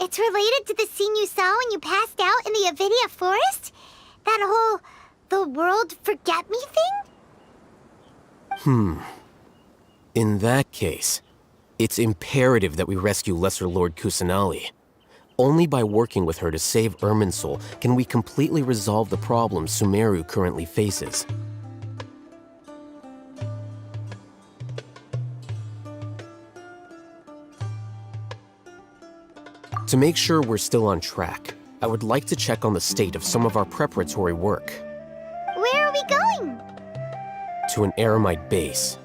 It's related to the scene you saw when you passed out in the Avidia forest? That whole the world forget me thing? In that case, it's imperative that we rescue Lesser Lord Kusanali. Only by working with her to save Irminsul can we completely resolve the problems Sumeru currently faces. To make sure we're still on track, I would like to check on the state of some of our preparatory work. Where are we going? To an Eremite base.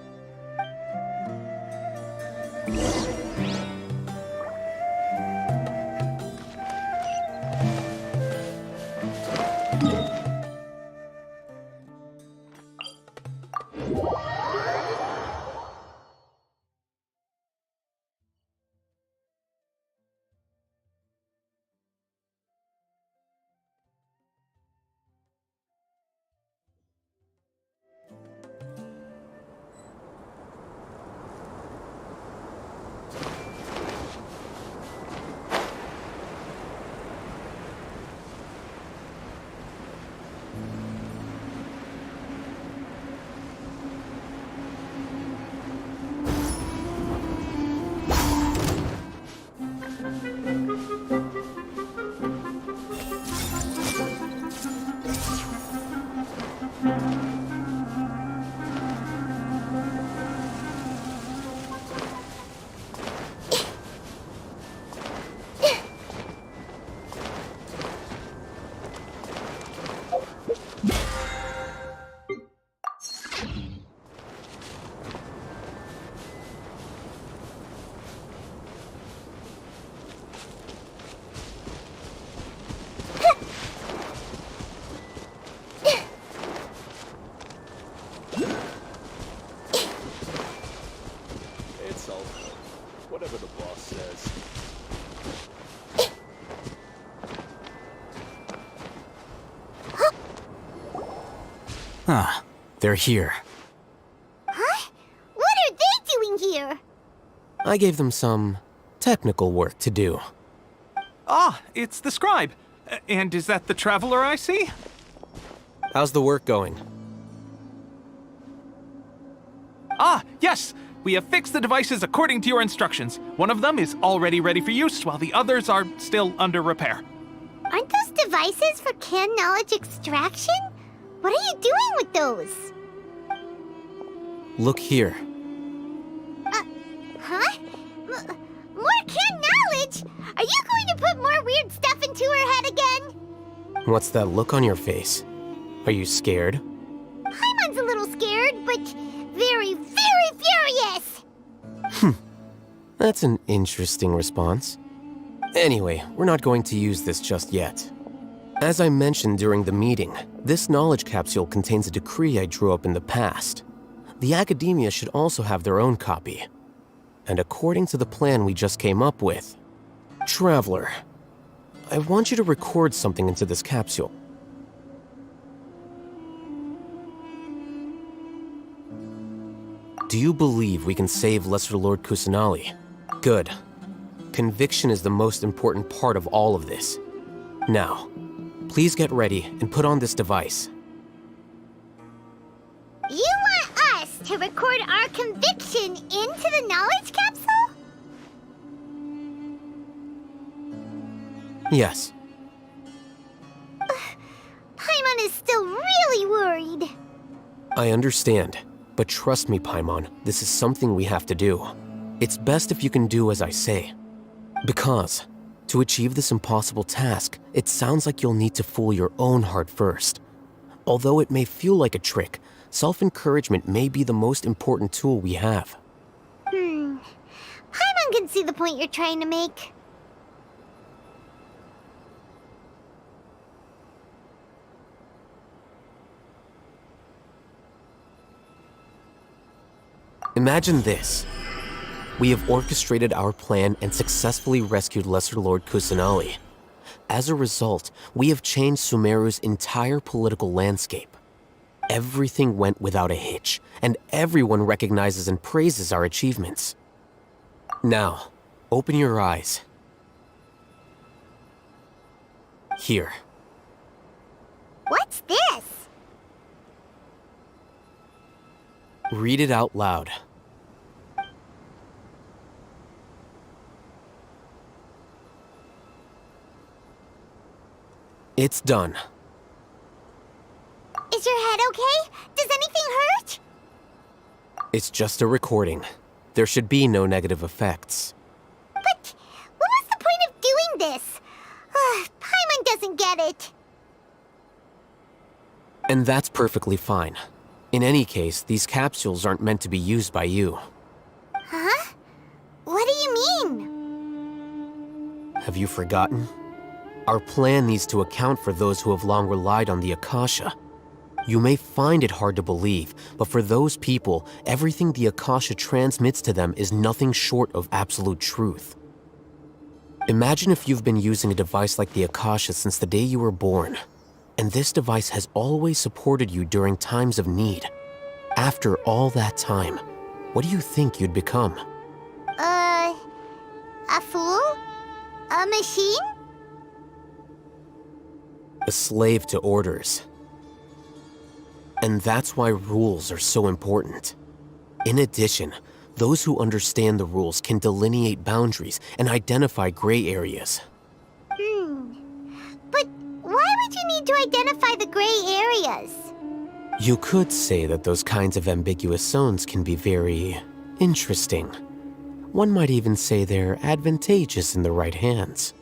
Whatever the boss says. Ah, they're here. Huh? What are they doing here? I gave them some technical work to do. Ah, it's the scribe. And is that the traveler I see? How's the work going? Ah, yes! We have fixed the devices according to your instructions. One of them is already ready for use, while the others are still under repair. Aren't those devices for canned knowledge extraction? What are you doing with those? Look here. Huh? More canned knowledge? Are you going to put more weird stuff into her head again? What's that look on your face? Are you scared? Paimon's a little scared, but very, very furious! That's an interesting response. Anyway, we're not going to use this just yet. As I mentioned during the meeting, this knowledge capsule contains a decree I drew up in the past. The academia should also have their own copy. And according to the plan we just came up with, Traveler, I want you to record something into this capsule. Do you believe we can save Lesser Lord Kusanali? Good. Conviction is the most important part of all of this. Now, please get ready and put on this device. You want us to record our conviction into the knowledge capsule? Yes. Paimon is still really worried. I understand, but trust me, Paimon, this is something we have to do. It's best if you can do as I say. Because, to achieve this impossible task, it sounds like you'll need to fool your own heart first. Although it may feel like a trick, self-encouragement may be the most important tool we have. Paimon can see the point you're trying to make. Imagine this. We have orchestrated our plan and successfully rescued Lesser Lord Kusanali. As a result, we have changed Sumeru's entire political landscape. Everything went without a hitch, and everyone recognizes and praises our achievements. Now, open your eyes. Here. What's this? Read it out loud. It's done. Is your head okay? Does anything hurt? It's just a recording. There should be no negative effects. But what was the point of doing this? Paimon doesn't get it. And that's perfectly fine. In any case, these capsules aren't meant to be used by you. Huh? What do you mean? Have you forgotten? Our plan needs to account for those who have long relied on the Akasha. You may find it hard to believe, but for those people, everything the Akasha transmits to them is nothing short of absolute truth. Imagine if you've been using a device like the Akasha since the day you were born, and this device has always supported you during times of need. After all that time, what do you think you'd become? A fool? A machine? A slave to orders. And that's why rules are so important. In addition, those who understand the rules can delineate boundaries and identify gray areas. But why would you need to identify the gray areas? You could say that those kinds of ambiguous zones can be very interesting. One might even say they're advantageous in the right hands.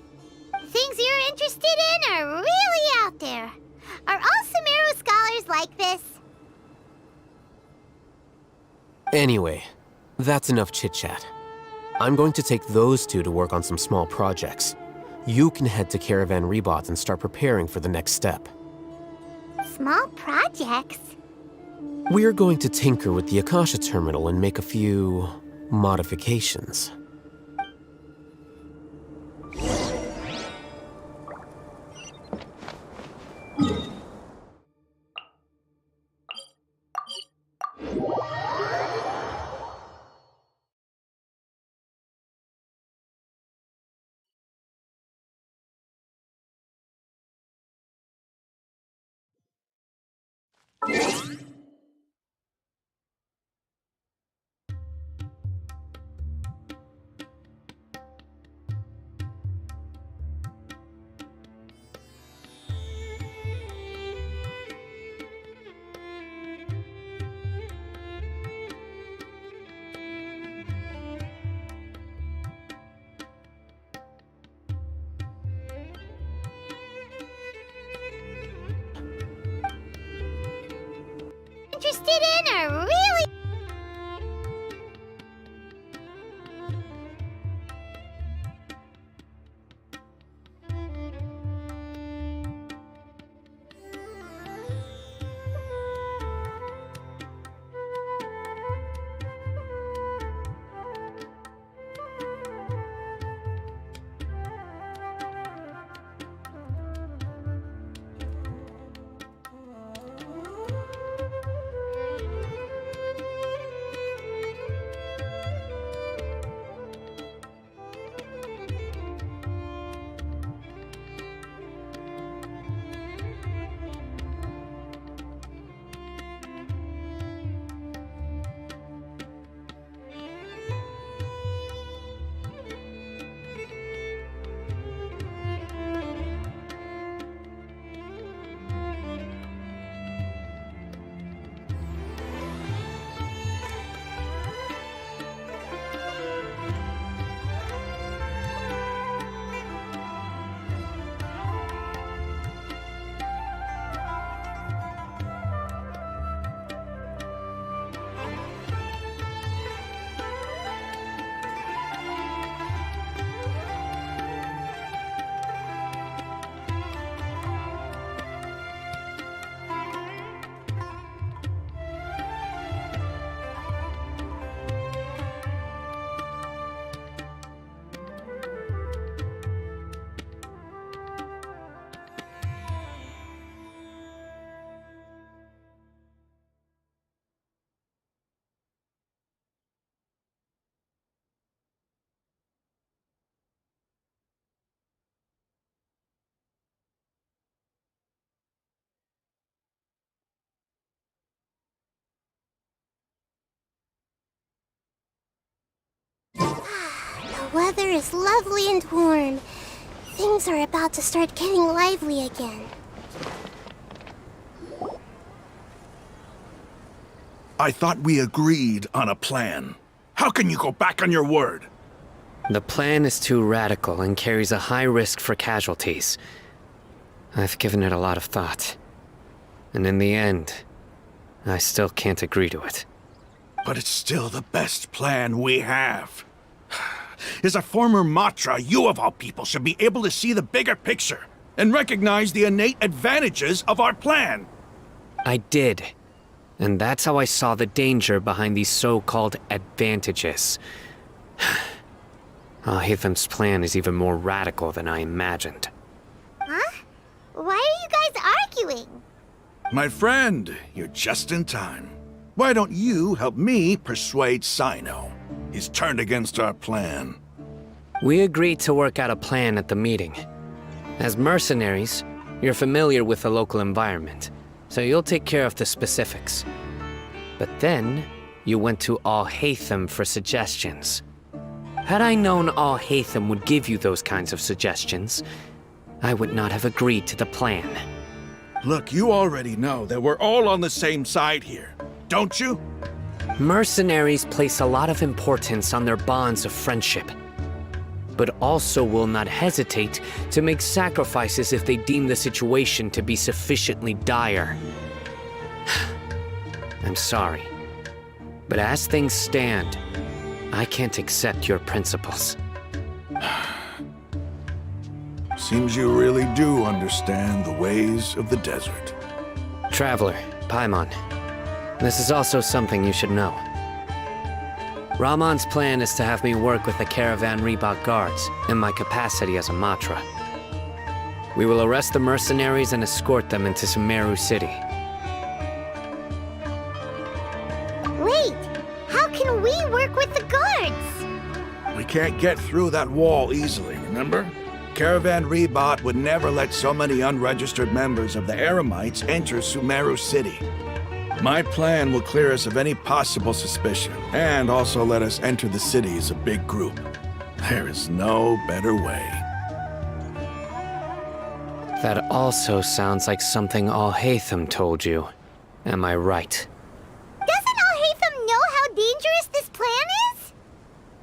Things you're interested in are really out there. Are all Sumeru scholars like this? Anyway, that's enough chit-chat. I'm going to take those two to work on some small projects. You can head to Caravan Rebot and start preparing for the next step. Small projects? We're going to tinker with the Akasha terminal and make a few modifications. Interested in are really... weather is lovely and warm. Things are about to start getting lively again. I thought we agreed on a plan. How can you go back on your word? The plan is too radical and carries a high risk for casualties. I've given it a lot of thought. And in the end, I still can't agree to it. But it's still the best plan we have. As a former Matra, you of all people should be able to see the bigger picture and recognize the innate advantages of our plan. I did. And that's how I saw the danger behind these so-called advantages. Alhatham's plan is even more radical than I imagined. Huh? Why are you guys arguing? My friend, you're just in time. Why don't you help me persuade Sino? He's turned against our plan. We agreed to work out a plan at the meeting. As mercenaries, you're familiar with the local environment, so you'll take care of the specifics. But then, you went to Alhatham for suggestions. Had I known Alhatham would give you those kinds of suggestions, I would not have agreed to the plan. Look, you already know that we're all on the same side here, don't you? Mercenaries place a lot of importance on their bonds of friendship, but also will not hesitate to make sacrifices if they deem the situation to be sufficiently dire. I'm sorry, but as things stand, I can't accept your principles. Seems you really do understand the ways of the desert. Traveler, Paimon, this is also something you should know. Rahman's plan is to have me work with the Caravan Reebok guards in my capacity as a Matra. We will arrest the mercenaries and escort them into Sumeru City. Wait, how can we work with the guards? We can't get through that wall easily, remember? Caravan Reebok would never let so many unregistered members of the Eremites enter Sumeru City. My plan will clear us of any possible suspicion, and also let us enter the city as a big group. There is no better way. That also sounds like something Alhatham told you. Am I right? Doesn't Alhatham know how dangerous this plan is?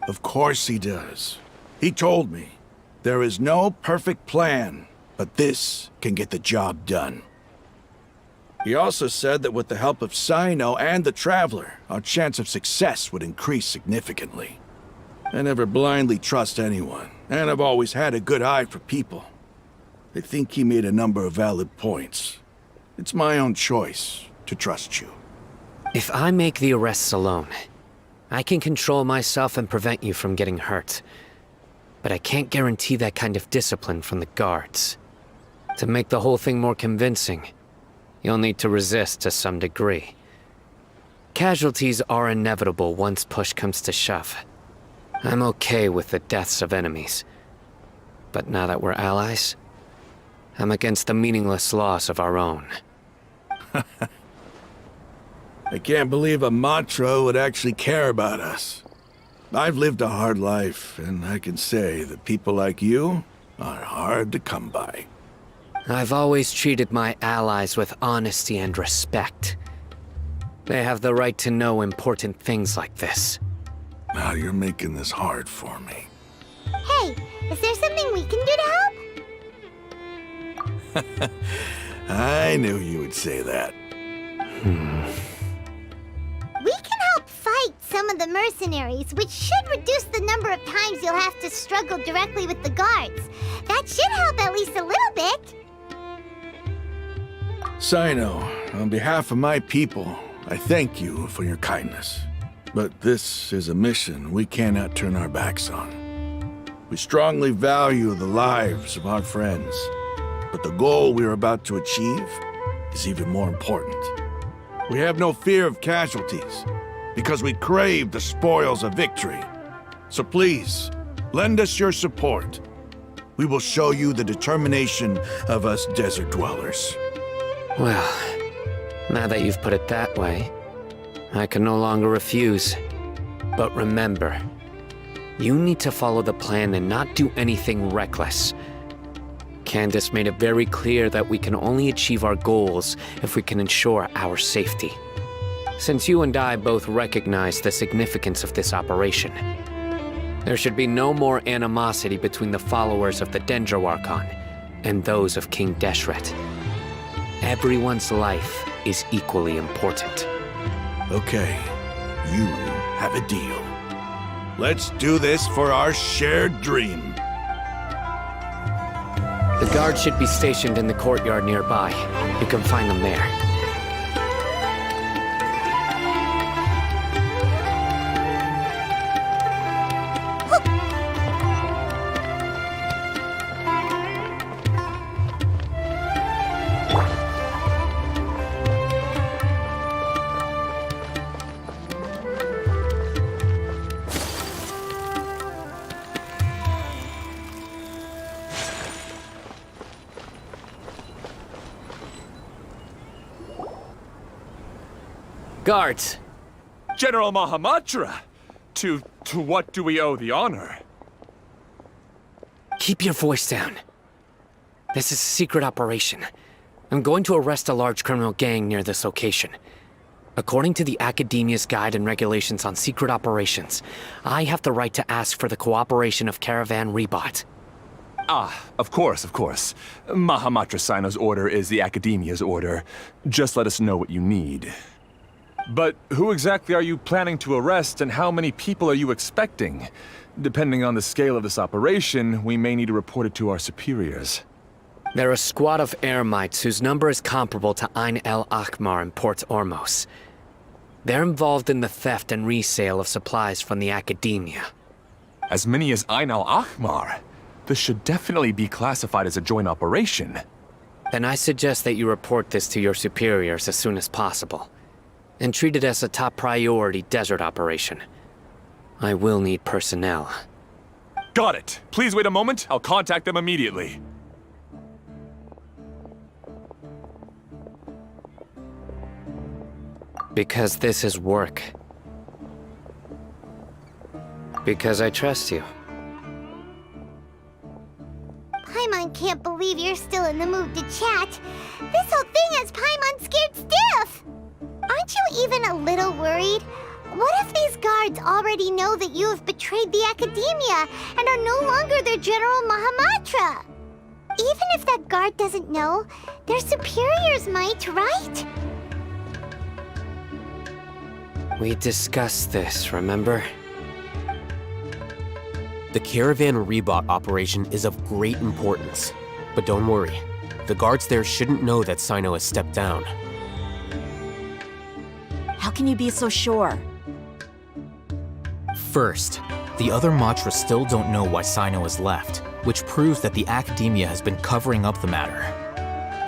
Of course he does. He told me. There is no perfect plan, but this can get the job done. He also said that with the help of Sino and the Traveler, our chance of success would increase significantly. I never blindly trust anyone, and I've always had a good eye for people. I think he made a number of valid points. It's my own choice to trust you. If I make the arrests alone, I can control myself and prevent you from getting hurt. But I can't guarantee that kind of discipline from the guards. To make the whole thing more convincing, you'll need to resist to some degree. Casualties are inevitable once push comes to shove. I'm okay with the deaths of enemies. But now that we're allies, I'm against the meaningless loss of our own. I can't believe a Matra would actually care about us. I've lived a hard life, and I can say that people like you are hard to come by. I've always treated my allies with honesty and respect. They have the right to know important things like this. Now you're making this hard for me. Hey, is there something we can do to help? I knew you would say that. We can help fight some of the mercenaries, which should reduce the number of times you'll have to struggle directly with the guards. That should help at least a little bit. Sino, on behalf of my people, I thank you for your kindness. But this is a mission we cannot turn our backs on. We strongly value the lives of our friends, but the goal we are about to achieve is even more important. We have no fear of casualties, because we crave the spoils of victory. So please, lend us your support. We will show you the determination of us desert dwellers. Well, now that you've put it that way, I can no longer refuse. But remember, You need to follow the plan and not do anything reckless. Candace made it very clear that we can only achieve our goals if we can ensure our safety. Since you and I both recognize the significance of this operation, there should be no more animosity between the followers of the Dendro Archon and those of King Deshret. Everyone's life is equally important. Okay, you have a deal. Let's do this for our shared dream. The guards should be stationed in the courtyard nearby. You can find them there. Guards! General Mahamatra! To what do we owe the honor? Keep your voice down. This is a secret operation. I'm going to arrest a large criminal gang near this location. According to the Academia's Guide and Regulations on Secret Operations, I have the right to ask for the cooperation of Caravan Rebot. Ah, of course. Mahamatra Sino's order is the Academia's order. Just let us know what you need. But who exactly are you planning to arrest, and how many people are you expecting? Depending on the scale of this operation, we may need to report it to our superiors. They're a squad of Eremites whose number is comparable to Ain el Akhmar in Port Ormos. They're involved in the theft and resale of supplies from the Academia. As many as Ain al-Akhmar? This should definitely be classified as a joint operation. Then I suggest that you report this to your superiors as soon as possible, and treat it as a top priority desert operation. I will need personnel. Got it. Please wait a moment. I'll contact them immediately. Because this is work. Because I trust you. Paimon can't believe you're still in the mood to chat. This whole thing has Paimon scared stiff. Aren't you even a little worried? What if these guards already know that you have betrayed the Academia and are no longer their General Mahamatra? Even if that guard doesn't know, their superiors might, right? We discussed this, remember? The Caravan Rebot operation is of great importance. But don't worry, the guards there shouldn't know that Sino has stepped down. How can you be so sure? First, the other Matra still don't know why Sino has left, which proves that the Academia has been covering up the matter.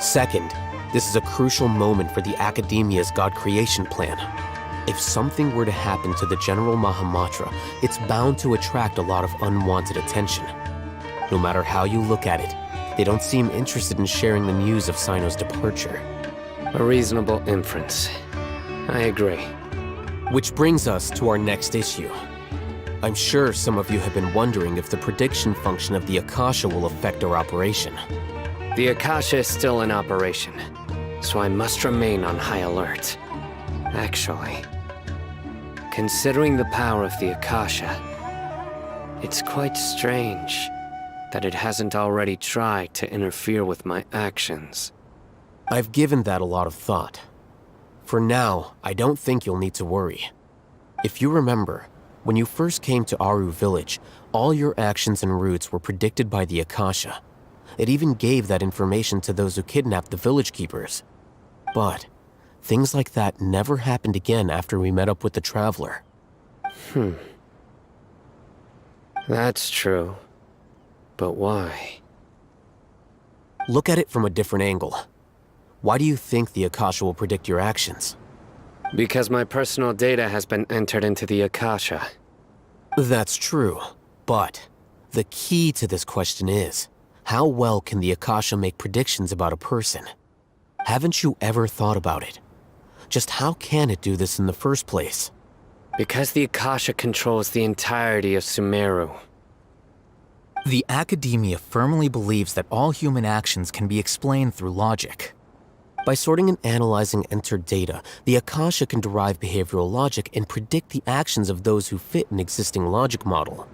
Second, this is a crucial moment for the Academia's God creation plan. If something were to happen to the General Mahamatra, it's bound to attract a lot of unwanted attention. No matter how you look at it, they don't seem interested in sharing the news of Sino's departure. A reasonable inference. I agree. Which brings us to our next issue. I'm sure some of you have been wondering if the prediction function of the Akasha will affect our operation. The Akasha is still in operation, so I must remain on high alert. Actually, considering the power of the Akasha, it's quite strange that it hasn't already tried to interfere with my actions. I've given that a lot of thought. For now, I don't think you'll need to worry. If you remember, when you first came to Aru Village, all your actions and routes were predicted by the Akasha. It even gave that information to those who kidnapped the village keepers. But things like that never happened again after we met up with the Traveler. That's true. But why? Look at it from a different angle. Why do you think the Akasha will predict your actions? Because my personal data has been entered into the Akasha. That's true, but the key to this question is, how well can the Akasha make predictions about a person? Haven't you ever thought about it? Just how can it do this in the first place? Because the Akasha controls the entirety of Sumeru. The Academia firmly believes that all human actions can be explained through logic. By sorting and analyzing entered data, the Akasha can derive behavioral logic and predict the actions of those who fit an existing logic model.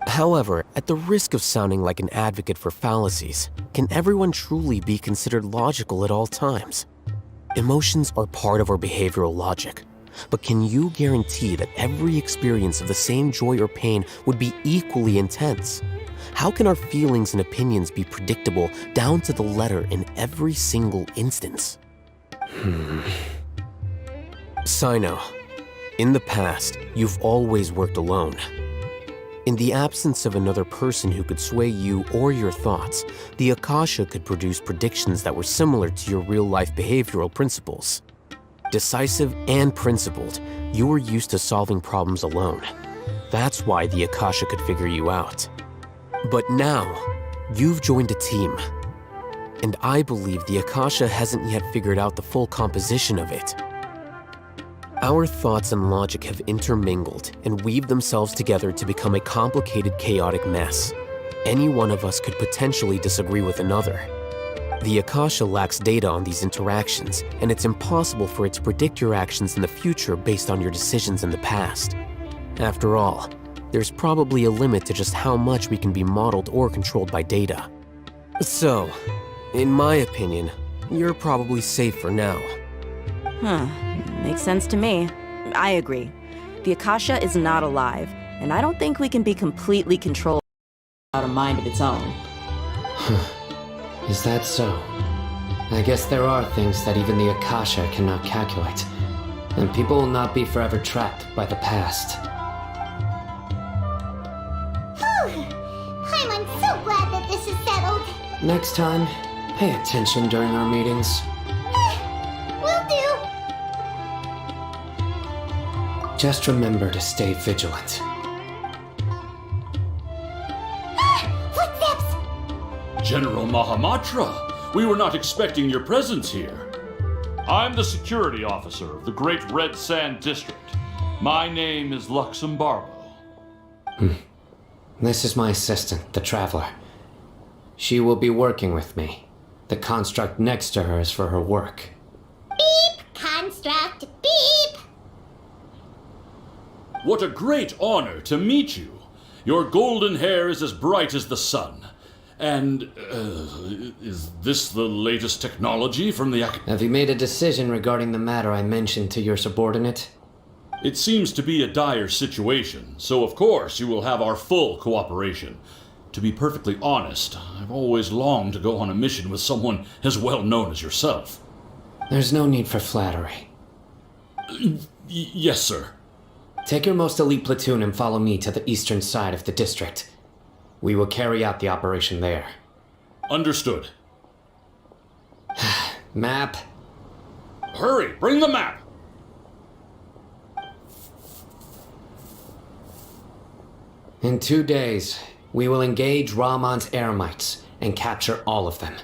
However, at the risk of sounding like an advocate for fallacies, can everyone truly be considered logical at all times? Emotions are part of our behavioral logic, but can you guarantee that every experience of the same joy or pain would be equally intense? How can our feelings and opinions be predictable down to the letter in every single instance? Sino, in the past, you've always worked alone. In the absence of another person who could sway you or your thoughts, the Akasha could produce predictions that were similar to your real-life behavioral principles. Decisive and principled, you were used to solving problems alone. That's why the Akasha could figure you out. But now, you've joined a team. And I believe the Akasha hasn't yet figured out the full composition of it. Our thoughts and logic have intermingled and weaved themselves together to become a complicated, chaotic mess. Any one of us could potentially disagree with another. The Akasha lacks data on these interactions, and it's impossible for it to predict your actions in the future based on your decisions in the past. After all, there's probably a limit to just how much we can be modeled or controlled by data. So, in my opinion, you're probably safe for now. Makes sense to me. I agree. The Akasha is not alive, and I don't think we can be completely controlled without a mind of its own. Is that so? I guess there are things that even the Akasha cannot calculate, and people will not be forever trapped by the past. I'm so glad that this is settled. Next time, pay attention during our meetings. Will do. Just remember to stay vigilant. Footsteps! General Mahamatra, we were not expecting your presence here. I'm the security officer of the Great Red Sand District. My name is Luxembargo. This is my assistant, the Traveler. She will be working with me. The construct next to her is for her work. Beep! Construct, beep! What a great honor to meet you. Your golden hair is as bright as the sun. And, is this the latest technology from the Have you made a decision regarding the matter I mentioned to your subordinate? It seems to be a dire situation, so of course you will have our full cooperation. To be perfectly honest, I've always longed to go on a mission with someone as well known as yourself. There's no need for flattery. Yes, sir. Take your most elite platoon and follow me to the eastern side of the district. We will carry out the operation there. Understood. Map. Hurry, bring the map! In 2 days, we will engage Rahman's Eremites and capture all of them.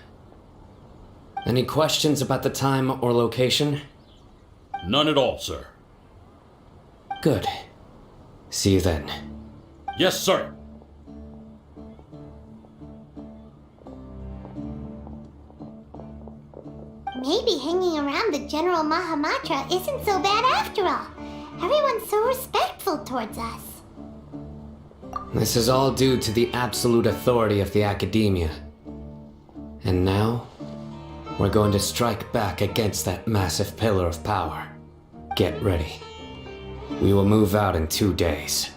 Any questions about the time or location? None at all, sir. Good. See you then. Yes, sir. Maybe hanging around the General Mahamatra isn't so bad after all. Everyone's so respectful towards us. This is all due to the absolute authority of the Academia. And now, we're going to strike back against that massive pillar of power. Get ready. We will move out in 2 days.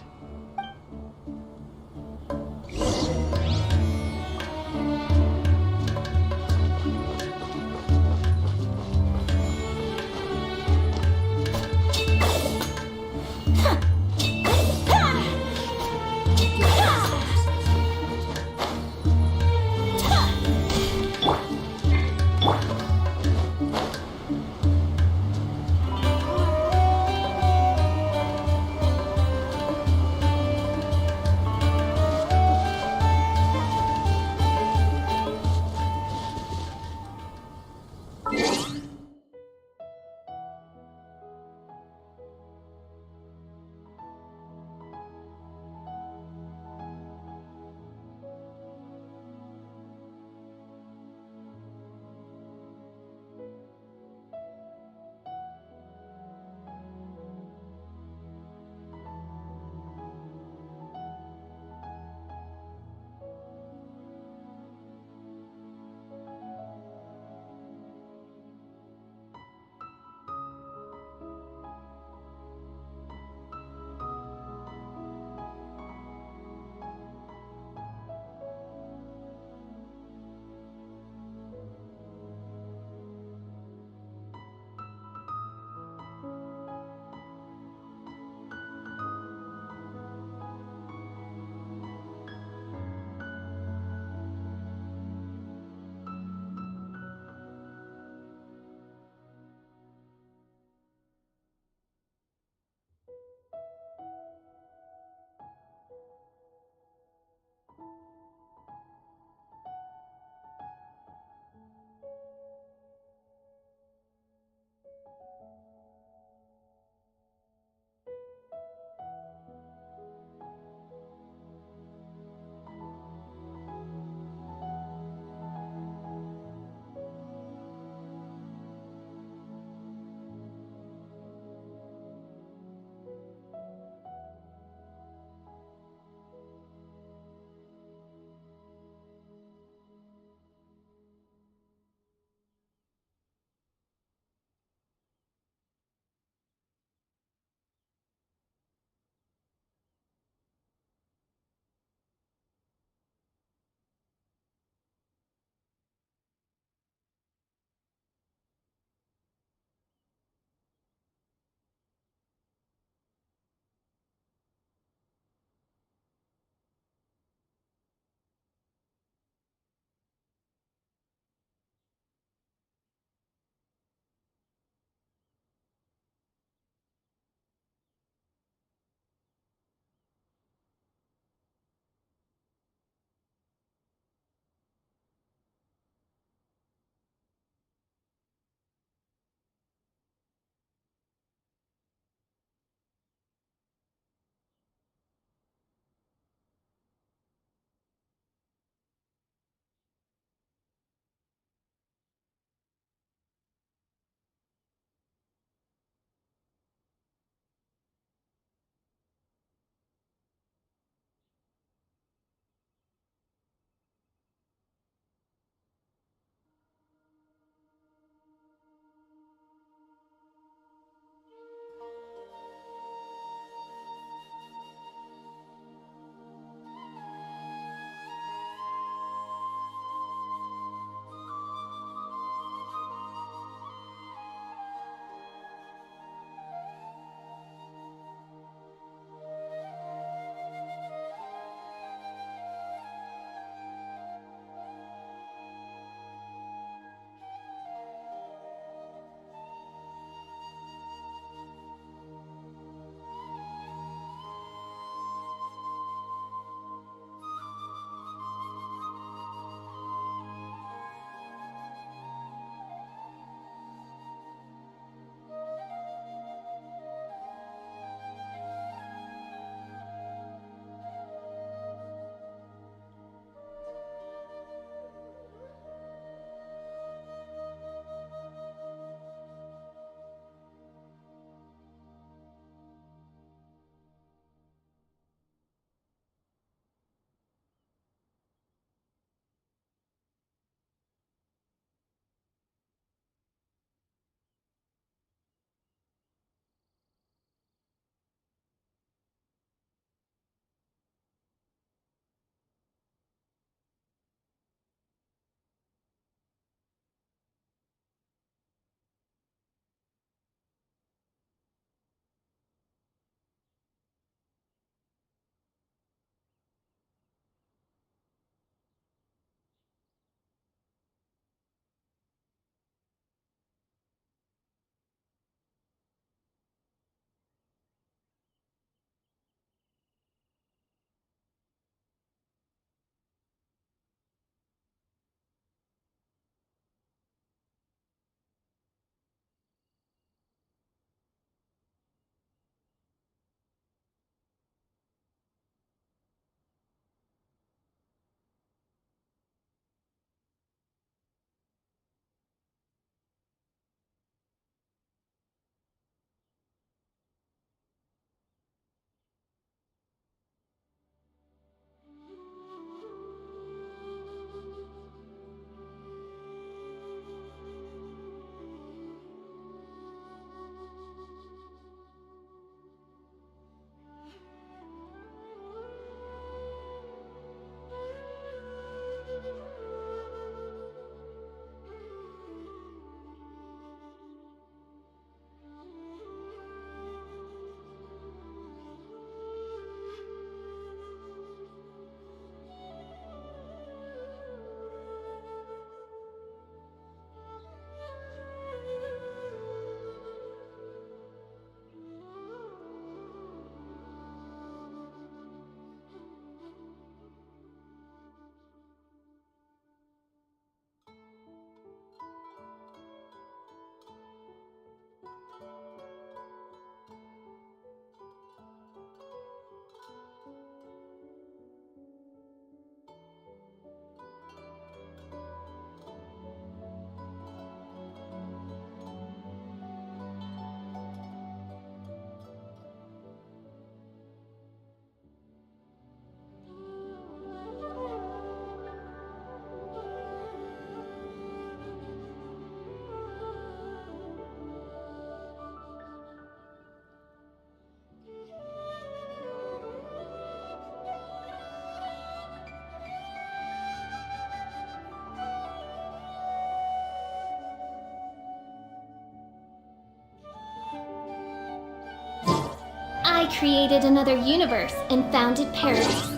created another universe and founded paradise.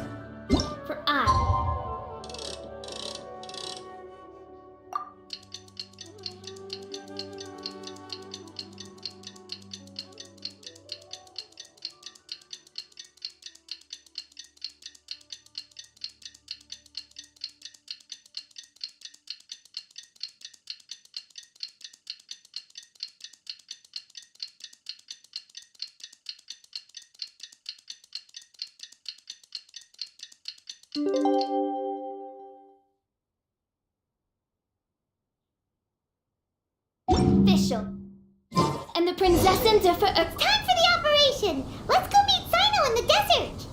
For I. Official. And the Princessins are for Time for the operation! Let's go meet Sino in the desert!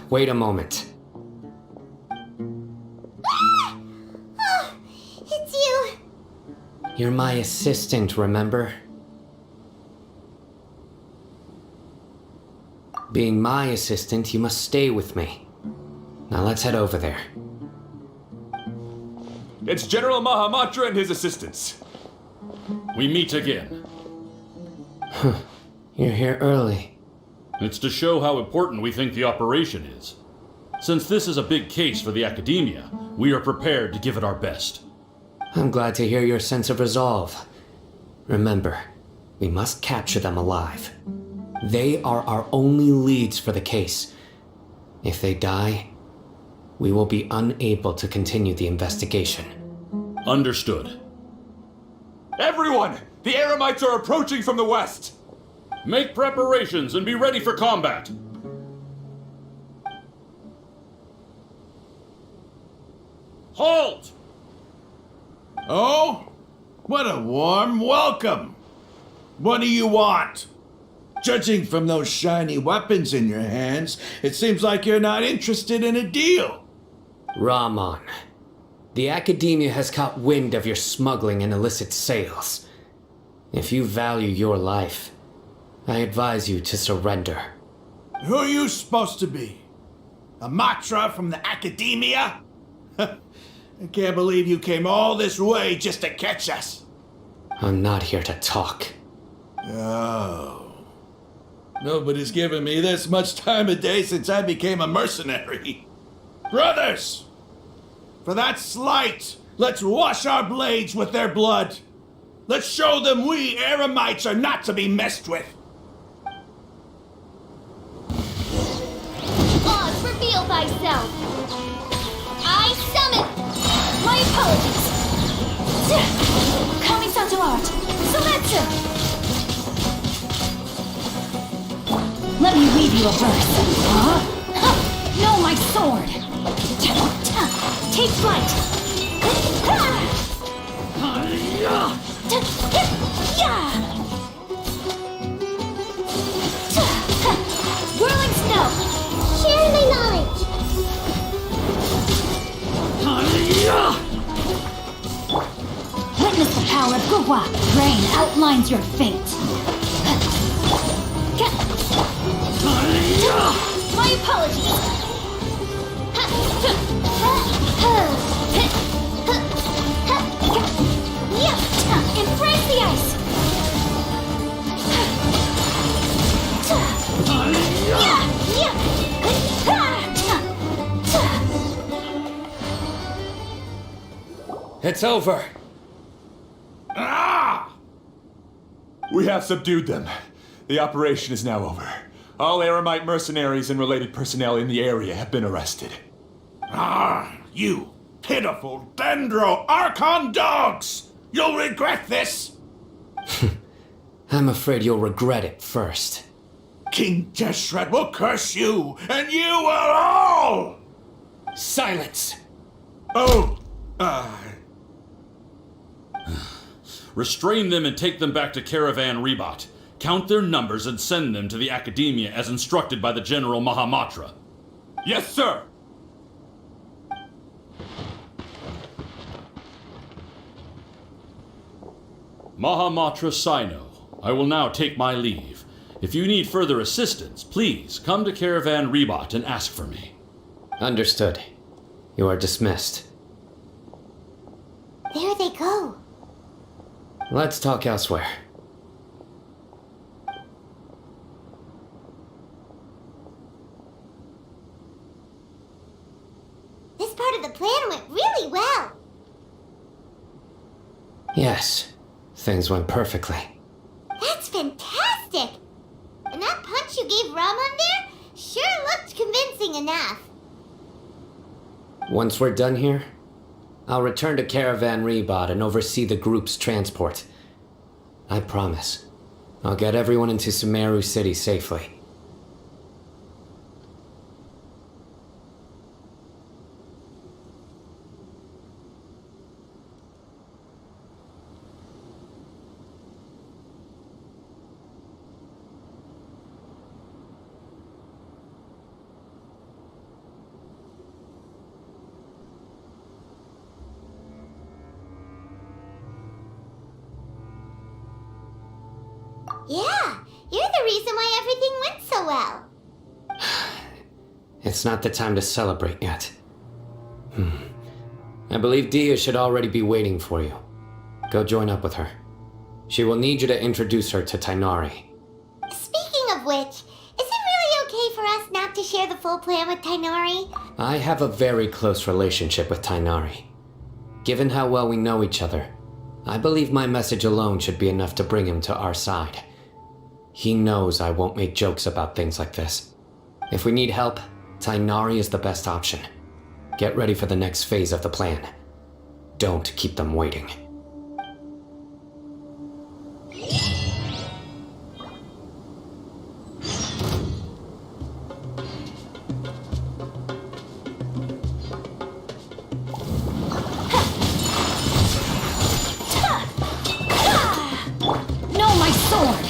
Wait a moment. Oh, it's you. You're my assistant, remember? Being my assistant, you must stay with me. Now let's head over there. It's General Mahamatra and his assistants. We meet again. You're here early. It's to show how important we think the operation is. Since this is a big case for the Academia, we are prepared to give it our best. I'm glad to hear your sense of resolve. Remember, we must capture them alive. They are our only leads for the case. If they die, we will be unable to continue the investigation. Understood. Everyone! The Eremites are approaching from the west! Make preparations and be ready for combat. Halt! Oh? What a warm welcome! What do you want? Judging from those shiny weapons in your hands, it seems like you're not interested in a deal. Rahman, the Academia has caught wind of your smuggling and illicit sales. If you value your life, I advise you to surrender. Who are you supposed to be? A Matra from the Academia? I can't believe you came all this way just to catch us. I'm not here to talk. Oh. Nobody's given me this much time of day since I became a mercenary. Brothers! For that slight, let's wash our blades with their blood. Let's show them we Eremites are not to be messed with. Oz, reveal thyself. I summon my apologies. Kami-santo art. Seletsu. Let me weave you a verse. No, my sword. Take flight. Whirling snow. Share my knowledge. Witness the power of Gugwa. Rain outlines your fate. My apologies. Embrace the ice. It's over. Ah! We have subdued them. The operation is now over. All Eremite mercenaries and related personnel in the area have been arrested. Ah, you pitiful Dendro Archon dogs! You'll regret this! I'm afraid you'll regret it first. King Deshret will curse you, and you will all! Silence! Oh, Restrain them and take them back to Caravan Rebot. Count their numbers and send them to the Academia as instructed by the General Mahamatra. yes, sir! Mahamatra Sino, I will now take my leave. If you need further assistance, please come to Caravan Rebot and ask for me. Understood. You are dismissed. There they go. Let's talk elsewhere. This part of the plan went really well. Yes, things went perfectly. That's fantastic! And that punch you gave Ramon there sure looked convincing enough. Once we're done here, I'll return to Caravan Rebot and oversee the group's transport. I promise. I'll get everyone into Sumeru City safely. Yeah, you're the reason why everything went so well. It's not the time to celebrate yet. I believe Dia should already be waiting for you. Go join up with her. She will need you to introduce her to Tainari. Speaking of which, is it really okay for us not to share the full plan with Tainari? I have a very close relationship with Tainari. Given how well we know each other, I believe my message alone should be enough to bring him to our side. He knows I won't make jokes about things like this. If we need help, Tainari is the best option. Get ready for the next phase of the plan. Don't keep them waiting. No, my sword!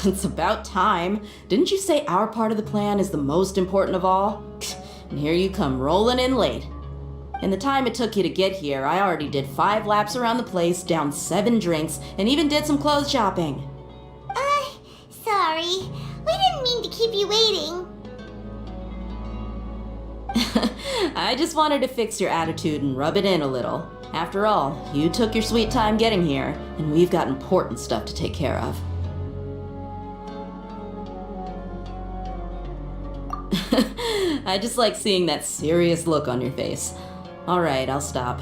It's about time. Didn't you say our part of the plan is the most important of all? And here you come rolling in late. In the time it took you to get here, I already did 5 laps around the place, downed 7 drinks, and even did some clothes shopping. Sorry. We didn't mean to keep you waiting. I just wanted to fix your attitude and rub it in a little. After all, you took your sweet time getting here, and we've got important stuff to take care of. I just like seeing that serious look on your face. Alright, I'll stop.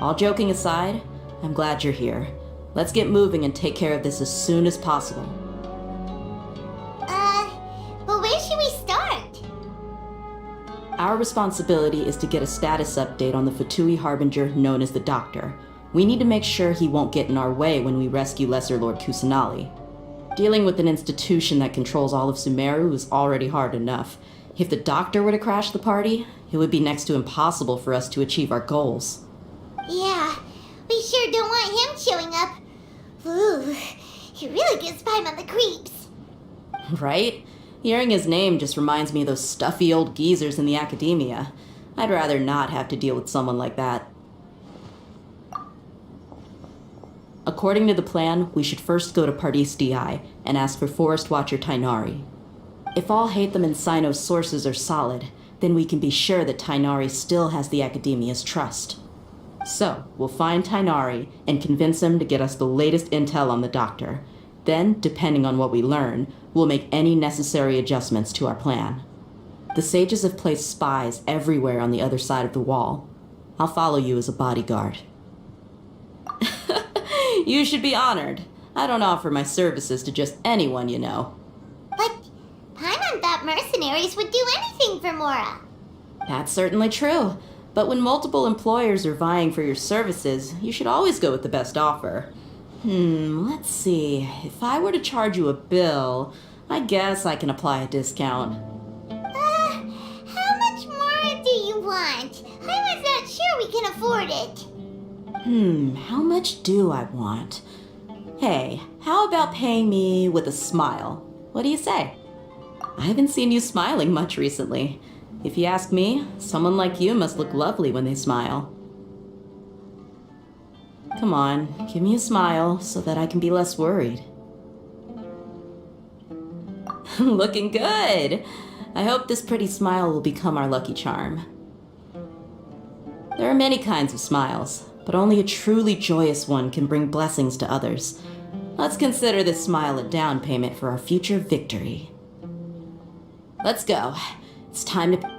All joking aside, I'm glad you're here. Let's get moving and take care of this as soon as possible. But where should we start? Our responsibility is to get a status update on the Fatui Harbinger known as the Doctor. We need to make sure he won't get in our way when we rescue Lesser Lord Kusanali. Dealing with an institution that controls all of Sumeru is already hard enough. If the Doctor were to crash the party, it would be next to impossible for us to achieve our goals. Yeah, we sure don't want him showing up. Ooh, he really gives Paimon the creeps. Right? Hearing his name just reminds me of those stuffy old geezers in the academia. I'd rather not have to deal with someone like that. According to the plan, we should first go to Pardis DI and ask for Forest Watcher Tainari. If all Hatham and Sino's sources are solid, then we can be sure that Tainari still has the Academia's trust. So, we'll find Tainari and convince him to get us the latest intel on the Doctor. Then, depending on what we learn, we'll make any necessary adjustments to our plan. The sages have placed spies everywhere on the other side of the wall. I'll follow you as a bodyguard. You should be honored. I don't offer my services to just anyone, you know. But Paimon thought mercenaries would do anything for Mora. That's certainly true. But when multiple employers are vying for your services, you should always go with the best offer. Let's see. If I were to charge you a bill, I guess I can apply a discount. How much more do you want? I was not sure we can afford it. How much do I want? Hey, how about paying me with a smile? What do you say? I haven't seen you smiling much recently. If you ask me, someone like you must look lovely when they smile. Come on, give me a smile so that I can be less worried. Looking good! I hope this pretty smile will become our lucky charm. There are many kinds of smiles, but only a truly joyous one can bring blessings to others. Let's consider this smile a down payment for our future victory. Let's go. It's time to...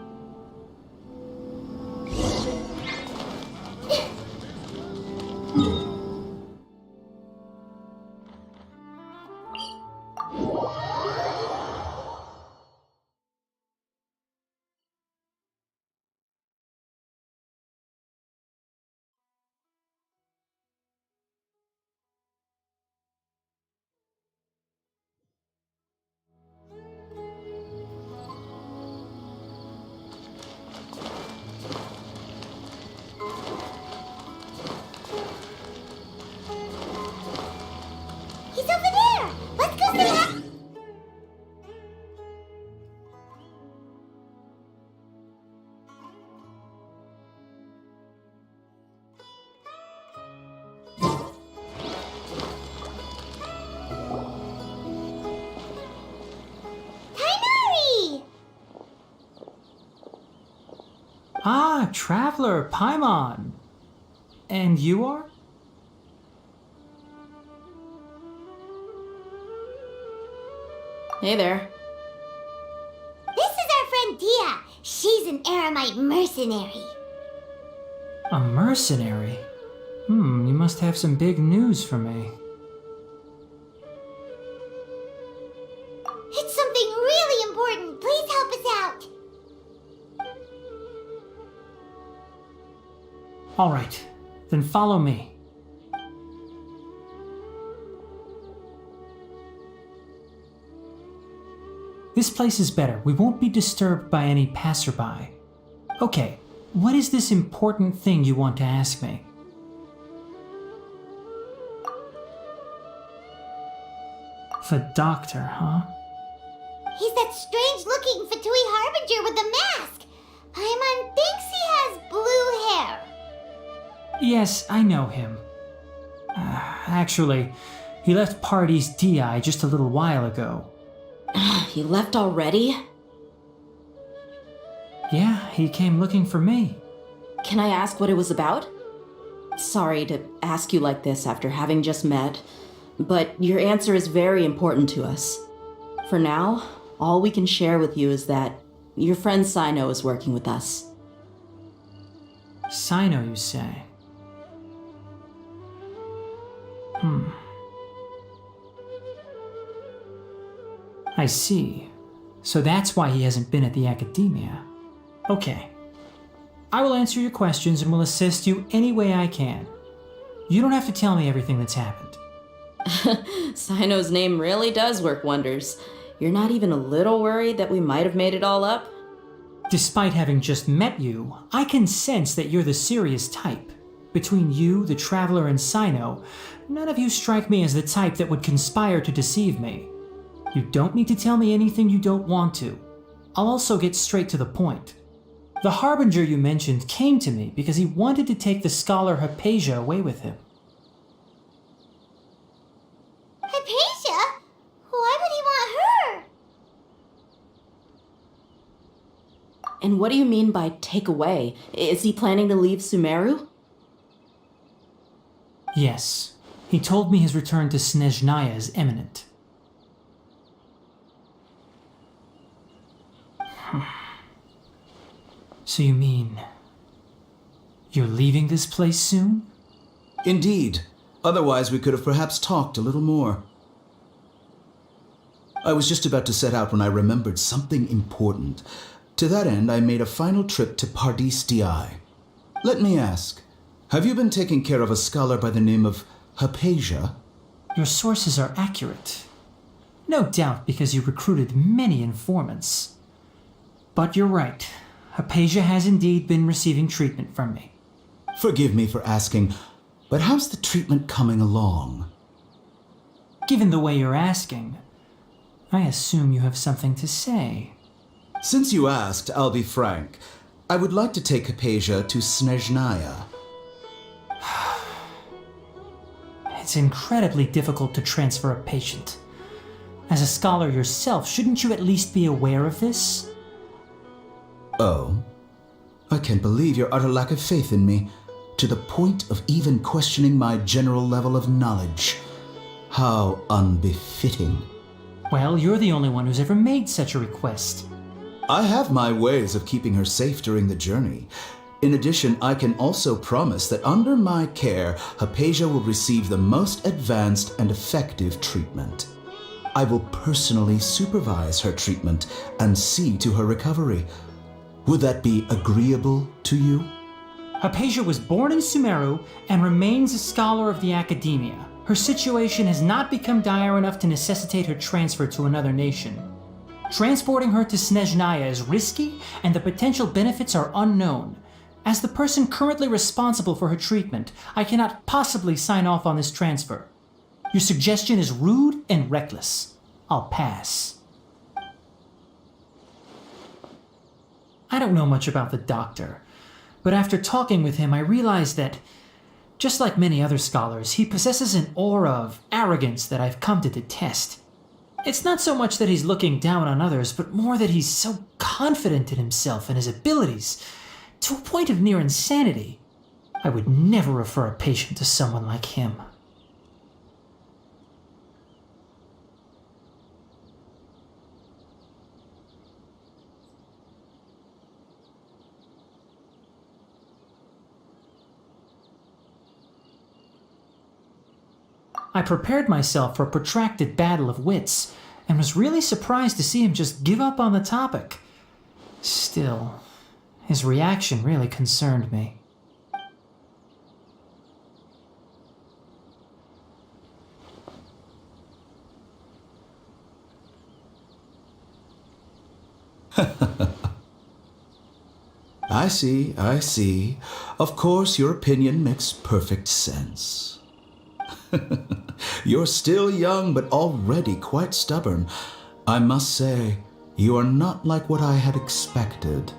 He's over there! Let's go see him! Tainari! Ah, Traveler, Paimon. And you are? Hey there. This is our friend Dia. She's an Aramite mercenary. A mercenary? You must have some big news for me. It's something really important. Please help us out. All right, then follow me. This place is better. We won't be disturbed by any passerby. Okay, what is this important thing you want to ask me? The Doctor, huh? He's that strange-looking Fatui Harbinger with the mask. Paimon thinks he has blue hair. Yes, I know him. Actually, he left Party's DI just a little while ago. He left already? Yeah, he came looking for me. Can I ask what it was about? Sorry to ask you like this after having just met, but your answer is very important to us. For now, all we can share with you is that your friend Sino is working with us. Sino, you say? I see. So that's why he hasn't been at the Academia. Okay. I will answer your questions and will assist you any way I can. You don't have to tell me everything that's happened. Sino's name really does work wonders. You're not even a little worried that we might have made it all up? Despite having just met you, I can sense that you're the serious type. Between you, the Traveler, and Sino, none of you strike me as the type that would conspire to deceive me. You don't need to tell me anything you don't want to. I'll also get straight to the point. The Harbinger you mentioned came to me because he wanted to take the scholar Hypatia away with him. Hypatia? Why would he want her? What do you mean by take away? Is he planning to leave Sumeru? Yes. He told me his return to Snezhnaya is imminent. So you mean... you're leaving this place soon? Indeed. Otherwise, we could have perhaps talked a little more. I was just about to set out when I remembered something important. To that end, I made a final trip to Pardis Di. Let me ask, have you been taking care of a scholar by the name of Hypatia? Your sources are accurate. No doubt because you recruited many informants. But you're right. Hypatia has indeed been receiving treatment from me. Forgive me for asking, but how's the treatment coming along? Given the way you're asking, I assume you have something to say. Since you asked, I'll be frank. I would like to take Hypatia to Snezhnaya. It's incredibly difficult to transfer a patient. As a scholar yourself, shouldn't you at least be aware of this? Oh? I can't believe your utter lack of faith in me, to the point of even questioning my general level of knowledge. How unbefitting. Well, you're the only one who's ever made such a request. I have my ways of keeping her safe during the journey. In addition, I can also promise that under my care, Hypatia will receive the most advanced and effective treatment. I will personally supervise her treatment and see to her recovery. Would that be agreeable to you? Hypatia was born in Sumeru and remains a scholar of the Academia. Her situation has not become dire enough to necessitate her transfer to another nation. Transporting her to Snezhnaya is risky, and the potential benefits are unknown. As the person currently responsible for her treatment, I cannot possibly sign off on this transfer. Your suggestion is rude and reckless. I'll pass. I don't know much about the doctor, but after talking with him, I realized that, just like many other scholars, he possesses an aura of arrogance that I've come to detest. It's not so much that he's looking down on others, but more that he's so confident in himself and his abilities, to a point of near insanity. I would never refer a patient to someone like him. I prepared myself for a protracted battle of wits, and was really surprised to see him just give up on the topic. Still, his reaction really concerned me. I see. Of course, your opinion makes perfect sense. You're still young, but already quite stubborn. I must say, you are not like what I had expected.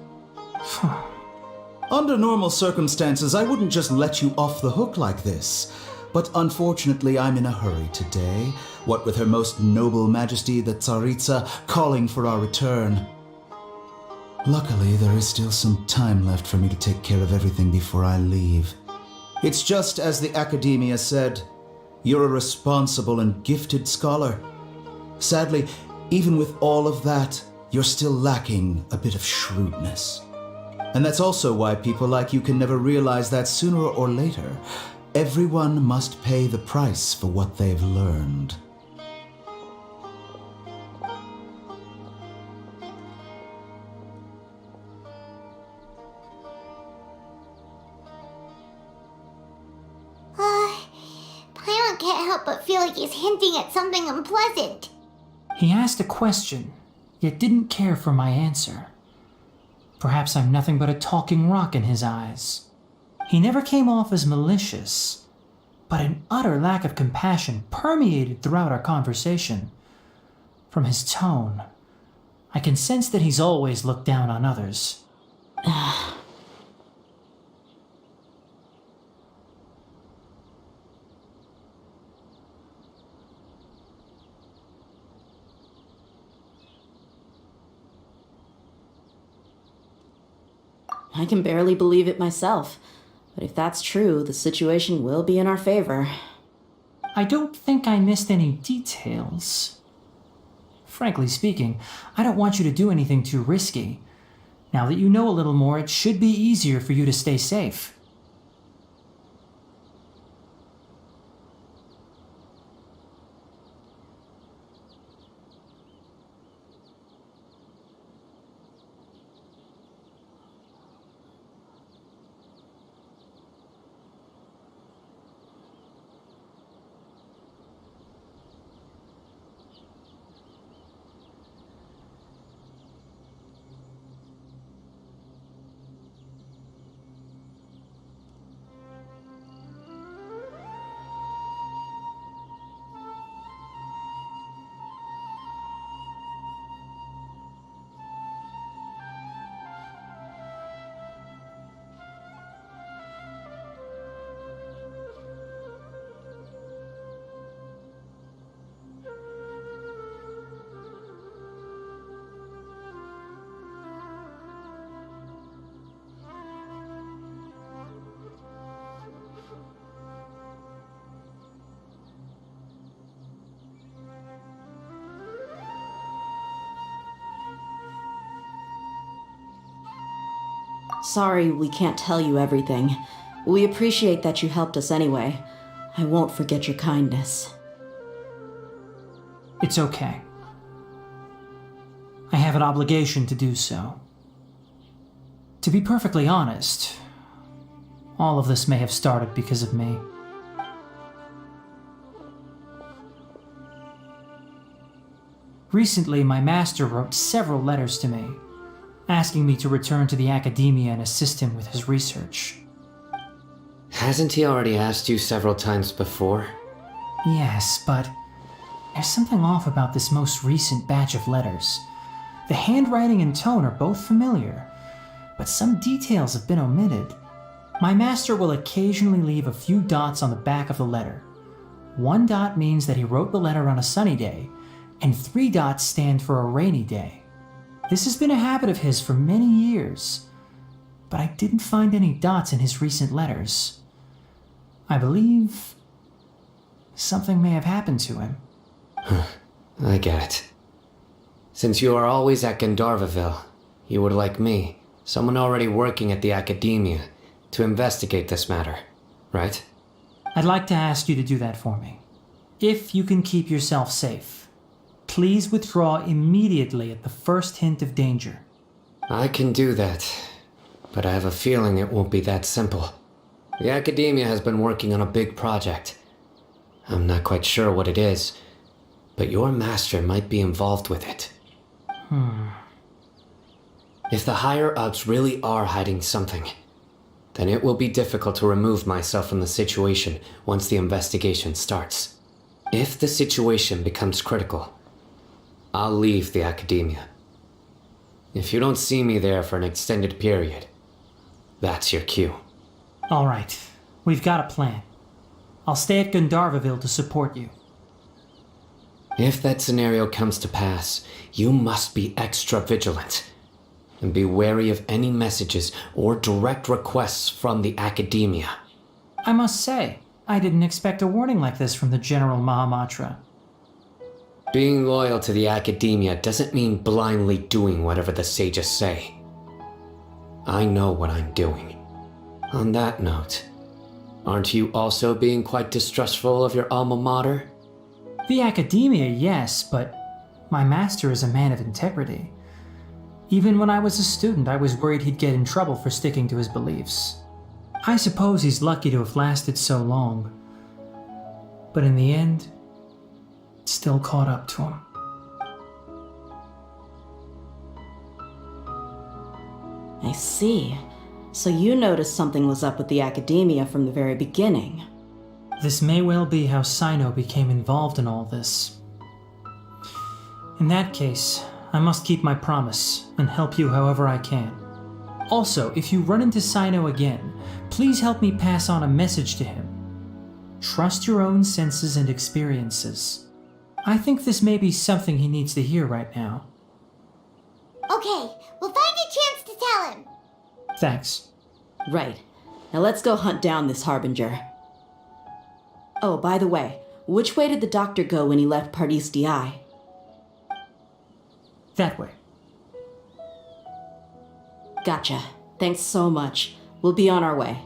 Under normal circumstances, I wouldn't just let you off the hook like this. But unfortunately, I'm in a hurry today, what with Her Most Noble Majesty the Tsaritsa calling for our return. Luckily, there is still some time left for me to take care of everything before I leave. It's just as the Academia said, you're a responsible and gifted scholar. Sadly, even with all of that, you're still lacking a bit of shrewdness. And that's also why people like you can never realize that sooner or later, everyone must pay the price for what they've learned. Paimon can't help but feel like he's hinting at something unpleasant. He asked a question, yet didn't care for my answer. Perhaps I'm nothing but a talking rock in his eyes. He never came off as malicious, but an utter lack of compassion permeated throughout our conversation. From his tone, I can sense that he's always looked down on others. I can barely believe it myself. But if that's true, the situation will be in our favor. I don't think I missed any details. Frankly speaking, I don't want you to do anything too risky. Now that you know a little more, it should be easier for you to stay safe. Sorry we can't tell you everything. We appreciate that you helped us anyway. I won't forget your kindness. It's okay. I have an obligation to do so. To be perfectly honest, all of this may have started because of me. Recently, my master wrote several letters to me, asking me to return to the academia and assist him with his research. Hasn't he already asked you several times before? Yes, but there's something off about this most recent batch of letters. The handwriting and tone are both familiar, but some details have been omitted. My master will occasionally leave a few dots on the back of the letter. 1 dot means that he wrote the letter on a sunny day, and 3 dots stand for a rainy day. This has been a habit of his for many years, but I didn't find any dots in his recent letters. I believe something may have happened to him. I get it. Since you are always at Gandharvaville, you would like me, someone already working at the academia, to investigate this matter, right? I'd like to ask you to do that for me. If you can keep yourself safe, please withdraw immediately at the first hint of danger. I can do that, but I have a feeling it won't be that simple. The academia has been working on a big project. I'm not quite sure what it is, but your master might be involved with it. If the higher-ups really are hiding something, then it will be difficult to remove myself from the situation once the investigation starts. If the situation becomes critical, I'll leave the academia. If you don't see me there for an extended period, that's your cue. All right, we've got a plan. I'll stay at Gandharvaville to support you. If that scenario comes to pass, you must be extra vigilant. And be wary of any messages or direct requests from the academia. I must say, I didn't expect a warning like this from the General Mahamatra. Being loyal to the academia doesn't mean blindly doing whatever the sages say. I know what I'm doing. On that note, aren't you also being quite distrustful of your alma mater? The academia, yes, but my master is a man of integrity. Even when I was a student, I was worried he'd get in trouble for sticking to his beliefs. I suppose he's lucky to have lasted so long. But in the end, it still caught up to him. I see. So you noticed something was up with the academia from the very beginning. This may well be how Sino became involved in all this. In that case, I must keep my promise and help you however I can. Also, if you run into Sino again, please help me pass on a message to him. Trust your own senses and experiences. I think this may be something he needs to hear right now. Okay, we'll find a chance to tell him. Thanks. Right. Now let's go hunt down this Harbinger. Oh, by the way, which way did the doctor go when he left Pardis Di? That way. Gotcha. Thanks so much. We'll be on our way.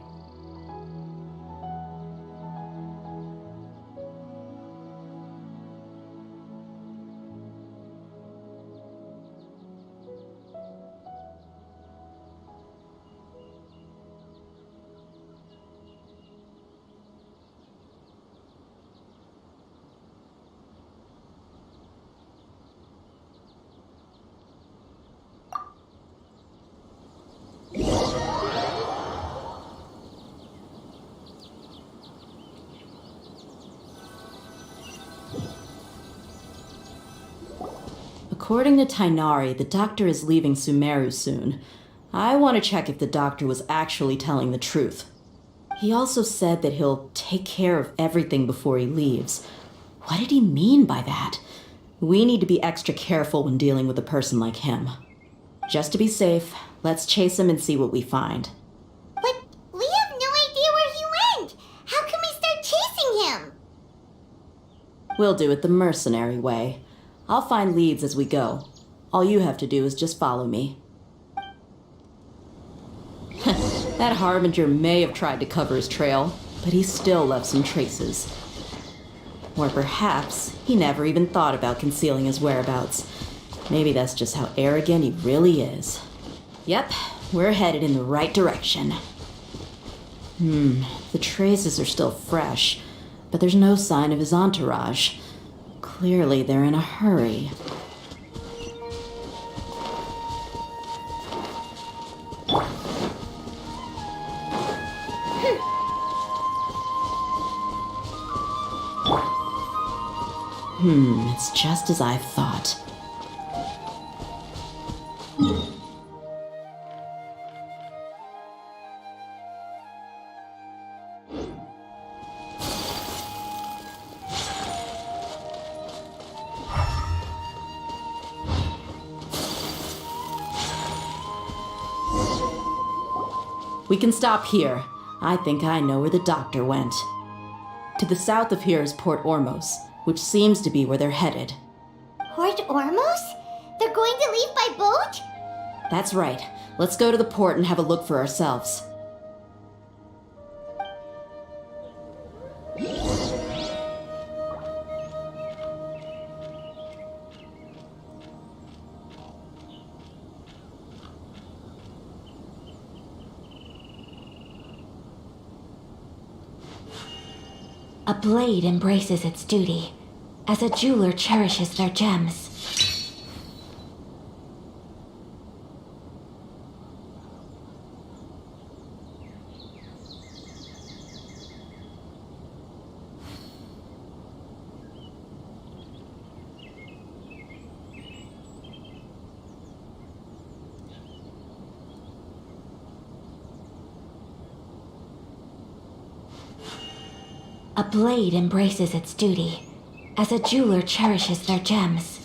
According to Tainari, the doctor is leaving Sumeru soon. I want to check if the doctor was actually telling the truth. He also said that he'll take care of everything before he leaves. What did he mean by that? We need to be extra careful when dealing with a person like him. Just to be safe, let's chase him and see what we find. But we have no idea where he went! How can we start chasing him? We'll do it the mercenary way. I'll find leads as we go. All you have to do is just follow me. That Harbinger may have tried to cover his trail, but he still left some traces. Or perhaps he never even thought about concealing his whereabouts. Maybe that's just how arrogant he really is. Yep, we're headed in the right direction. The traces are still fresh, but there's no sign of his entourage. Clearly, they're in a hurry. It's just as I thought. We can stop here. I think I know where the doctor went. To the south of here is Port Ormos, which seems to be where they're headed. Port Ormos? They're going to leave by boat? That's right. Let's go to the port and have a look for ourselves. A blade embraces its duty, as a jeweler cherishes their gems. A blade embraces its duty, as a jeweler cherishes their gems.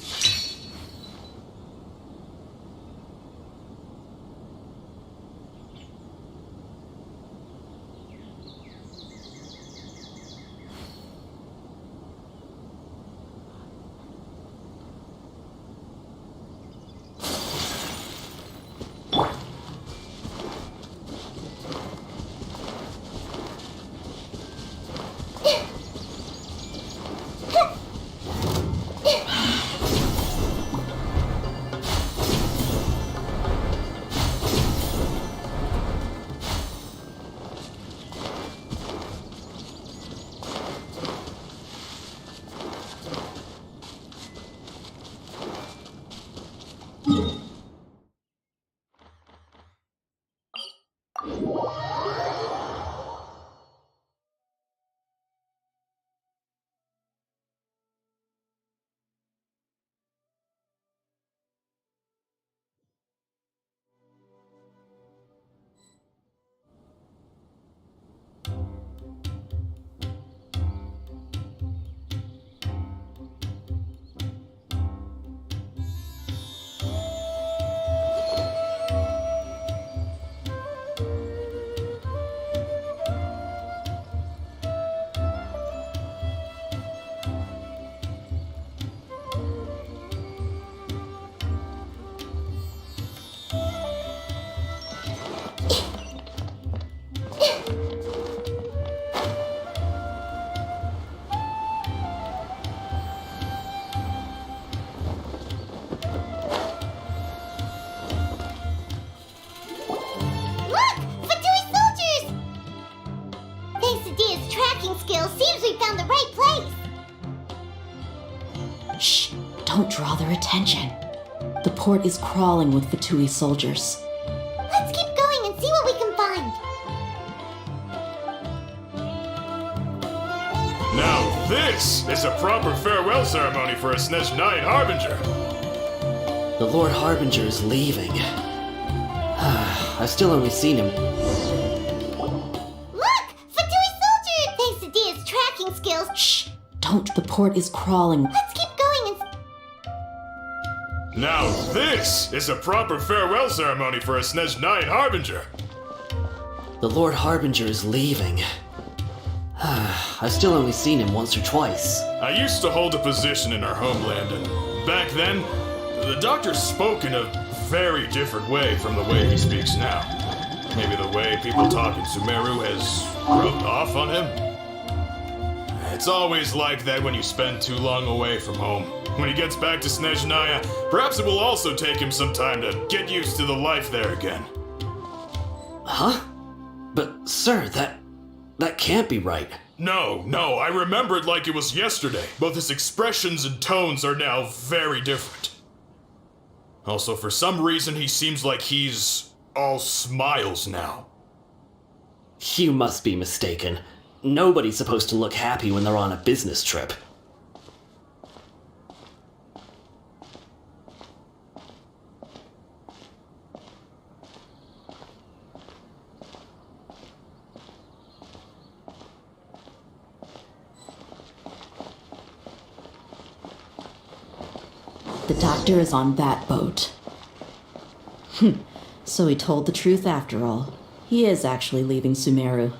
tracking skills, seems we found the right place. Shh! Don't draw their attention. The port is crawling with Fatui soldiers. Let's keep going and see what we can find. Now this is a proper farewell ceremony for a Snej 9 Harbinger. The Lord Harbinger is leaving. I've still only seen him. Look! Fatui soldier! Thanks to Dia's tracking skills. Shh! Don't. The port is crawling. Let's keep going and... Now this is a proper farewell ceremony for a Snej 9 Harbinger. The Lord Harbinger is leaving. I've still only seen him once or twice. I used to hold a position in our homeland, and back then, the doctor spoke in a very different way from the way he speaks now. Maybe the way people talk in Sumeru has rubbed off on him? It's always like that when you spend too long away from home. When he gets back to Snezhnaya, perhaps it will also take him some time to get used to the life there again. Huh? But, sir, that can't be right. No, I remember it like it was yesterday. Both his expressions and tones are now very different. Also, for some reason, he seems like he's all smiles now. You must be mistaken. Nobody's supposed to look happy when they're on a business trip. The doctor is on that boat. So he told the truth after all. He is actually leaving Sumeru.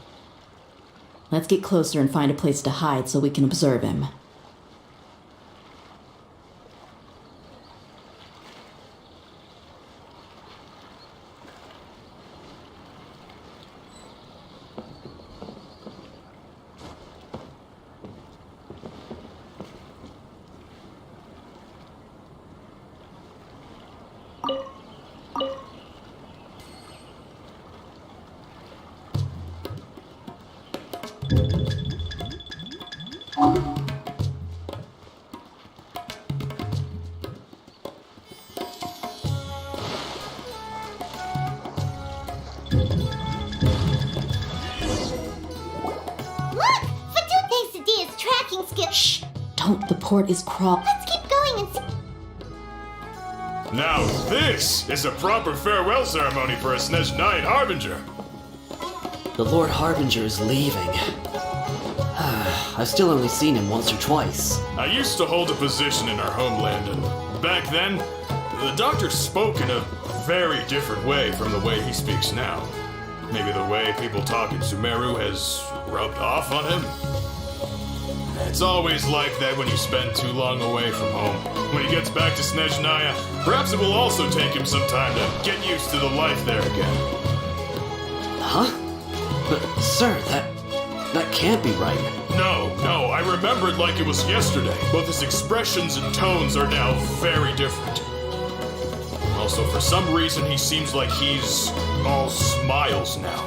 Let's get closer and find a place to hide so we can observe him. Shh! Don't. The port is Let's keep going and see... Now this is a proper farewell ceremony for a Snej 9 Harbinger. The Lord Harbinger is leaving. I've still only seen him once or twice. I used to hold a position in our homeland, and back then, the doctor spoke in a very different way from the way he speaks now. Maybe the way people talk in Sumeru has rubbed off on him? It's always like that when you spend too long away from home. When he gets back to Snezhnaya, perhaps it will also take him some time to get used to the life there again. Huh? But, sir, that can't be right. No, I remember it like it was yesterday. Both his expressions and tones are now very different. Also, for some reason, he seems like he's all smiles now.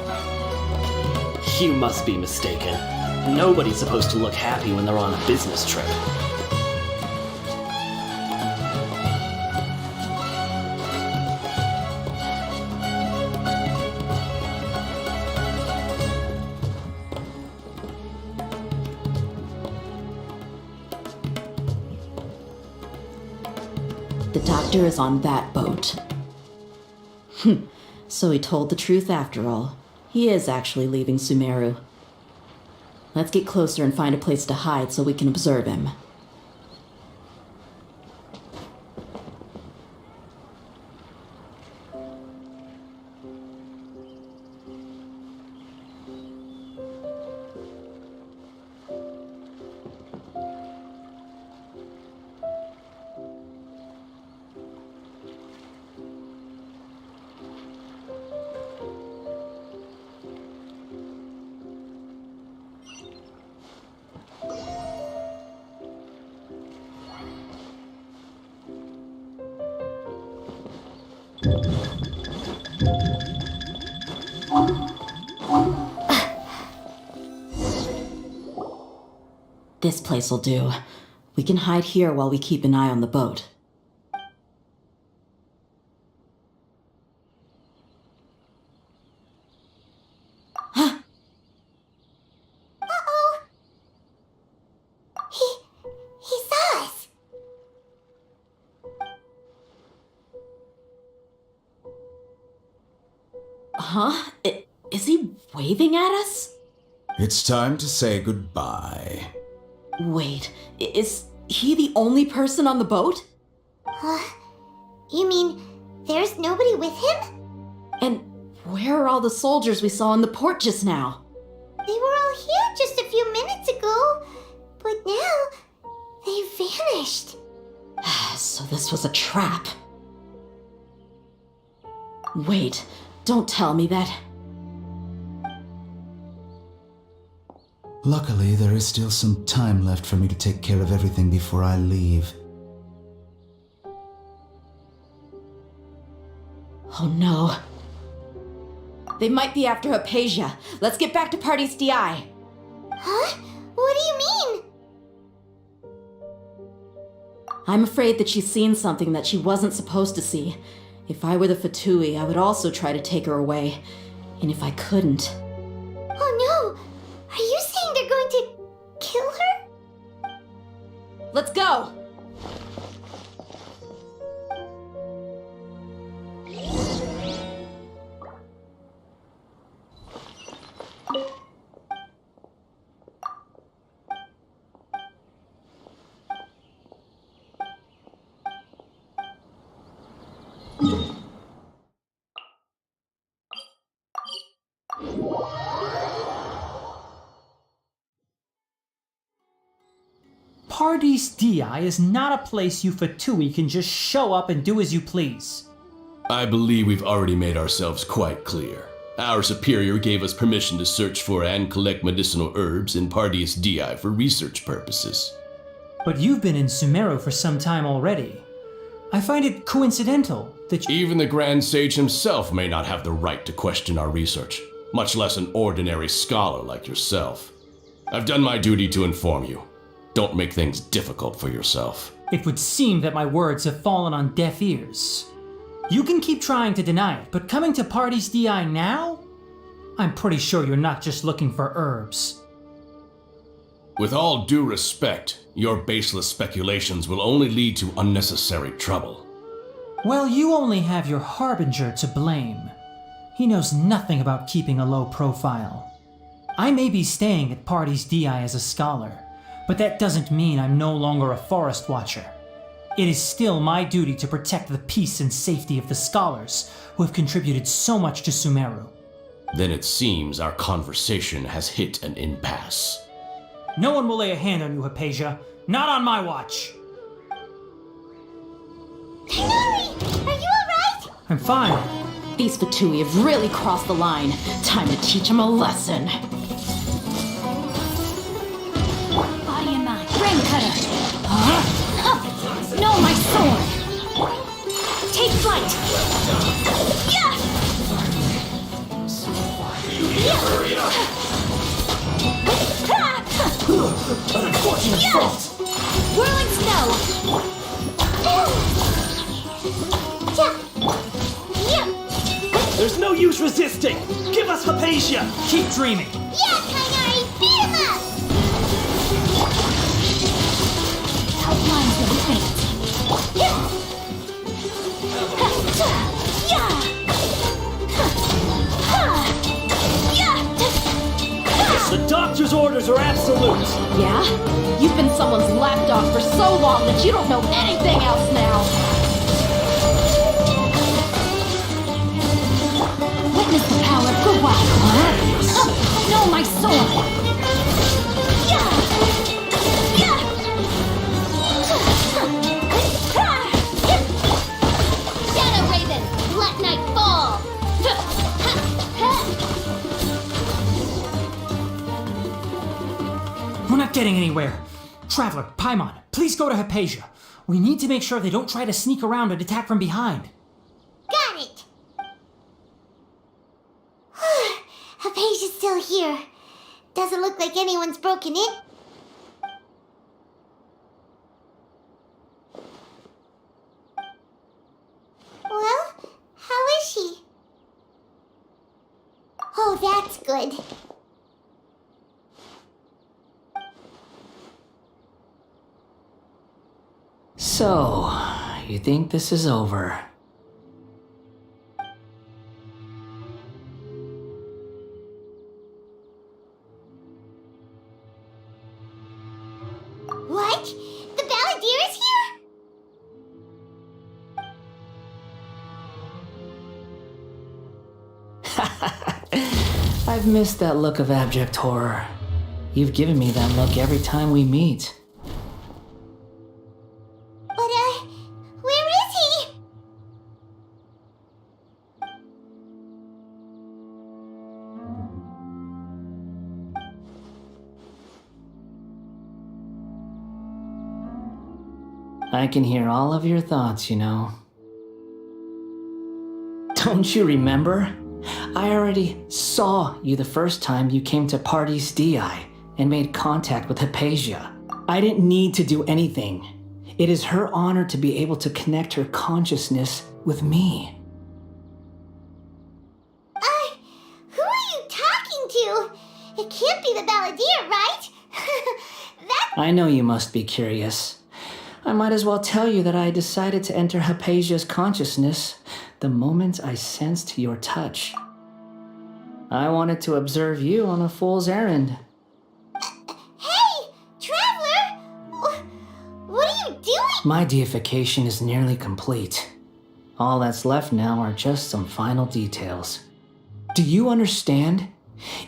You must be mistaken. Nobody's supposed to look happy when they're on a business trip. The doctor is on that boat. So he told the truth after all. He is actually leaving Sumeru. Let's get closer and find a place to hide so we can observe him. This place'll do. We can hide here while we keep an eye on the boat. Uh-oh! He saw us! Huh? Is he waving at us? It's time to say goodbye. Wait, is he the only person on the boat? You mean there's nobody with him? And where are all the soldiers we saw in the port just now? They were all here just a few minutes ago, but now they've vanished. So this was a trap. Wait, don't tell me that. Luckily, there is still some time left for me to take care of everything before I leave. Oh no. They might be after Hypatia. Let's get back to Party's DI. Huh? What do you mean? I'm afraid that she's seen something that she wasn't supposed to see. If I were the Fatui, I would also try to take her away. And if I couldn't... Oh no! Are you saying they're going to kill her? Let's go! Pardes Dii is not a place you Fatui can just show up and do as you please. I believe we've already made ourselves quite clear. Our superior gave us permission to search for and collect medicinal herbs in Pardes Dii for research purposes. But you've been in Sumeru for some time already. I find it coincidental that Even the Grand Sage himself may not have the right to question our research, much less an ordinary scholar like yourself. I've done my duty to inform you. Don't make things difficult for yourself. It would seem that my words have fallen on deaf ears. You can keep trying to deny it, but coming to Pardes Dii now? I'm pretty sure you're not just looking for herbs. With all due respect, your baseless speculations will only lead to unnecessary trouble. Well, you only have your Harbinger to blame. He knows nothing about keeping a low profile. I may be staying at Pardes Dii as a scholar, but that doesn't mean I'm no longer a forest watcher. It is still my duty to protect the peace and safety of the scholars who have contributed so much to Sumeru. Then it seems our conversation has hit an impasse. No one will lay a hand on you, Hypatia. Not on my watch. Hinari! Are you alright? I'm fine. These Fatui have really crossed the line. Time to teach them a lesson. Body and mind. Ring cutter. No, my sword. Take flight. Yeah. Hurry up! An unfortunate fault! Whirling snow. There's no use resisting! Give us Hypatia! Keep dreaming! Yeah, Kainari! Beat him up! Outlines of fate. The doctor's orders are absolute! Yeah? You've been someone's lapdog for so long that you don't know anything else now! Witness the power of good wife. No, my sword. Shadow Raven, let night fall. We're not getting anywhere. Traveler, Paimon, please go to Hypatia. We need to make sure they don't try to sneak around and attack from behind. Got it! Hypatia's still here. Doesn't look like anyone's broken in. So, you think this is over? What? The Balladeer is here? I've missed that look of abject horror. You've given me that look every time we meet. But, where is he? I can hear all of your thoughts, you know. Don't you remember? I already saw you the first time you came to Party's DI and made contact with Hypatia. I didn't need to do anything. It is her honor to be able to connect her consciousness with me. Who are you talking to? It can't be the Balladeer, right? I know you must be curious. I might as well tell you that I decided to enter Hypatia's consciousness the moment I sensed your touch. I wanted to observe you on a fool's errand. Hey, Traveler! What are you doing? My deification is nearly complete. All that's left now are just some final details. Do you understand?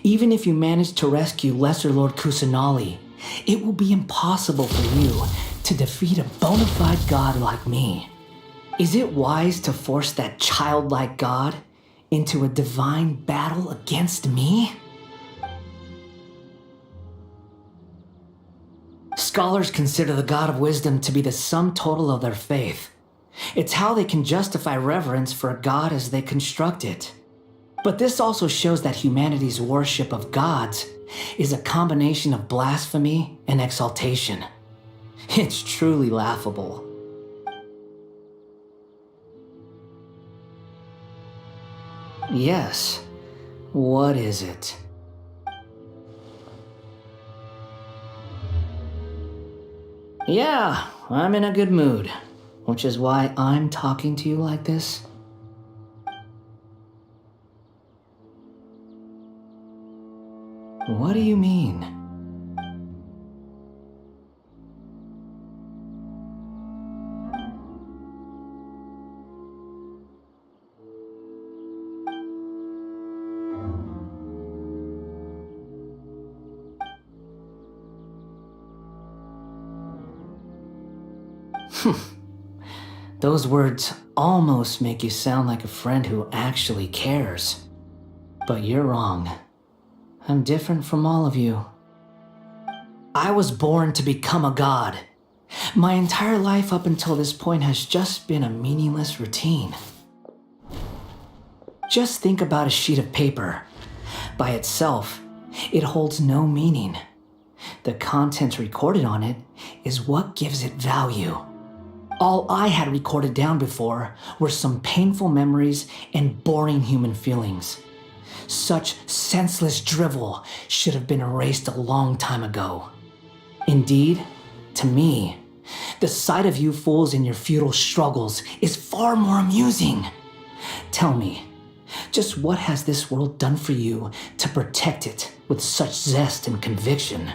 Even if you manage to rescue Lesser Lord Kusanali, it will be impossible for you to defeat a bona fide god like me. Is it wise to force that childlike god into a divine battle against me? Scholars consider the God of Wisdom to be the sum total of their faith. It's how they can justify reverence for a god as they construct it. But this also shows that humanity's worship of gods is a combination of blasphemy and exaltation. It's truly laughable. Yes. What is it? Yeah, I'm in a good mood, which is why I'm talking to you like this. What do you mean? Those words almost make you sound like a friend who actually cares. But you're wrong. I'm different from all of you. I was born to become a god. My entire life up until this point has just been a meaningless routine. Just think about a sheet of paper. By itself, it holds no meaning. The content recorded on it is what gives it value. All I had recorded down before were some painful memories and boring human feelings. Such senseless drivel should have been erased a long time ago. Indeed, to me, the sight of you fools in your futile struggles is far more amusing. Tell me, just what has this world done for you to protect it with such zest and conviction?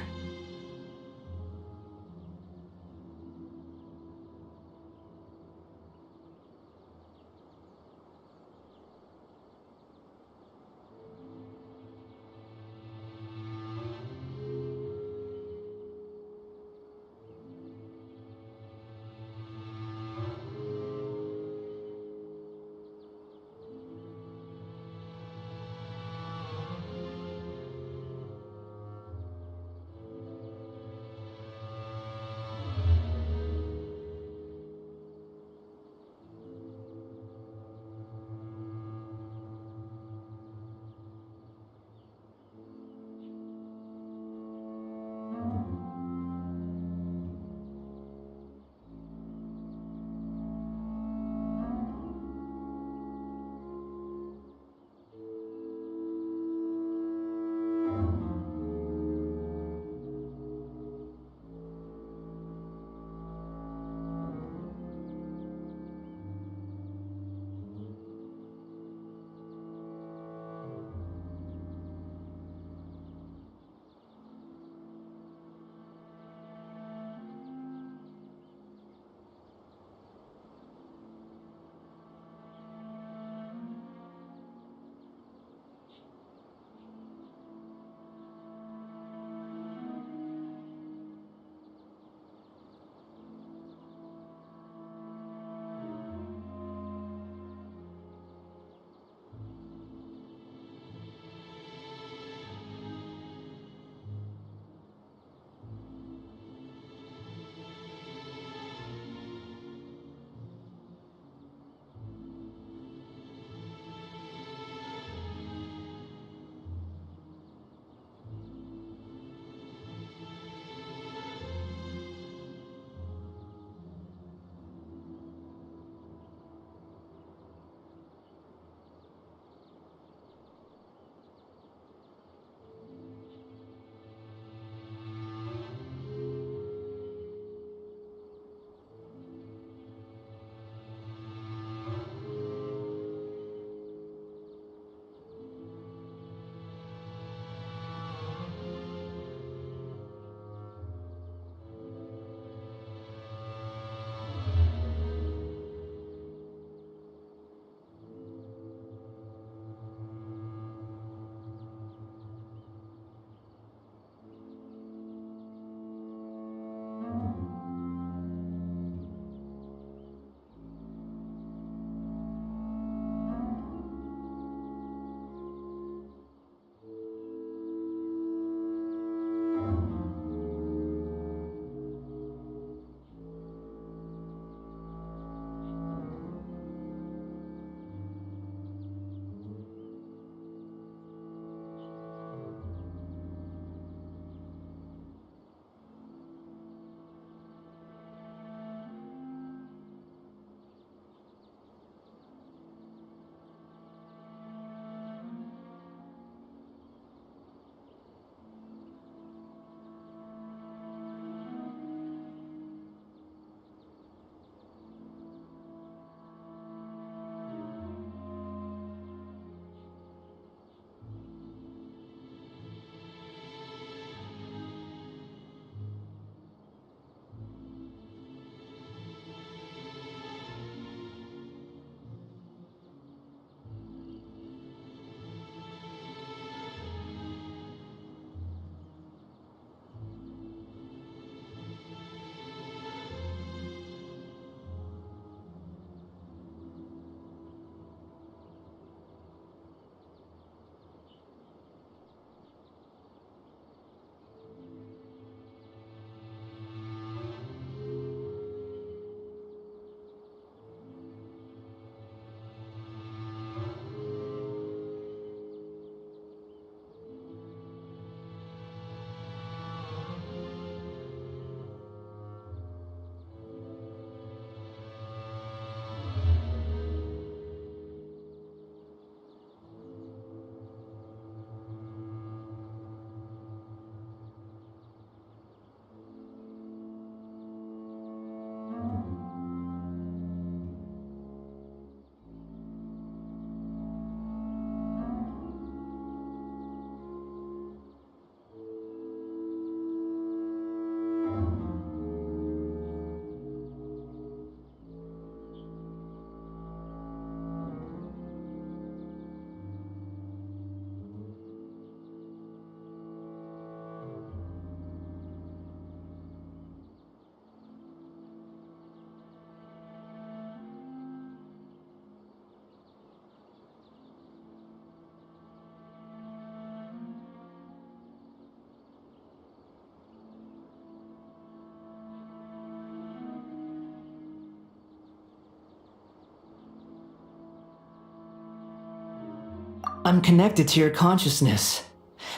I'm connected to your consciousness,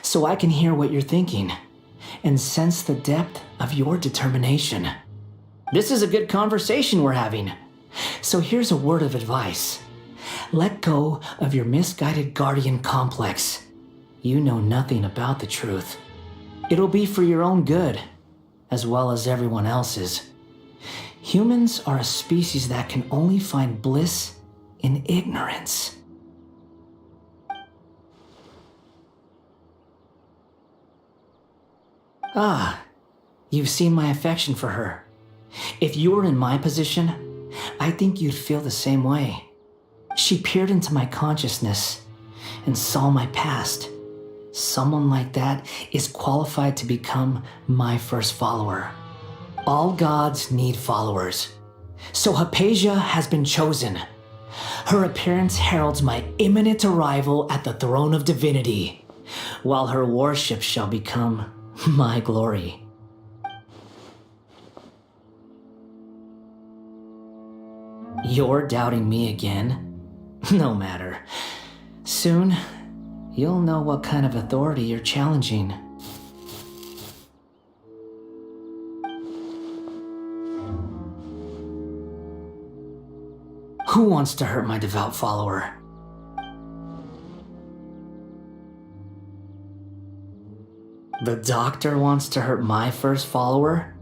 so I can hear what you're thinking and sense the depth of your determination. This is a good conversation we're having. So here's a word of advice. Let go of your misguided guardian complex. You know nothing about the truth. It'll be for your own good, as well as everyone else's. Humans are a species that can only find bliss in ignorance. Ah, you've seen my affection for her. If you were in my position, I think you'd feel the same way. She peered into my consciousness and saw my past. Someone like that is qualified to become my first follower. All gods need followers. So Hypatia has been chosen. Her appearance heralds my imminent arrival at the throne of divinity, while her worship shall become my glory. You're doubting me again? No matter. Soon, you'll know what kind of authority you're challenging. Who wants to hurt my devout follower? The doctor wants to hurt my first follower?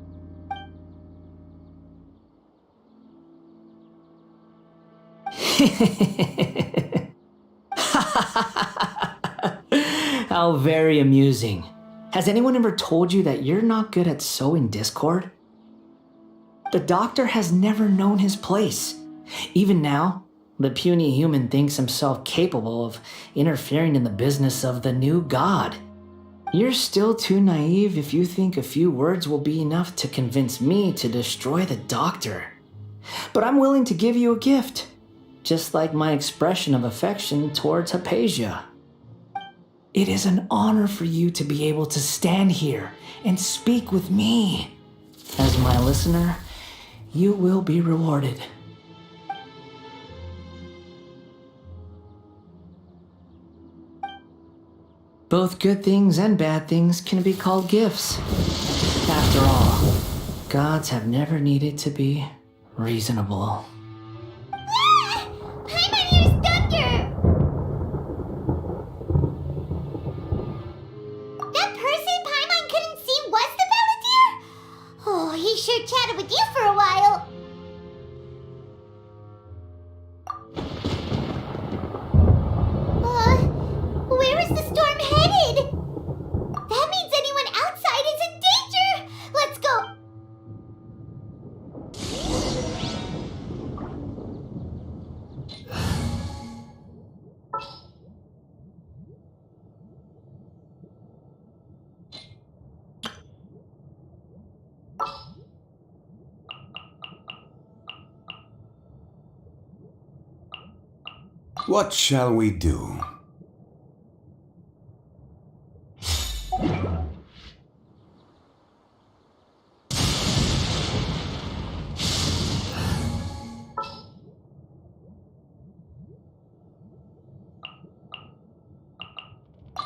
How very amusing. Has anyone ever told you that you're not good at sowing discord? The doctor has never known his place. Even now, the puny human thinks himself capable of interfering in the business of the new god. You're still too naive if you think a few words will be enough to convince me to destroy the doctor. But I'm willing to give you a gift, just like my expression of affection towards Hypatia. It is an honor for you to be able to stand here and speak with me. As my listener, you will be rewarded. Both good things and bad things can be called gifts. After all, gods have never needed to be reasonable. Ah! Paimon hears thunder! That person Paimon couldn't see was the Balladeer? Oh, he sure chatted with you for a while. Where is the storm headed? That means anyone outside is in danger! Let's go! What shall we do?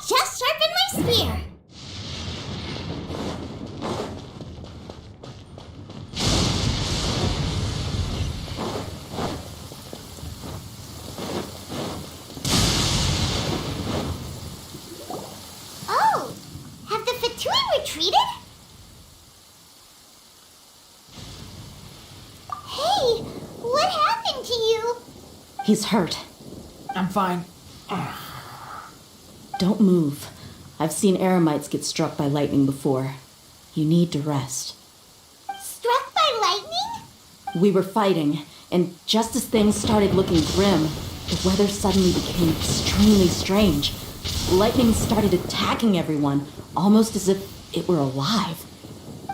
Just sharpen my spear! Oh! Have the Fatui retreated? Hey! What happened to you? He's hurt. I'm fine. Don't move. I've seen eremites get struck by lightning before. You need to rest. Struck by lightning? We were fighting, and just as things started looking grim, the weather suddenly became extremely strange. Lightning started attacking everyone, almost as if it were alive.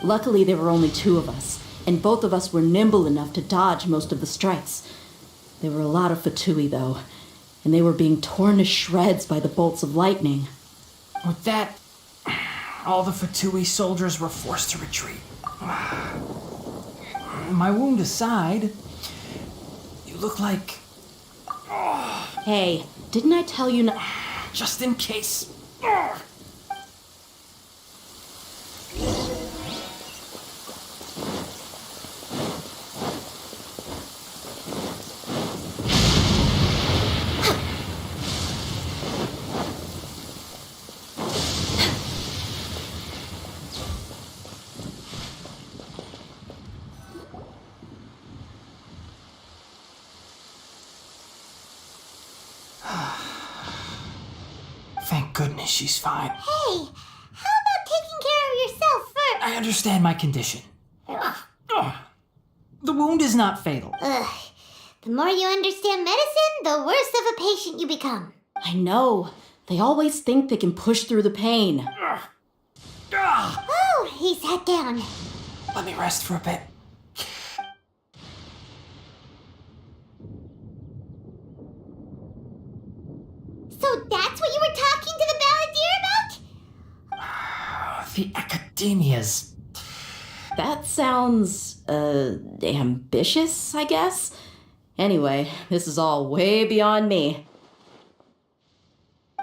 Luckily, there were only two of us, and both of us were nimble enough to dodge most of the strikes. There were a lot of Fatui, though, and they were being torn to shreds by the bolts of lightning. With that, all the Fatui soldiers were forced to retreat. My wound aside, you look like... Hey, didn't I tell you not... just in case. Thank goodness she's fine. Hey, how about taking care of yourself first? I understand my condition. The wound is not fatal. Ugh. The more you understand medicine, the worse of a patient you become. I know. They always think they can push through the pain. Oh, he sat down. Let me rest for a bit. So that's what you were talking to the balladeer about? The academias. That sounds, ambitious, I guess? Anyway, this is all way beyond me.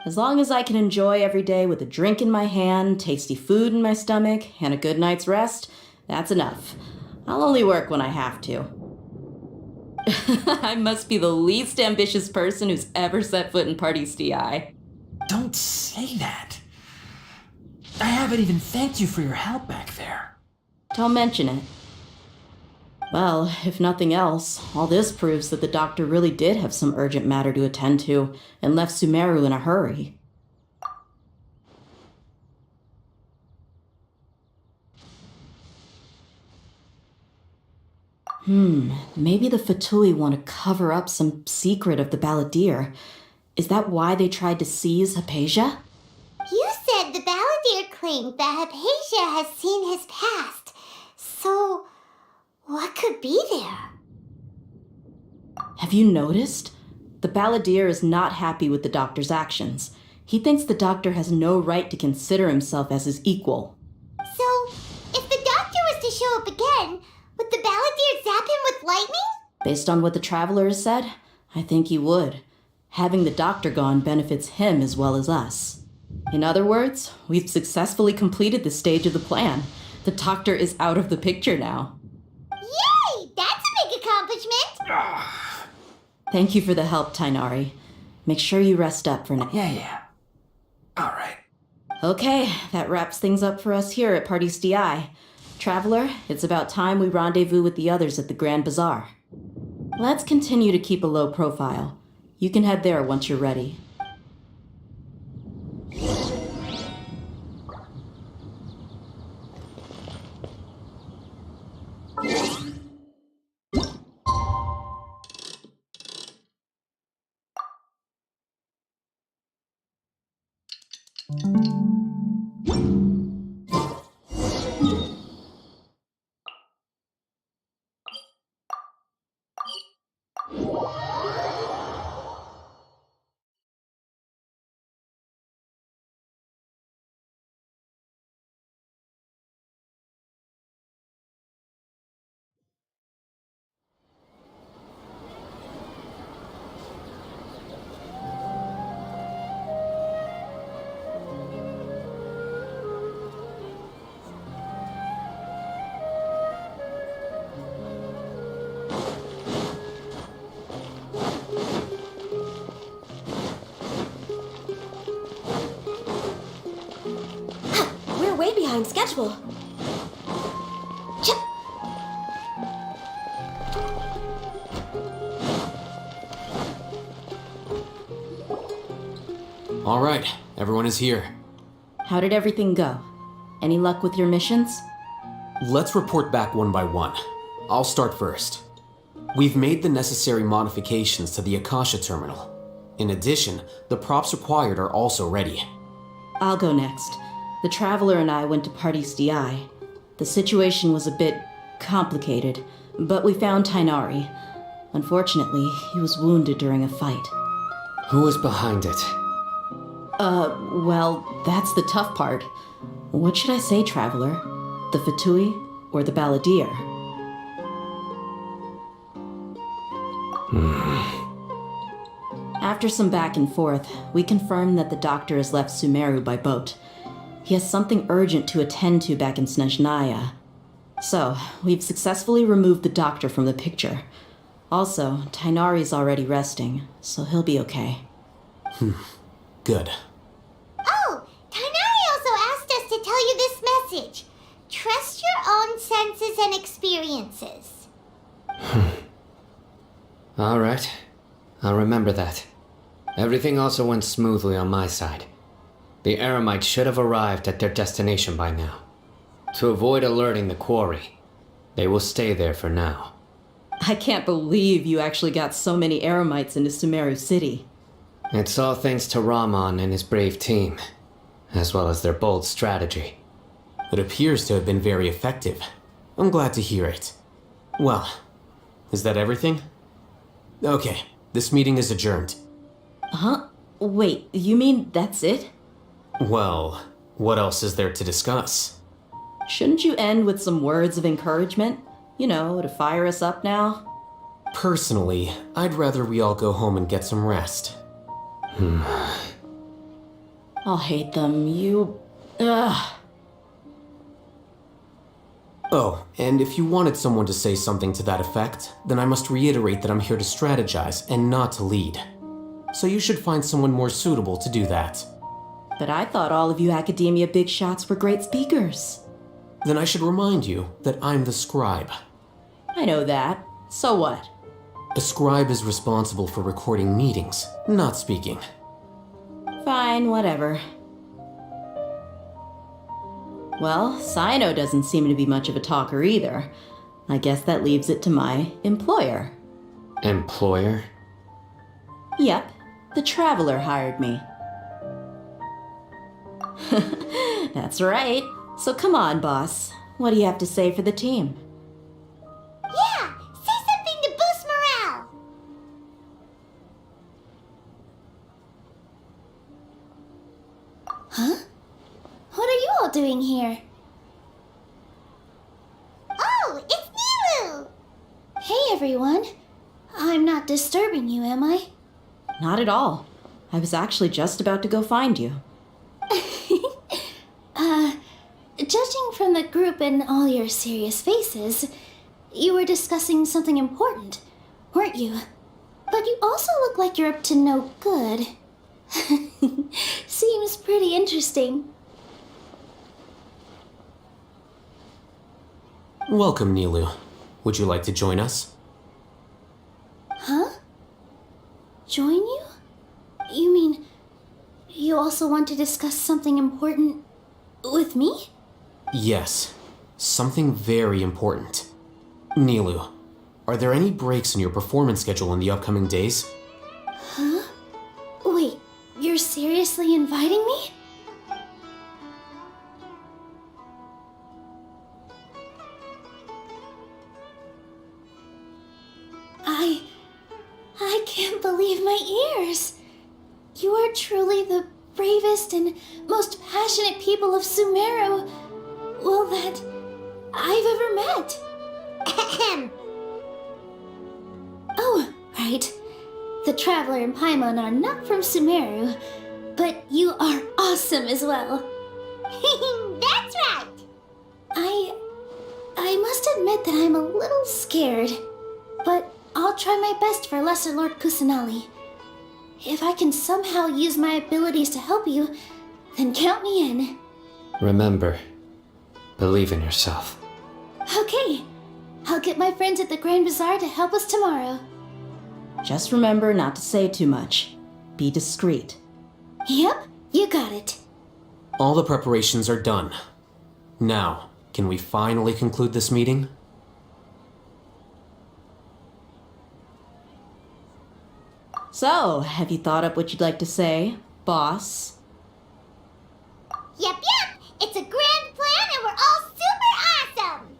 As long as I can enjoy every day with a drink in my hand, tasty food in my stomach, and a good night's rest, that's enough. I'll only work when I have to. I must be the least ambitious person who's ever set foot in Party's DI. Don't say that. I haven't even thanked you for your help back there. Don't mention it. Well, if nothing else, all this proves that the doctor really did have some urgent matter to attend to and left Sumeru in a hurry. Maybe the Fatui want to cover up some secret of the balladeer. Is that why they tried to seize Hypatia? You said the balladeer claimed that Hypatia has seen his past. So, what could be there? Have you noticed? The balladeer is not happy with the doctor's actions. He thinks the doctor has no right to consider himself as his equal. So, if the doctor was to show up again, would the balladeer zap him with lightning? Based on what the traveler has said, I think he would. Having the doctor gone benefits him as well as us. In other words, we've successfully completed this stage of the plan. The doctor is out of the picture now. Yay! That's a big accomplishment! Thank you for the help, Tainari. Make sure you rest up for now. Yeah. All right. Okay, that wraps things up for us here at Party's DI. Traveler, it's about time we rendezvous with the others at the Grand Bazaar. Let's continue to keep a low profile. You can head there once you're ready. We're way behind schedule. All right, everyone is here. How did everything go? Any luck with your missions? Let's report back one by one. I'll start first. We've made the necessary modifications to the Akasha terminal. In addition, the props required are also ready. I'll go next. The Traveler and I went to Party's DI. The situation was a bit complicated, but we found Tainari. Unfortunately, he was wounded during a fight. Who was behind it? Well, that's the tough part. What should I say, Traveler? The Fatui or the Balladeer? After some back and forth, we confirmed that the doctor has left Sumeru by boat. He has something urgent to attend to back in Snezhnaya. So, we've successfully removed the doctor from the picture. Also, Tainari's already resting, so he'll be okay. Good. Oh, Tainari also asked us to tell you this message. Trust your own senses and experiences. Alright. I'll remember that. Everything also went smoothly on my side. The Eremites should have arrived at their destination by now. To avoid alerting the quarry, they will stay there for now. I can't believe you actually got so many Eremites into Sumeru City. It's all thanks to Rahman and his brave team, as well as their bold strategy. It appears to have been very effective. I'm glad to hear it. Well, is that everything? Okay, this meeting is adjourned. Huh? Wait, you mean that's it? Well, what else is there to discuss? Shouldn't you end with some words of encouragement? You know, to fire us up now? Personally, I'd rather we all go home and get some rest. I'll hate them. Ugh. Oh, and if you wanted someone to say something to that effect, then I must reiterate that I'm here to strategize and not to lead. So you should find someone more suitable to do that. But I thought all of you academia big shots were great speakers. Then I should remind you that I'm the scribe. I know that. So what? A scribe is responsible for recording meetings, not speaking. Fine, whatever. Well, Sino doesn't seem to be much of a talker either. I guess that leaves it to my employer. Employer? Yep, the Traveler hired me. That's right. So come on, boss. What do you have to say for the team? Yeah, say something to boost morale. Huh? What are you all doing here? Oh, it's Nilu! Hey everyone. I'm not disturbing you, am I? Not at all. I was actually just about to go find you. Judging from the group and all your serious faces, you were discussing something important, weren't you? But you also look like you're up to no good. Seems pretty interesting. Welcome, Nilu. Would you like to join us? Huh? Join you? You mean you also want to discuss something important with me? Yes, something very important. Nilu, are there any breaks in your performance schedule in the upcoming days? Huh? Wait, you're seriously inviting me? I can't believe my ears. You are truly the bravest and most passionate people of Sumeru, well, that I've ever met. Ahem. Oh, right. The Traveler and Paimon are not from Sumeru, but you are awesome as well. That's right. I must admit that I'm a little scared, but I'll try my best for Lesser Lord Kusanali. If I can somehow use my abilities to help you, then count me in. Remember, believe in yourself. Okay, I'll get my friends at the Grand Bazaar to help us tomorrow. Just remember not to say too much. Be discreet. Yep, you got it. All the preparations are done. Now, can we finally conclude this meeting? So, have you thought up what you'd like to say, boss? Yep, it's a grand plan and we're all super awesome.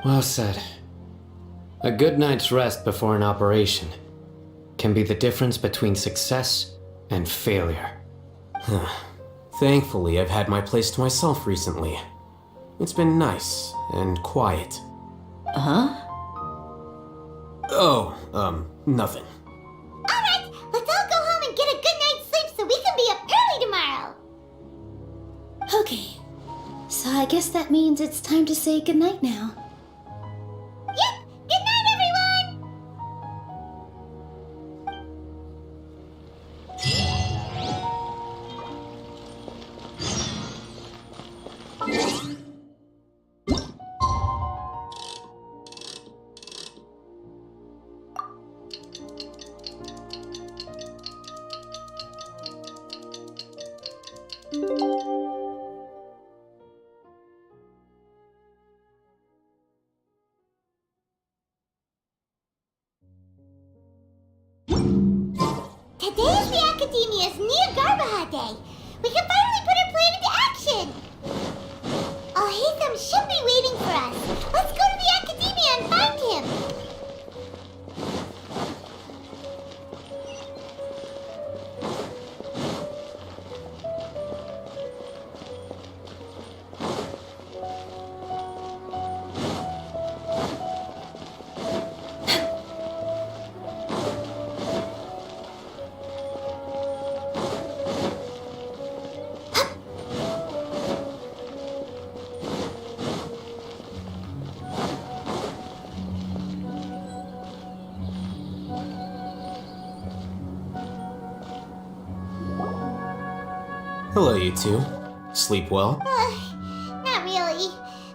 Well said. A good night's rest before an operation can be the difference between success and failure. Thankfully, I've had my place to myself recently. It's been nice and quiet. Huh? Oh, nothing. Alright, let's all go home and get a good night's sleep so we can be up early tomorrow. Okay, so I guess that means it's time to say goodnight now. Yep, good night, everyone! Today is the Academia's Niagarbaha Day. We can finally put our plan into action. Alhaitham should be waiting for us. Let's go to the Academia and find him. Hello, you two. Sleep well? Not really.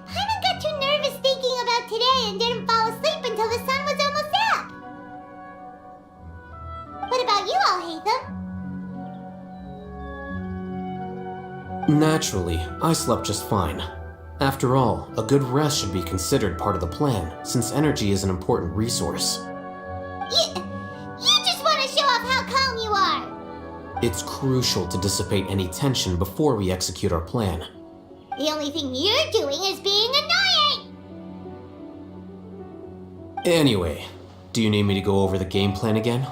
Paimon got too nervous thinking about today and didn't fall asleep until the sun was almost up. What about you, Alhaitham? Naturally, I slept just fine. After all, a good rest should be considered part of the plan, since energy is an important resource. You just want to show off how calm you are. It's crucial to dissipate any tension before we execute our plan. The only thing you're doing is being annoying. Anyway, do you need me to go over the game plan again?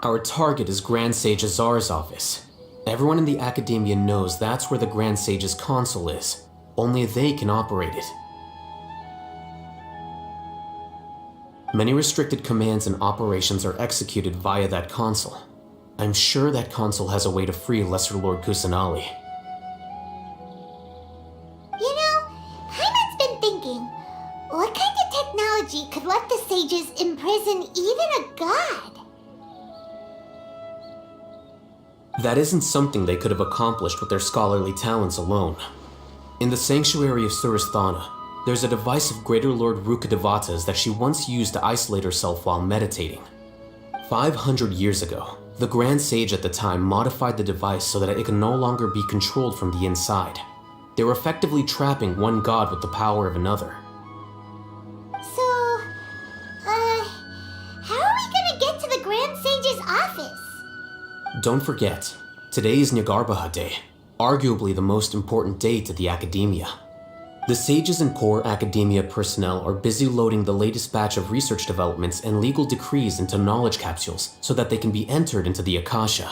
Our target is Grand Sage Azar's office. Everyone in the Academia knows that's where the Grand Sage's console is. Only they can operate it. Many restricted commands and operations are executed via that console. I'm sure that console has a way to free Lesser Lord Kusanali. You know, Paimon's been thinking, what kind of technology could let the sages imprison even a god? That isn't something they could have accomplished with their scholarly talents alone. In the sanctuary of Surasthana, there's a device of Greater Lord Rukkhadevata's that she once used to isolate herself while meditating. 500 years ago, the Grand Sage at the time modified the device so that it could no longer be controlled from the inside. They were effectively trapping one god with the power of another. So, how are we gonna get to the Grand Sage's office? Don't forget, today is Niagarbaha Day, arguably the most important day to the Academia. The sages and core Academia personnel are busy loading the latest batch of research developments and legal decrees into knowledge capsules so that they can be entered into the Akasha.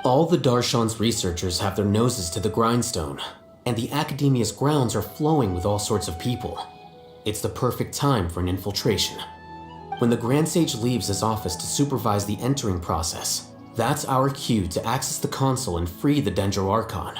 All the Darshan's researchers have their noses to the grindstone, and the Academia's grounds are flowing with all sorts of people. It's the perfect time for an infiltration. When the Grand Sage leaves his office to supervise the entering process, that's our cue to access the console and free the Dendro Archon.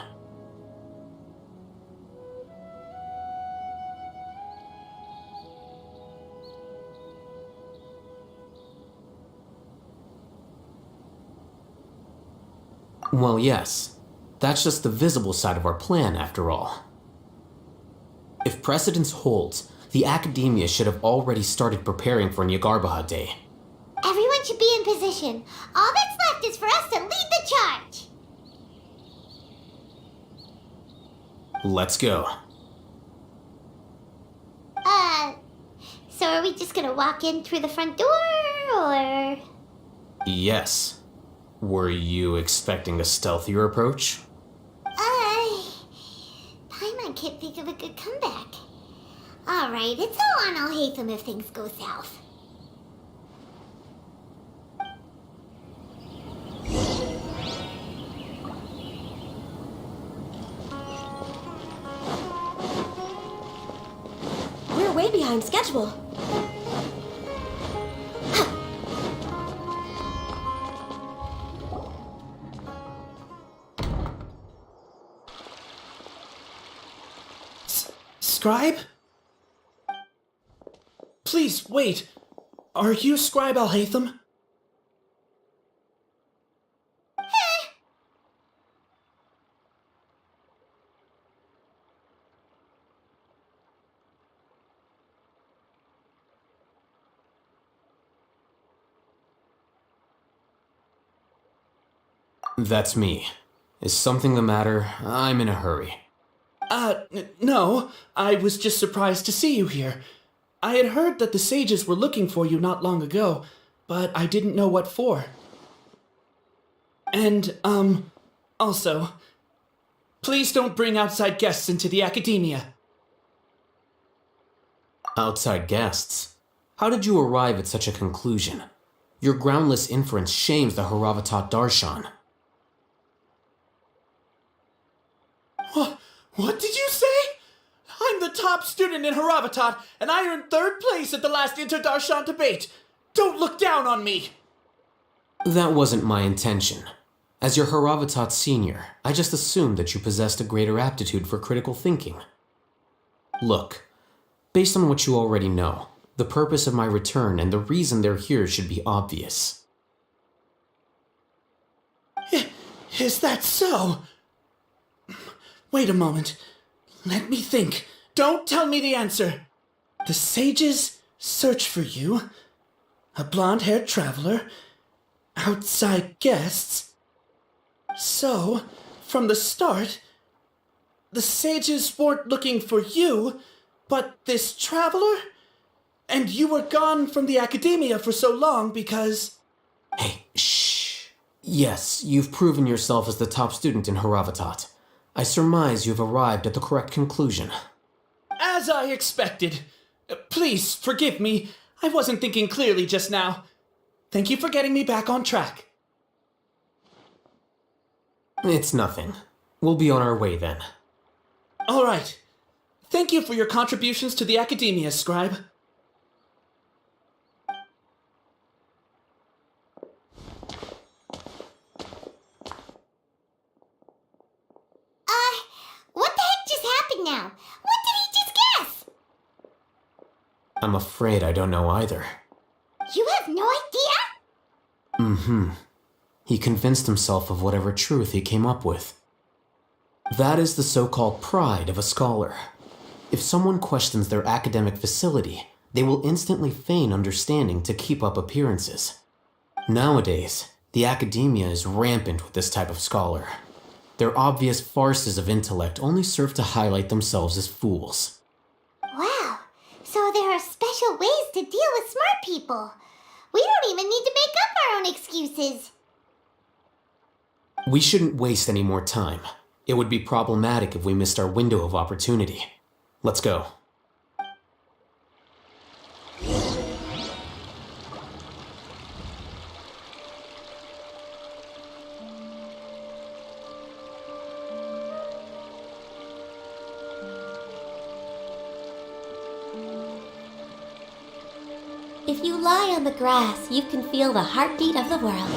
Well, yes. That's just the visible side of our plan, after all. If precedence holds, the Academia should have already started preparing for Nyagarbha Day. Everyone should be in position. All that's left is for us to lead the charge. Let's go. So are we just gonna walk in through the front door, or...? Yes. Were you expecting a stealthier approach? Paimon can't think of a good comeback. Alright, it's all on Alhaitham if things go south. We're way behind schedule. Scribe? Please, wait. Are you Scribe Alhaitham? That's me. Is something the matter? I'm in a hurry. No. I was just surprised to see you here. I had heard that the sages were looking for you not long ago, but I didn't know what for. And, also, please don't bring outside guests into the Academia. Outside guests? How did you arrive at such a conclusion? Your groundless inference shames the Haravatat Darshan. What did you say? I'm the top student in Haravatat, and I earned 3rd place at the last Inter-Darshan debate. Don't look down on me! That wasn't my intention. As your Haravatat senior, I just assumed that you possessed a greater aptitude for critical thinking. Look, based on what you already know, the purpose of my return and the reason they're here should be obvious. Is that so? Wait a moment. Let me think. Don't tell me the answer. The sages search for you. A blonde-haired traveler. Outside guests. So, from the start, the sages weren't looking for you, but this traveler? And you were gone from the Academia for so long because... Hey, shh. Yes, you've proven yourself as the top student in Haravatat. I surmise you've arrived at the correct conclusion. As I expected. Please, forgive me. I wasn't thinking clearly just now. Thank you for getting me back on track. It's nothing. We'll be on our way then. All right. Thank you for your contributions to the Academia, Scribe. What the heck just happened now? What did he just guess? I'm afraid I don't know either. You have no idea? Mm-hmm. He convinced himself of whatever truth he came up with. That is the so-called pride of a scholar. If someone questions their academic facility, they will instantly feign understanding to keep up appearances. Nowadays, the Academia is rampant with this type of scholar. Their obvious farces of intellect only serve to highlight themselves as fools. Wow, so there are special ways to deal with smart people. We don't even need to make up our own excuses. We shouldn't waste any more time. It would be problematic if we missed our window of opportunity. Let's go. If you lie on the grass, you can feel the heartbeat of the world.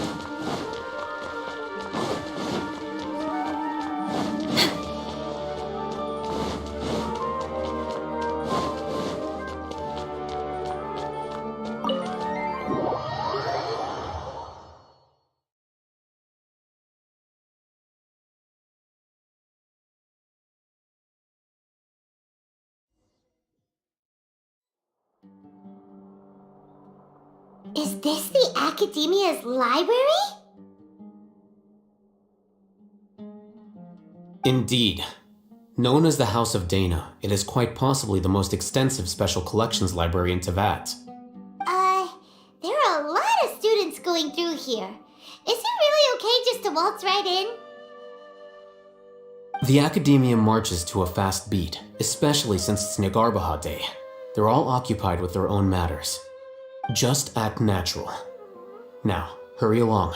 Is this the Academia's library? Indeed. Known as the House of Dana, it is quite possibly the most extensive special collections library in Teyvat. There are a lot of students going through here. Is it really okay just to waltz right in? The Academia marches to a fast beat, especially since it's Nagarbaha Day. They're all occupied with their own matters. Just act natural. Now, hurry along.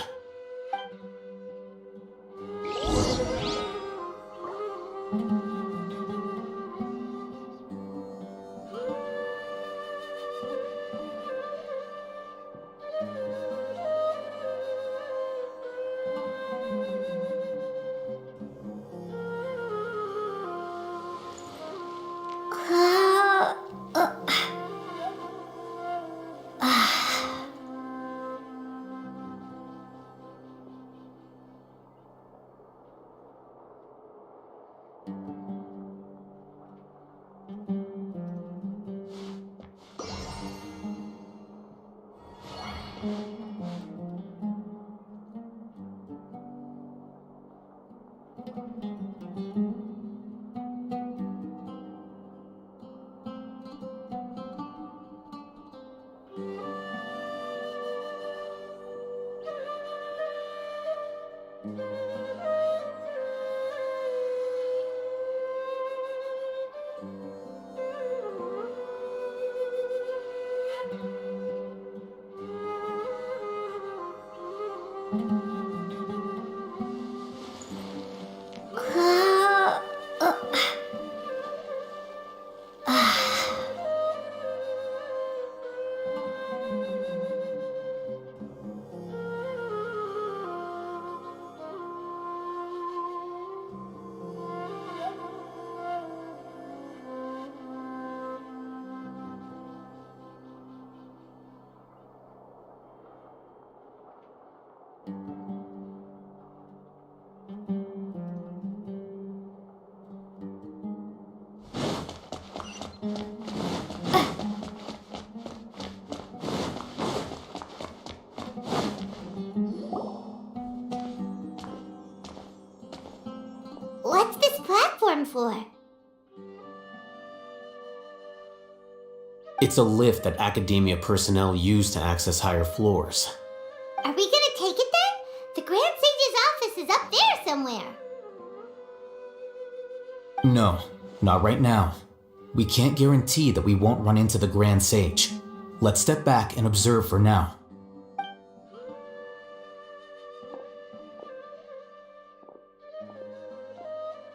What's this platform for? It's a lift that Academia personnel use to access higher floors. Are we gonna take it then? The Grand Sage's office is up there somewhere. No, not right now. We can't guarantee that we won't run into the Grand Sage. Let's step back and observe for now.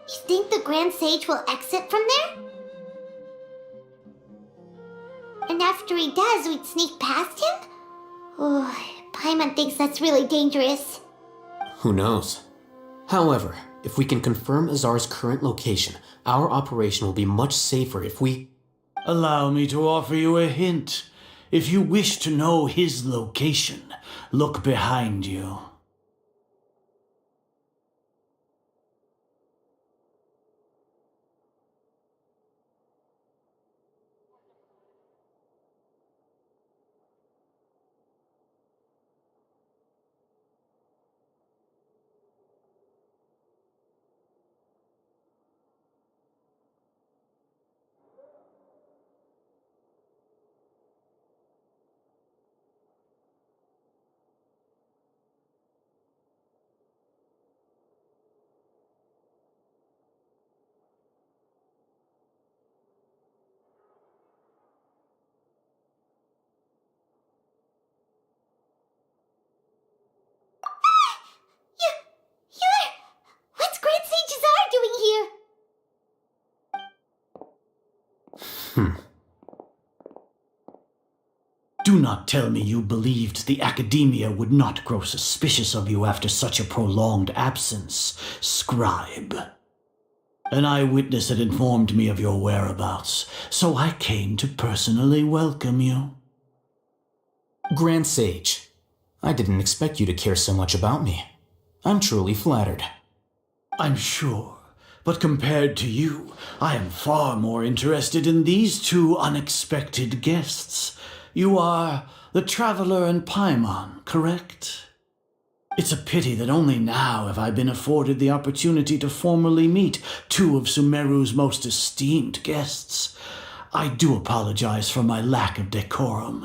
You think the Grand Sage will exit from there? And after he does, we'd sneak past him? Oh, Paimon thinks that's really dangerous. Who knows? However, if we can confirm Azar's current location, our operation will be much safer if we... Allow me to offer you a hint. If you wish to know his location, look behind you. What's Grand Sage Azar doing here? Do not tell me you believed the Academia would not grow suspicious of you after such a prolonged absence, scribe. An eyewitness had informed me of your whereabouts, so I came to personally welcome you. Grand Sage, I didn't expect you to care so much about me. I'm truly flattered. I'm sure, but compared to you, I am far more interested in these two unexpected guests. You are the Traveler and Paimon, correct? It's a pity that only now have I been afforded the opportunity to formally meet two of Sumeru's most esteemed guests. I do apologize for my lack of decorum.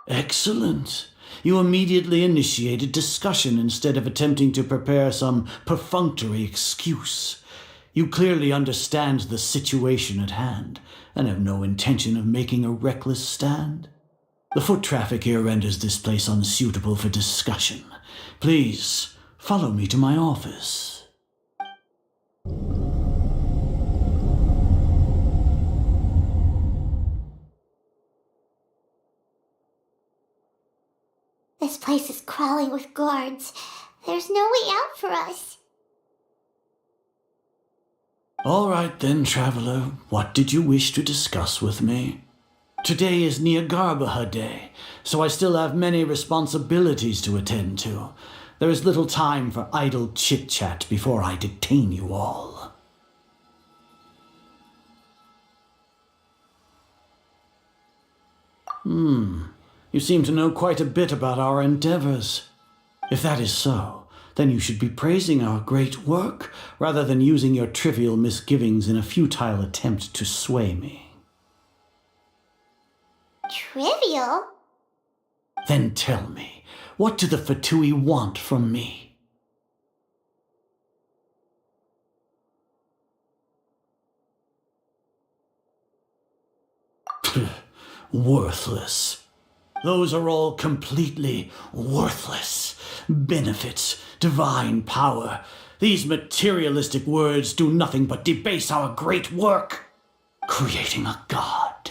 Excellent. You immediately initiated discussion instead of attempting to prepare some perfunctory excuse. You clearly understand the situation at hand and have no intention of making a reckless stand. The foot traffic here renders this place unsuitable for discussion. Please, follow me to my office. This place is crawling with guards. There's no way out for us. All right then, Traveler. What did you wish to discuss with me? Today is Niagarbaha Day, so I still have many responsibilities to attend to. There is little time for idle chit-chat before I detain you all. You seem to know quite a bit about our endeavors. If that is so, then you should be praising our great work rather than using your trivial misgivings in a futile attempt to sway me. Trivial? Then tell me, what do the Fatui want from me? Worthless. Those are all completely worthless. Benefits, divine power. These materialistic words do nothing but debase our great work. Creating a god.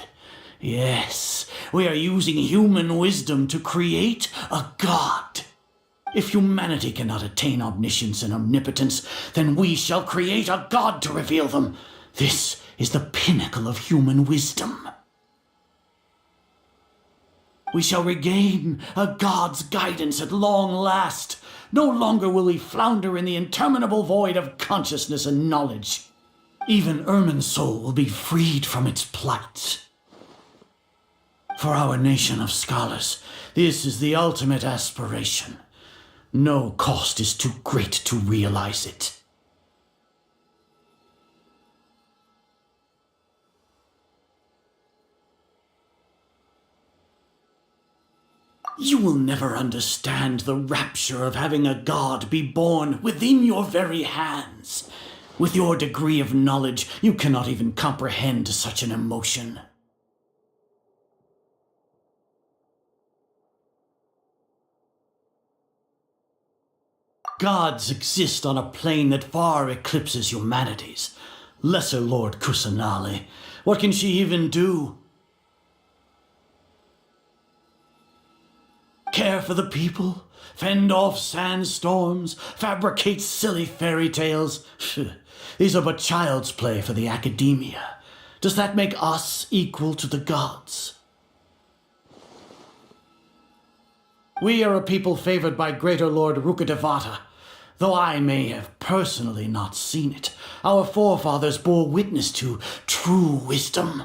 Yes, we are using human wisdom to create a god. If humanity cannot attain omniscience and omnipotence, then we shall create a god to reveal them. This is the pinnacle of human wisdom. We shall regain a god's guidance at long last. No longer will we flounder in the interminable void of consciousness and knowledge. Even Ermin's soul will be freed from its plight. For our nation of scholars, this is the ultimate aspiration. No cost is too great to realize it. You will never understand the rapture of having a god be born within your very hands. With your degree of knowledge, you cannot even comprehend such an emotion. Gods exist on a plane that far eclipses humanity's. Lesser Lord Kusanali, what can she even do? Care for the people, fend off sandstorms, fabricate silly fairy tales. These are but child's play for the academia. Does that make us equal to the gods? We are a people favored by Greater Lord Rukadevata. Though I may have personally not seen it, our forefathers bore witness to true wisdom.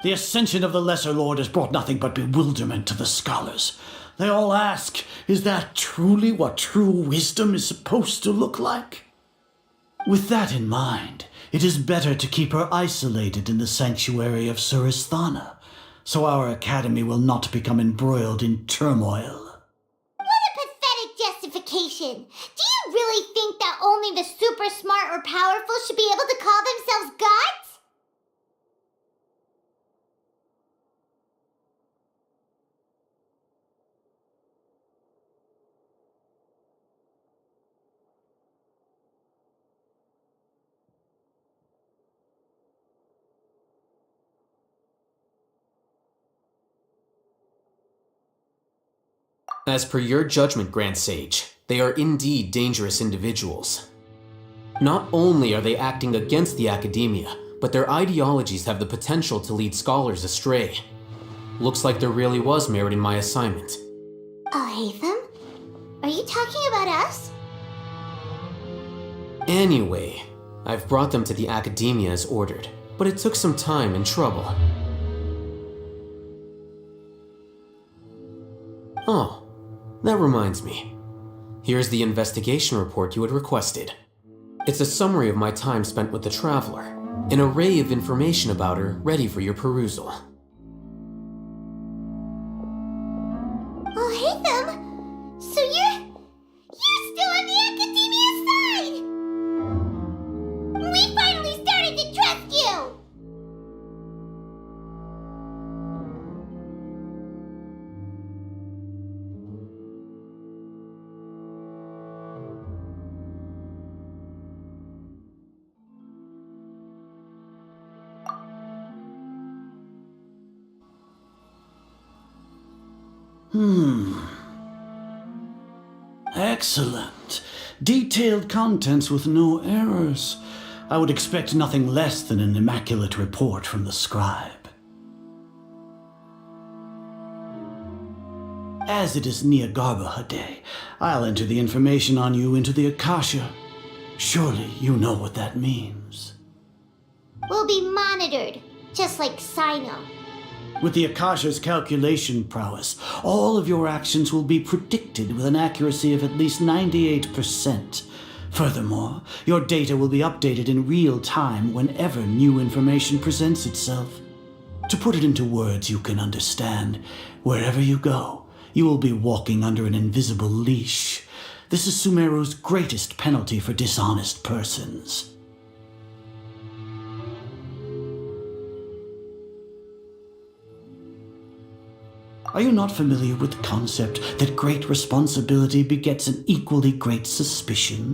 The ascension of the Lesser Lord has brought nothing but bewilderment to the scholars. They all ask, is that truly what true wisdom is supposed to look like? With that in mind, it is better to keep her isolated in the sanctuary of Suristhana, so our academy will not become embroiled in turmoil. What a pathetic justification! Do you really think that only the super smart or powerful should be able to call themselves gods? As per your judgment, Grand Sage, they are indeed dangerous individuals. Not only are they acting against the academia, but their ideologies have the potential to lead scholars astray. Looks like there really was merit in my assignment. Oh, Hatham? Are you talking about us? Anyway, I've brought them to the academia as ordered, but it took some time and trouble. Oh, that reminds me. Here's the investigation report you had requested. It's a summary of my time spent with the Traveler, an array of information about her ready for your perusal. Oh, Hatham! So you're still on the academia side! We finally started to trust you! Excellent. Detailed contents with no errors. I would expect nothing less than an immaculate report from the scribe. As it is Niagarbaha Day, I'll enter the information on you into the Akasha. Surely you know what that means. We'll be monitored, just like Sino. With the Akasha's calculation prowess, all of your actions will be predicted with an accuracy of at least 98%. Furthermore, your data will be updated in real time whenever new information presents itself. To put it into words you can understand, wherever you go, you will be walking under an invisible leash. This is Sumeru's greatest penalty for dishonest persons. Are you not familiar with the concept that great responsibility begets an equally great suspicion?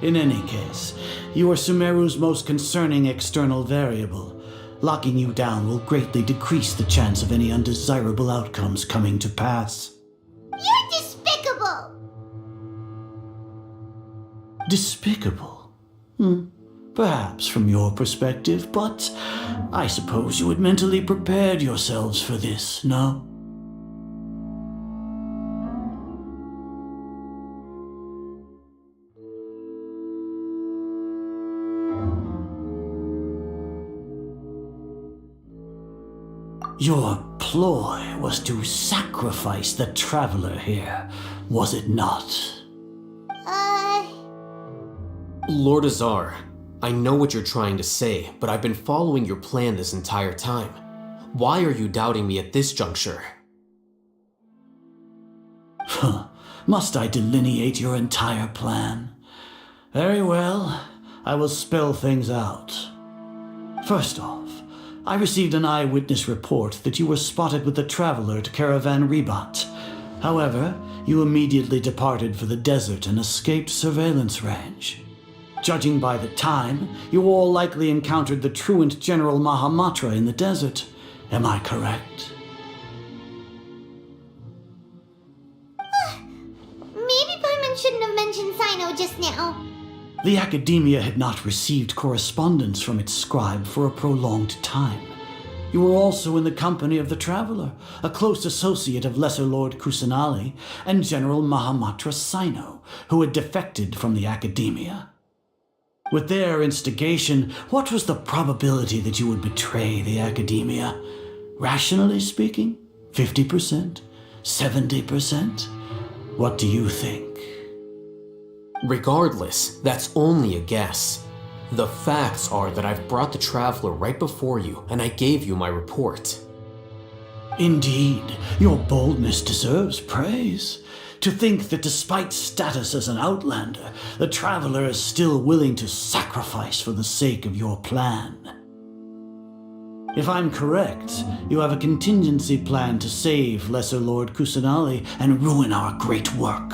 In any case, you are Sumeru's most concerning external variable. Locking you down will greatly decrease the chance of any undesirable outcomes coming to pass. You're despicable! Despicable? Perhaps from your perspective, but I suppose you had mentally prepared yourselves for this, no? Your ploy was to sacrifice the Traveler here, was it not? Lord Azar, I know what you're trying to say, but I've been following your plan this entire time. Why are you doubting me at this juncture? Must I delineate your entire plan? Very well, I will spell things out. First off, I received an eyewitness report that you were spotted with the Traveler at Caravan Ribat. However, you immediately departed for the desert and escaped surveillance range. Judging by the time, you all likely encountered the truant General Mahamatra in the desert. Am I correct? Maybe Paimon shouldn't have mentioned Sino just now. The Academia had not received correspondence from its scribe for a prolonged time. You were also in the company of the Traveler, a close associate of Lesser Lord Kusanali and General Mahamatra Sino, who had defected from the Academia. With their instigation, what was the probability that you would betray the Academia? Rationally speaking, 50%? 70%? What do you think? Regardless, that's only a guess. The facts are that I've brought the Traveler right before you, and I gave you my report. Indeed, your boldness deserves praise. To think that despite status as an outlander, the Traveler is still willing to sacrifice for the sake of your plan. If I'm correct, you have a contingency plan to save Lesser Lord Kusanali and ruin our great work.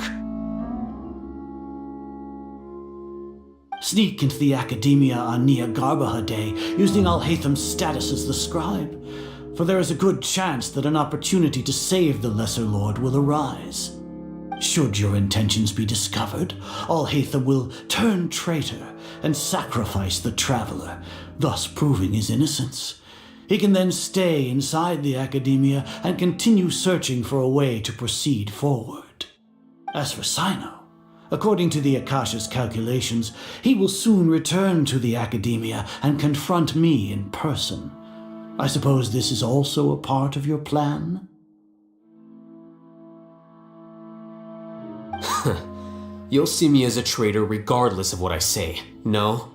Sneak into the Academia on Niagarbaha Day using Alhatham's status as the scribe. for there is a good chance that an opportunity to save the Lesser Lord will arise. Should your intentions be discovered, Alhaitham will turn traitor and sacrifice the Traveler, thus proving his innocence. He can then stay inside the Academia and continue searching for a way to proceed forward. As for Sino, according to the Akasha's calculations, he will soon return to the Academia and confront me in person. I suppose this is also a part of your plan? You'll see me as a traitor regardless of what I say, no?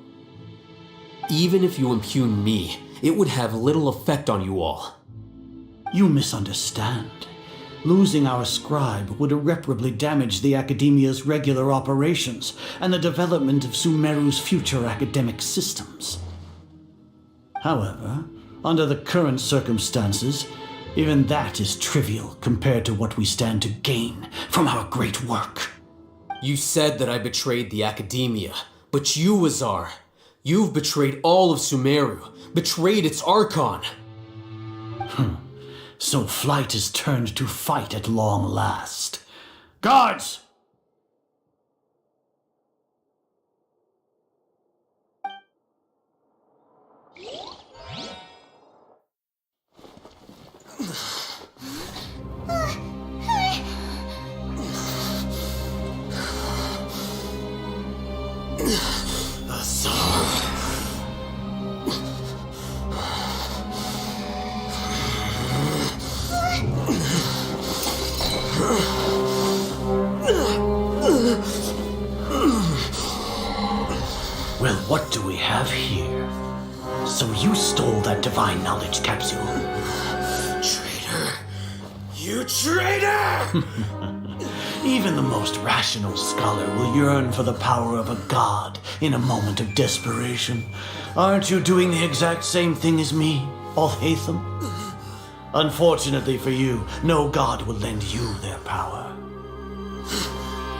Even if you impugn me, it would have little effect on you all. You misunderstand. Losing our scribe would irreparably damage the Academia's regular operations and the development of Sumeru's future academic systems. However, under the current circumstances, even that is trivial compared to what we stand to gain from our great work. You said that I betrayed the Academia, but you, Azar, you've betrayed all of Sumeru, betrayed its Archon. So flight is turned to fight at long last. Guards! Well, what do we have here? So you stole that divine knowledge capsule. Traitor! You traitor! Even the most rational scholar will yearn for the power of a god in a moment of desperation. Aren't you doing the exact same thing as me, Alhaitham? Unfortunately for you, no god will lend you their power.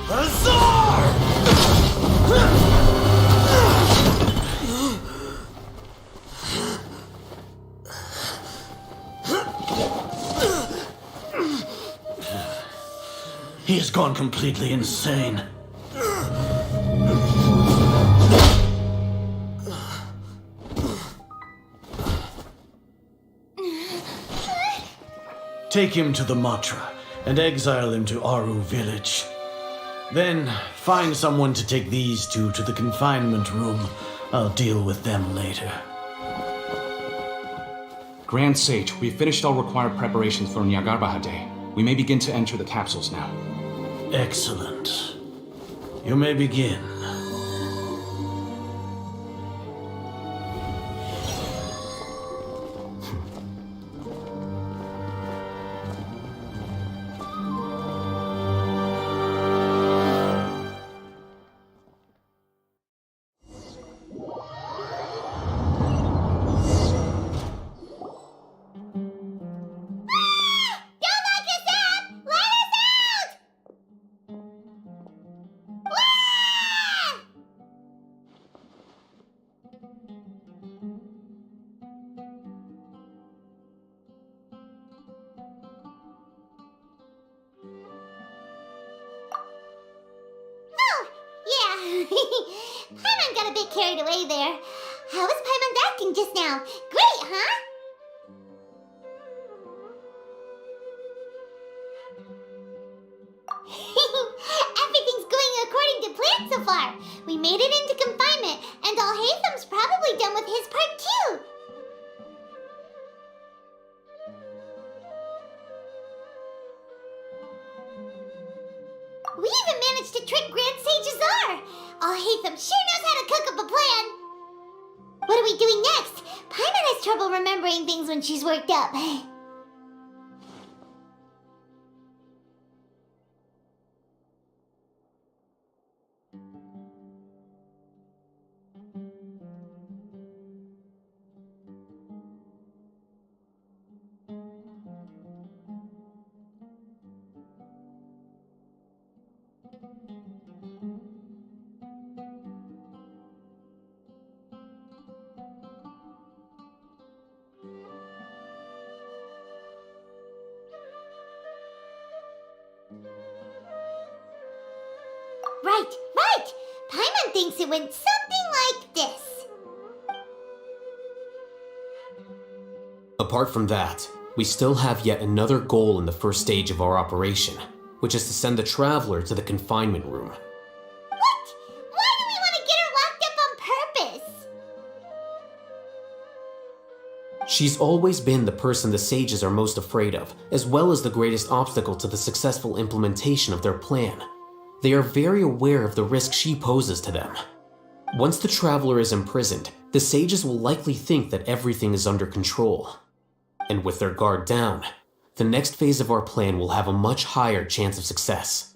Azar! He has gone completely insane. Take him to the Matra and exile him to Aru village. Then find someone to take these two to the confinement room. I'll deal with them later. Grand Sage, we've finished all required preparations for Nyagarbha Day. We may begin to enter the capsules now. Excellent. You may begin. Paimon got a bit carried away there. How was Paimon acting just now? Great, huh? Everything's going according to plan so far. We made it into confinement, and Alhaitham's probably done with his part too. We even managed to trick Grand Sage Azar! Alhaitham sure knows how to cook up a plan! What are we doing next? Paimon has trouble remembering things when she's worked up. Right, right! Paimon thinks it went something like this. Apart from that, we still have yet another goal in the first stage of our operation, which is to send the Traveler to the confinement room. What? Why do we want to get her locked up on purpose? She's always been the person the sages are most afraid of, as well as the greatest obstacle to the successful implementation of their plan. They are very aware of the risk she poses to them. Once the Traveler is imprisoned, the sages will likely think that everything is under control. And with their guard down, the next phase of our plan will have a much higher chance of success.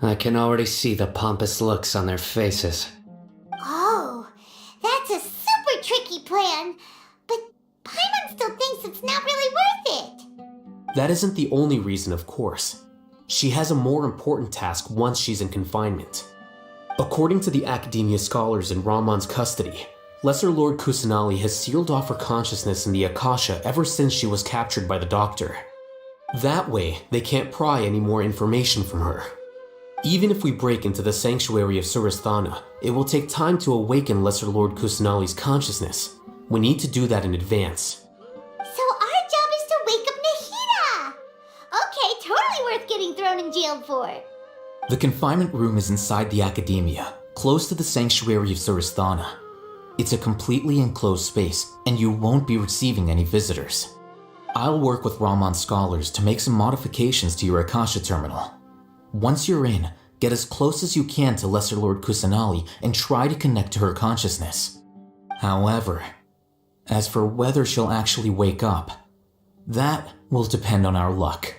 I can already see the pompous looks on their faces. Oh, that's a super tricky plan. But Paimon still thinks it's not really worth it. That isn't the only reason, of course. She has a more important task once she's in confinement. According to the Academia scholars in Ramon's custody, Lesser Lord Kusanali has sealed off her consciousness in the Akasha ever since she was captured by the Doctor. That way, they can't pry any more information from her. Even if we break into the sanctuary of Surasthana, it will take time to awaken Lesser Lord Kusanali's consciousness. We need to do that in advance. So our job is to wake up Nahida! Okay, totally worth getting thrown in jail for. The confinement room is inside the Academia, close to the sanctuary of Surasthana. It's a completely enclosed space, and you won't be receiving any visitors. I'll work with Ramon's scholars to make some modifications to your Akasha terminal. Once you're in, get as close as you can to Lesser Lord Kusanali and try to connect to her consciousness. However, as for whether she'll actually wake up, that will depend on our luck.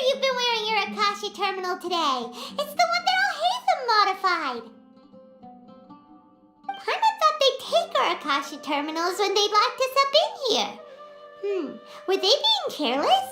You've been wearing your Akashi terminal today. It's the one that all Hatham modified. Paimon thought they'd take our Akashi terminals when they locked us up in here. Were they being careless?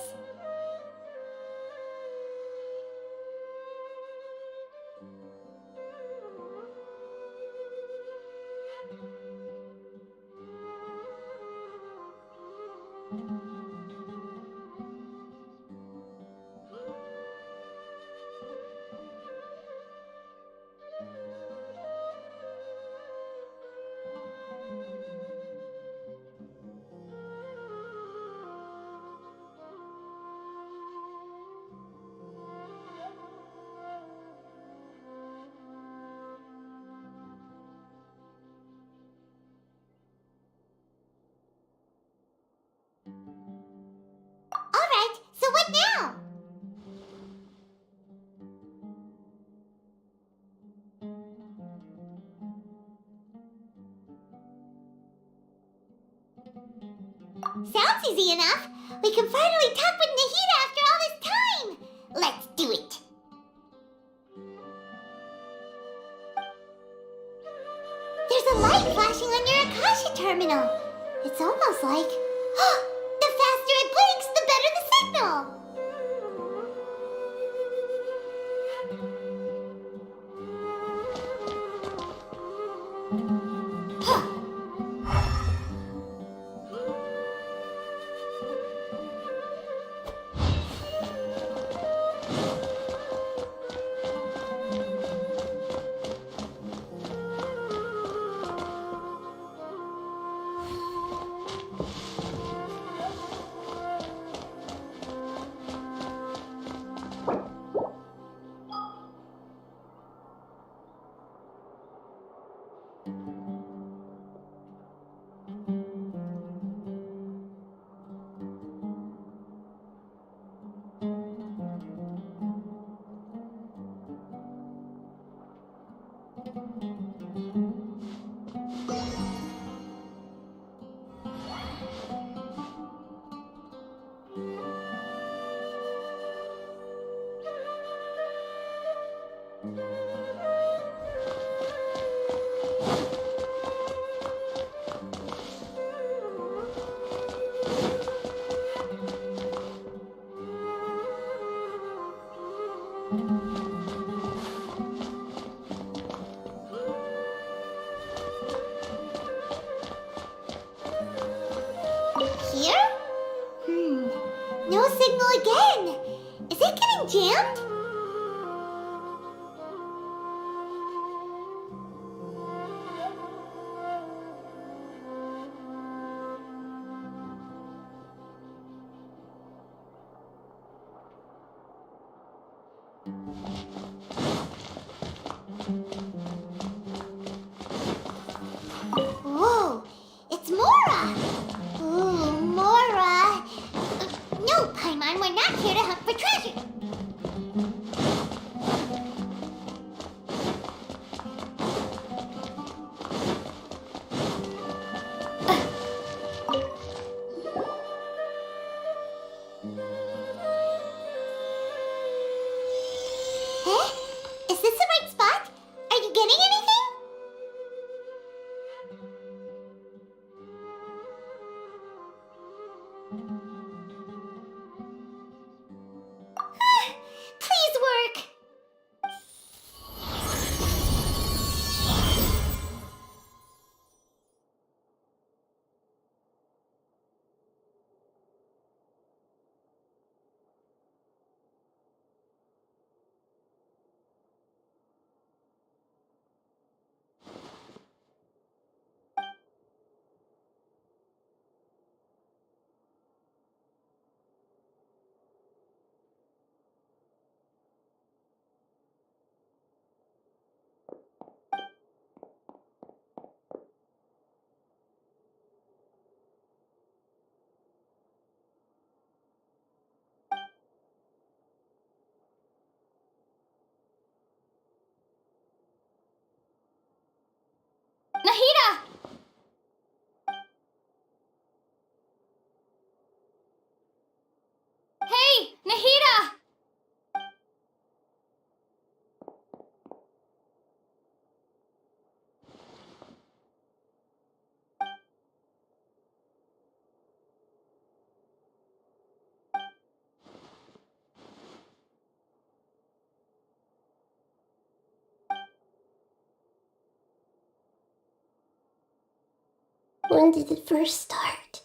Alright, so what now? Sounds easy enough. We can finally talk with Nahida after all this time. Let's do it. There's a light flashing on your Akasha terminal. It's almost like... the faster it blinks, the better the signal. again! Is it getting jammed? Whoa! It's Mora! Ooh, Mora! No, Paimon, we're not here to hunt for treasure! Eh? Is this the right spot? Are you getting anything? Please work! Nahida! Hey, Nahida! When did it first start?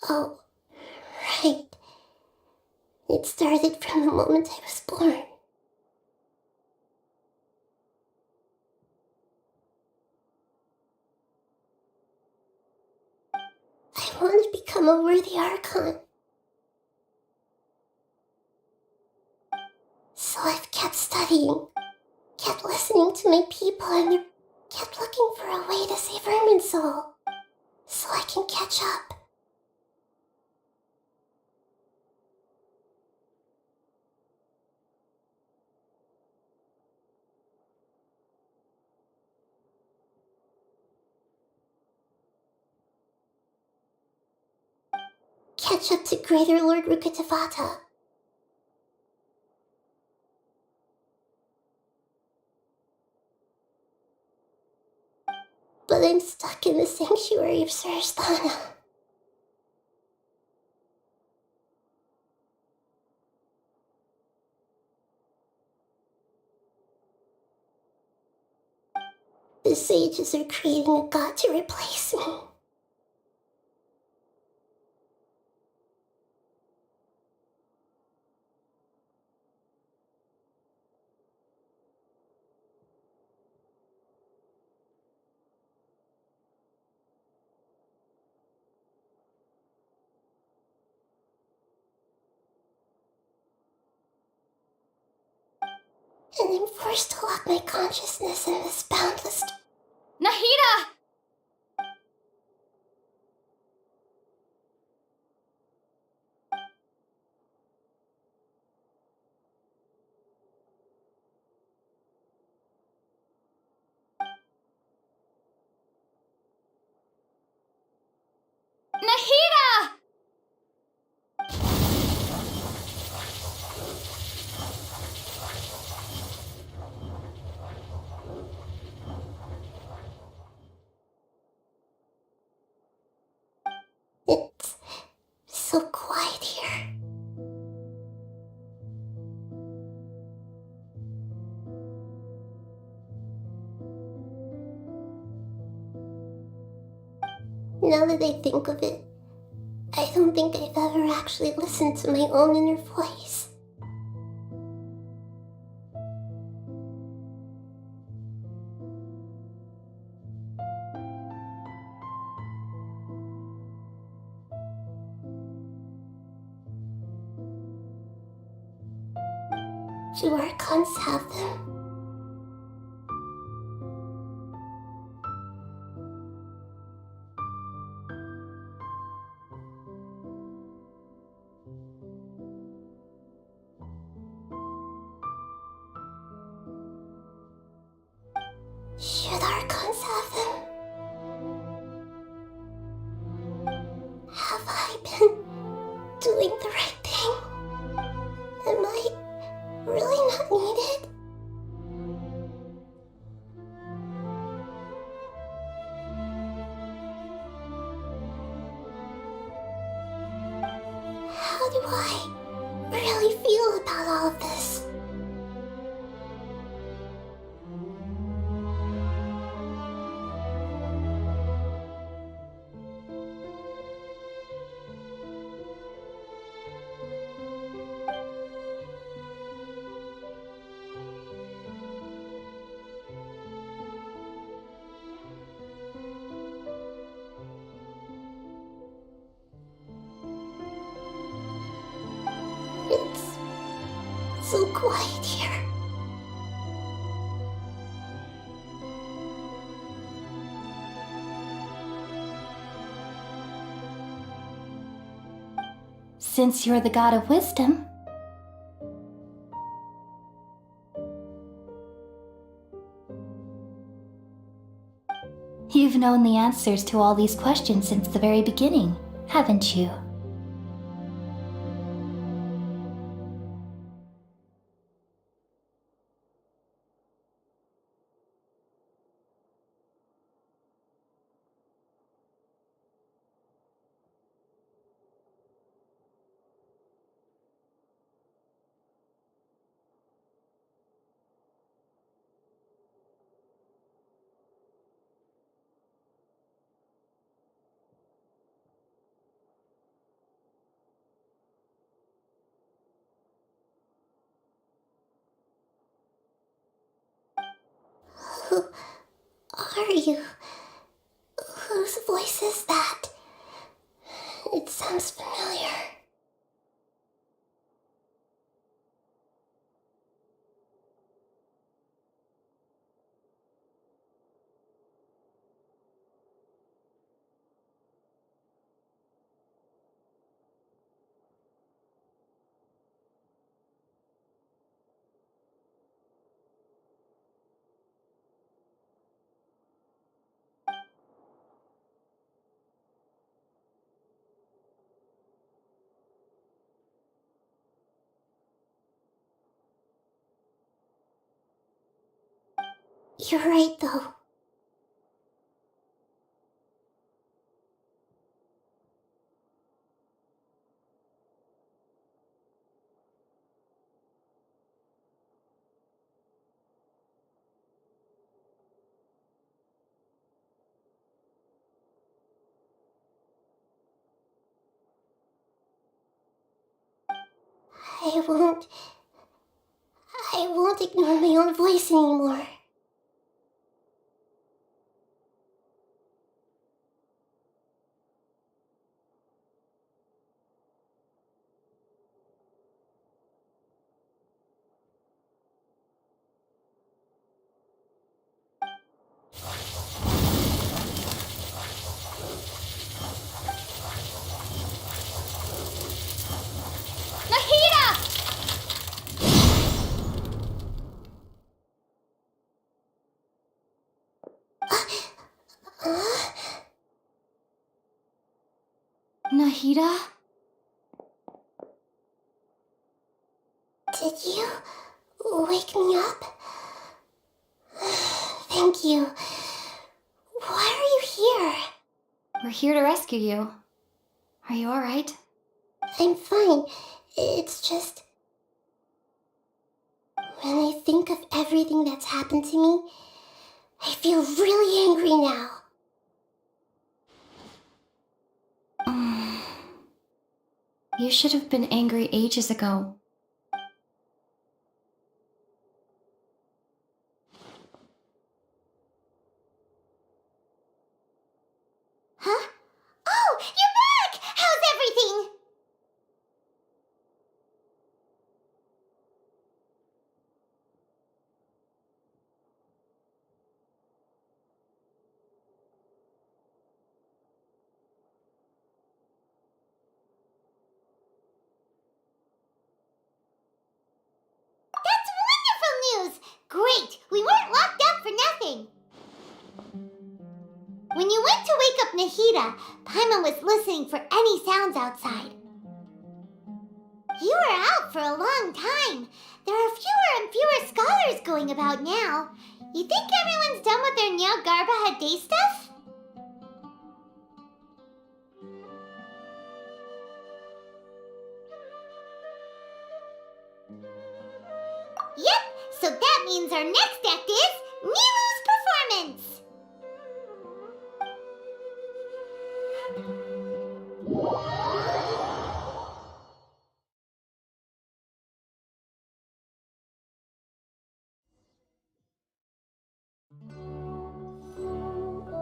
Oh, right. It started from the moment I was born. I want to become a worthy Archon. So I've kept studying, kept listening to my people, and kept looking for a way to save Irminsul, so I can catch up. Catch up to Greater Lord Rukkhadevata. But I'm stuck in the sanctuary of Surasthana. The sages are creating a god to replace me. And I'm forced to lock my consciousness in this boundless... Nahida! Nahida! It's so quiet here. Now that I think of it, I don't think I've ever actually listened to my own inner voice. Do Archons have them? Should Archons have them? Have I been doing the right thing? Am I really not needed? How do I really feel about all of this? It's so quiet here. Since you're the god of wisdom, you've known the answers to all these questions since the very beginning, haven't you? Who are you? Whose voice is that? It sounds familiar. You're right, though. I won't ignore my own voice anymore. Nahida? Did you wake me up? Thank you. Why are you here? We're here to rescue you. Are you alright? I'm fine. It's just... when I think of everything that's happened to me, I feel really angry now. You should have been angry ages ago. Huh? Oh, you're back! How's everything? That's wonderful news! Great! We weren't locked up for nothing! When you went to wake up Nahida, Paimon was listening for any sounds outside. You were out for a long time. There are fewer and fewer scholars going about now. You think everyone's done with their Nyalgarba Day stuff? Yep, so that means our next act is Nilu's performance!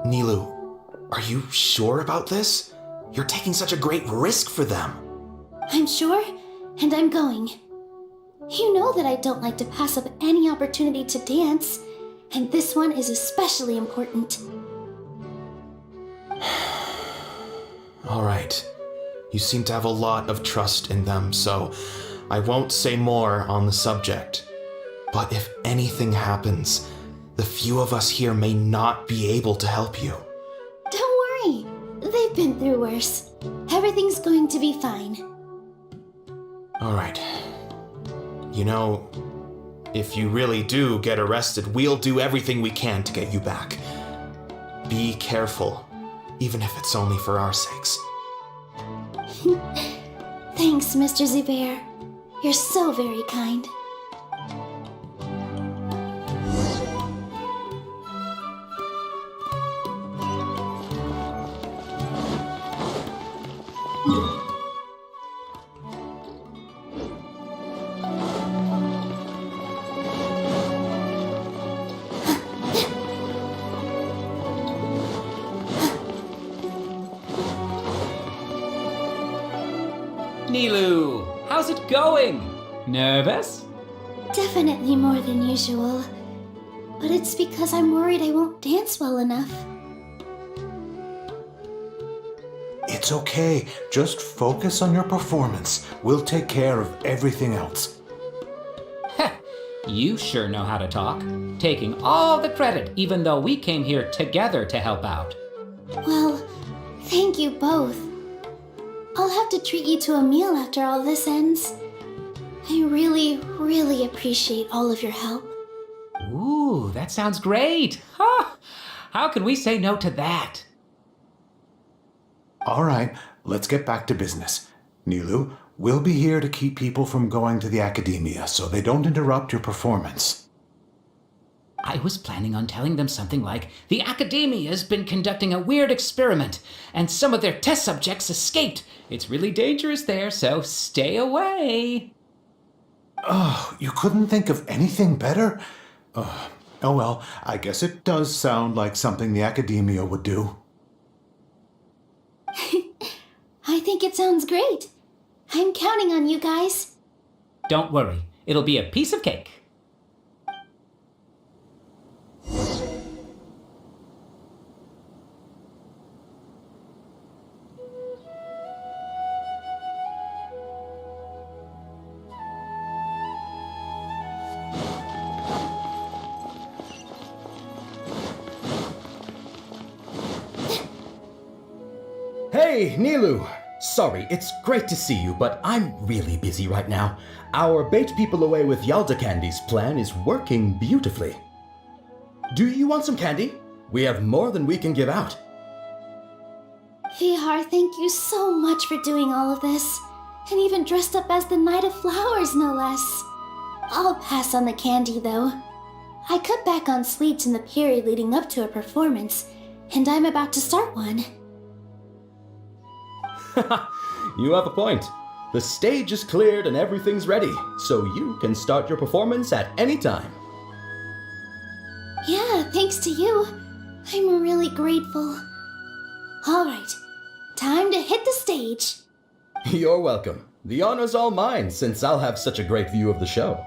Nilu, are you sure about this? You're taking such a great risk for them. I'm sure, and I'm going. You know that I don't like to pass up any opportunity to dance, and this one is especially important. All right. You seem to have a lot of trust in them, so I won't say more on the subject. But if anything happens, the few of us here may not be able to help you. Don't worry. They've been through worse. Everything's going to be fine. All right. You know, if you really do get arrested, we'll do everything we can to get you back. Be careful, even if it's only for our sakes. Thanks, Mr. Zubair. You're so very kind. Nilu, how's it going? Nervous? Definitely more than usual. But it's because I'm worried I won't dance well enough. It's okay. Just focus on your performance. We'll take care of everything else. Heh, you sure know how to talk. Taking all the credit, even though we came here together to help out. Well, thank you both. I'll have to treat you to a meal after all this ends. I really, really appreciate all of your help. Ooh, that sounds great. Ha! How can we say no to that? All right, let's get back to business. Nilu, we'll be here to keep people from going to the academia so they don't interrupt your performance. I was planning on telling them something like, the Academia's been conducting a weird experiment, and some of their test subjects escaped. It's really dangerous there, so stay away. Oh, you couldn't think of anything better? Oh well, I guess it does sound like something the Academia would do. I think it sounds great. I'm counting on you guys. Don't worry, it'll be a piece of cake. Hey, Nilu! Sorry, it's great to see you, but I'm really busy right now. Our Bait People Away with Yalda Candies plan is working beautifully. Do you want some candy? We have more than we can give out. Vihar, thank you so much for doing all of this. And even dressed up as the Knight of Flowers, no less. I'll pass on the candy, though. I cut back on sweets in the period leading up to a performance, and I'm about to start one. You have a point. The stage is cleared and everything's ready, so you can start your performance at any time. Yeah, thanks to you. I'm really grateful. Alright, time to hit the stage. You're welcome. The honor's all mine, since I'll have such a great view of the show.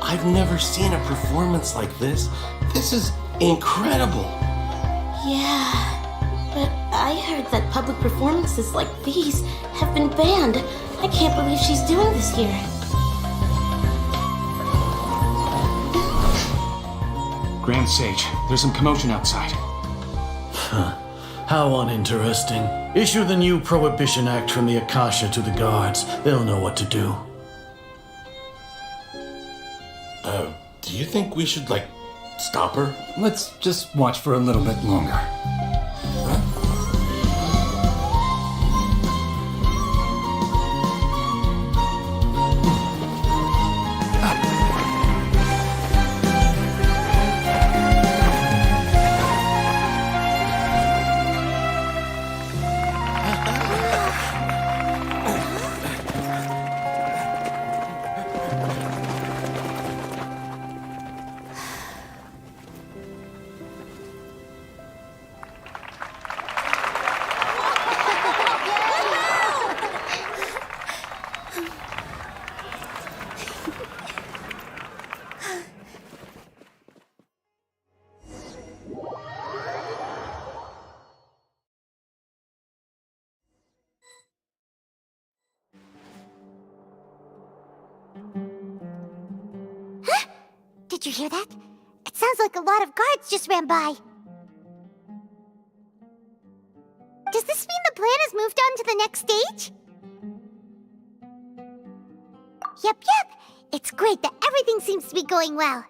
I've never seen a performance like this. This is incredible. Yeah, but I heard that public performances like these have been banned. I can't believe she's doing this here. Grand Sage, there's some commotion outside. Huh. How uninteresting. Issue the new Prohibition Act from the Akasha to the guards. They'll know what to do. Do you think we should, stop her? Let's just watch for a little bit longer. Did you hear that? It sounds like a lot of guards just ran by. Does this mean the plan has moved on to the next stage? Yep. It's great that everything seems to be going well.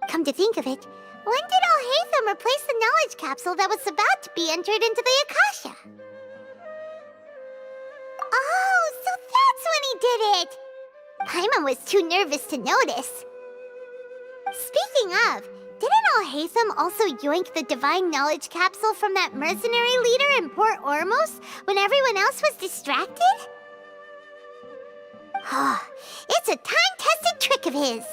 Come to think of it, when did Alhaitham replace the knowledge capsule that was about to be entered into the Akasha? Oh, so that's when he did it! Paimon was too nervous to notice. Speaking of, didn't Alhaitham also yoink the divine knowledge capsule from that mercenary leader in Port Ormos when everyone else was distracted? It's a time-tested trick of his.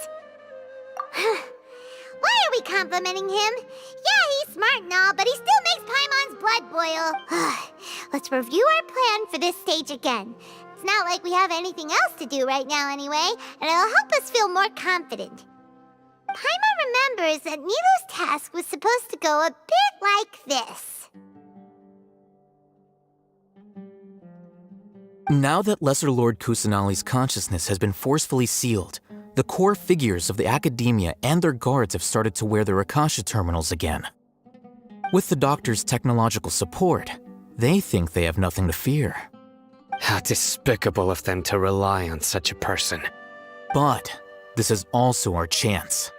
Why are we complimenting him? Yeah, he's smart and all, but he still makes Paimon's blood boil. Let's review our plan for this stage again. It's not like we have anything else to do right now anyway, and it'll help us feel more confident. Paimon remembers that Nilou's task was supposed to go a bit like this. Now that Lesser Lord Kusanali's consciousness has been forcefully sealed, the core figures of the academia and their guards have started to wear their Akasha terminals again. With the doctor's technological support, they think they have nothing to fear. How despicable of them to rely on such a person. But this is also our chance.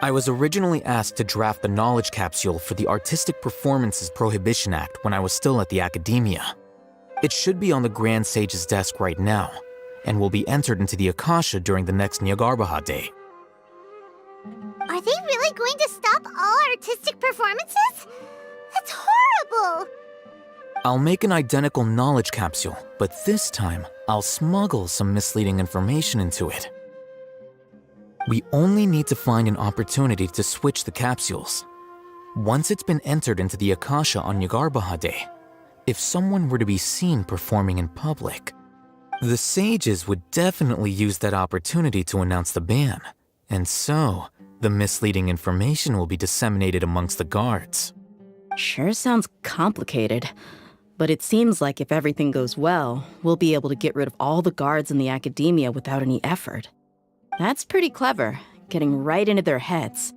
I was originally asked to draft the knowledge capsule for the Artistic Performances Prohibition Act when I was still at the academia. It should be on the Grand Sage's desk right now, and will be entered into the Akasha during the next Nyagarbaha Day. Are they really going to stop all artistic performances? That's horrible! I'll make an identical knowledge capsule, but this time, I'll smuggle some misleading information into it. We only need to find an opportunity to switch the capsules. Once it's been entered into the Akasha on Nyagarbaha Day, if someone were to be seen performing in public, the sages would definitely use that opportunity to announce the ban, and so the misleading information will be disseminated amongst the guards. Sure sounds complicated. But it seems like if everything goes well, we'll be able to get rid of all the guards in the academia without any effort. That's pretty clever, getting right into their heads.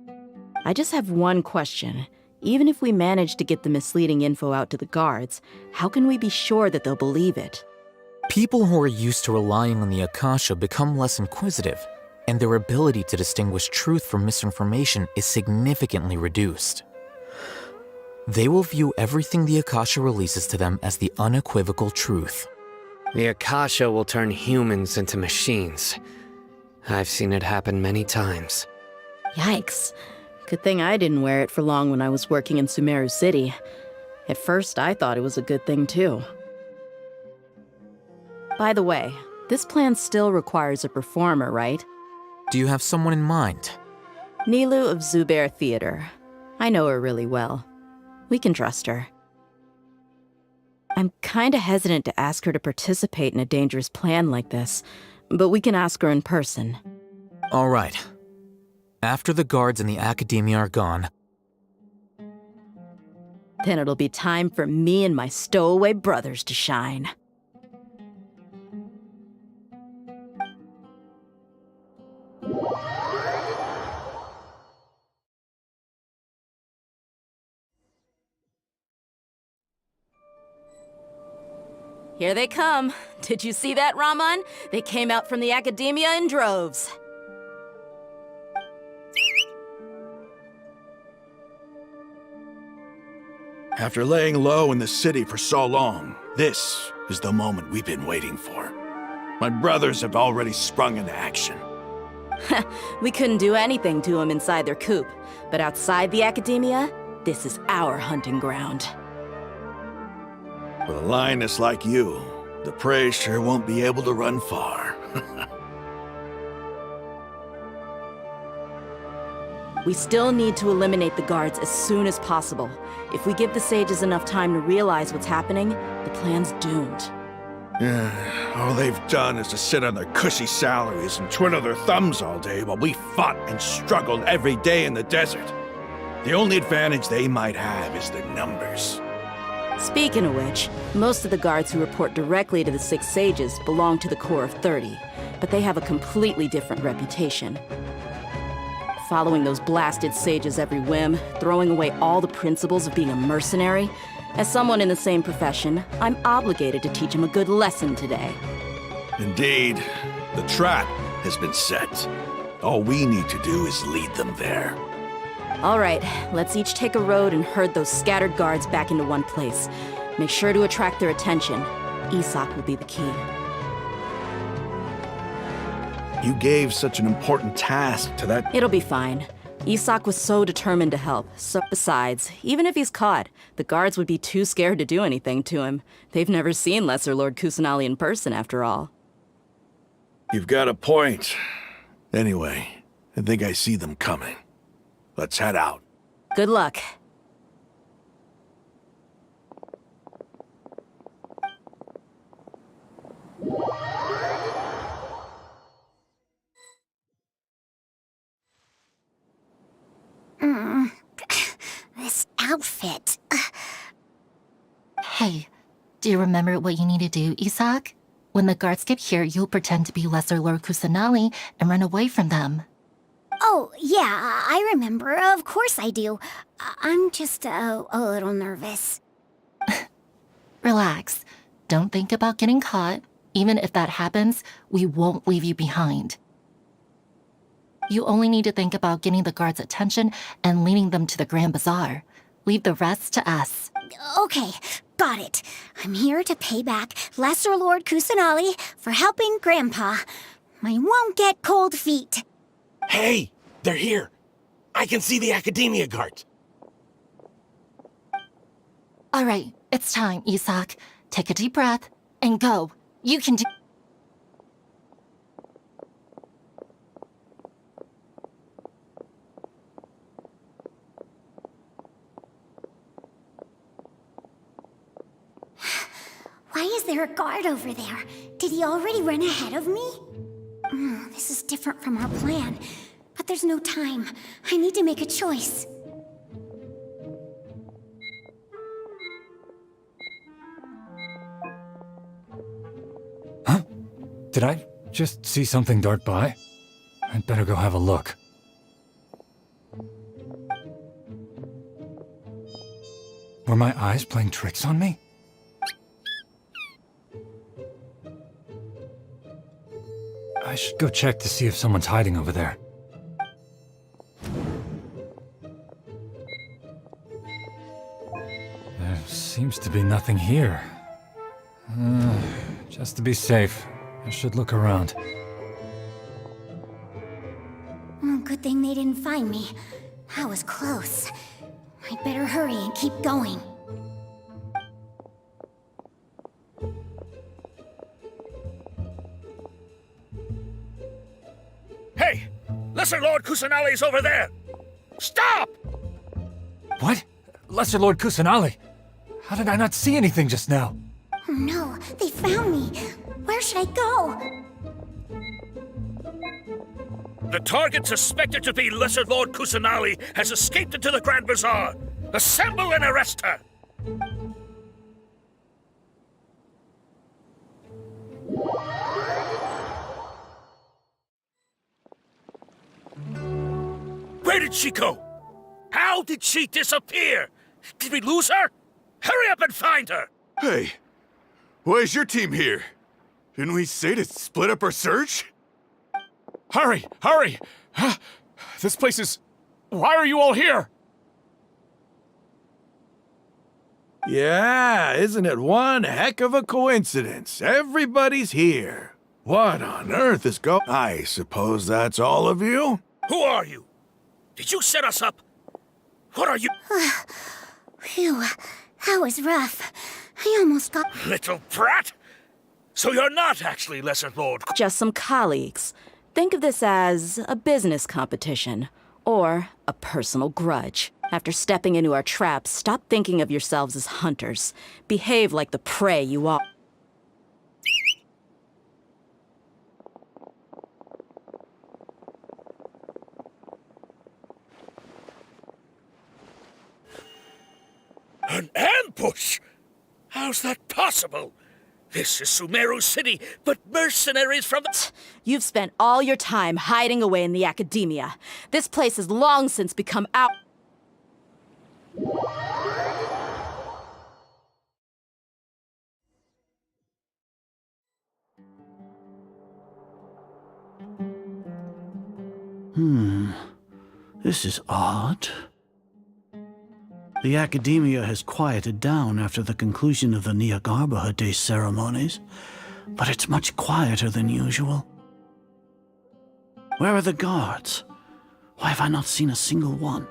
I just have one question. Even if we manage to get the misleading info out to the guards, how can we be sure that they'll believe it? People who are used to relying on the Akasha become less inquisitive, and their ability to distinguish truth from misinformation is significantly reduced. They will view everything the Akasha releases to them as the unequivocal truth. The Akasha will turn humans into machines. I've seen it happen many times. Yikes. Good thing I didn't wear it for long when I was working in Sumeru City. At first, I thought it was a good thing too. By the way, this plan still requires a performer, right? Do you have someone in mind? Nilu of Zubair Theater. I know her really well. We can trust her. I'm kinda hesitant to ask her to participate in a dangerous plan like this, but we can ask her in person. All right. After the guards and the academia are gone, then it'll be time for me and my stowaway brothers to shine. Here they come. Did you see that, Raman? They came out from the academia in droves. After laying low in the city for so long, this is the moment we've been waiting for. My brothers have already sprung into action. We couldn't do anything to them inside their coop, but outside the academia, this is our hunting ground. With a lioness like you, the prey sure won't be able to run far. We still need to eliminate the guards as soon as possible. If we give the sages enough time to realize what's happening, the plan's doomed. All they've done is to sit on their cushy salaries and twiddle their thumbs all day while we fought and struggled every day in the desert. The only advantage they might have is their numbers. Speaking of which, most of the guards who report directly to the Six Sages belong to the Corps of 30, but they have a completely different reputation. Following those blasted sages every whim, throwing away all the principles of being a mercenary. As someone in the same profession, I'm obligated to teach them a good lesson today. Indeed, the trap has been set. All we need to do is lead them there. All right, let's each take a road and herd those scattered guards back into one place. Make sure to attract their attention. Isak will be the key. You gave such an important task to that— It'll be fine. Isak was so determined to help. So besides, even if he's caught, the guards would be too scared to do anything to him. They've never seen Lesser Lord Kusanali in person, after all. You've got a point. Anyway, I think I see them coming. Let's head out. Good luck. This outfit. Hey, do you remember what you need to do, Isak? When the guards get here, you'll pretend to be Lesser Lord Kusanali and run away from them. Oh, yeah, I remember. Of course I do. I'm just a little nervous. Relax. Don't think about getting caught. Even if that happens, we won't leave you behind. You only need to think about getting the guards' attention and leading them to the Grand Bazaar. Leave the rest to us. Okay, got it. I'm here to pay back Lesser Lord Kusanali for helping Grandpa. I won't get cold feet. Hey, they're here. I can see the Academia guards. All right, it's time, Isak. Take a deep breath and go. You can do— Why is there a guard over there? Did he already run ahead of me? This is different from our plan. But there's no time. I need to make a choice. Did I just see something dart by? I'd better go have a look. Were my eyes playing tricks on me? I should go check to see if someone's hiding over there. There seems to be nothing here. Just to be safe, I should look around. Oh, good thing they didn't find me. That was close. I'd better hurry and keep going. Hey! Lesser Lord Kusanali's over there! Stop! What? Lesser Lord Kusanali? How did I not see anything just now? Oh no, they found me. Where should I go? The target suspected to be Lesser Lord Kusanali has escaped into the Grand Bazaar. Assemble and arrest her! Where did she go? How did she disappear? Did we lose her? Hurry up and find her! Hey, why is your team here? Didn't we say to split up our search? Hurry! Hurry! This place is... Why are you all here? Yeah, isn't it one heck of a coincidence? Everybody's here. What on earth is I suppose that's all of you? Who are you? Did you set us up? What are you? Phew, that was rough. I almost got... Little brat! So you're not actually Lesser Lord... Just some colleagues. Think of this as a business competition, or a personal grudge. After stepping into our traps, stop thinking of yourselves as hunters. Behave like the prey you are. An ambush? How's that possible? This is Sumeru City, but mercenaries from... You've spent all your time hiding away in the academia. This place has long since become our... This is odd. The academia has quieted down after the conclusion of the Nyagarbha Day ceremonies, but it's much quieter than usual. Where are the guards? Why have I not seen a single one?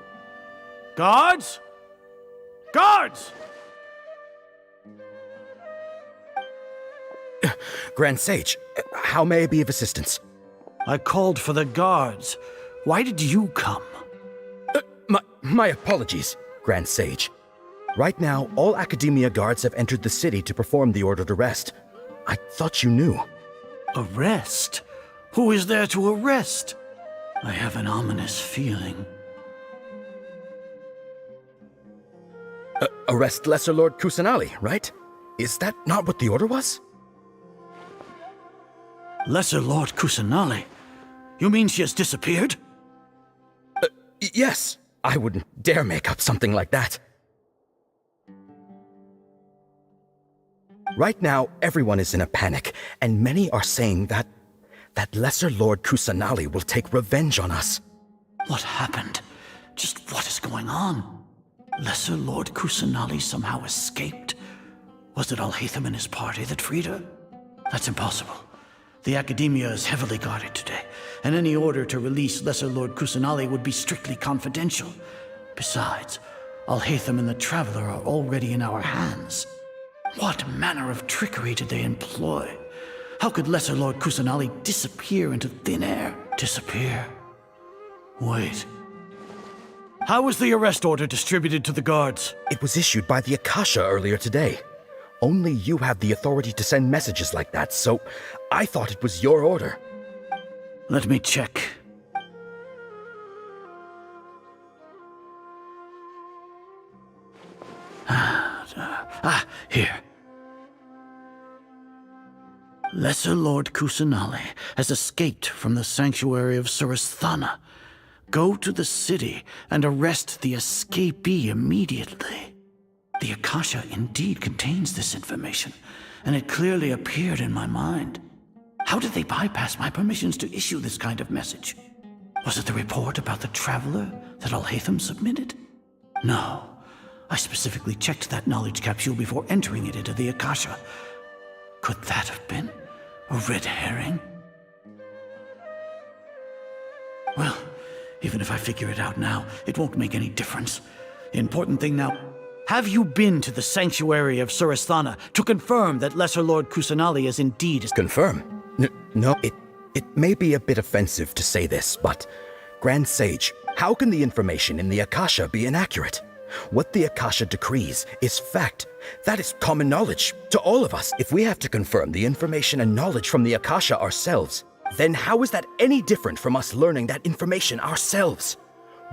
Guards? Guards! Grand Sage, how may I be of assistance? I called for the guards. Why did you come? My apologies, Grand Sage. Right now, all Academia guards have entered the city to perform the ordered arrest. I thought you knew. Arrest? Who is there to arrest? I have an ominous feeling. Arrest Lesser Lord Kusanali, right? Is that not what the order was? Lesser Lord Kusanali? You mean she has disappeared? Yes. I wouldn't dare make up something like that. Right now, everyone is in a panic, and many are saying that Lesser Lord Kusanali will take revenge on us. What happened? Just what is going on? Lesser Lord Kusanali somehow escaped? Was it Alhaitham and his party that freed her? That's impossible. The Academia is heavily guarded today, and any order to release Lesser Lord Kusanali would be strictly confidential. Besides, Alhaitham and the Traveler are already in our hands. What manner of trickery did they employ? How could Lesser Lord Kusanali disappear into thin air? Disappear? Wait. How was the arrest order distributed to the guards? It was issued by the Akasha earlier today. Only you have the authority to send messages like that, so I thought it was your order. Let me check. Here. Lesser Lord Kusanali has escaped from the sanctuary of Suristhana. Go to the city and arrest the escapee immediately. The Akasha indeed contains this information, and it clearly appeared in my mind. How did they bypass my permissions to issue this kind of message? Was it the report about the traveler that Alhaitham submitted? No. I specifically checked that knowledge capsule before entering it into the Akasha. Could that have been a red herring? Well, even if I figure it out now, it won't make any difference. The important thing now... Have you been to the sanctuary of Suristhana to confirm that Lesser Lord Kusanali is indeed... Confirm? No, it may be a bit offensive to say this, but... Grand Sage, how can the information in the Akasha be inaccurate? What the Akasha decrees is fact. That is common knowledge to all of us. If we have to confirm the information and knowledge from the Akasha ourselves, then how is that any different from us learning that information ourselves?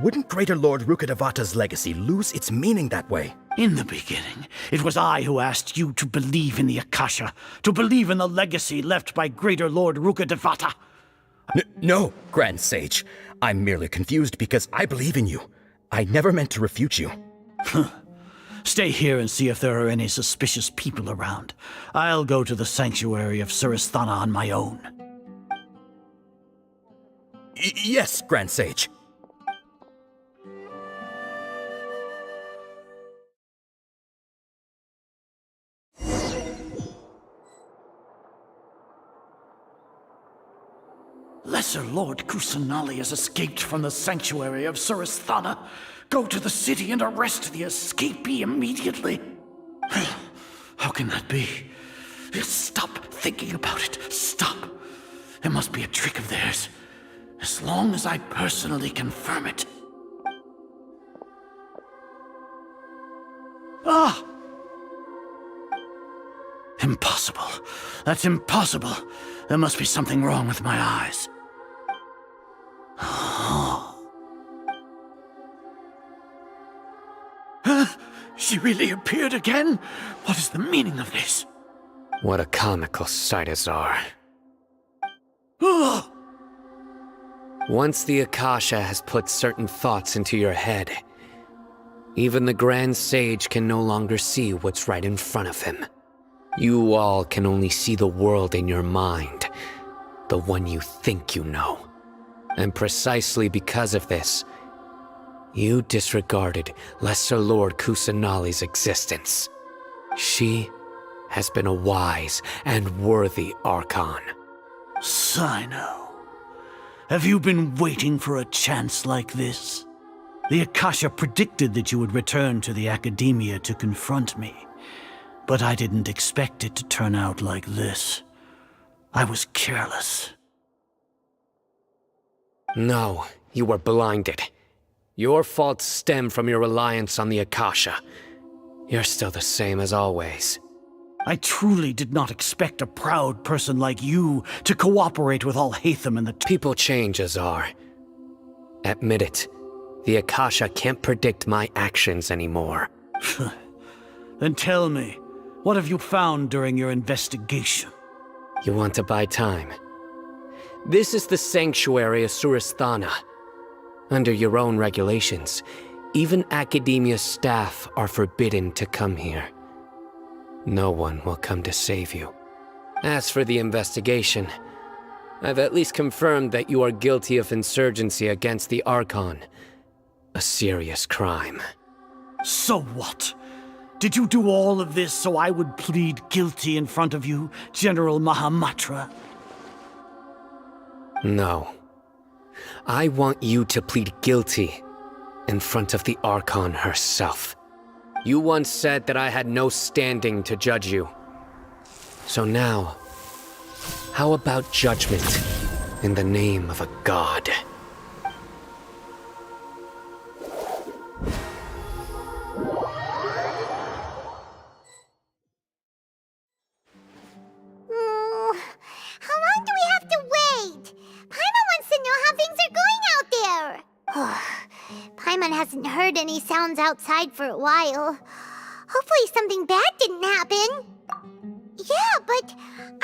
Wouldn't Greater Lord Rukkhadevata's legacy lose its meaning that way? In the beginning, it was I who asked you to believe in the Akasha, to believe in the legacy left by Greater Lord Rukkhadevata. No, Grand Sage. I'm merely confused because I believe in you. I never meant to refute you. Stay here and see if there are any suspicious people around. I'll go to the sanctuary of Suristhana on my own. Yes, Grand Sage. Lesser Lord Kusanali has escaped from the sanctuary of Suristhana. Go to the city and arrest the escapee immediately. How can that be? Stop thinking about it. Stop. It must be a trick of theirs. As long as I personally confirm it. Ah! Impossible. That's impossible. There must be something wrong with my eyes. She really appeared again? What is the meaning of this? What a comical sight, Azar. Once the Akasha has put certain thoughts into your head, even the Grand Sage can no longer see what's right in front of him. You all can only see the world in your mind, the one you think you know. And precisely because of this, you disregarded Lesser Lord Kusanali's existence. She has been a wise and worthy Archon. Sino, have you been waiting for a chance like this? The Akasha predicted that you would return to the Academia to confront me, but I didn't expect it to turn out like this. I was careless. No, you were blinded. Your faults stem from your reliance on the Akasha. You're still the same as always. I truly did not expect a proud person like you to cooperate with Alhaitham and the... People change, Azar. Admit it. The Akasha can't predict my actions anymore. Then tell me, what have you found during your investigation? You want to buy time? This is the sanctuary of Suristhana. Under your own regulations, even Academia staff are forbidden to come here. No one will come to save you. As for the investigation, I've at least confirmed that you are guilty of insurgency against the Archon. A serious crime. So what? Did you do all of this so I would plead guilty in front of you, General Mahamatra? No. I want you to plead guilty in front of the Archon herself. You once said that I had no standing to judge you. So now, how about judgment in the name of a god? How long do we have to wait? Paimon wants to know how things are going out there. Paimon hasn't heard any sounds outside for a while. Hopefully something bad didn't happen. Yeah, but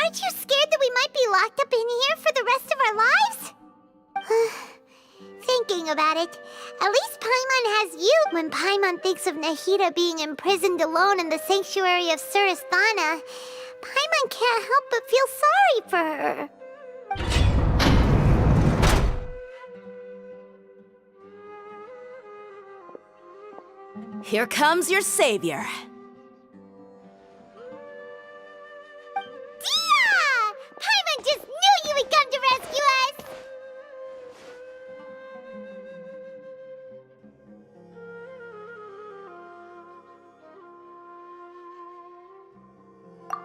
aren't you scared that we might be locked up in here for the rest of our lives? Thinking about it, at least Paimon has you. When Paimon thinks of Nahida being imprisoned alone in the sanctuary of Surasthana, Paimon can't help but feel sorry for her. Here comes your savior. Dia! Paimon just knew you would come to rescue us!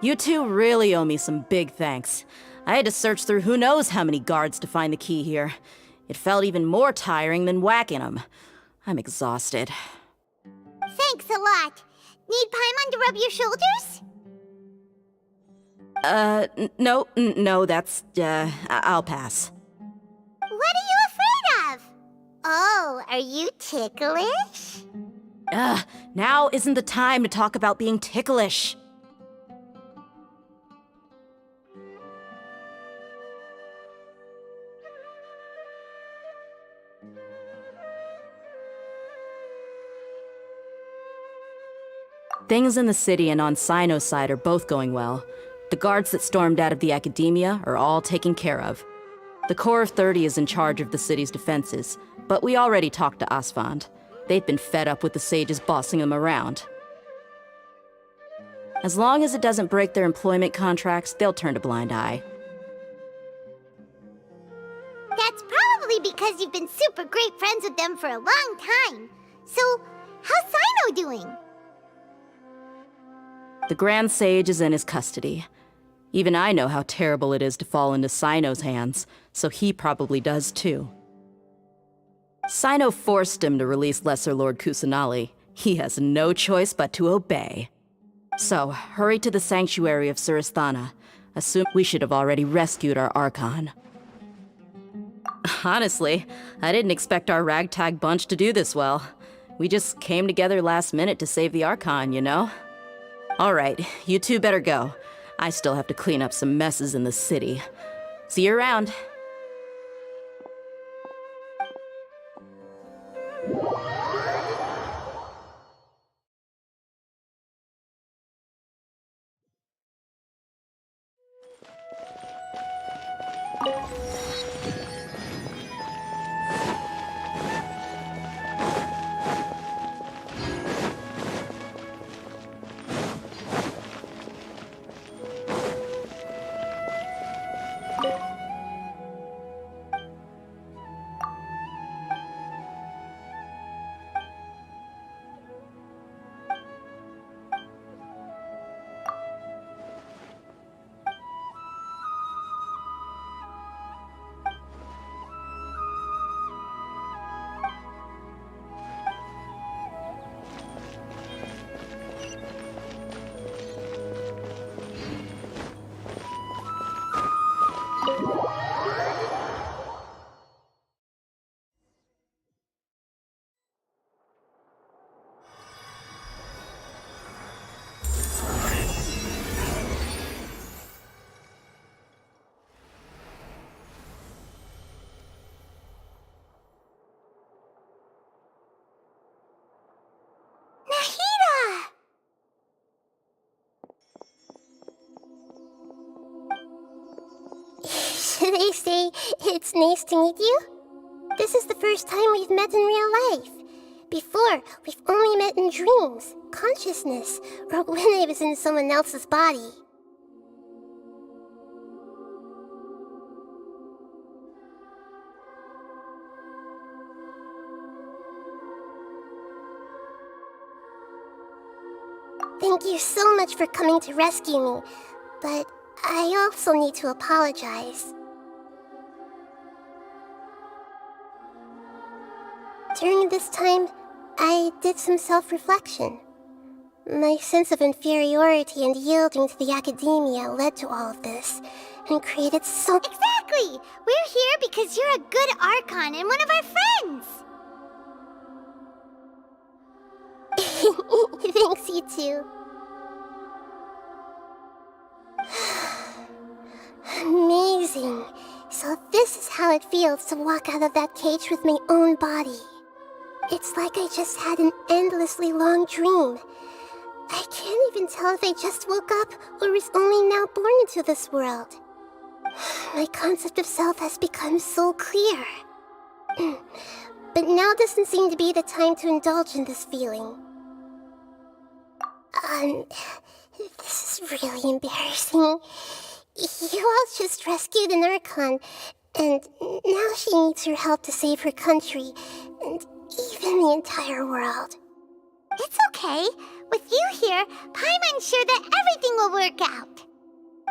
You two really owe me some big thanks. I had to search through who knows how many guards to find the key here. It felt even more tiring than whacking them. I'm exhausted. Thanks a lot. Need Paimon to rub your shoulders? No, that's, I'll pass. What are you afraid of? Oh, are you ticklish? Now isn't the time to talk about being ticklish. Things in the city and on Sino's side are both going well. The guards that stormed out of the academia are all taken care of. The Corps of 30 is in charge of the city's defenses, but we already talked to Asfand. They've been fed up with the sages bossing them around. As long as it doesn't break their employment contracts, they'll turn a blind eye. That's probably because you've been super great friends with them for a long time. So, how's Sino doing? The Grand Sage is in his custody. Even I know how terrible it is to fall into Sino's hands, so he probably does too. Sino forced him to release Lesser Lord Kusanali. He has no choice but to obey. So, hurry to the sanctuary of Surasthana. Assume we should have already rescued our Archon. Honestly, I didn't expect our ragtag bunch to do this well. We just came together last minute to save the Archon, you know? Alright, you two better go. I still have to clean up some messes in the city. See you around. Should I say it's nice to meet you? This is the first time we've met in real life. Before, we've only met in dreams, consciousness, or when I was in someone else's body. Thank you so much for coming to rescue me, but I also need to apologize. During this time, I did some self-reflection. My sense of inferiority and yielding to the academia led to all of this, and created so— Exactly! We're here because you're a good Archon and one of our friends! Thanks, you too. amazing. So this is how it feels to walk out of that cage with my own body. It's like I just had an endlessly long dream. I can't even tell if I just woke up or was only now born into this world. My concept of self has become so clear. But now doesn't seem to be the time to indulge in this feeling. This is really embarrassing. You all just rescued an Archon, and now she needs your help to save her country, and even the entire world. It's okay. With you here, Paimon's sure that everything will work out.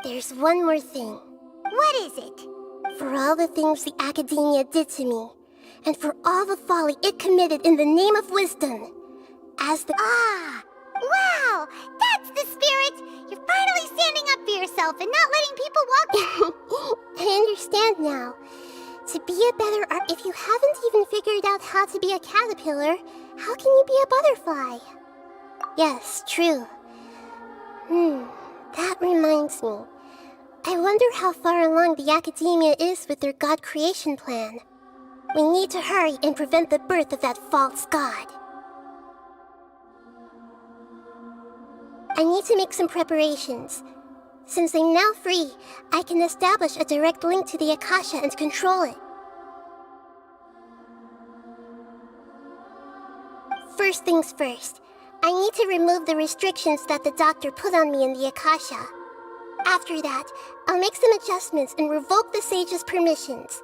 There's one more thing. What is it? For all the things the Academia did to me, and for all the folly it committed in the name of wisdom, as the... Wow! That's the spirit! You're finally standing up for yourself and not letting people walk... I understand now. To be a better art... If you haven't even figured out how to be a caterpillar, how can you be a butterfly? Yes, true. That reminds me. I wonder how far along the Academia is with their god creation plan. We need to hurry and prevent the birth of that false god. I need to make some preparations. Since I'm now free, I can establish a direct link to the Akasha and control it. First things first, I need to remove the restrictions that the doctor put on me in the Akasha. After that, I'll make some adjustments and revoke the sage's permissions.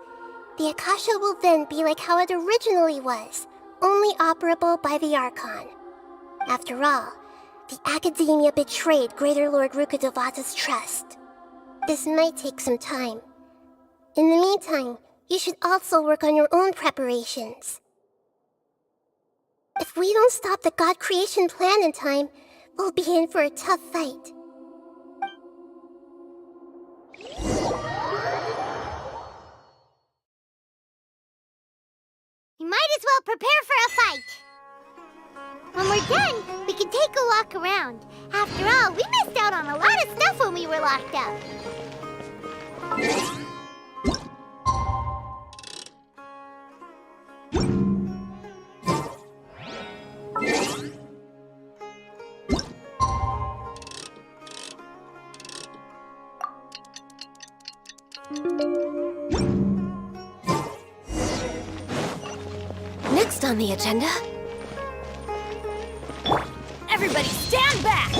The Akasha will then be like how it originally was, only operable by the Archon. After all, the Academia betrayed Greater Lord Rukkhadevata's trust. This might take some time. In the meantime, you should also work on your own preparations. If we don't stop the god creation plan in time, we'll be in for a tough fight. We might as well prepare for a fight. When we're done, we can take a walk around. After all, we missed out on a lot of stuff when we were locked up. Next on the agenda... Everybody stand back!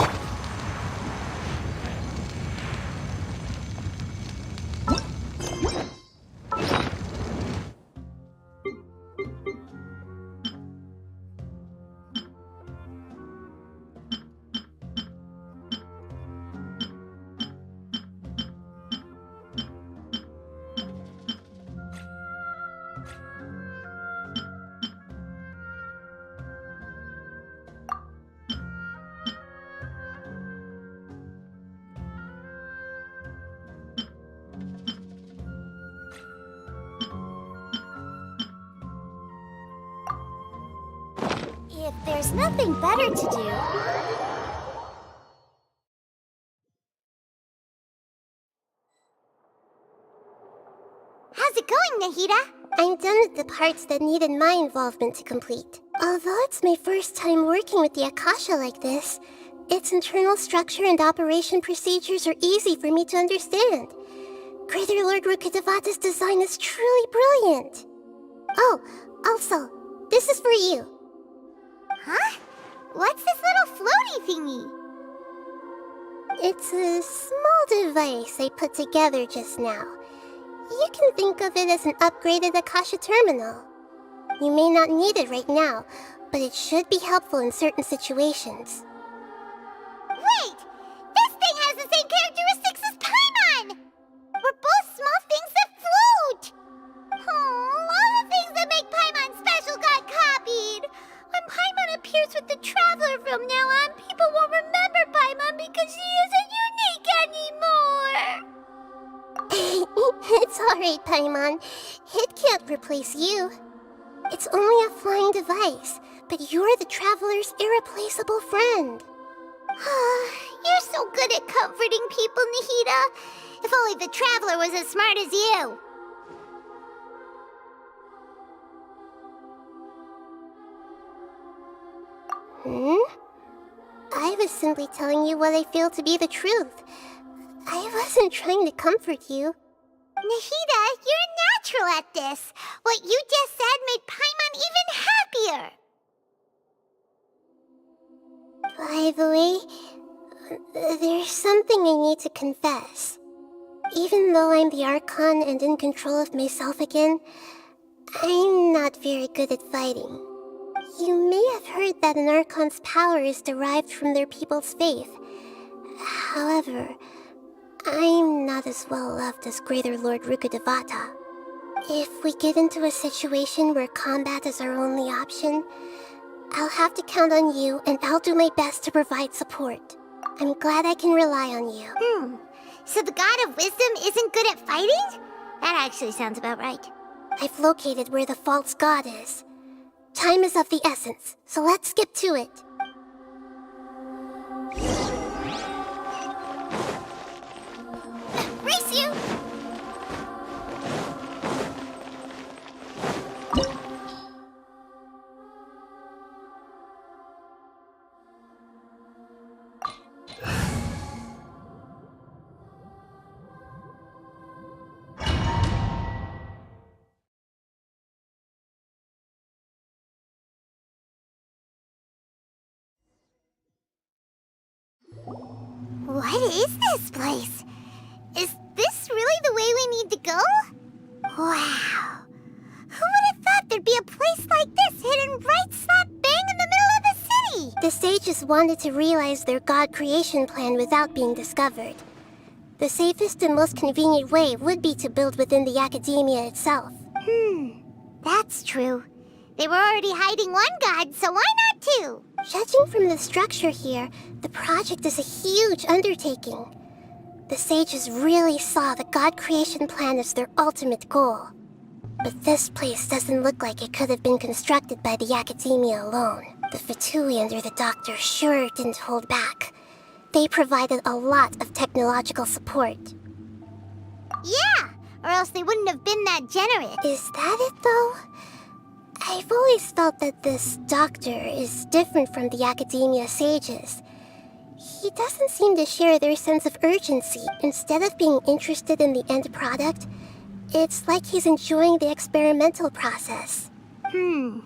If there's nothing better to do... How's it going, Nahida? I'm done with the parts that needed my involvement to complete. Although it's my first time working with the Akasha like this, its internal structure and operation procedures are easy for me to understand. Greater Lord Rukkhadevata's design is truly brilliant. Oh, also, this is for you. Huh? What's this little floaty thingy? It's a small device I put together just now. You can think of it as an upgraded Akasha terminal. You may not need it right now, but it should be helpful in certain situations. Wait! This thing has the same characteristics as Paimon! We're both small things that float! Oh, all the things that make Paimon special got copied! When Paimon appears with the Traveler from now on, people won't remember Paimon because she isn't unique anymore! It's alright, Paimon. It can't replace you. It's only a flying device, but you're the Traveler's irreplaceable friend. You're so good at comforting people, Nahida. If only the Traveler was as smart as you! I was simply telling you what I feel to be the truth. I wasn't trying to comfort you. Nahida, you're natural at this! What you just said made Paimon even happier! By the way, there's something I need to confess. Even though I'm the Archon and in control of myself again, I'm not very good at fighting. You may have heard that an Archon's power is derived from their people's faith. However, I'm not as well loved as Greater Lord Rukkhadevata. If we get into a situation where combat is our only option, I'll have to count on you, and I'll do my best to provide support. I'm glad I can rely on you. So the God of Wisdom isn't good at fighting? That actually sounds about right. I've located where the false god is. Time is of the essence, so let's get to it. Race you! What is this place? Is this really the way we need to go? Wow. Who would have thought there'd be a place like this hidden right slap bang in the middle of the city? The sages wanted to realize their god creation plan without being discovered. The safest and most convenient way would be to build within the academia itself. That's true. They were already hiding one god, so why not two? Judging from the structure here, the project is a huge undertaking. The sages really saw the god creation plan as their ultimate goal. But this place doesn't look like it could have been constructed by the academia alone. The Fatui under the doctor sure didn't hold back. They provided a lot of technological support. Yeah, or else they wouldn't have been that generous. Is that it, though? I've always felt that this doctor is different from the academia sages. He doesn't seem to share their sense of urgency. Instead of being interested in the end product, it's like he's enjoying the experimental process. The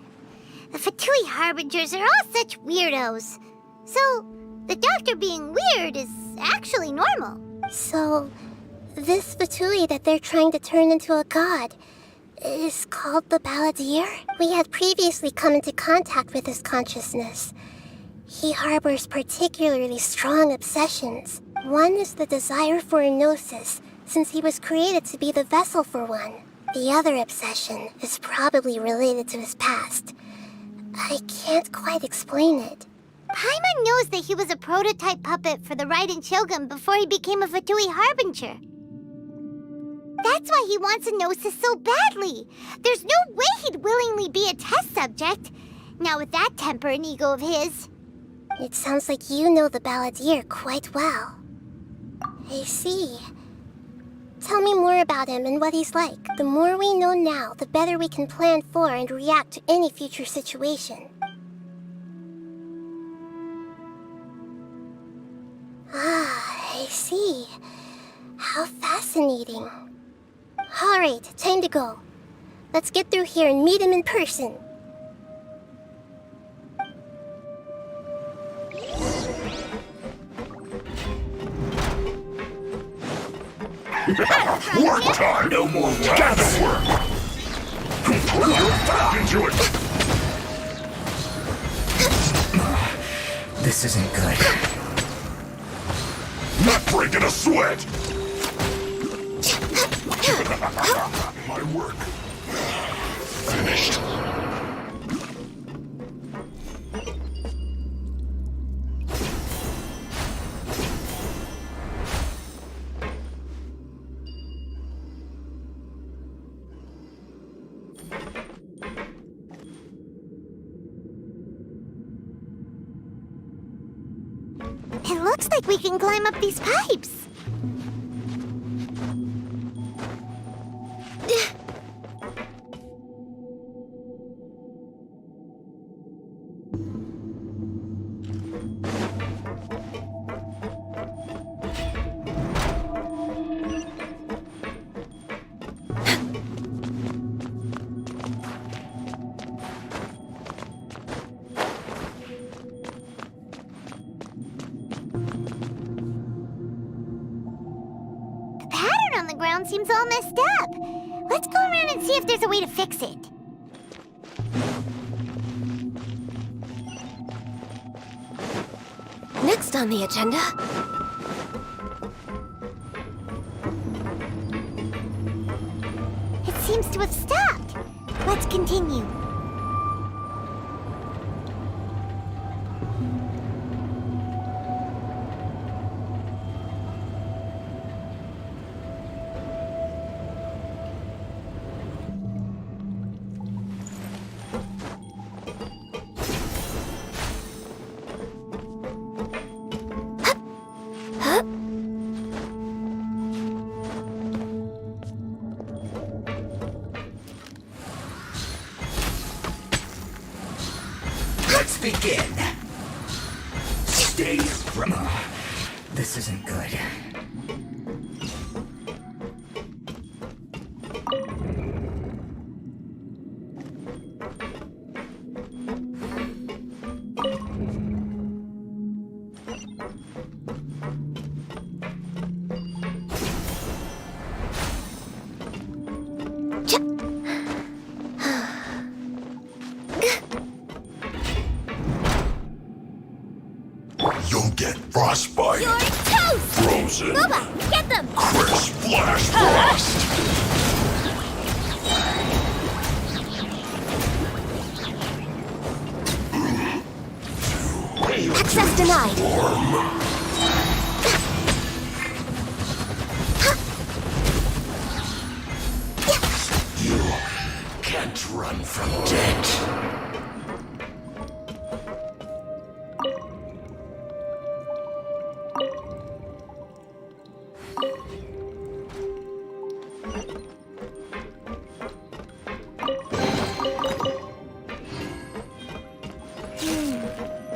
Fatui Harbingers are all such weirdos. So, the doctor being weird is actually normal. So, this Fatui that they're trying to turn into a god is called the Balladeer? We had previously come into contact with his consciousness. He harbors particularly strong obsessions. One is the desire for a gnosis, since he was created to be the vessel for one. The other obsession is probably related to his past. I can't quite explain it. Paimon knows that he was a prototype puppet for the Raiden Shogun before he became a Fatui Harbinger. That's why he wants a gnosis so badly. There's no way he'd willingly be a test subject. Now with that temper and ego of his. It sounds like you know the Balladeer quite well. I see. Tell me more about him and what he's like. The more we know now, the better we can plan for and react to any future situation. Ah, I see. How fascinating. Alright, time to go. Let's get through here and meet him in person. Work time! No more work! Gather work! Put your back into it! This isn't good. Not breaking a sweat! My work. Finished. It looks like we can climb up these pipes. The pattern on the ground seems all messed up. Let's go around and see if there's a way to fix it. Next on the agenda. It seems to have stopped. Let's continue. Let's begin. Stay from. This isn't good. You'll get frostbite. You're toast! Frozen. Boba, get them! Crisp flash frost. Access denied. You can't run from death.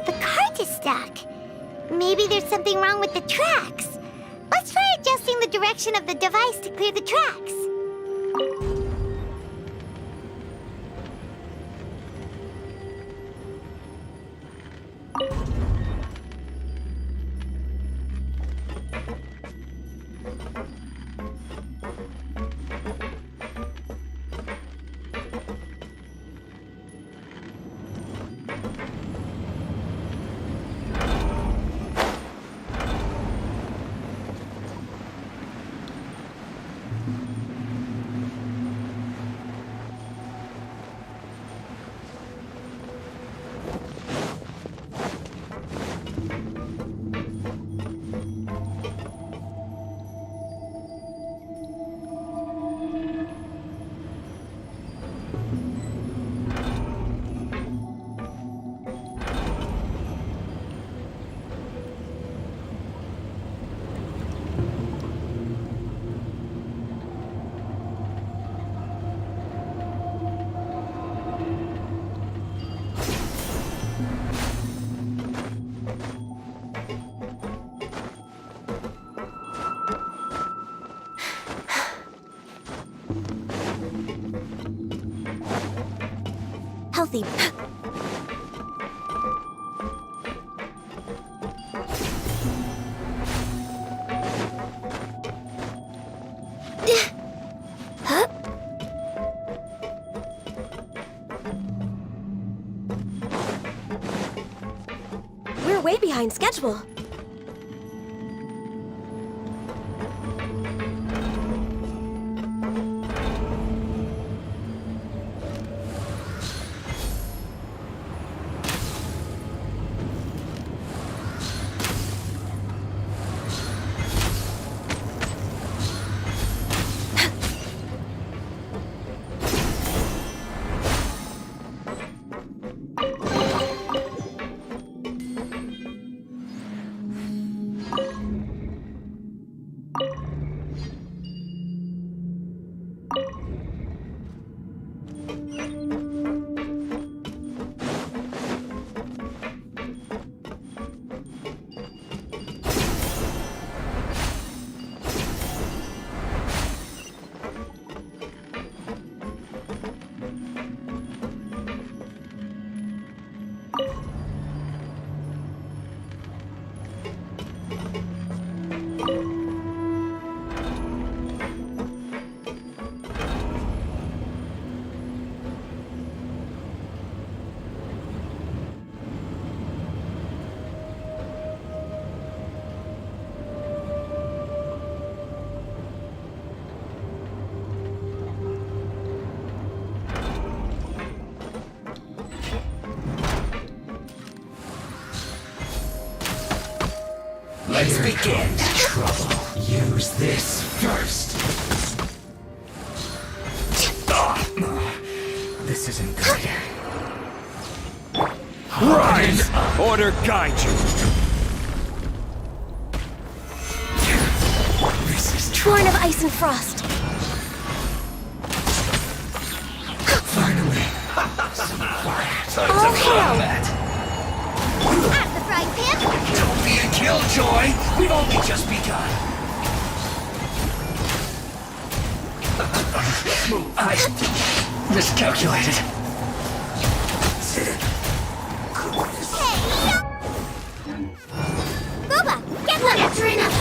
The cart is stuck. Maybe there's something wrong with the tracks. Let's try adjusting the direction of the device to clear the tracks. Healthy. Huh? We're way behind schedule. Let's begin. Trouble. Use this first. This isn't good. Rise! Order guide you. This is Born of ice and frost. finally some quiet. All hail! At the frying pan! Don't be a killjoy. We've only just begun. I miscalculated. Boba, get one! That's enough.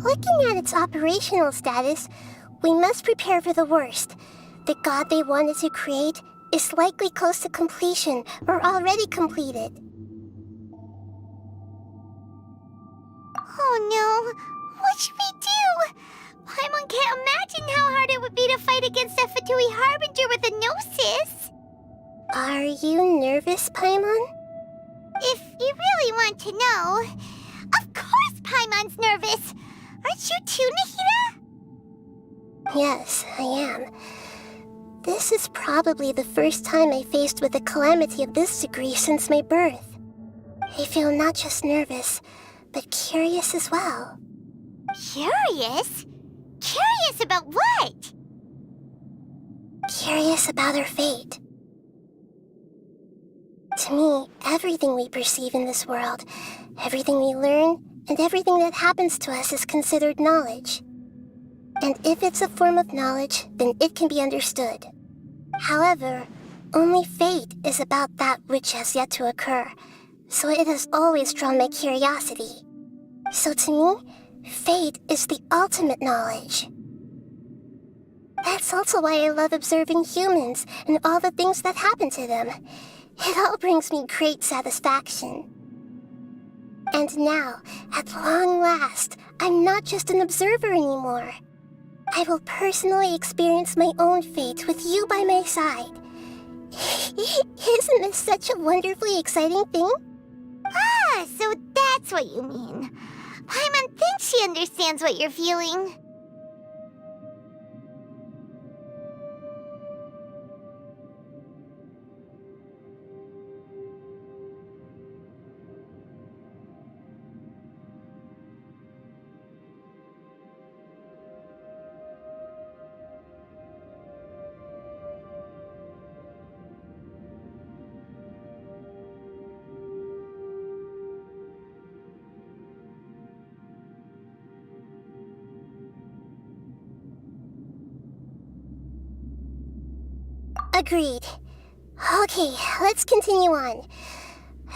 Looking at its operational status, we must prepare for the worst. The god they wanted to create is likely close to completion or already completed. Oh no! What should we do? Paimon can't imagine how hard it would be to fight against a Fatui Harbinger with a Gnosis! Are you nervous, Paimon? If you really want to know, of course Paimon's nervous! Aren't you too, Nahida? Yes, I am. This is probably the first time I faced with a calamity of this degree since my birth. I feel not just nervous, but curious as well. Curious? Curious about what? Curious about our fate. To me, everything we perceive in this world, everything we learn, and everything that happens to us is considered knowledge. And if it's a form of knowledge, then it can be understood. However, only fate is about that which has yet to occur, so it has always drawn my curiosity. So to me, fate is the ultimate knowledge. That's also why I love observing humans and all the things that happen to them. It all brings me great satisfaction. And now, at long last, I'm not just an observer anymore. I will personally experience my own fate with you by my side. Isn't this such a wonderfully exciting thing? Ah, so that's what you mean. Paimon thinks she understands what you're feeling. Agreed. Okay, let's continue on.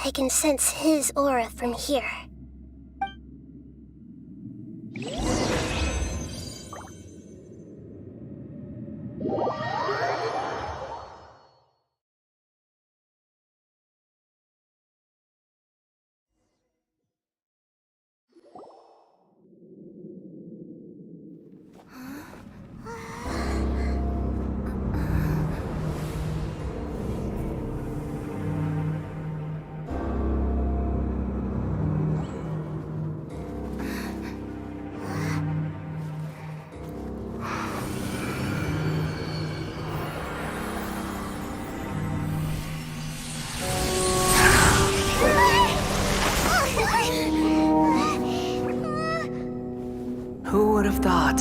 I can sense his aura from here. Who would have thought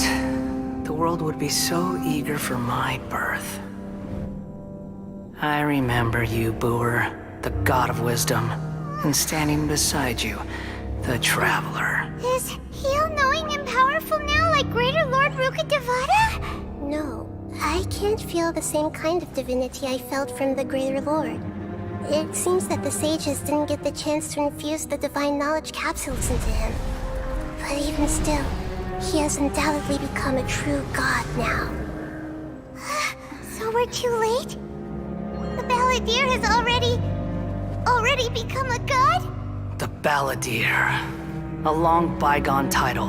the world would be so eager for my birth? I remember you, Booer, the god of wisdom, and standing beside you, the traveler. Is he all-knowing and powerful now like Greater Lord Rukkhadevata? No, I can't feel the same kind of divinity I felt from the Greater Lord. It seems that the sages didn't get the chance to infuse the divine knowledge capsules into him. But even still, he has undoubtedly become a true god now. So we're too late? The Balladeer has already become a god? The Balladeer. A long bygone title.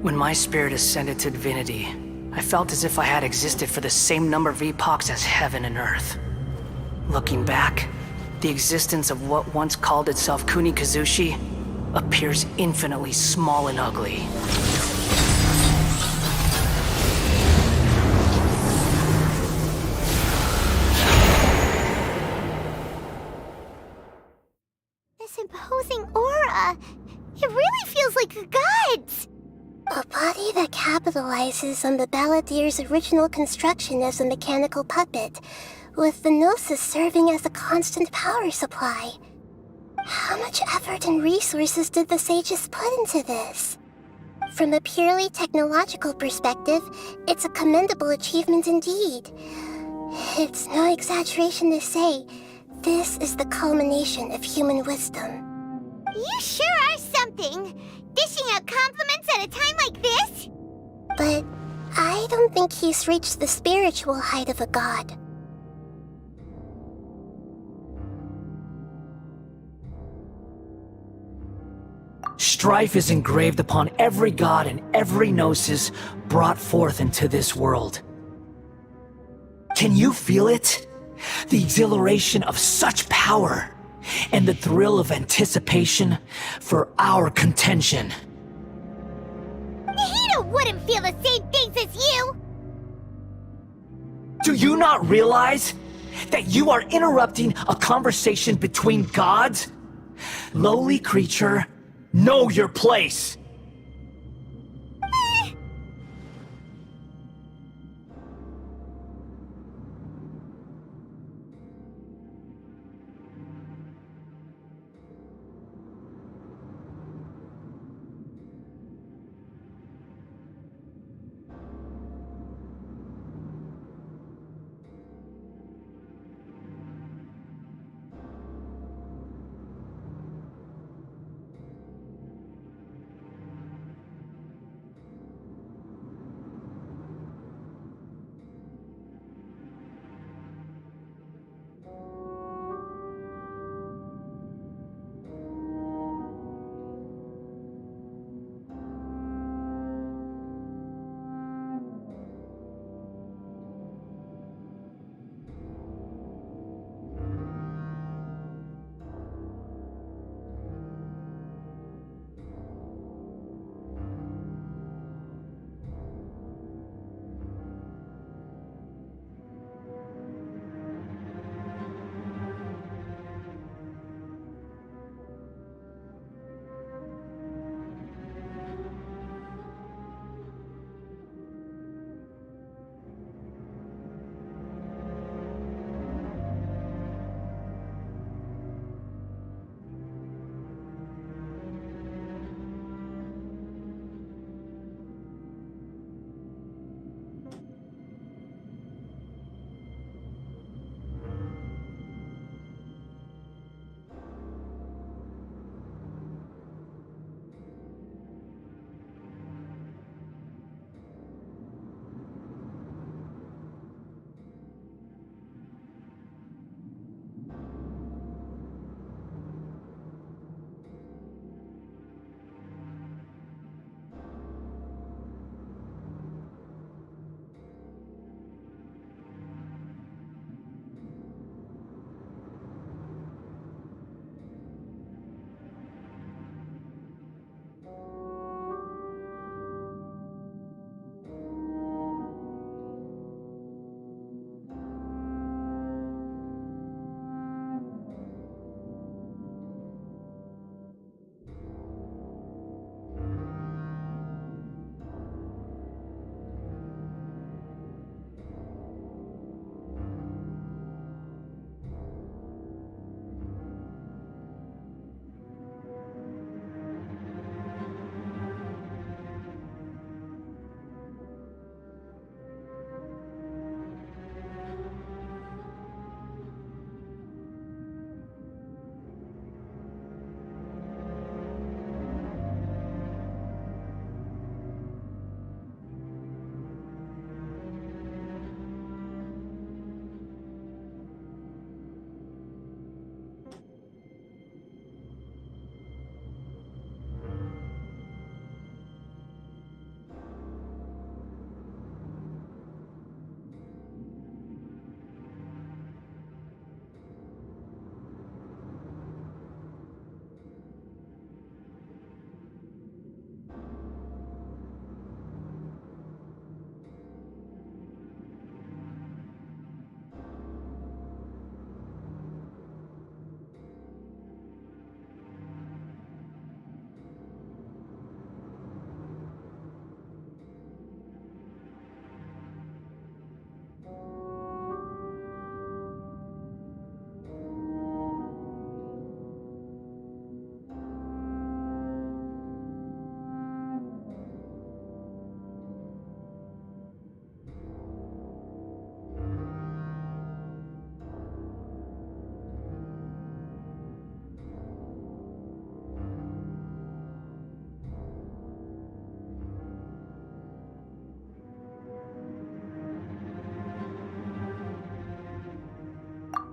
When my spirit ascended to divinity, I felt as if I had existed for the same number of epochs as heaven and earth. Looking back, the existence of what once called itself Kunikazushi appears infinitely small and ugly. This imposing aura, it really feels like the gods! A body that capitalizes on the Balladeer's original construction as a mechanical puppet, with the Gnosis serving as a constant power supply. How much effort and resources did the sages put into this? From a purely technological perspective, it's a commendable achievement indeed. It's no exaggeration to say, this is the culmination of human wisdom. You sure are something! Dishing out compliments at a time like this? But I don't think he's reached the spiritual height of a god. Strife is engraved upon every god and every gnosis brought forth into this world. Can you feel it? The exhilaration of such power, and the thrill of anticipation for our contention. Nahida wouldn't feel the same things as you! Do you not realize that you are interrupting a conversation between gods? Lowly creature, know your place!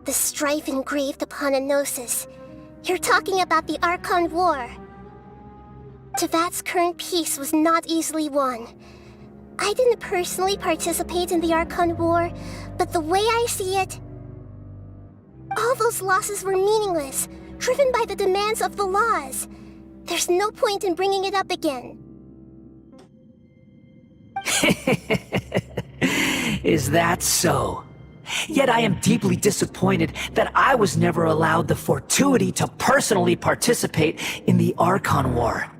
The strife engraved upon a gnosis. You're talking about the Archon War. Tevat's current peace was not easily won. I didn't personally participate in the Archon War, but the way I see it, all those losses were meaningless, driven by the demands of the laws. There's no point in bringing it up again. Is that so? Yet I am deeply disappointed that I was never allowed the fortuity to personally participate in the Archon War.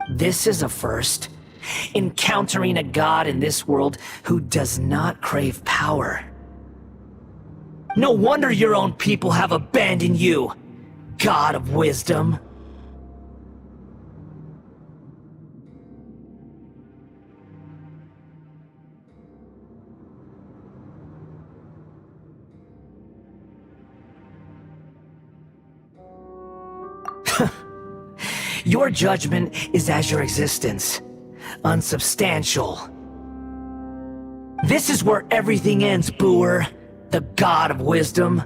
This is a first. Encountering a god in this world who does not crave power. No wonder your own people have abandoned you, God of Wisdom. Your judgment is as your existence. Unsubstantial. This is where everything ends, Booer, the God of Wisdom.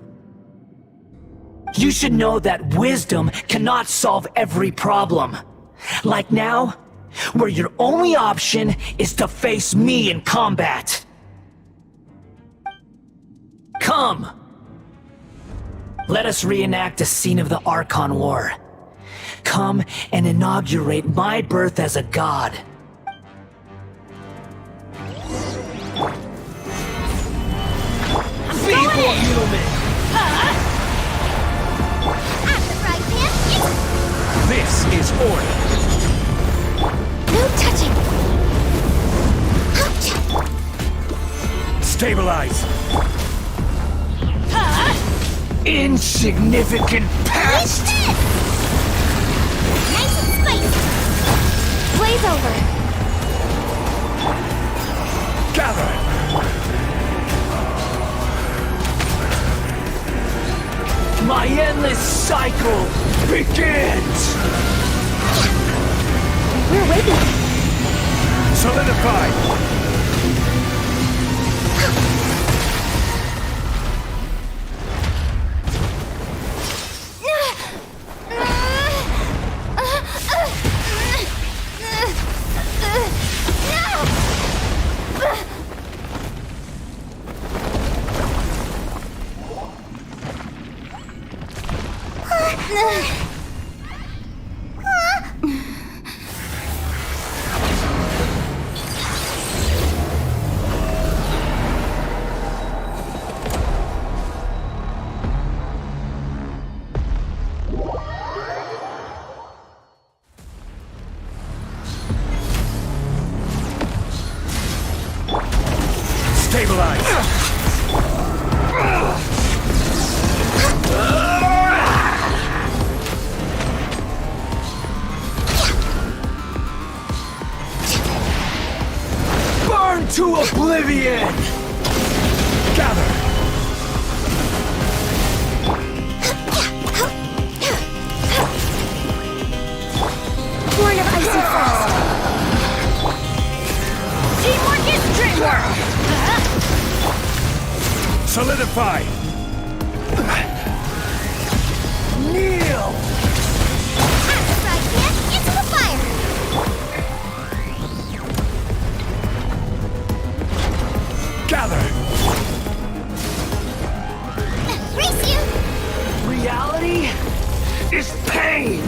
You should know that wisdom cannot solve every problem. Like now, where your only option is to face me in combat. Come! Let us reenact a scene of the Archon War. Come and inaugurate my birth as a god. Feeble human! This is order. No touching! Stabilize! Insignificant pest! Nice and spicy! Blaze over! Gather! My endless cycle begins! We're waiting! Solidify! Burn to oblivion! Gather! Born of ice and frost! Teamwork is dreamwork! Solidify! Kneel! After I can't, into the fire! Gather! Race you! Reality is pain!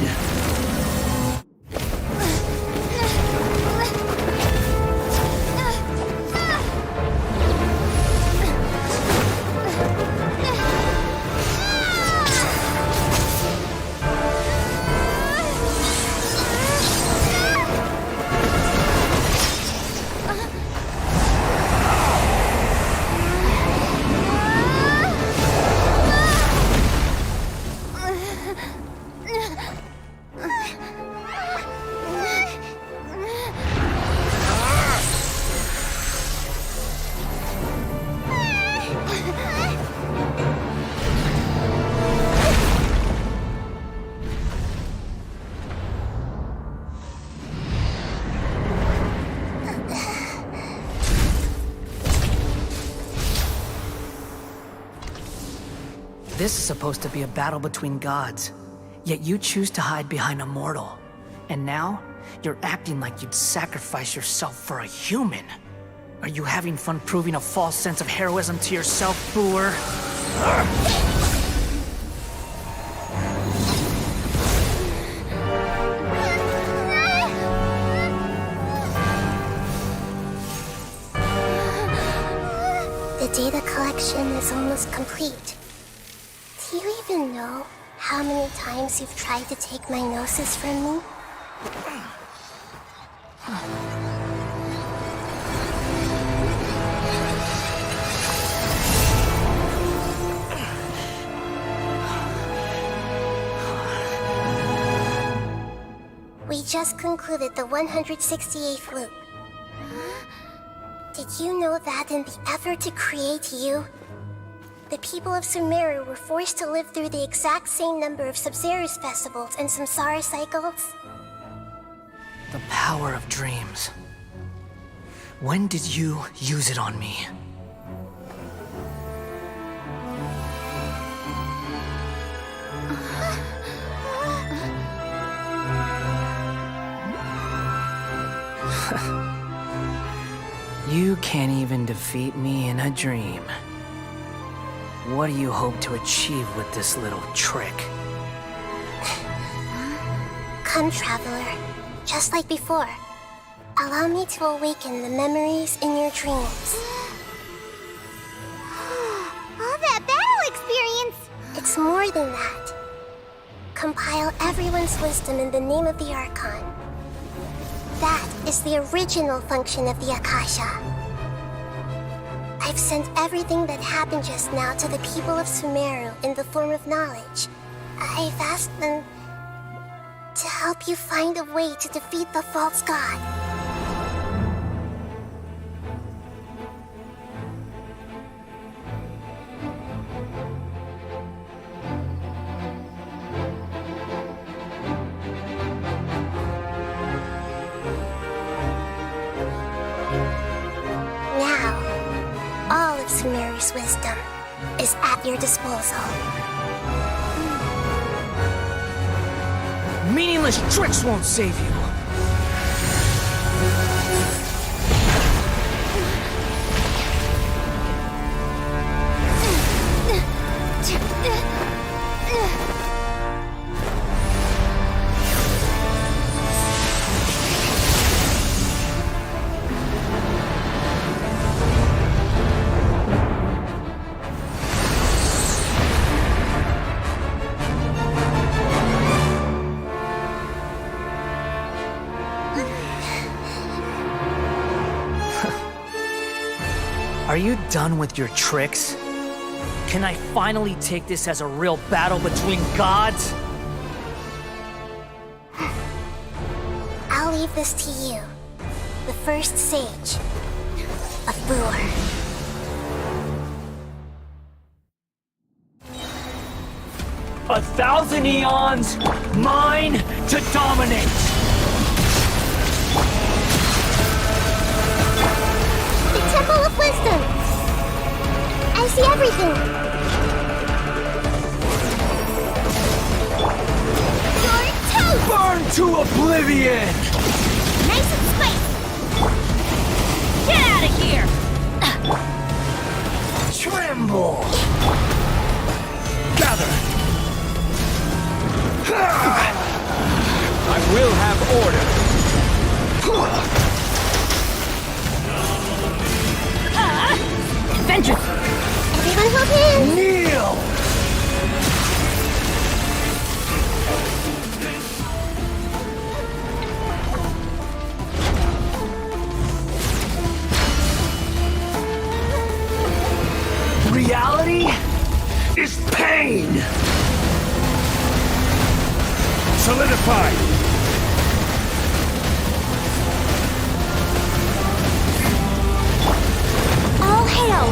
This is supposed to be a battle between gods, yet you choose to hide behind a mortal. And now, you're acting like you'd sacrifice yourself for a human. Are you having fun proving a false sense of heroism to yourself, Booer? The data collection is almost complete. Do you even know how many times you've tried to take my gnosis from me? We just concluded the 168th loop. Did you know that in the effort to create you, the people of Sumeru were forced to live through the exact same number of Sabzerus festivals and Samsara cycles? The power of dreams. When did you use it on me? You can't even defeat me in a dream. What do you hope to achieve with this little trick? Come, Traveler. Just like before. Allow me to awaken the memories in your dreams. All that battle experience! It's more than that. Compile everyone's wisdom in the name of the Archon. That is the original function of the Akasha. I've sent everything that happened just now to the people of Sumeru in the form of knowledge. I've asked them to help you find a way to defeat the false god. Sumeru's wisdom is at your disposal. Meaningless tricks won't save you! Are you done with your tricks? Can I finally take this as a real battle between gods? I'll leave this to you, the first sage of Booer. A thousand eons, mine to dominate! Temple of Wisdom! I see everything! You're toast! Burn to oblivion! Nice and spicy! Get out of here! Tremble! Gather! I will have order! Vengeance! Everyone hold hands! Kneel! Reality is pain! Solidify! All hail!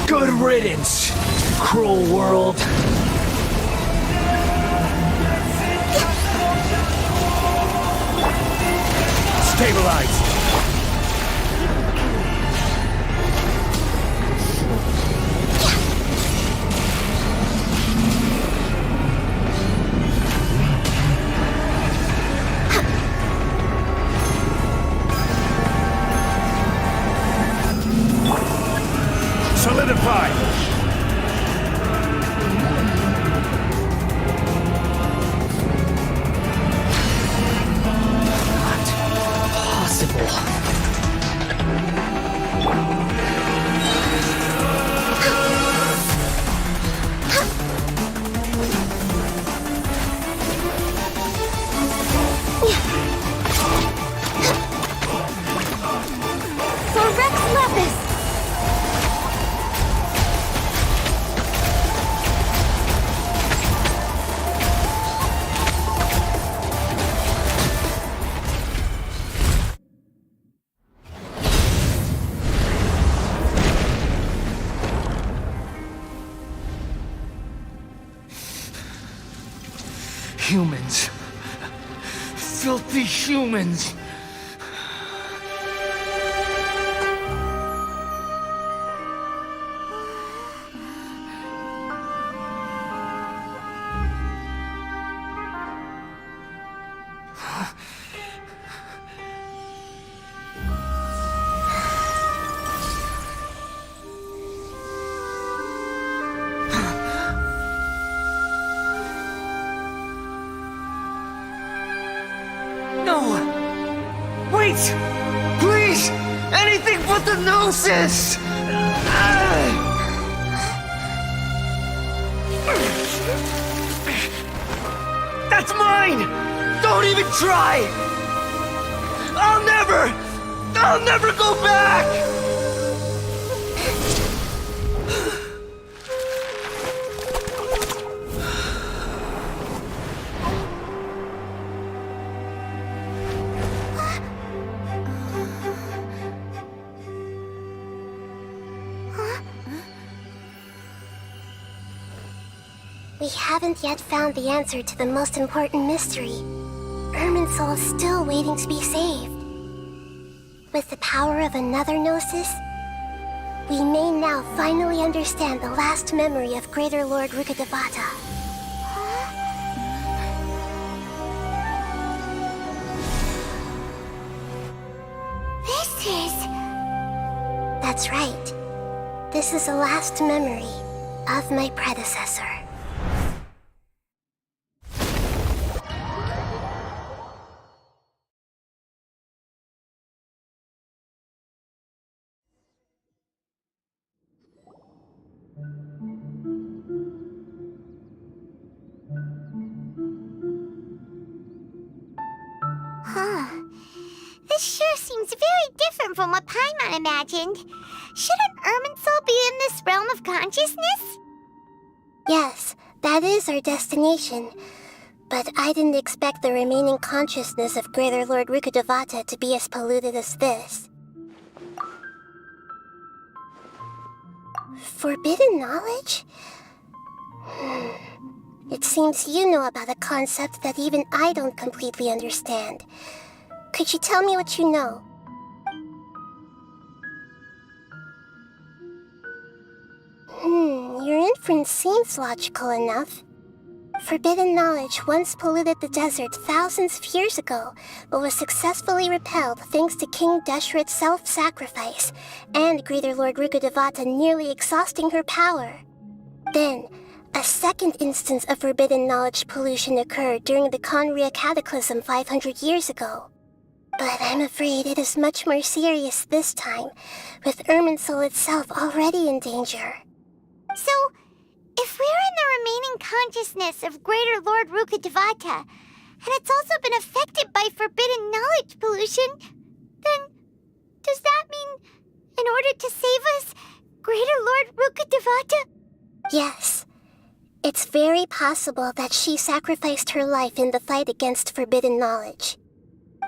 Good riddance, cruel world. Stabilize! Humans. Filthy humans. No! Wait! Please! Anything but the Gnosis! That's mine! Don't even try! I'll never go back! We haven't yet found the answer to the most important mystery. Irminsul is still waiting to be saved. With the power of another Gnosis, we may now finally understand the last memory of Greater Lord Rukkhadevata. This is... That's right. This is the last memory of my predecessor. Huh. This sure seems very different from what Paimon imagined. Shouldn't Irminsul be in this realm of consciousness? Yes, that is our destination. But I didn't expect the remaining consciousness of Greater Lord Rukkhadevata to be as polluted as this. Forbidden knowledge? It seems you know about a concept that even I don't completely understand. Could you tell me what you know? Your inference seems logical enough. Forbidden knowledge once polluted the desert thousands of years ago, but was successfully repelled thanks to King Deshret's self-sacrifice, and Greater Lord Rukkhadevata nearly exhausting her power. Then, a second instance of forbidden knowledge pollution occurred during the Conria Cataclysm 500 years ago. But I'm afraid it is much more serious this time, with Irminsul itself already in danger. So, if we're in the remaining consciousness of Greater Lord Rukkhadevata, and it's also been affected by forbidden knowledge pollution, then does that mean, in order to save us, Greater Lord Rukkhadevata? Yes. It's very possible that she sacrificed her life in the fight against forbidden knowledge.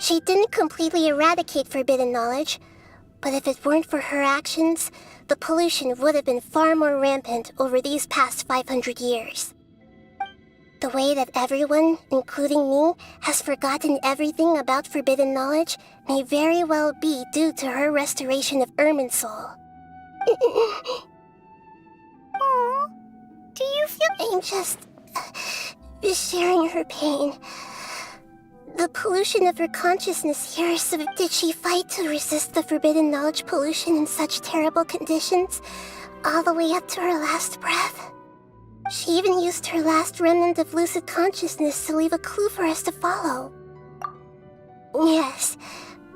She didn't completely eradicate forbidden knowledge, but if it weren't for her actions, the pollution would have been far more rampant over these past 500 years. The way that everyone, including me, has forgotten everything about forbidden knowledge may very well be due to her restoration of Irminsul. Aww. Do you feel... I'm just sharing her pain. The pollution of her consciousness here, so did she fight to resist the forbidden knowledge pollution in such terrible conditions, all the way up to her last breath? She even used her last remnant of lucid consciousness to leave a clue for us to follow. Yes,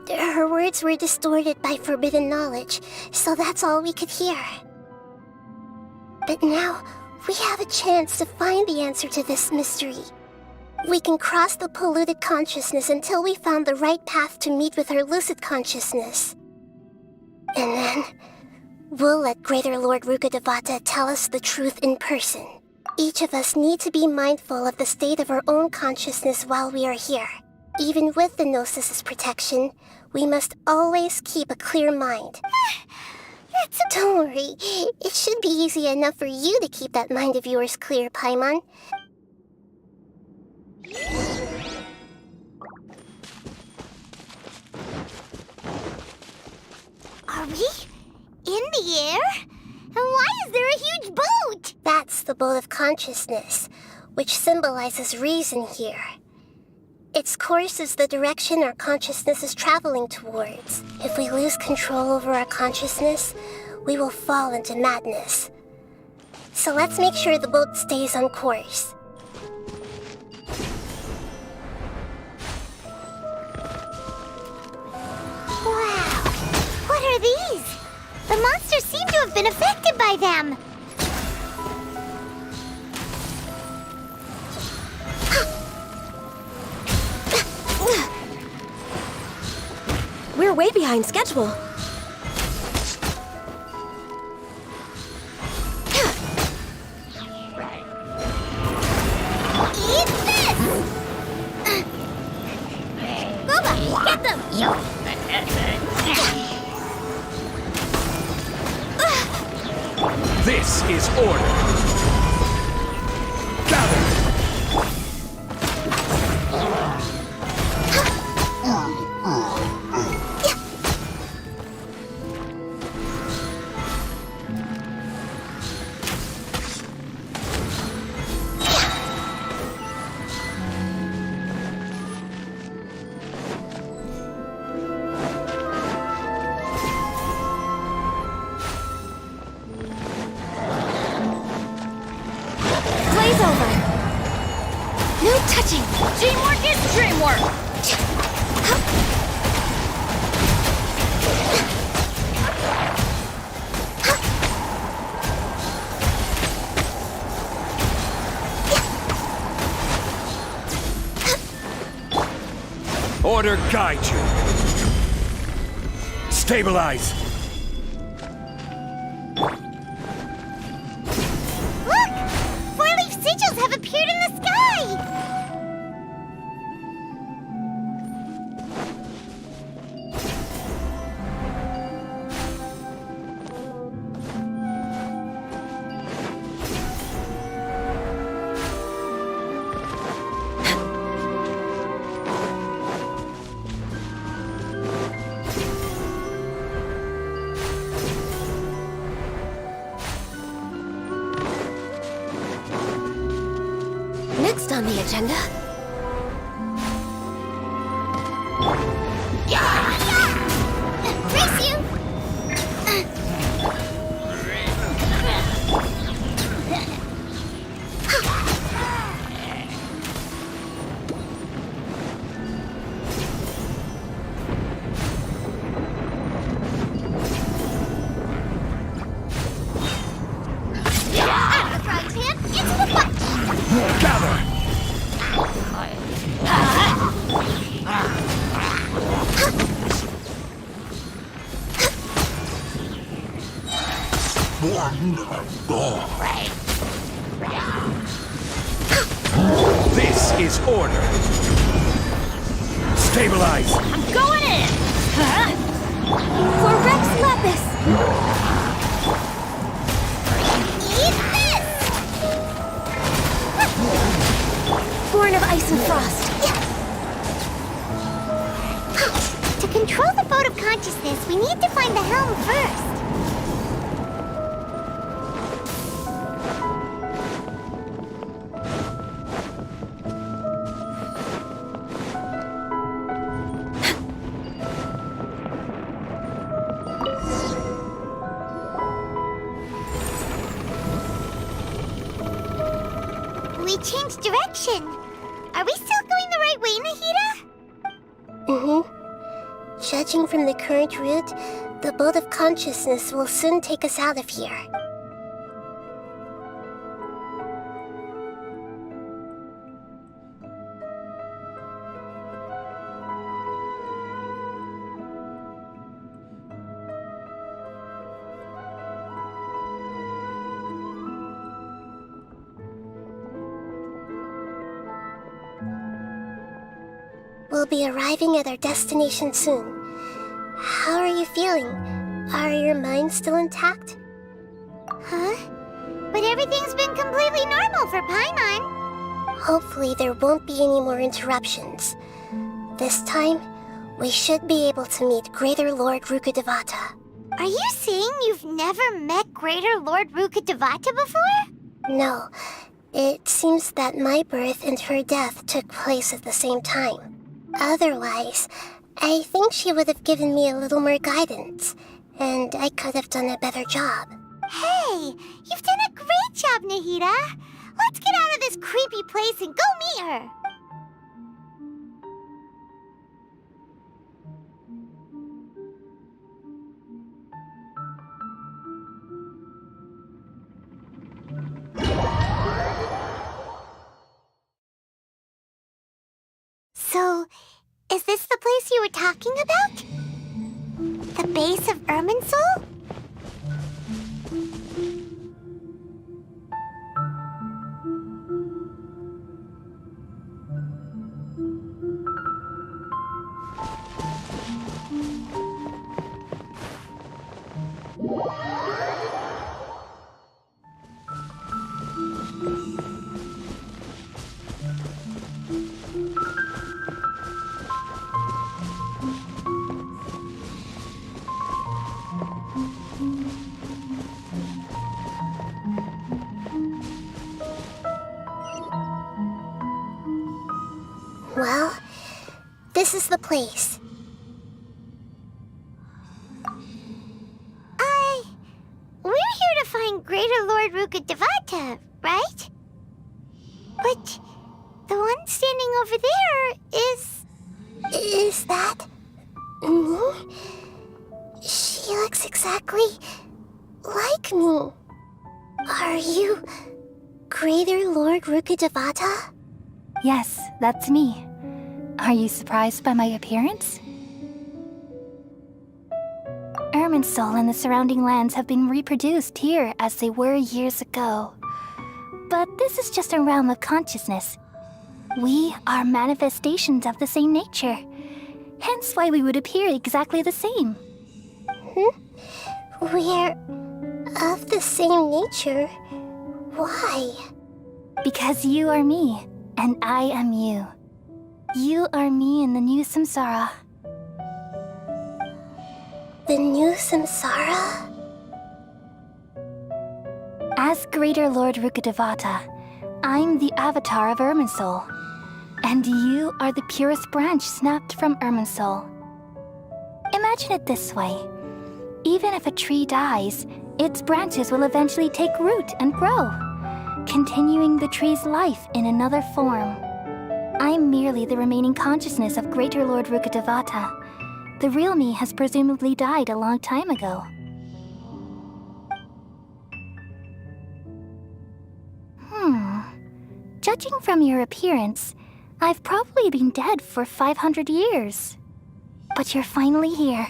her words were distorted by forbidden knowledge, so that's all we could hear. But now, we have a chance to find the answer to this mystery. We can cross the polluted consciousness until we found the right path to meet with her lucid consciousness. And then, we'll let Greater Lord Rukkhadevata tell us the truth in person. Each of us need to be mindful of the state of our own consciousness while we are here. Even with the Gnosis' protection, we must always keep a clear mind. Don't worry, it should be easy enough for you to keep that mind of yours clear, Paimon. Are we in the air? And why is there a huge boat? That's the boat of consciousness, which symbolizes reason here. Its course is the direction our consciousness is traveling towards. If we lose control over our consciousness, we will fall into madness. So let's make sure the boat stays on course. Wow! What are these? The monsters seem to have been affected by them. We're way behind schedule. Eat this! Boba, get them! This is order. Gather! Blaze over. No touching. Teamwork is dreamwork. Order guide you. Stabilize. Look! Four-leaf sigils have appeared in the sky! Next on the agenda. Race you! Out of the frying pan, into the bunch! Gather! This is order. Stabilize. I'm going in! For Rex Lapis! Eat this! Born of ice and frost. To control the boat of consciousness, we need to find the helm first. We changed direction. Are we still going the right way, Nahida? Mm-hmm. Judging from the current route, the boat of consciousness will soon take us out of here. We'll be arriving at our destination soon. How are you feeling? Are your minds still intact? Huh? But everything's been completely normal for Paimon. Hopefully there won't be any more interruptions. This time, we should be able to meet Greater Lord Rukkhadevata. Are you saying you've never met Greater Lord Rukkhadevata before? No. It seems that my birth and her death took place at the same time. Otherwise, I think she would have given me a little more guidance, and I could have done a better job. Hey, you've done a great job, Nahida. Let's get out of this creepy place and go meet her. So, is this the place you were talking about? The base of Irminsul? Well, this is the place. We're here to find Greater Lord Rukkhadevata, right? But the one standing over there is... Is that... me? She looks exactly like me. Are you Greater Lord Rukkhadevata? Yes, that's me. Are you surprised by my appearance? Irminsul and the surrounding lands have been reproduced here as they were years ago. But this is just a realm of consciousness. We are manifestations of the same nature. Hence why we would appear exactly the same. We're of the same nature? Why? Because you are me, and I am you. You are me in the new samsara. The new samsara? As Greater Lord Rukkhadevata, I'm the avatar of Irminsul. And you are the purest branch snapped from Irminsul. Imagine it this way. Even if a tree dies, its branches will eventually take root and grow, continuing the tree's life in another form. I'm merely the remaining consciousness of Greater Lord Rukkhadevata. The real me has presumably died a long time ago. Judging from your appearance, I've probably been dead for 500 years. But you're finally here.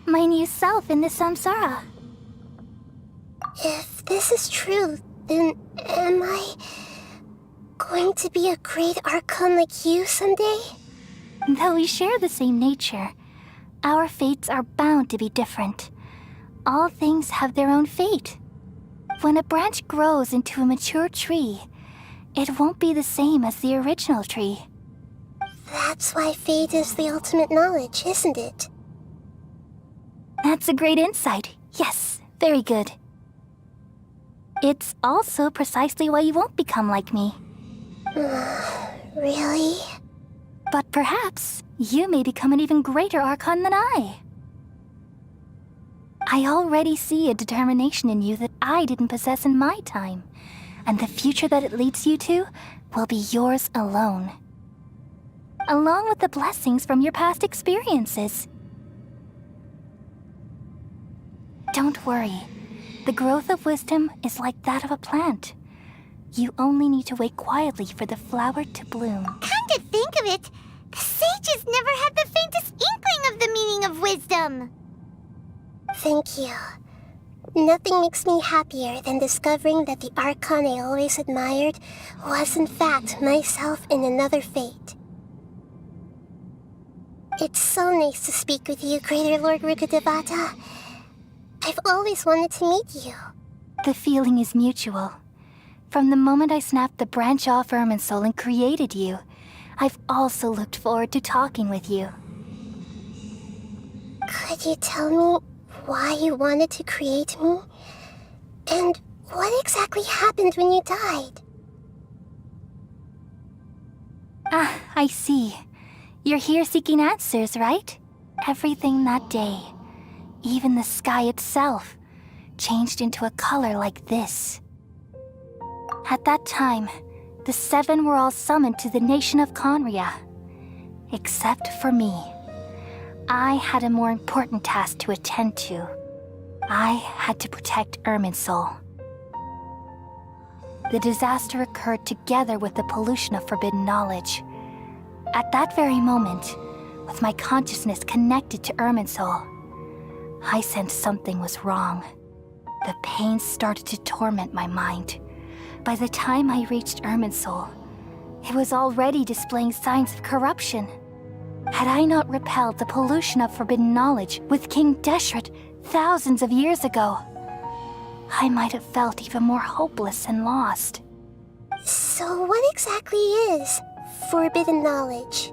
My new self in the samsara. If this is true, then am I going to be a great Archon like you someday? Though we share the same nature, our fates are bound to be different. All things have their own fate. When a branch grows into a mature tree, it won't be the same as the original tree. That's why fate is the ultimate knowledge, isn't it? That's a great insight. Yes, very good. It's also precisely why you won't become like me. Really? But perhaps you may become an even greater Archon than I. I already see a determination in you that I didn't possess in my time, and the future that it leads you to will be yours alone. Along with the blessings from your past experiences. Don't worry. The growth of wisdom is like that of a plant. You only need to wait quietly for the flower to bloom. Come to think of it, the sages never had the faintest inkling of the meaning of wisdom. Thank you. Nothing makes me happier than discovering that the Archon I always admired was in fact myself in another fate. It's so nice to speak with you, Greater Lord From the moment I snapped the branch off Irminsul and created you, I've also looked forward to talking with you. Could you tell me why you wanted to create me? And what exactly happened when you died? Ah, I see. You're here seeking answers, right? Everything that day, even the sky itself, changed into a color like this. At that time, the 7 were all summoned to the nation of Conria. Except for me. I had a more important task to attend to. I had to protect Irminsul. The disaster occurred together with the pollution of forbidden knowledge. At that very moment, with my consciousness connected to Irminsul, I sensed something was wrong. The pain started to torment my mind. By the time I reached Irminsul, it was already displaying signs of corruption. Had I not repelled the pollution of forbidden knowledge with King Deshret thousands of years ago, I might have felt even more hopeless and lost. So what exactly is forbidden knowledge?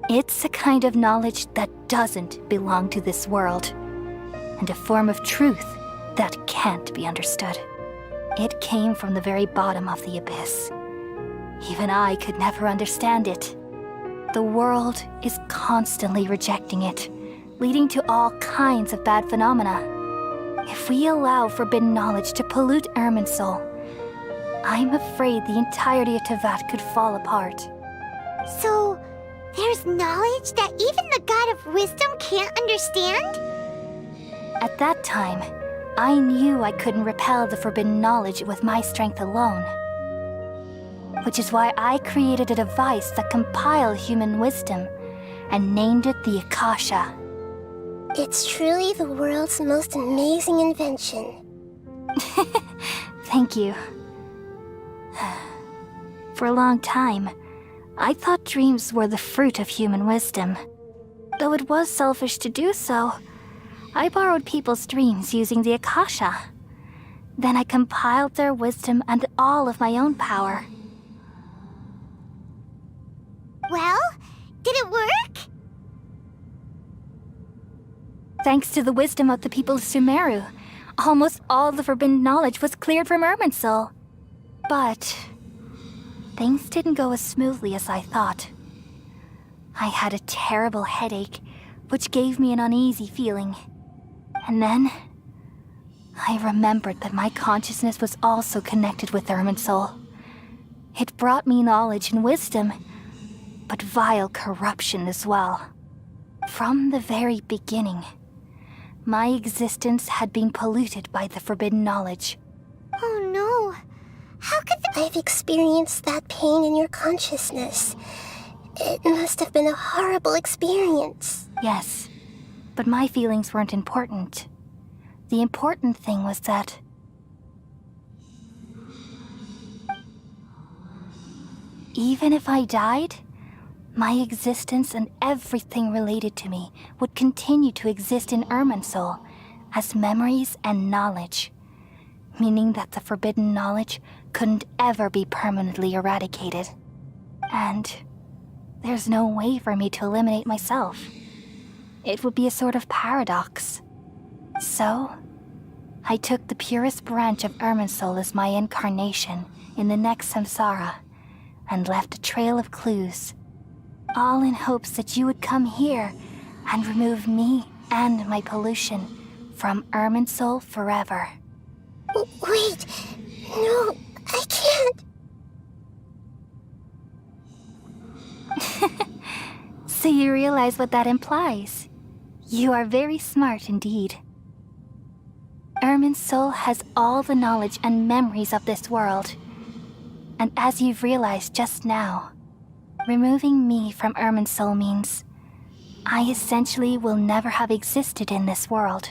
It's a kind of knowledge that doesn't belong to this world, and a form of truth that can't be understood. It came from the very bottom of the abyss. Even I could never understand it. The world is constantly rejecting it, leading to all kinds of bad phenomena. If we allow forbidden knowledge to pollute Irminsul, I'm afraid the entirety of Tevat could fall apart. So, there's knowledge that even the God of Wisdom can't understand? At that time, I knew I couldn't repel the forbidden knowledge with my strength alone. Which is why I created a device that compiled human wisdom and named it the Akasha. It's truly the world's most amazing invention. Thank you. For a long time, I thought dreams were the fruit of human wisdom. Though it was selfish to do so, I borrowed people's dreams using the Akasha. Then I compiled their wisdom and all of my own power. Well, did it work? Thanks to the wisdom of the people of Sumeru, almost all the forbidden knowledge was cleared from Irminsul. But things didn't go as smoothly as I thought. I had a terrible headache, which gave me an uneasy feeling. And then I remembered that my consciousness was also connected with Irminsul. It brought me knowledge and wisdom, but vile corruption as well. From the very beginning, my existence had been polluted by the forbidden knowledge. Oh no. How could I've experienced that pain in your consciousness. It must have been a horrible experience. Yes, but my feelings weren't important. The important thing was that even if I died, my existence and everything related to me would continue to exist in Irminsul as memories and knowledge, meaning that the forbidden knowledge couldn't ever be permanently eradicated. And there's no way for me to eliminate myself. It would be a sort of paradox. So, I took the purest branch of Irminsul as my incarnation in the next samsara and left a trail of clues, all in hopes that you would come here and remove me and my pollution from Irminsul forever. Wait, no, I can't. So you realize what that implies? You are very smart indeed. Irminsul has all the knowledge and memories of this world. And as you've realized just now, removing me from Irminsul means I essentially will never have existed in this world.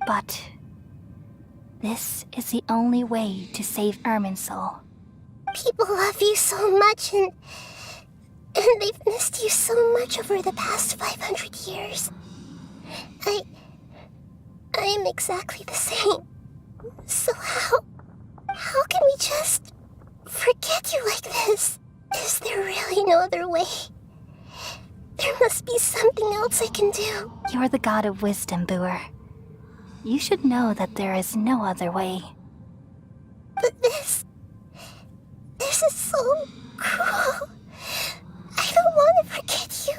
But this is the only way to save Irminsul. People love you so much and they've missed you so much over the past 500 years. I am exactly the same. So how can we just forget you like this. Is there really no other way? There must be something else I can do. You're the god of wisdom, Booer. You should know that there is no other way. But this is so cruel. I don't want to forget you.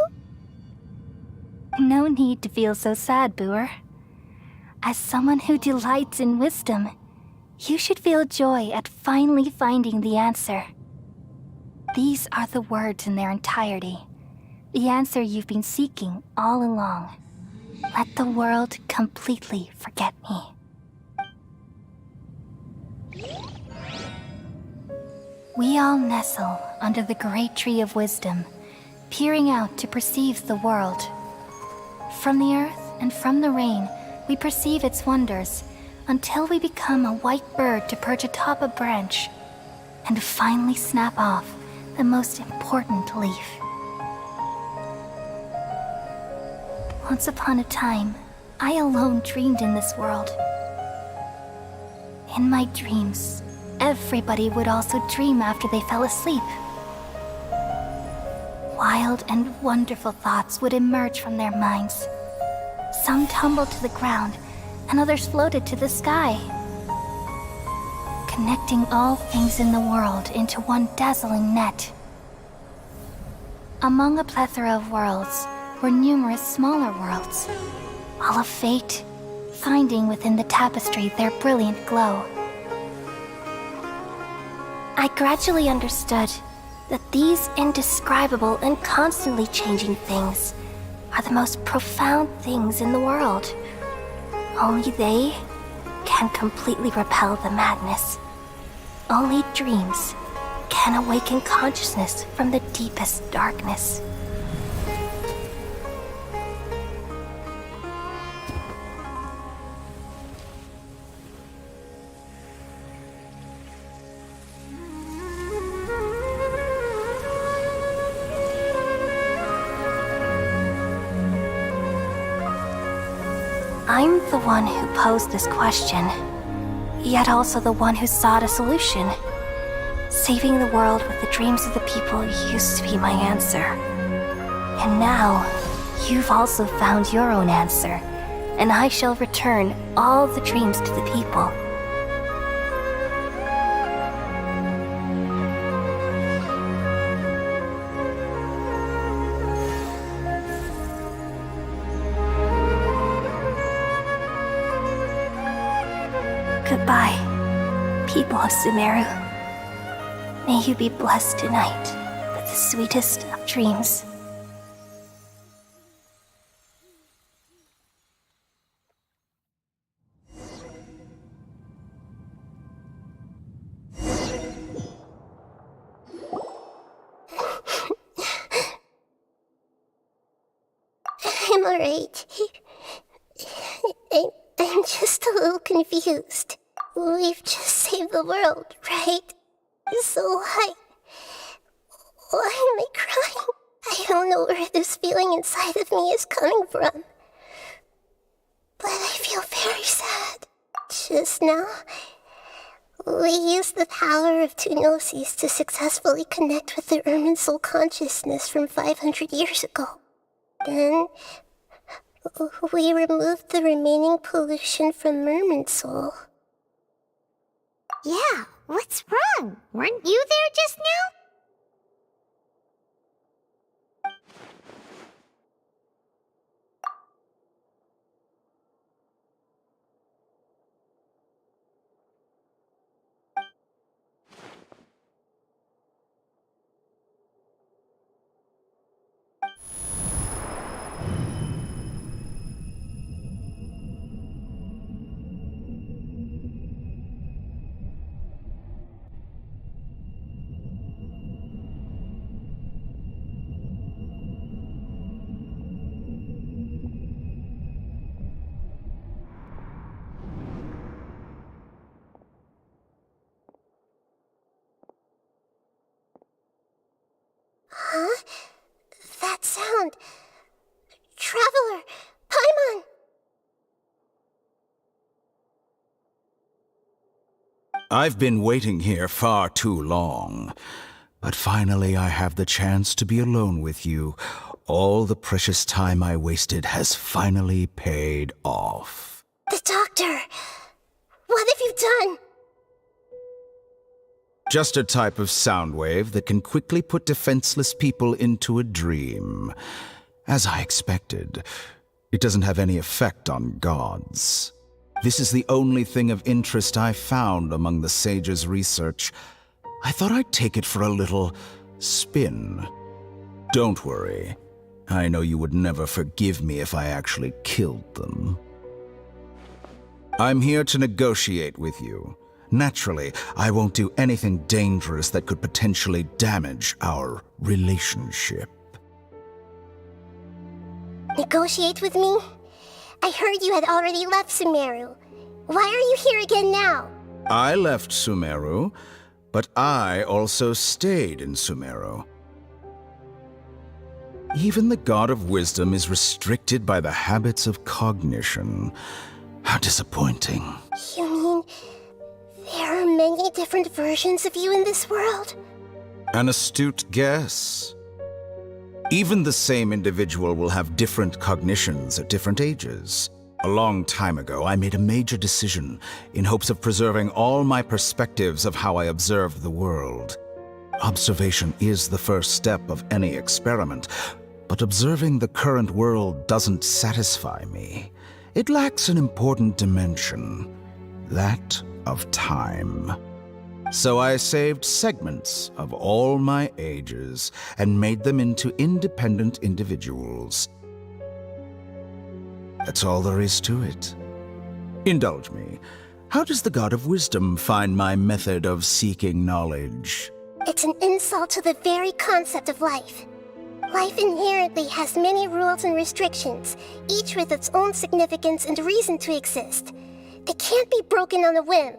No need to feel so sad, Booer. As someone who delights in wisdom, you should feel joy at finally finding the answer. These are the words in their entirety. The answer you've been seeking all along. Let the world completely forget me. We all nestle under the great tree of wisdom, peering out to perceive the world. From the earth and from the rain, we perceive its wonders, until we become a white bird to perch atop a branch, and finally snap off the most important leaf. Once upon a time, I alone dreamed in this world. In my dreams, everybody would also dream after they fell asleep. Wild and wonderful thoughts would emerge from their minds. Some tumbled to the ground, and others floated to the sky, connecting all things in the world into one dazzling net. Among a plethora of worlds were numerous smaller worlds, all of fate, finding within the tapestry their brilliant glow. I gradually understood that these indescribable and constantly changing things are the most profound things in the world. Only they can completely repel the madness. Only dreams can awaken consciousness from the deepest darkness. I'm the one who posed this question, yet also the one who sought a solution. Saving the world with the dreams of the people used to be my answer. And now, you've also found your own answer, and I shall return all the dreams to the people. Goodbye, people of Sumeru. May you be blessed tonight with the sweetest of dreams. I'm alright. I'm just a little confused. We've just saved the world, right? So why am I crying? I don't know where this feeling inside of me is coming from. But I feel very sad. Just now, we used the power of two gnosis to successfully connect with the Irminsul consciousness from 500 years ago. Then, we removed the remaining pollution from Irminsul. Yeah, what's wrong? Weren't you there just now? I've been waiting here far too long. But finally I have the chance to be alone with you. All the precious time I wasted has finally paid off. The doctor! What have you done? Just a type of sound wave that can quickly put defenseless people into a dream. As I expected, it doesn't have any effect on gods. This is the only thing of interest I found among the sage's research. I thought I'd take it for a little spin. Don't worry. I know you would never forgive me if I actually killed them. I'm here to negotiate with you. Naturally, I won't do anything dangerous that could potentially damage our relationship. Negotiate with me? I heard you had already left Sumeru. Why are you here again now? I left Sumeru, but I also stayed in Sumeru. Even the God of Wisdom is restricted by the habits of cognition. How disappointing. You mean there are many different versions of you in this world? An astute guess. Even the same individual will have different cognitions at different ages. A long time ago, I made a major decision in hopes of preserving all my perspectives of how I observed the world. Observation is the first step of any experiment, but observing the current world doesn't satisfy me. It lacks an important dimension, that of time. So I saved segments of all my ages and made them into independent individuals. That's all there is to it. Indulge me. How does the God of Wisdom find my method of seeking knowledge? It's an insult to the very concept of life. Life inherently has many rules and restrictions, each with its own significance and reason to exist. They can't be broken on a whim.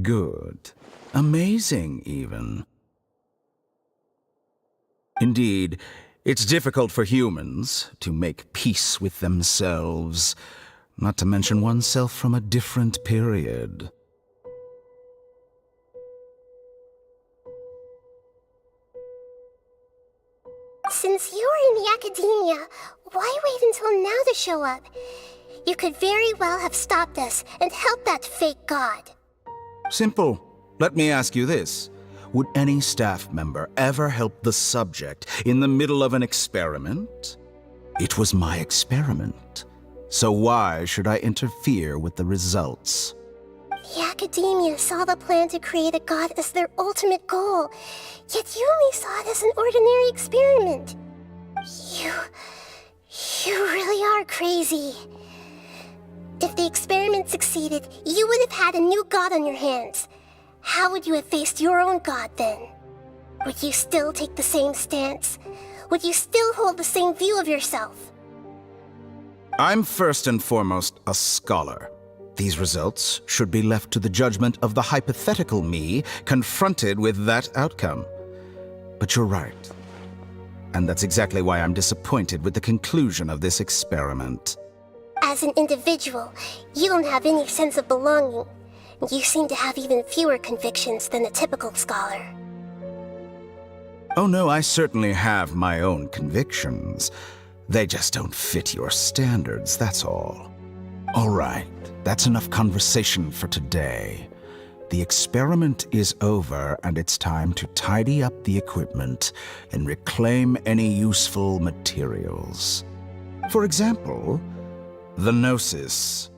Good. Amazing, even. Indeed, it's difficult for humans to make peace with themselves, not to mention oneself from a different period. Since you're in the academia, why wait until now to show up? You could very well have stopped us and helped that fake god. Simple. Let me ask you this. Would any staff member ever help the subject in the middle of an experiment? It was my experiment. So why should I interfere with the results? The academia saw the plan to create a god as their ultimate goal, yet you only saw it as an ordinary experiment. You really are crazy. If the experiment succeeded, you would have had a new god on your hands. How would you have faced your own god then? Would you still take the same stance? Would you still hold the same view of yourself? I'm first and foremost a scholar. These results should be left to the judgment of the hypothetical me confronted with that outcome. But you're right. And that's exactly why I'm disappointed with the conclusion of this experiment. As an individual, you don't have any sense of belonging. You seem to have even fewer convictions than a typical scholar. Oh no, I certainly have my own convictions. They just don't fit your standards, that's all. All right, that's enough conversation for today. The experiment is over, and it's time to tidy up the equipment and reclaim any useful materials. For example, the Gnosis.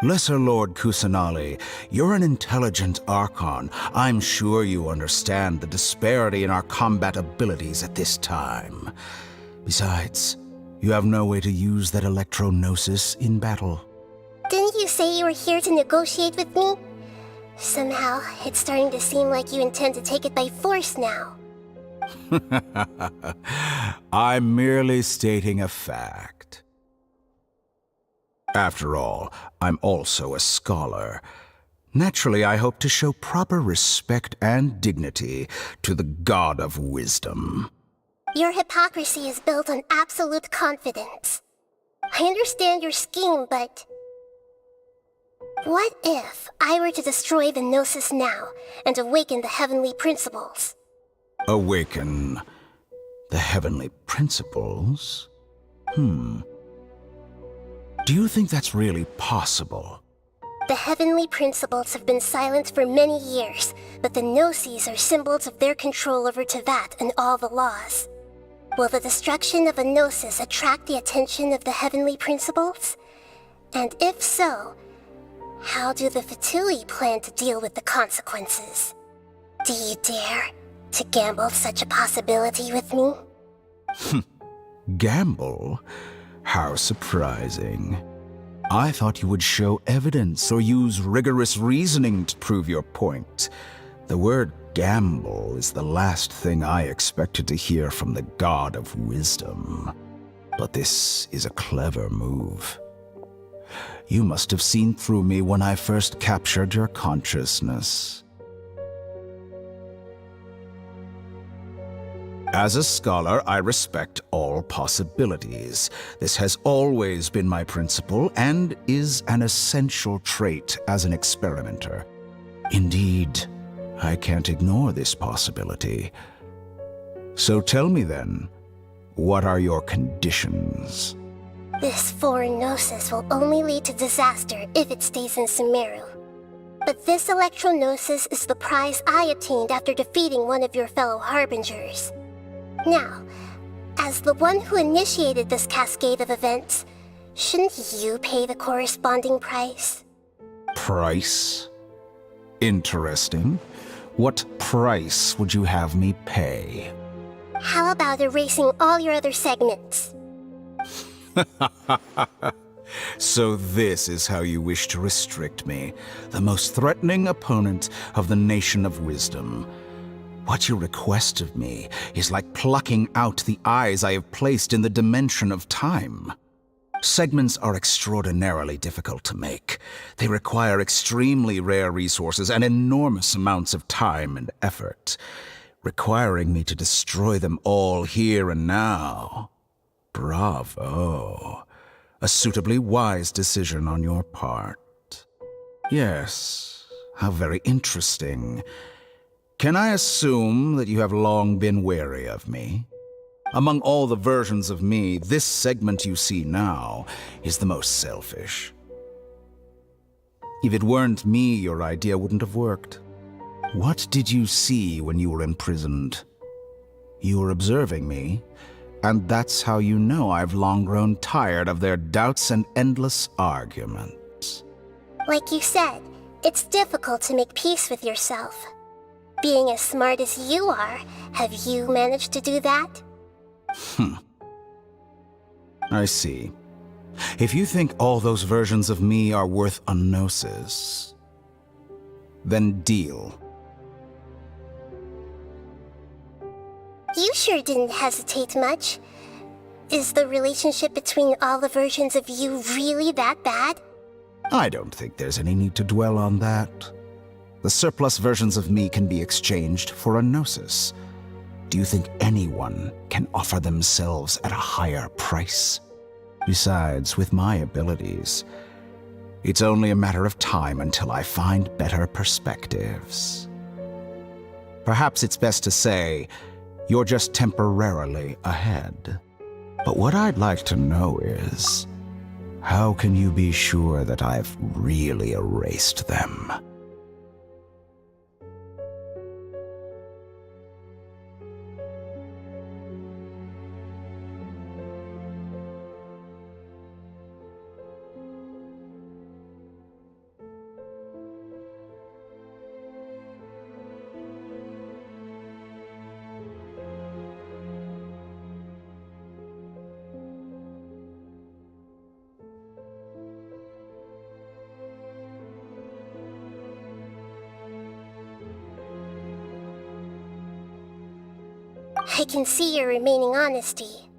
Lesser Lord Kusanali, you're an intelligent Archon. I'm sure you understand the disparity in our combat abilities at this time. Besides, you have no way to use that Electro-Gnosis in battle. Didn't you say you were here to negotiate with me? Somehow, it's starting to seem like you intend to take it by force now. I'm merely stating a fact. After all, I'm also a scholar. Naturally, I hope to show proper respect and dignity to the God of Wisdom. Your hypocrisy is built on absolute confidence. I understand your scheme, but... what if I were to destroy the Gnosis now and awaken the heavenly principles? Awaken the heavenly principles? Do you think that's really possible? The heavenly principles have been silent for many years, but the Gnosis are symbols of their control over Tevat and all the laws. Will the destruction of a Gnosis attract the attention of the heavenly principles? And if so, how do the Fatui plan to deal with the consequences? Do you dare to gamble such a possibility with me? Gamble? How surprising. I thought you would show evidence or use rigorous reasoning to prove your point. The word gamble is the last thing I expected to hear from the God of Wisdom. But this is a clever move. You must have seen through me when I first captured your consciousness. As a scholar, I respect all possibilities. This has always been my principle and is an essential trait as an experimenter. Indeed, I can't ignore this possibility. So tell me then, what are your conditions? This foreign Gnosis will only lead to disaster if it stays in Sumeru. But this Electro-Gnosis is the prize I obtained after defeating one of your fellow Harbingers. Now, as the one who initiated this cascade of events, shouldn't you pay the corresponding price? Price? Interesting. What price would you have me pay? How about erasing all your other segments? So this is how you wish to restrict me, the most threatening opponent of the Nation of Wisdom. What you request of me is like plucking out the eyes I have placed in the dimension of time. Segments are extraordinarily difficult to make. They require extremely rare resources and enormous amounts of time and effort, requiring me to destroy them all here and now. Bravo. A suitably wise decision on your part. Yes, how very interesting. Can I assume that you have long been wary of me? Among all the versions of me, this segment you see now is the most selfish. If it weren't me, your idea wouldn't have worked. What did you see when you were imprisoned? You were observing me, and that's how you know I've long grown tired of their doubts and endless arguments. Like you said, it's difficult to make peace with yourself. Being as smart as you are, have you managed to do that? I see. If you think all those versions of me are worth a gnosis, then deal. You sure didn't hesitate much. Is the relationship between all the versions of you really that bad? I don't think there's any need to dwell on that. The surplus versions of me can be exchanged for a gnosis. Do you think anyone can offer themselves at a higher price? Besides, with my abilities, it's only a matter of time until I find better perspectives. Perhaps it's best to say, you're just temporarily ahead. But what I'd like to know is, how can you be sure that I've really erased them? I can see your remaining honesty.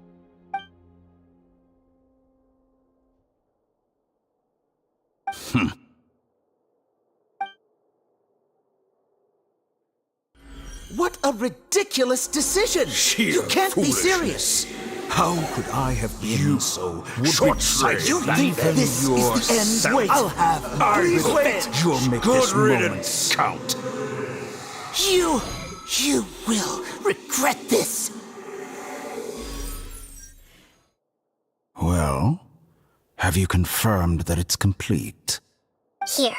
What a ridiculous decision! You can't be serious! How could I have been so short-sighted? You think this is the end? Wait, I'll have revenge! You'll make this moment count. You will regret this! Well, have you confirmed that it's complete? Here,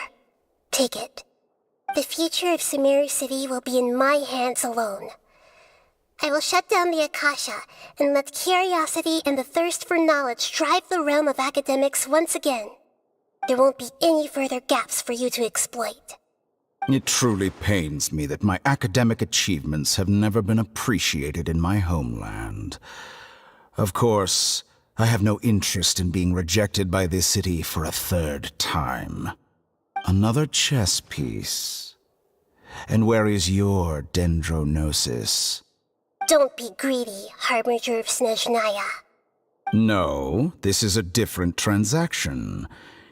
take it. The future of Sumeru City will be in my hands alone. I will shut down the Akasha and let curiosity and the thirst for knowledge drive the realm of academics once again. There won't be any further gaps for you to exploit. It truly pains me that my academic achievements have never been appreciated in my homeland. Of course, I have no interest in being rejected by this city for a third time. Another chess piece. And where is your dendronosis? Don't be greedy, Harbinger of Snezhnaya. No, this is a different transaction.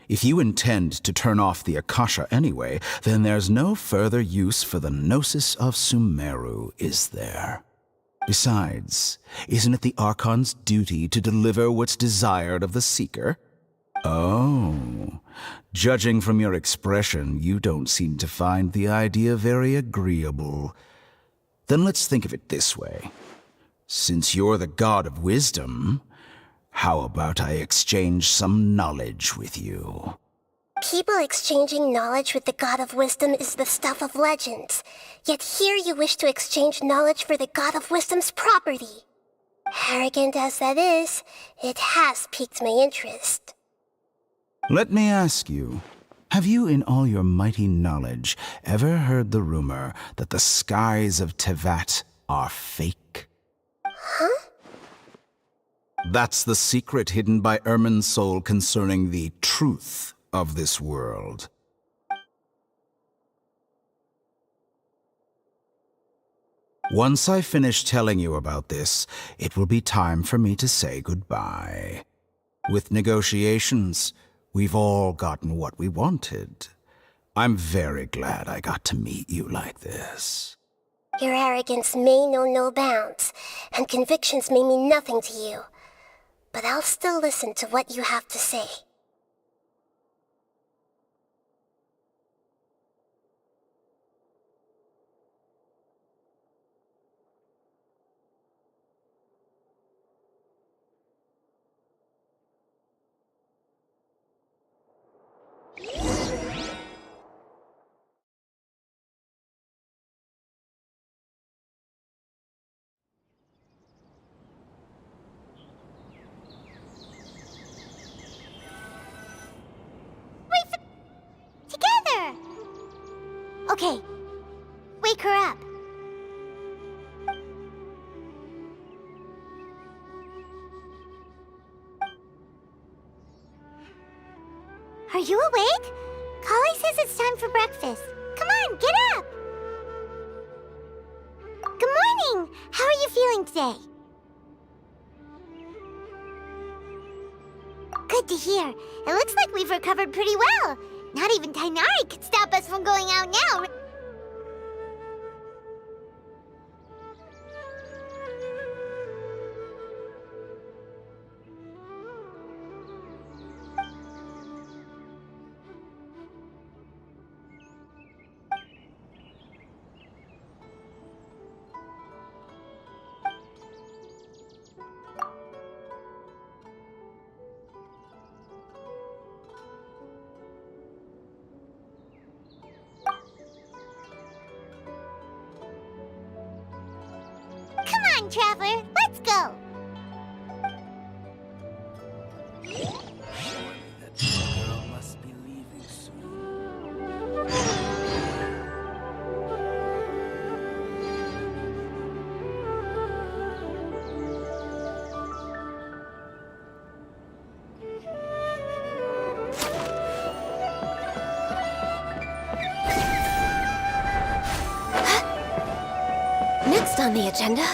If you intend to turn off the Akasha anyway, then there's no further use for the Gnosis of Sumeru, is there? Besides, isn't it the Archon's duty to deliver what's desired of the Seeker? Oh, judging from your expression, you don't seem to find the idea very agreeable. Then let's think of it this way. Since you're the god of wisdom, how about I exchange some knowledge with you? People exchanging knowledge with the God of Wisdom is the stuff of legends. Yet here you wish to exchange knowledge for the God of Wisdom's property. Arrogant as that is, it has piqued my interest. Let me ask you, have you in all your mighty knowledge ever heard the rumor that the skies of Tevat are fake? Huh? That's the secret hidden by Irminsul concerning the truth of this world. Once I finish telling you about this, it will be time for me to say goodbye. With negotiations, we've all gotten what we wanted. I'm very glad I got to meet you like this. Your arrogance may know no bounds, and convictions may mean nothing to you. But I'll still listen to what you have to say. Together! Okay, wake her up. Are you awake? Kali says it's time for breakfast. Come on, get up! Good morning! How are you feeling today? Good to hear. It looks like we've recovered pretty well. Not even Tainari could stop us from going out now. Come on, Traveler, let's go! Next on the agenda.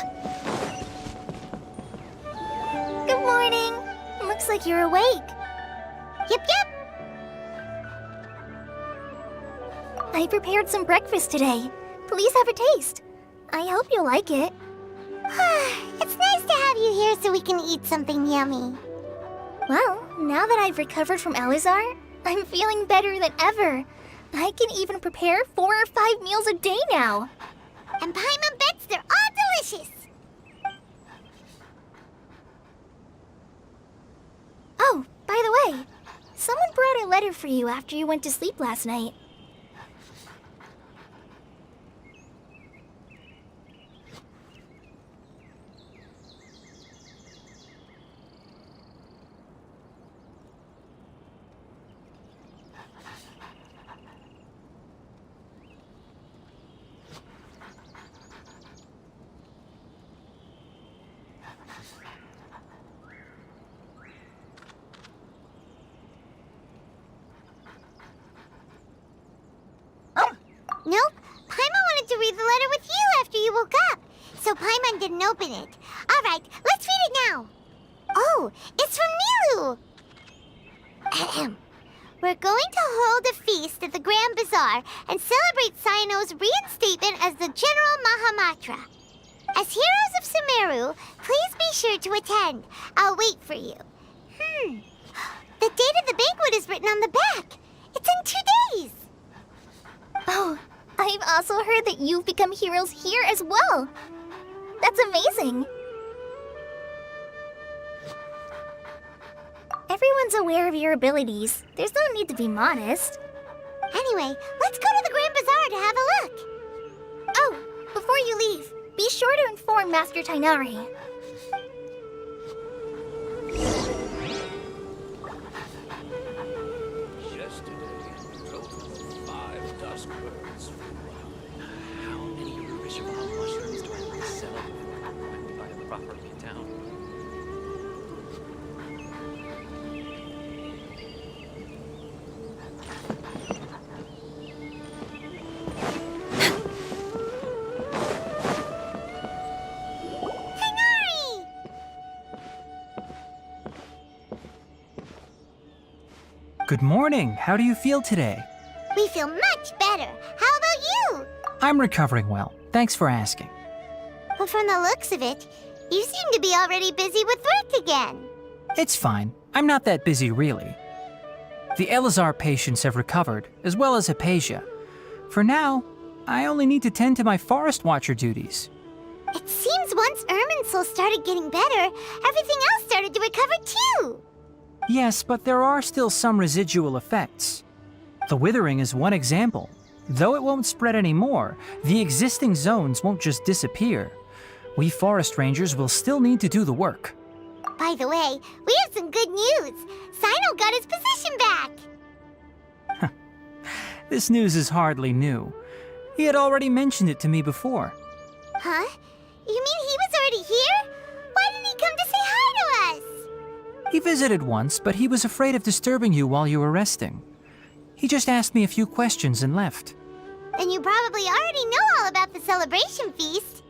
Good morning. Looks like you're awake. Yep, yep. I prepared some breakfast today. Please have a taste. I hope you'll like it. It's nice to have you here so we can eat something yummy. Well, now that I've recovered from Elazar, I'm feeling better than ever. I can even prepare 4 or 5 meals a day now. And Paimon bets they're all delicious. Oh, by the way, someone brought a letter for you after you went to sleep last night. Nope. Paimon wanted to read the letter with you after you woke up. So Paimon didn't open it. Alright, let's read it now. Oh, it's from Nilu. Ahem. We're going to hold a feast at the Grand Bazaar and celebrate Cyno's reinstatement as the General Mahamatra. As heroes of Sumeru, please be sure to attend. I'll wait for you. The date of the banquet is written on the back. It's in 2 days. Oh, I've also heard that you've become heroes here as well. That's amazing. Everyone's aware of your abilities. There's no need to be modest. Anyway, let's go to the Grand Bazaar to have a look. Oh, before you leave, be sure to inform Master Tainari. Yesterday, total 5 dusk birds flew. How many Rishimon mushrooms do I need to sell before I can buy a property in town? Good morning. How do you feel today? We feel much better. How about you? I'm recovering well. Thanks for asking. But from the looks of it, you seem to be already busy with work again. It's fine. I'm not that busy, really. The Elazar patients have recovered, as well as Hypatia. For now, I only need to tend to my Forest Watcher duties. It seems once Irminsul started getting better, everything else started to recover too. Yes, but there are still some residual effects. The withering is one example. Though it won't spread anymore, the existing zones won't just disappear. We forest rangers will still need to do the work. By the way, we have some good news. Sino got his position back. This news is hardly new. He had already mentioned it to me before. Huh? You mean he was already here? Why didn't he come to say hi to us? He visited once, but he was afraid of disturbing you while you were resting. He just asked me a few questions and left. Then you probably already know all about the celebration feast.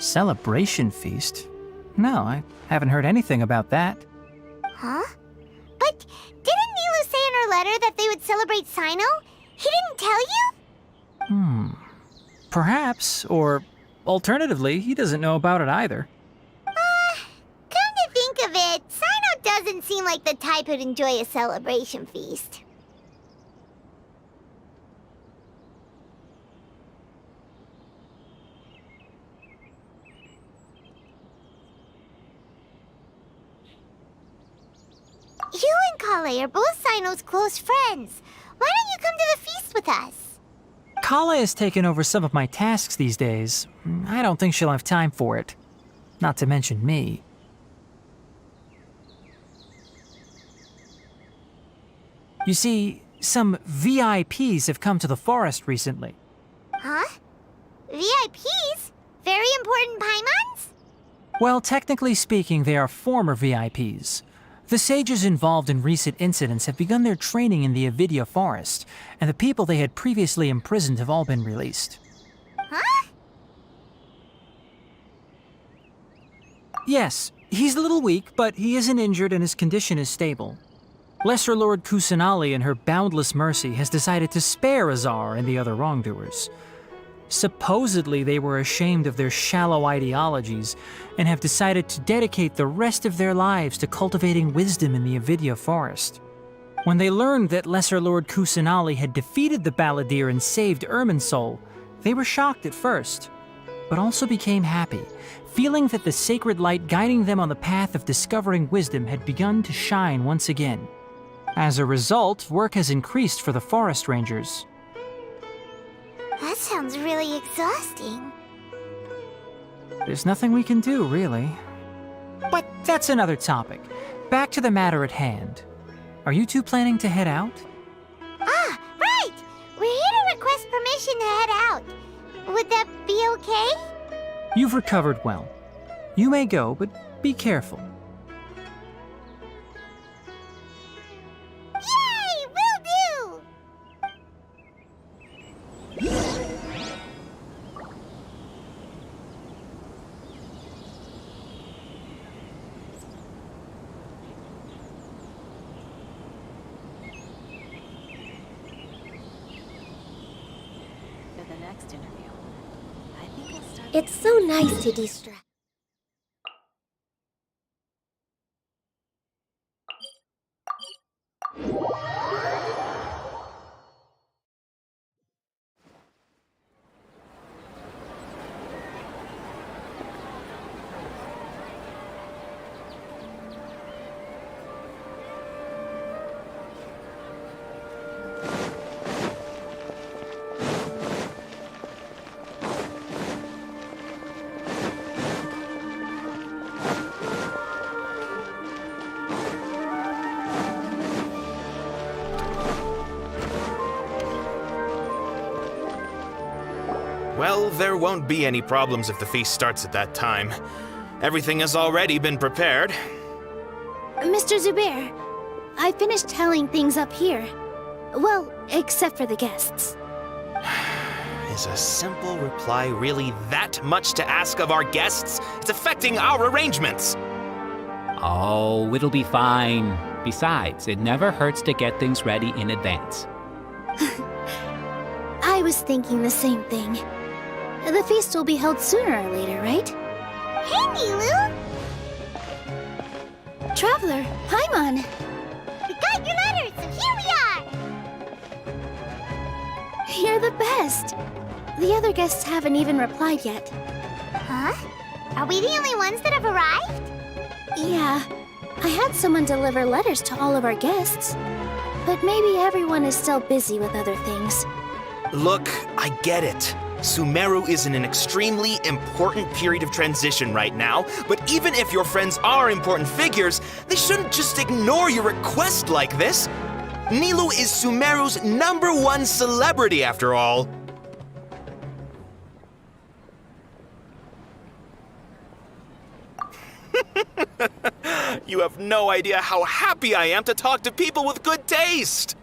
Celebration feast? No, I haven't heard anything about that. Huh? But didn't Nilu say in her letter that they would celebrate Sino? He didn't tell you? Perhaps, or alternatively, he doesn't know about it either. Come to think of it, Sino doesn't seem like the type who'd enjoy a celebration feast. You and Kale are both Sino's close friends. Why don't you come to the feast with us? Kala has taken over some of my tasks these days. I don't think she'll have time for it. Not to mention me. You see, some VIPs have come to the forest recently. Huh? VIPs? Very important Paimons? Well, technically speaking, they are former VIPs. The sages involved in recent incidents have begun their training in the Avidya forest, and the people they had previously imprisoned have all been released. Huh? Yes, he's a little weak, but he isn't injured and his condition is stable. Lesser Lord Kusanali, in her boundless mercy, has decided to spare Azar and the other wrongdoers. Supposedly, they were ashamed of their shallow ideologies and have decided to dedicate the rest of their lives to cultivating wisdom in the Avidya forest. When they learned that Lesser Lord Kusanali had defeated the Balladeer and saved Irminsul, they were shocked at first, but also became happy, feeling that the sacred light guiding them on the path of discovering wisdom had begun to shine once again. As a result, work has increased for the forest rangers. That sounds really exhausting. There's nothing we can do, really. But that's another topic. Back to the matter at hand. Are you two planning to head out? Ah, right! We're here to request permission to head out. Would that be okay? You've recovered well. You may go, but be careful. Yay! Will do! For the next interview, I think I'll start. It's so nice to distract. Well, there won't be any problems if the feast starts at that time. Everything has already been prepared. Mr. Zubair, I finished tallying things up here. Well, except for the guests. Is a simple reply really that much to ask of our guests? It's affecting our arrangements. Oh, it'll be fine. Besides, it never hurts to get things ready in advance. I was thinking the same thing. The feast will be held sooner or later, right? Hey, Nilu! Traveler, Paimon! We got your letters, and here we are! You're the best! The other guests haven't even replied yet. Huh? Are we the only ones that have arrived? Yeah, I had someone deliver letters to all of our guests. But maybe everyone is still busy with other things. Look, I get it. Sumeru is in an extremely important period of transition right now, but even if your friends are important figures, they shouldn't just ignore your request like this. Nilou is Sumeru's #1 celebrity, after all. You have no idea how happy I am to talk to people with good taste!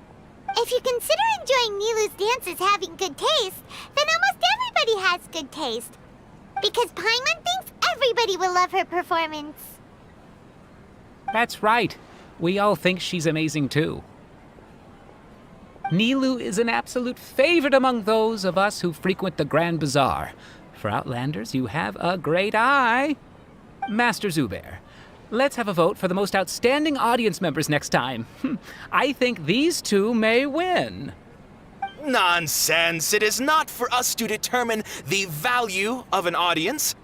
If you consider enjoying Nilu's dances having good taste, then almost everybody has good taste. Because Paimon thinks everybody will love her performance. That's right. We all think she's amazing too. Nilou is an absolute favorite among those of us who frequent the Grand Bazaar. For Outlanders, you have a great eye. Master Zubair, let's have a vote for the most outstanding audience members next time. I think these two may win. Nonsense! It is not for us to determine the value of an audience.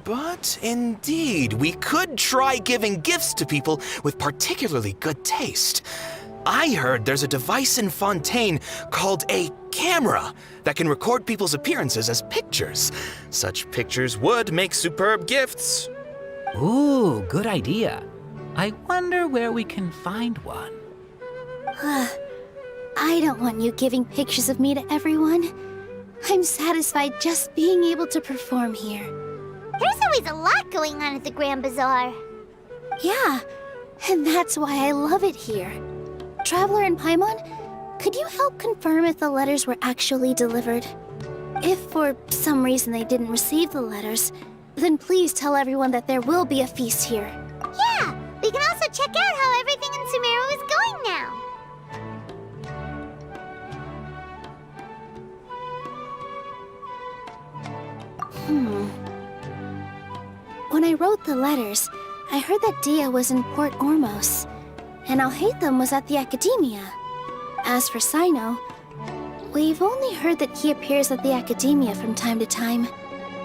But indeed, we could try giving gifts to people with particularly good taste. I heard there's a device in Fontaine called a camera that can record people's appearances as pictures. Such pictures would make superb gifts. Ooh, good idea. I wonder where we can find one. I don't want you giving pictures of me to everyone. I'm satisfied just being able to perform here. There's always a lot going on at the Grand Bazaar. Yeah, and that's why I love it here. Traveler and Paimon, could you help confirm if the letters were actually delivered? If for some reason they didn't receive the letters, then please tell everyone that there will be a feast here. Yeah, we can also check out how everything in Sumeru is going now. When I wrote the letters, I heard that Dia was in Port Ormos, and Alhaitham was at the Academia. As for Sino, we've only heard that he appears at the Academia from time to time.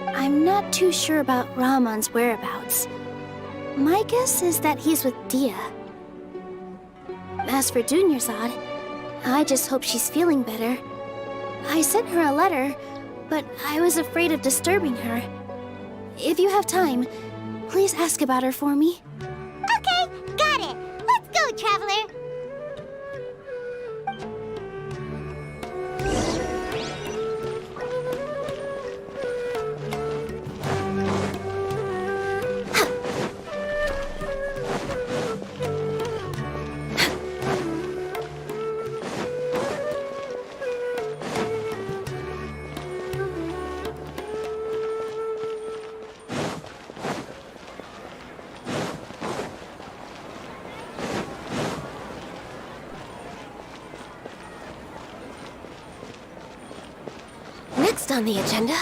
I'm not too sure about Ramon's whereabouts. My guess is that he's with Dia. As for Dunyarzad, I just hope she's feeling better. I sent her a letter, but I was afraid of disturbing her. If you have time, please ask about her for me. Okay, got it. Let's go, Traveler. Next on the agenda...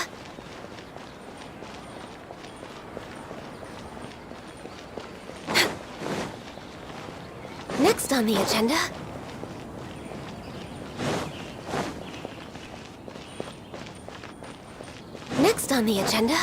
Next on the agenda... Next on the agenda...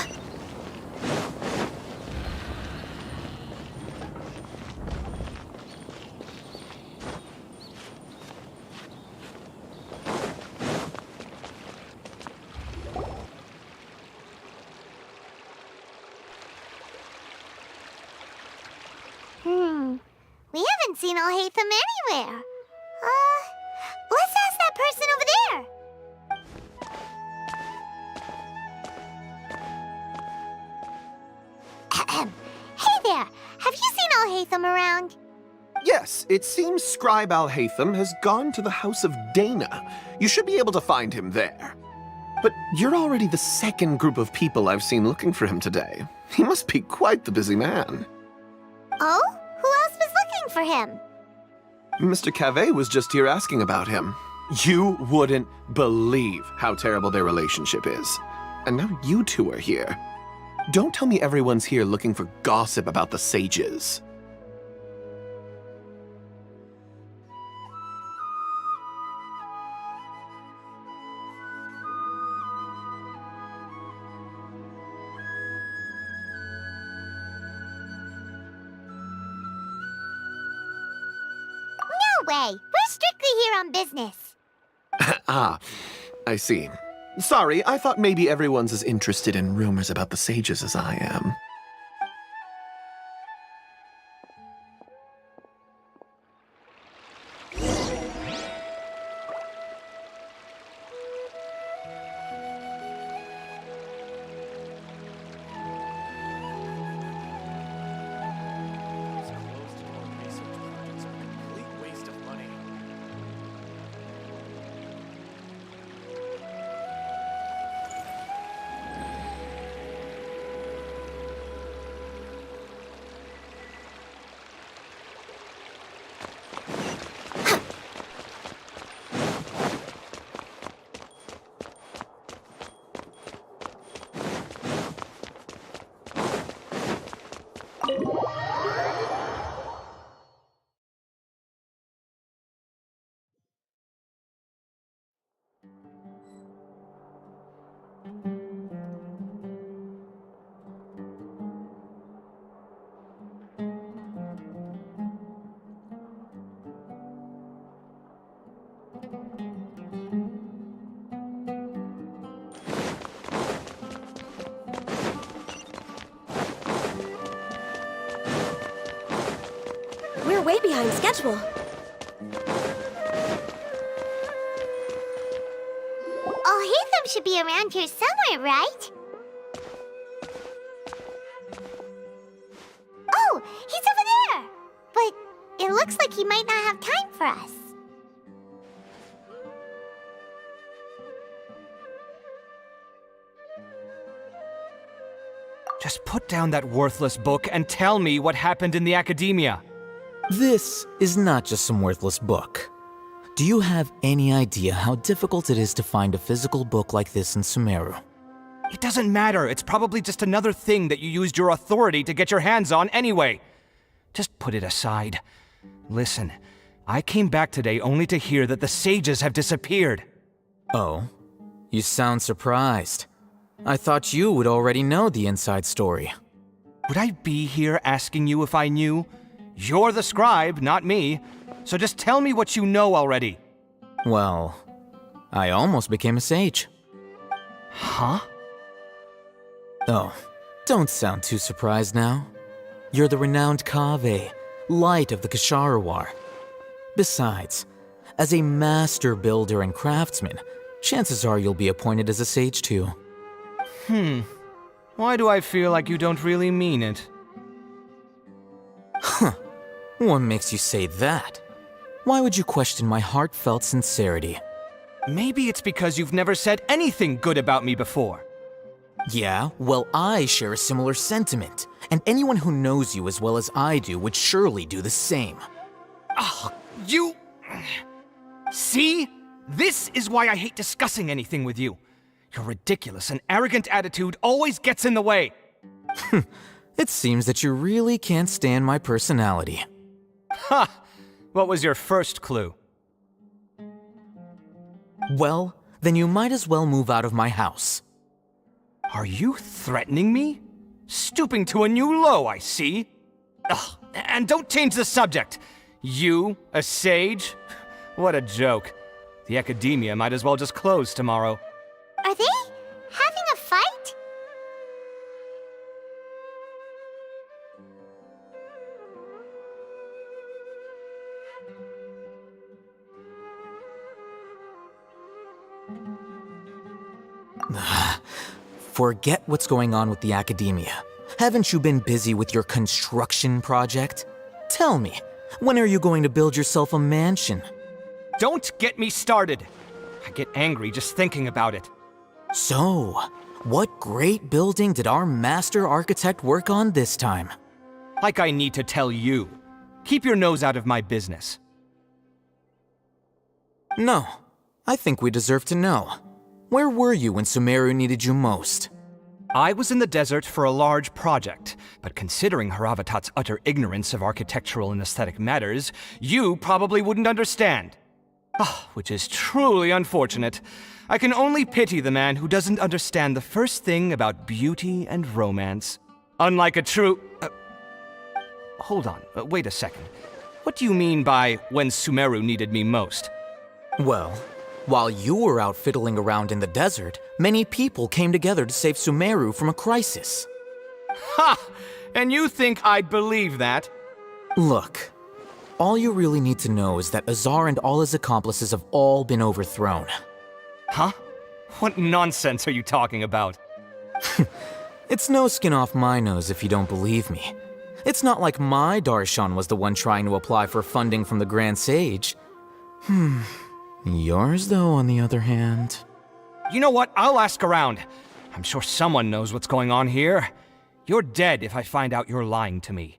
We haven't seen Alhaitham anywhere. Let's ask that person over there. Hey there, have you seen Alhaitham around? Yes, it seems Scribe Alhaitham has gone to the House of Dana. You should be able to find him there. But you're already the second group of people I've seen looking for him today. He must be quite the busy man. Oh? Who else was looking for him? Mr. Cave was just here asking about him. You wouldn't believe how terrible their relationship is. And now you two are here. Don't tell me everyone's here looking for gossip about the sages. No way! We're strictly here on business. Ah, I see. Sorry, I thought maybe everyone's as interested in rumors about the sages as I am. We're way behind schedule. Oh, Hatham should be around here somewhere, right? Oh, he's over there! But it looks like he might not have time for us. Just put down that worthless book and tell me what happened in the academia. This is not just some worthless book. Do you have any idea how difficult it is to find a physical book like this in Sumeru? It doesn't matter. It's probably just another thing that you used your authority to get your hands on anyway. Just put it aside. Listen, I came back today only to hear that the sages have disappeared. Oh, you sound surprised. I thought you would already know the inside story. Would I be here asking you if I knew? You're the scribe, not me. So just tell me what you know already. Well, I almost became a sage. Huh? Oh, don't sound too surprised now. You're the renowned Kaveh, light of the Ksharawar. Besides, as a master builder and craftsman, chances are you'll be appointed as a sage too. Why do I feel like you don't really mean it? Huh. What makes you say that? Why would you question my heartfelt sincerity? Maybe it's because you've never said anything good about me before. Yeah, well, I share a similar sentiment, and anyone who knows you as well as I do would surely do the same. Ah, you... See? This is why I hate discussing anything with you. Your ridiculous and arrogant attitude always gets in the way. It seems that you really can't stand my personality. Ha! What was your first clue? Well, then you might as well move out of my house. Are you threatening me? Stooping to a new low, I see. Ugh, and don't change the subject. You, a sage? What a joke. The academia might as well just close tomorrow. Are they having a fight? Forget what's going on with the academia. Haven't you been busy with your construction project? Tell me, when are you going to build yourself a mansion? Don't get me started. I get angry just thinking about it. So, what great building did our master architect work on this time? Like I need to tell you. Keep your nose out of my business. No, I think we deserve to know. Where were you when Sumeru needed you most? I was in the desert for a large project, but considering Haravatat's utter ignorance of architectural and aesthetic matters, you probably wouldn't understand. Ah, which is truly unfortunate. I can only pity the man who doesn't understand the first thing about beauty and romance. Unlike a true... hold on, wait a second. What do you mean by when Sumeru needed me most? Well, while you were out fiddling around in the desert, many people came together to save Sumeru from a crisis. Ha! And you think I'd believe that? Look, all you really need to know is that Azar and all his accomplices have all been overthrown. Huh? What nonsense are you talking about? It's no skin off my nose if you don't believe me. It's not like my Darshan was the one trying to apply for funding from the Grand Sage. Yours, though, on the other hand... You know what? I'll ask around. I'm sure someone knows what's going on here. You're dead if I find out you're lying to me.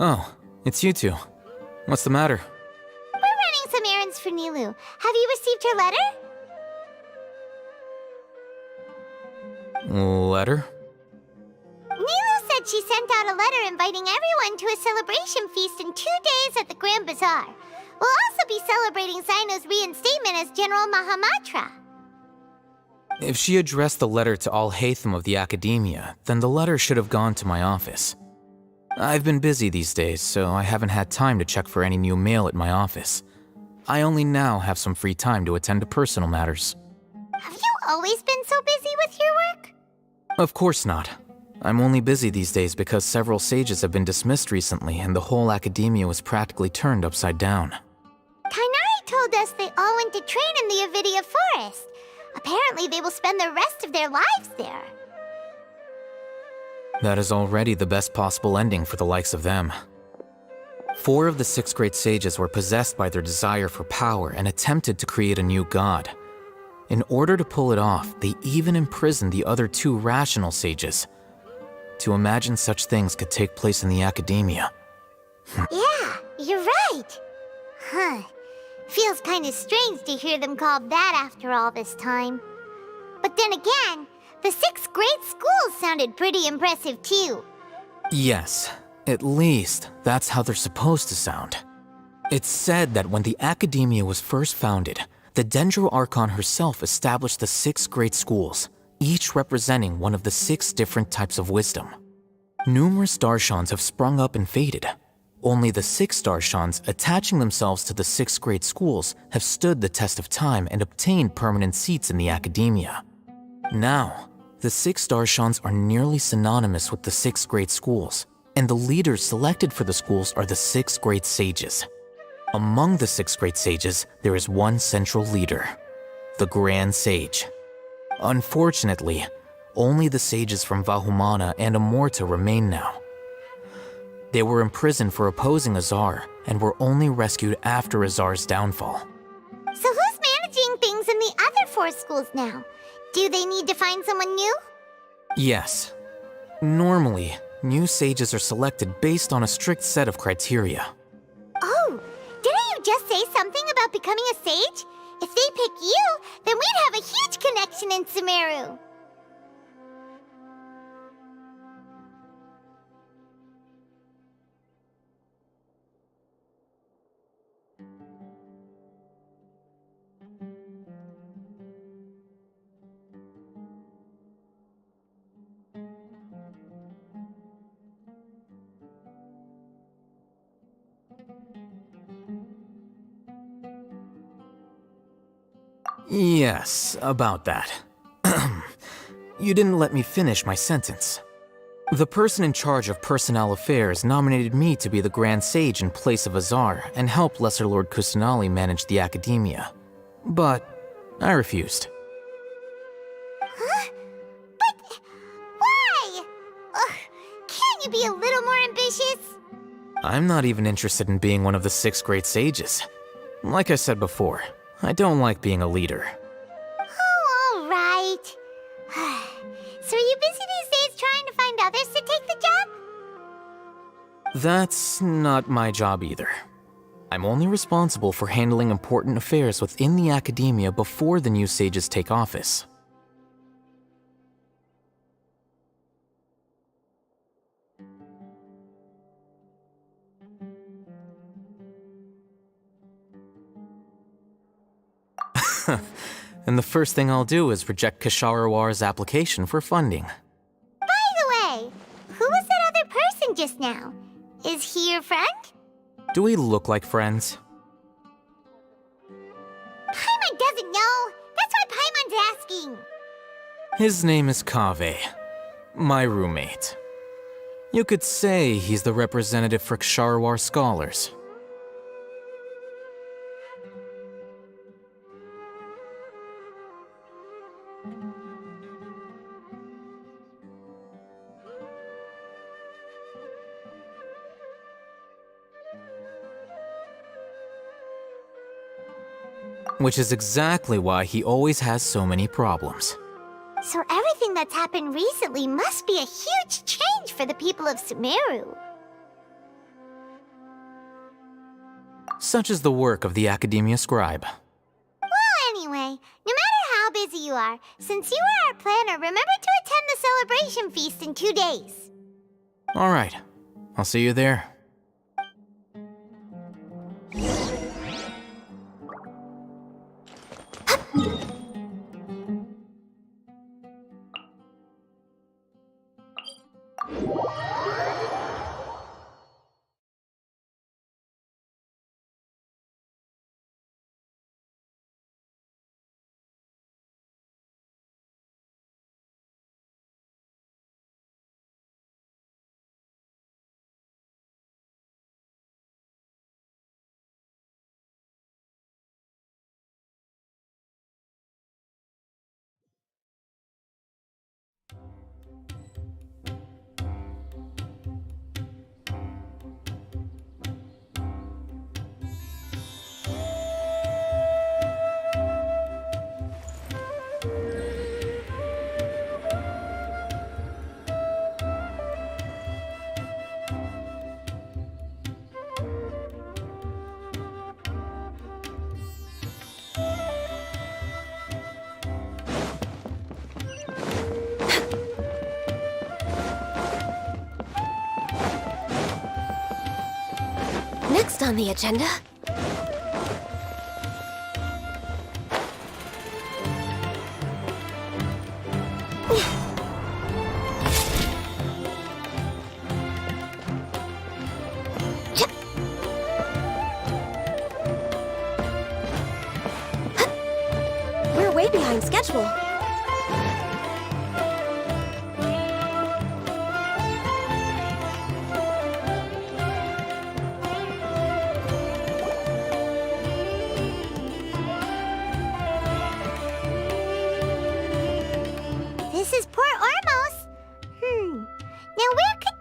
Oh, it's you two. What's the matter? We're running some errands for Nilu. Have you received her letter? Letter? Nilu said she sent out a letter inviting everyone to a celebration feast in 2 days at the Grand Bazaar. We'll also be celebrating Sino's reinstatement as General Mahamatra. If she addressed the letter to all Hatham of the Academia, then the letter should have gone to my office. I've been busy these days, so I haven't had time to check for any new mail at my office. I only now have some free time to attend to personal matters. Have you always been so busy with your work? Of course not. I'm only busy these days because several sages have been dismissed recently and the whole academia was practically turned upside down. Kainari told us they all went to train in the Avidia Forest. Apparently they will spend the rest of their lives there. That is already the best possible ending for the likes of them. 4 of the 6 great sages were possessed by their desire for power and attempted to create a new god. In order to pull it off, they even imprisoned the other 2 rational sages. To imagine such things could take place in the academia. Yeah, you're right. Huh. Feels kind of strange to hear them called that after all this time. But then again, the 6 great schools sounded pretty impressive too. Yes, at least that's how they're supposed to sound. It's said that when the academia was first founded, the Dendro Archon herself established the 6 great schools, each representing one of the 6 different types of wisdom. Numerous Darshans have sprung up and faded. Only the 6 Darshans attaching themselves to the 6 great schools have stood the test of time and obtained permanent seats in the academia. Now, the 6 Darshans are nearly synonymous with the 6 great schools, and the leaders selected for the schools are the 6 great sages. Among the 6 great sages, there is one central leader, the Grand Sage. Unfortunately, only the sages from Vahumana and Amorta remain now. They were imprisoned for opposing Azar, and were only rescued after Azar's downfall. So who's managing things in the other 4 schools now? Do they need to find someone new? Yes. Normally, new sages are selected based on a strict set of criteria. Oh, didn't you just say something about becoming a sage? If they pick you, then we'd have a huge connection in Sumeru. Yes, about that. You didn't let me finish my sentence. The person in charge of personnel affairs nominated me to be the Grand Sage in place of Azar and help Lesser Lord Kusanali manage the academia. But I refused. Huh? But why? Ugh, can't you be a little more ambitious? I'm not even interested in being one of the 6 great sages. Like I said before, I don't like being a leader. Oh, all right. So are you busy these days trying to find others to take the job? That's not my job either. I'm only responsible for handling important affairs within the academia before the new sages take office. And the first thing I'll do is reject Kasharawar's application for funding. By the way, who was that other person just now? Is he your friend? Do we look like friends? Paimon doesn't know. That's why Paimon's asking. His name is Kaveh, my roommate. You could say he's the representative for Ksharawar scholars. Which is exactly why he always has so many problems. So everything that's happened recently must be a huge change for the people of Sumeru. Such is the work of the Academia Scribe. Well, anyway, no matter how busy you are, since you are our planner, remember to attend the celebration feast in 2 days. Alright, I'll see you there. Next on the agenda. We're way behind schedule. This is Port Ormos. Now where could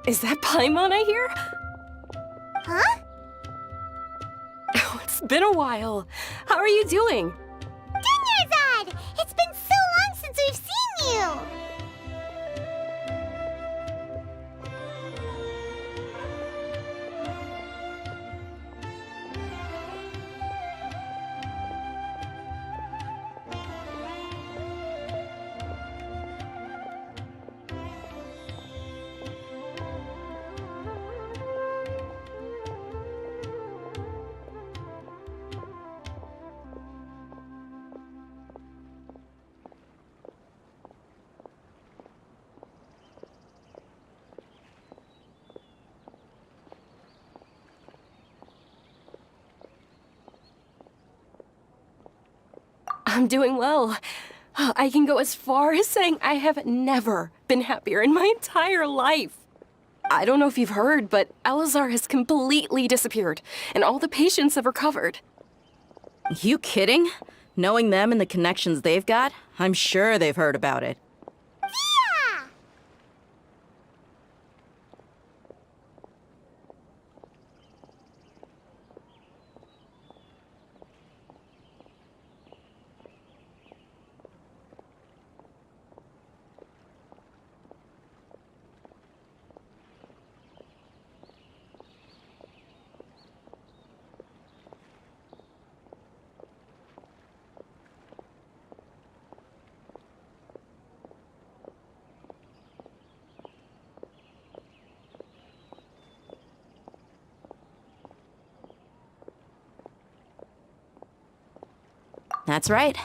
Is that Paimon I hear? Huh? Oh, it's been a while. How are you doing? Dunyarzad! It's been so long since we've seen you! I'm doing well. I can go as far as saying I have never been happier in my entire life. I don't know if you've heard, but Elazar has completely disappeared, and all the patients have recovered. You kidding? Knowing them and the connections they've got, I'm sure they've heard about it. That's right.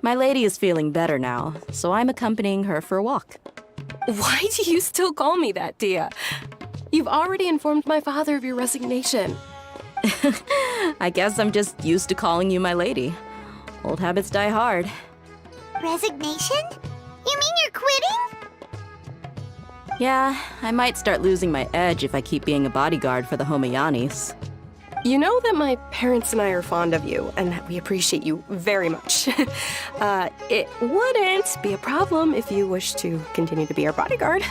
My lady is feeling better now, so I'm accompanying her for a walk. Why do you still call me that, Dia? You've already informed my father of your resignation. I guess I'm just used to calling you my lady. Old habits die hard. Resignation? You mean you're quitting? Yeah, I might start losing my edge if I keep being a bodyguard for the Homayanis. You know that my parents and I are fond of you, and that we appreciate you very much. It wouldn't be a problem if you wish to continue to be our bodyguard.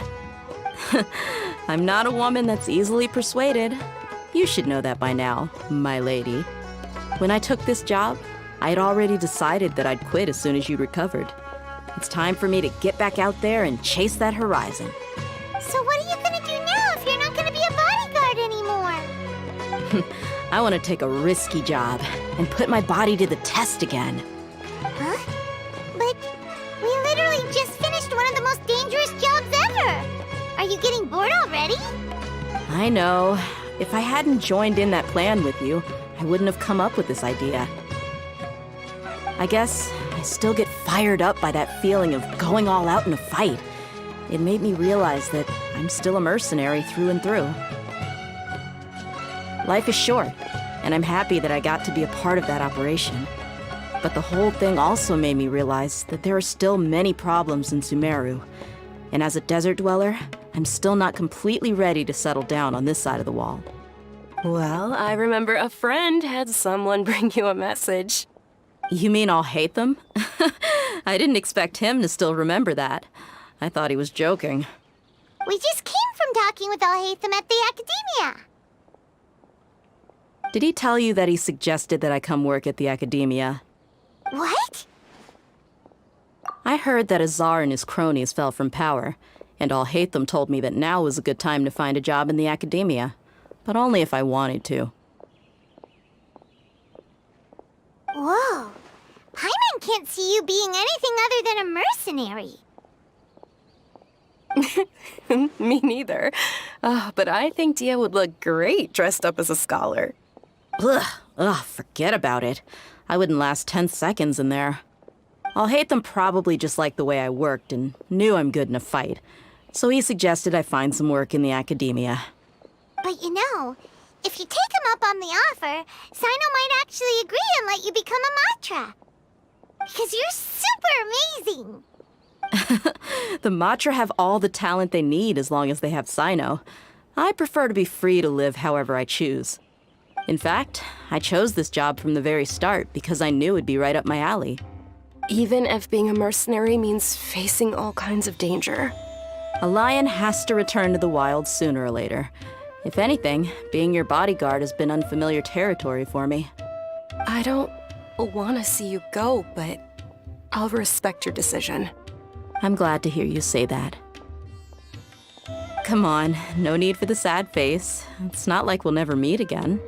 I'm not a woman that's easily persuaded. You should know that by now, my lady. When I took this job, I had already decided that I'd quit as soon as you recovered. It's time for me to get back out there and chase that horizon. So what are you gonna do now if you're not gonna be a bodyguard anymore? I want to take a risky job and put my body to the test again. Huh? But we literally just finished one of the most dangerous jobs ever! Are you getting bored already? I know. If I hadn't joined in that plan with you, I wouldn't have come up with this idea. I guess I still get fired up by that feeling of going all out in a fight. It made me realize that I'm still a mercenary through and through. Life is short, and I'm happy that I got to be a part of that operation. But the whole thing also made me realize that there are still many problems in Sumeru. And as a desert dweller, I'm still not completely ready to settle down on this side of the wall. Well, I remember a friend had someone bring you a message. You mean I'll hate them? I didn't expect him to still remember that. I thought he was joking. We just came from talking with Alhaitham at the Academia. Did he tell you that he suggested that I come work at the Academia? What? I heard that Azar and his cronies fell from power, and Alhaitham told me that now was a good time to find a job in the Academia, but only if I wanted to. Whoa. Paimon can't see you being anything other than a mercenary. Me neither. But I think Dia would look great dressed up as a scholar. Ugh, forget about it. I wouldn't last 10 seconds in there. Alhaitham probably just liked the way I worked and knew I'm good in a fight, so he suggested I find some work in the Academia. But you know, if you take him up on the offer, Sino might actually agree and let you become a Matra. Because you're super amazing. The Matra have all the talent they need as long as they have Sino. I prefer to be free to live however I choose. In fact, I chose this job from the very start because I knew it'd be right up my alley. Even if being a mercenary means facing all kinds of danger. A lion has to return to the wild sooner or later. If anything, being your bodyguard has been unfamiliar territory for me. I don't want to see you go, but I'll respect your decision. I'm glad to hear you say that. Come on, no need for the sad face. It's not like we'll never meet again.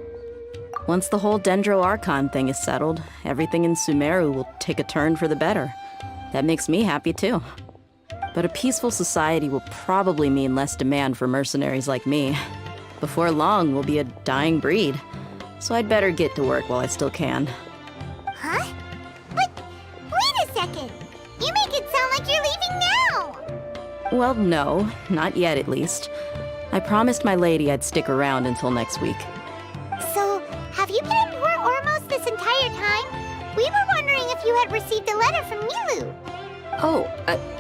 Once the whole Dendro Archon thing is settled, everything in Sumeru will take a turn for the better. That makes me happy too. But a peaceful society will probably mean less demand for mercenaries like me. Before long, we'll be a dying breed. So I'd better get to work while I still can. Huh? But wait a second! You make it sound like you're leaving now! Well, no, not yet at least. I promised my lady I'd stick around until next week. So, have you been in Port Ormos this entire time? We were wondering if you had had received a letter from Nilu. Oh,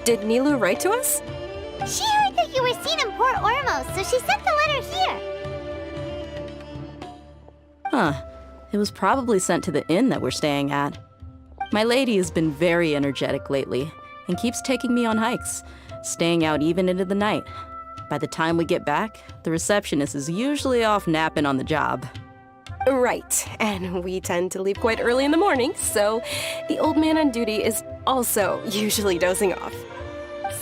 did Nilu write to us? She heard that you were seen in Port Ormos, so she sent the letter here. Huh. It was probably sent to the inn that we're staying at. My lady has been very energetic lately and keeps taking me on hikes, staying out even into the night. By the time we get back, the receptionist is usually off napping on the job. Right, and we tend to leave quite early in the morning, so the old man on duty is also usually dozing off.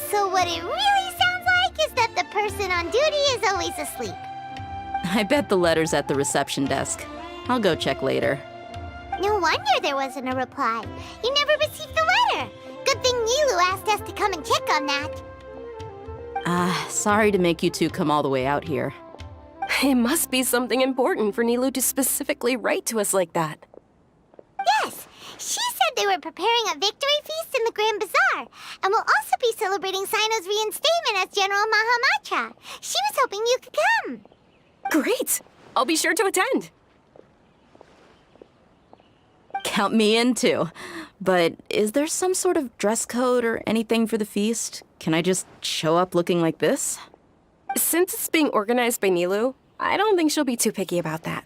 So what it really sounds like is that the person on duty is always asleep. I bet the letter's at the reception desk. I'll go check later. No wonder there wasn't a reply. You never received the letter. Good thing Nilu asked us to come and check on that. Sorry to make you two come all the way out here. It must be something important for Nilu to specifically write to us like that. Yes, she said they were preparing a victory feast in the Grand Bazaar, and will also be celebrating Sino's reinstatement as General Mahamatra. She was hoping you could come. Great! I'll be sure to attend. Count me in too. But is there some sort of dress code or anything for the feast? Can I just show up looking like this? Since it's being organized by Nilu, I don't think she'll be too picky about that.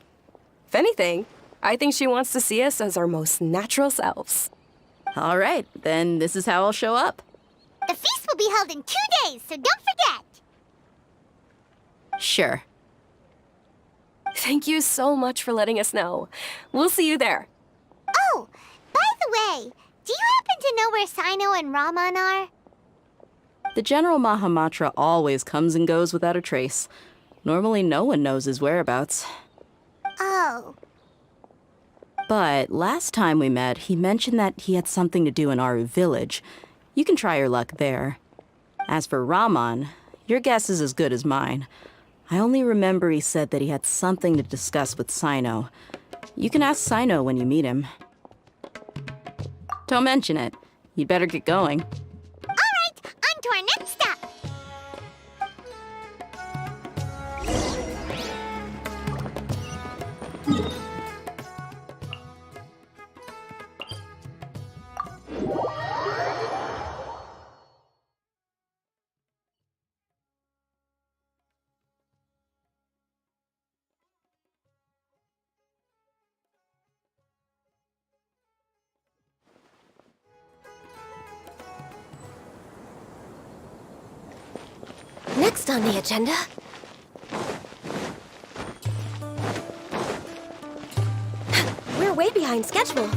If anything, I think she wants to see us as our most natural selves. All right, then this is how I'll show up. The feast will be held in 2 days, so don't forget. Sure. Thank you so much for letting us know. We'll see you there. Oh, by the way, do you happen to know where Sino and Raman are? The General Mahamatra always comes and goes without a trace. Normally no one knows his whereabouts. Oh. But last time we met, he mentioned that he had something to do in Aru village. You can try your luck there. As for Raman, your guess is as good as mine. I only remember he said that he had something to discuss with Sino. You can ask Sino when you meet him. Don't mention it. You'd better get going. All right, on to our next stop. Next on the agenda... We're way behind schedule.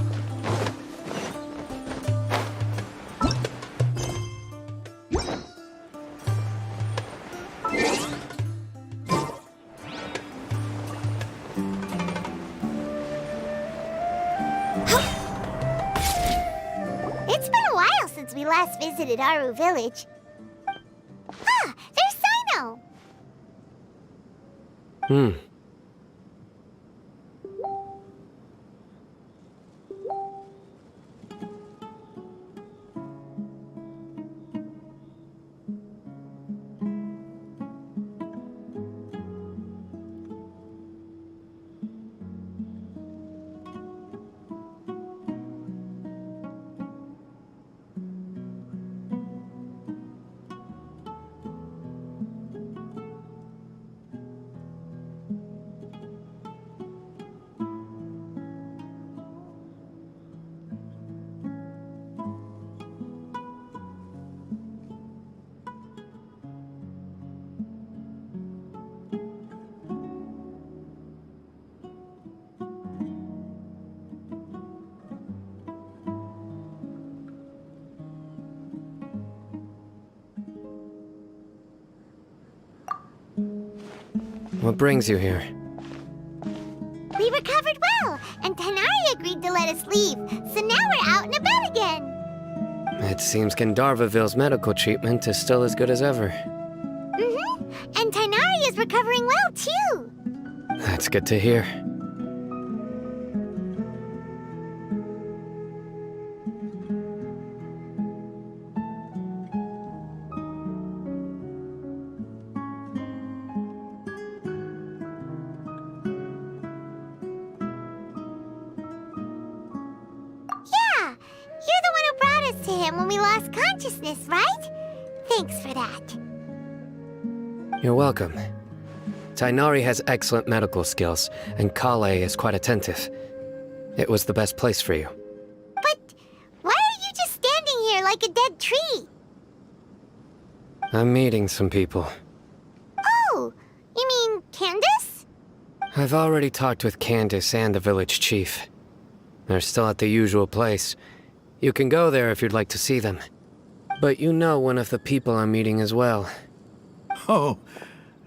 It's been a while since we last visited Aru village. Ah, there's Sino! What brings you here? We recovered well, and Tanari agreed to let us leave, so now we're out and about again. It seems Gandharvaville's medical treatment is still as good as ever. Mm-hmm, and Tanari is recovering well, too. That's good to hear. Yeah, you're lost consciousness, right? Thanks for that. You're welcome. Tainari has excellent medical skills, and Kale is quite attentive. It was the best place for you. But why are you just standing here like a dead tree? I'm meeting some people. Oh, you mean Candace? I've already talked with Candace and the village chief. They're still at the usual place. You can go there if you'd like to see them. But you know one of the people I'm meeting as well. Oh,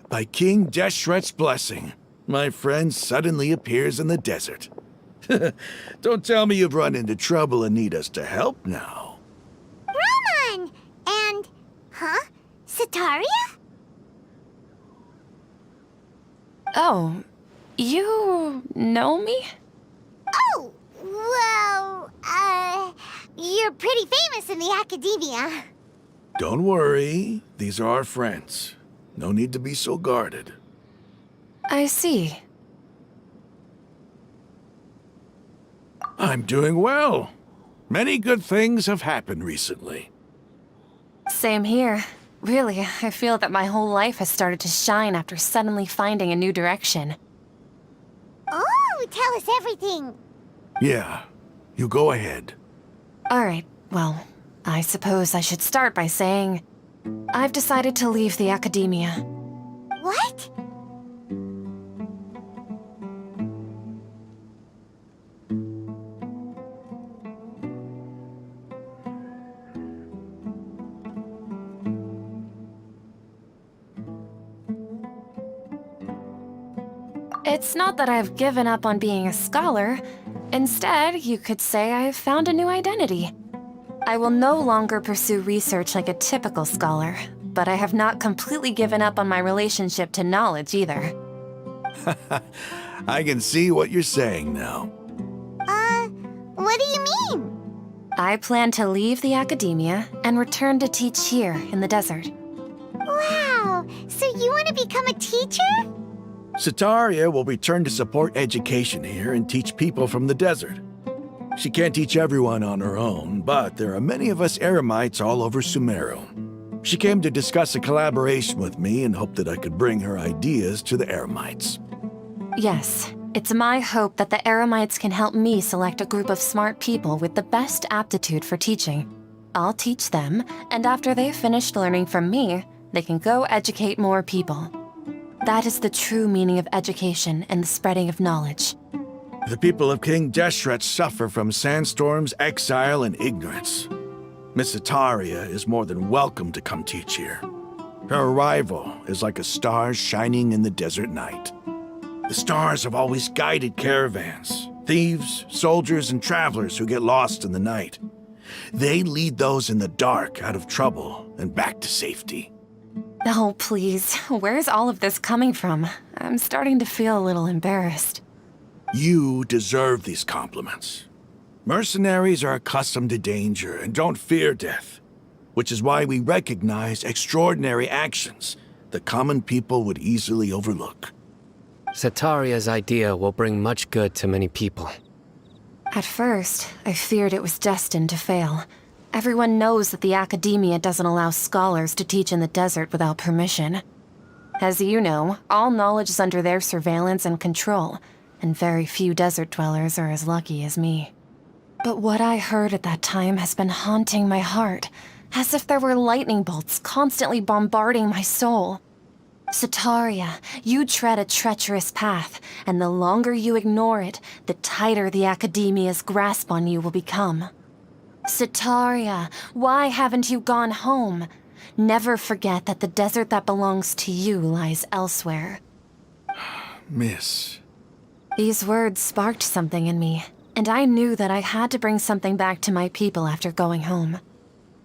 by King Deshret's blessing, my friend suddenly appears in the desert. Don't tell me you've run into trouble and need us to help now. Raman! And... huh? Sataria? Oh, you know me? Oh, well, you're pretty famous in the academia. Don't worry, these are our friends. No need to be so guarded. I see. I'm doing well. Many good things have happened recently. Same here. Really, I feel that my whole life has started to shine after suddenly finding a new direction. Oh, tell us everything. Yeah, you go ahead. Alright, well, I suppose I should start by saying I've decided to leave the academia. What? It's not that I've given up on being a scholar. Instead, you could say I've found a new identity. I will no longer pursue research like a typical scholar, but I have not completely given up on my relationship to knowledge either. I can see what you're saying now. What do you mean? I plan to leave the academia and return to teach here in the desert. Wow, so you want to become a teacher? Sataria will return to support education here and teach people from the desert. She can't teach everyone on her own, but there are many of us Eremites all over Sumeru. She came to discuss a collaboration with me and hoped that I could bring her ideas to the Eremites. Yes, it's my hope that the Eremites can help me select a group of smart people with the best aptitude for teaching. I'll teach them, and after they've finished learning from me, they can go educate more people. That is the true meaning of education and the spreading of knowledge. The people of King Deshret suffer from sandstorms, exile, and ignorance. Miss Sataria is more than welcome to come teach here. Her arrival is like a star shining in the desert night. The stars have always guided caravans, thieves, soldiers, and travelers who get lost in the night. They lead those in the dark out of trouble and back to safety. Oh, please, where's all of this coming from? I'm starting to feel a little embarrassed. You deserve these compliments. Mercenaries are accustomed to danger and don't fear death, which is why we recognize extraordinary actions that common people would easily overlook. Sataria's idea will bring much good to many people. At first, I feared it was destined to fail. Everyone knows that the academia doesn't allow scholars to teach in the desert without permission. As you know, all knowledge is under their surveillance and control, and very few desert dwellers are as lucky as me. But what I heard at that time has been haunting my heart, as if there were lightning bolts constantly bombarding my soul. Sataria, you tread a treacherous path, and the longer you ignore it, the tighter the academia's grasp on you will become. Sataria, why haven't you gone home? Never forget that the desert that belongs to you lies elsewhere. Miss. These words sparked something in me, and I knew that I had to bring something back to my people after going home.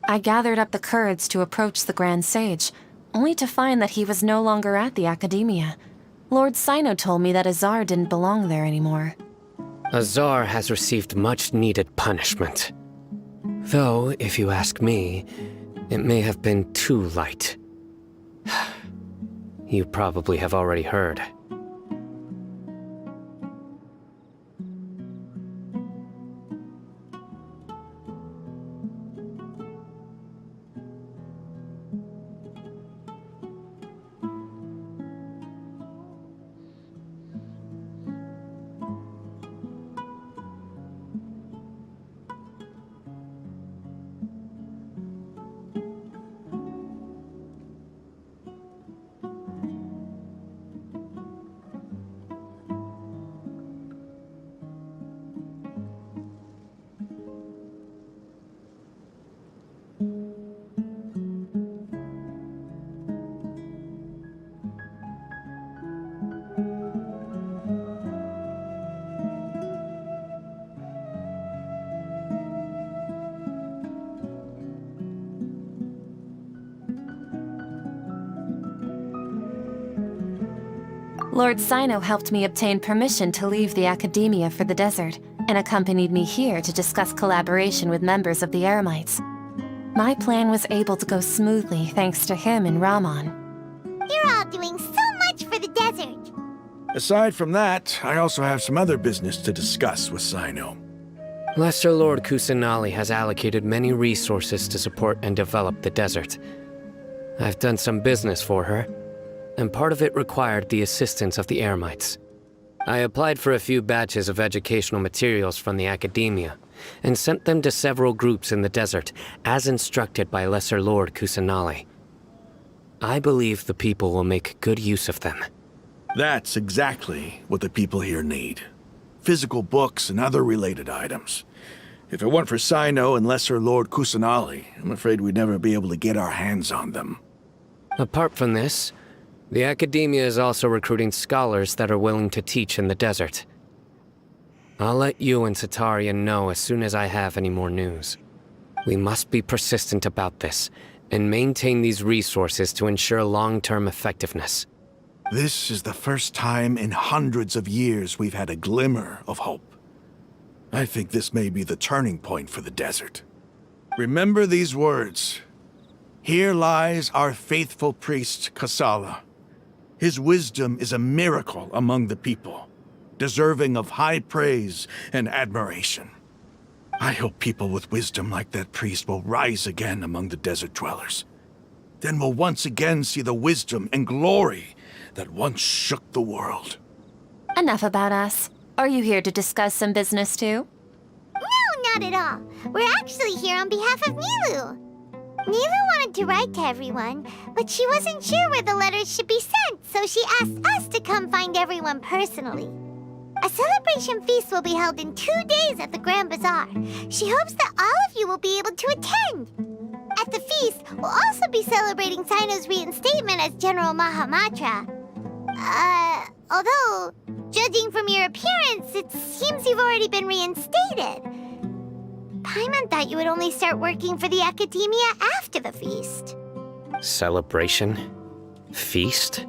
I gathered up the courage to approach the Grand Sage, only to find that he was no longer at the academia. Lord Sino told me that Azar didn't belong there anymore. Azar has received much-needed punishment. Though, if you ask me, it may have been too light. You probably have already heard. Lord Sino helped me obtain permission to leave the Academia for the desert, and accompanied me here to discuss collaboration with members of the Eremites. My plan was able to go smoothly thanks to him and Rahman. You're all doing so much for the desert. Aside from that, I also have some other business to discuss with Sino. Lesser Lord Kusanali has allocated many resources to support and develop the desert. I've done some business for her, and part of it required the assistance of the Eremites. I applied for a few batches of educational materials from the Academia, and sent them to several groups in the desert, as instructed by Lesser Lord Kusanali. I believe the people will make good use of them. That's exactly what the people here need. Physical books and other related items. If it weren't for Sino and Lesser Lord Kusanali, I'm afraid we'd never be able to get our hands on them. Apart from this, the Academia is also recruiting scholars that are willing to teach in the desert. I'll let you and Sataria know as soon as I have any more news. We must be persistent about this, and maintain these resources to ensure long-term effectiveness. This is the first time in hundreds of years we've had a glimmer of hope. I think this may be the turning point for the desert. Remember these words. Here lies our faithful priest, Kasala. His wisdom is a miracle among the people, deserving of high praise and admiration. I hope people with wisdom like that priest will rise again among the desert dwellers. Then we'll once again see the wisdom and glory that once shook the world. Enough about us. Are you here to discuss some business too? No, not at all. We're actually here on behalf of Nilu. Nilu wanted to write to everyone, but she wasn't sure where the letters should be sent, so she asked us to come find everyone personally. A celebration feast will be held in 2 days at the Grand Bazaar. She hopes that all of you will be able to attend. At the feast, we'll also be celebrating Sino's reinstatement as General Mahamatra. Although, judging from your appearance, it seems you've already been reinstated. Paimon thought you would only start working for the Academia after the feast. Celebration? Feast?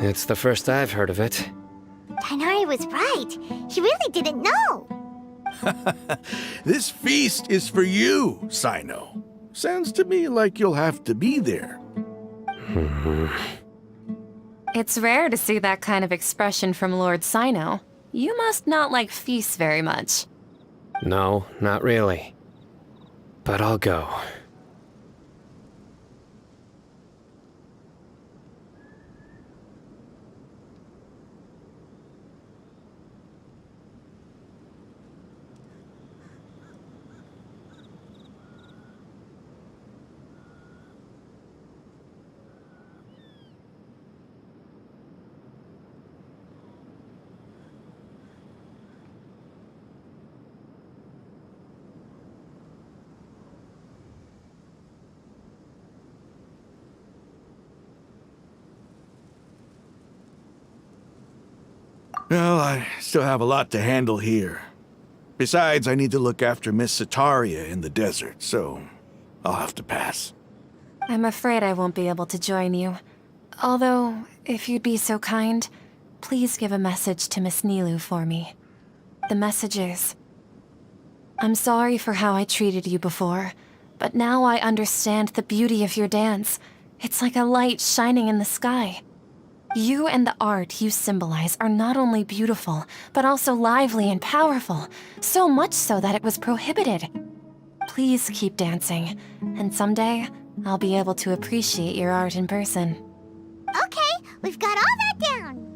It's the first I've heard of it. Tighnari was right. He really didn't know. This feast is for you, Sino. Sounds to me like you'll have to be there. It's rare to see that kind of expression from Lord Sino. You must not like feasts very much. No, not really. But I'll go. Well, I still have a lot to handle here. Besides, I need to look after Miss Sataria in the desert, so I'll have to pass. I'm afraid I won't be able to join you. Although, if you'd be so kind, please give a message to Miss Nilu for me. The message is, I'm sorry for how I treated you before, but now I understand the beauty of your dance. It's like a light shining in the sky. You and the art you symbolize are not only beautiful, but also lively and powerful, so much so that it was prohibited. Please keep dancing, and someday I'll be able to appreciate your art in person. Okay, we've got all that down.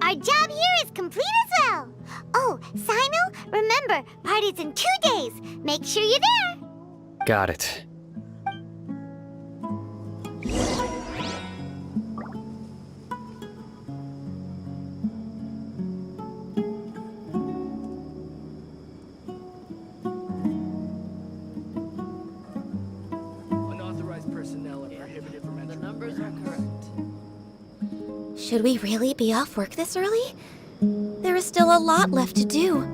Our job here is complete as well. Oh, Sino, remember, party's in 2 days. Make sure you're there. Got it. Unauthorized personnel are prohibited from entering. The numbers are correct. Should we really be off work this early? There is still a lot left to do.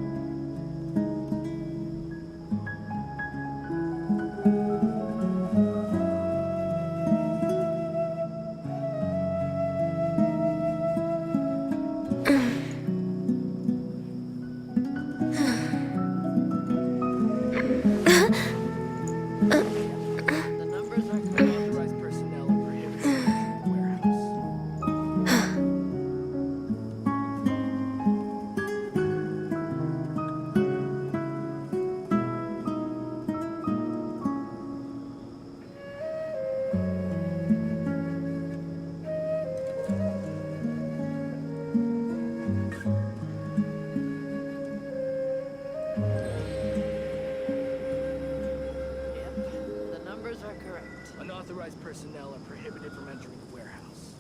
Unauthorized personnel are prohibited from entering the warehouse.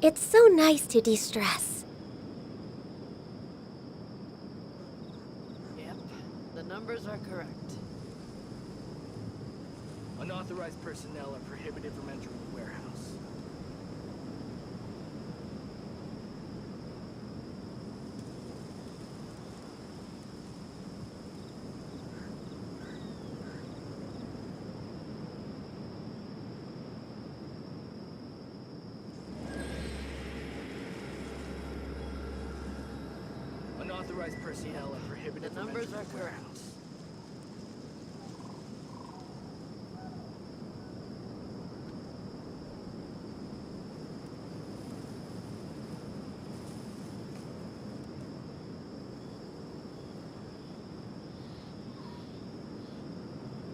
It's so nice to de-stress. Yep, the numbers are correct. Unauthorized personnel are prohibited from entering the warehouse. Unauthorized personnel are prohibited from entering the warehouse.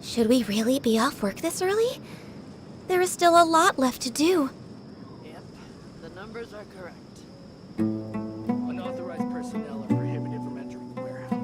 Should we really be off work this early? There is still a lot left to do. Yep, the numbers are correct. Unauthorized personnel are prohibited from entering the warehouse.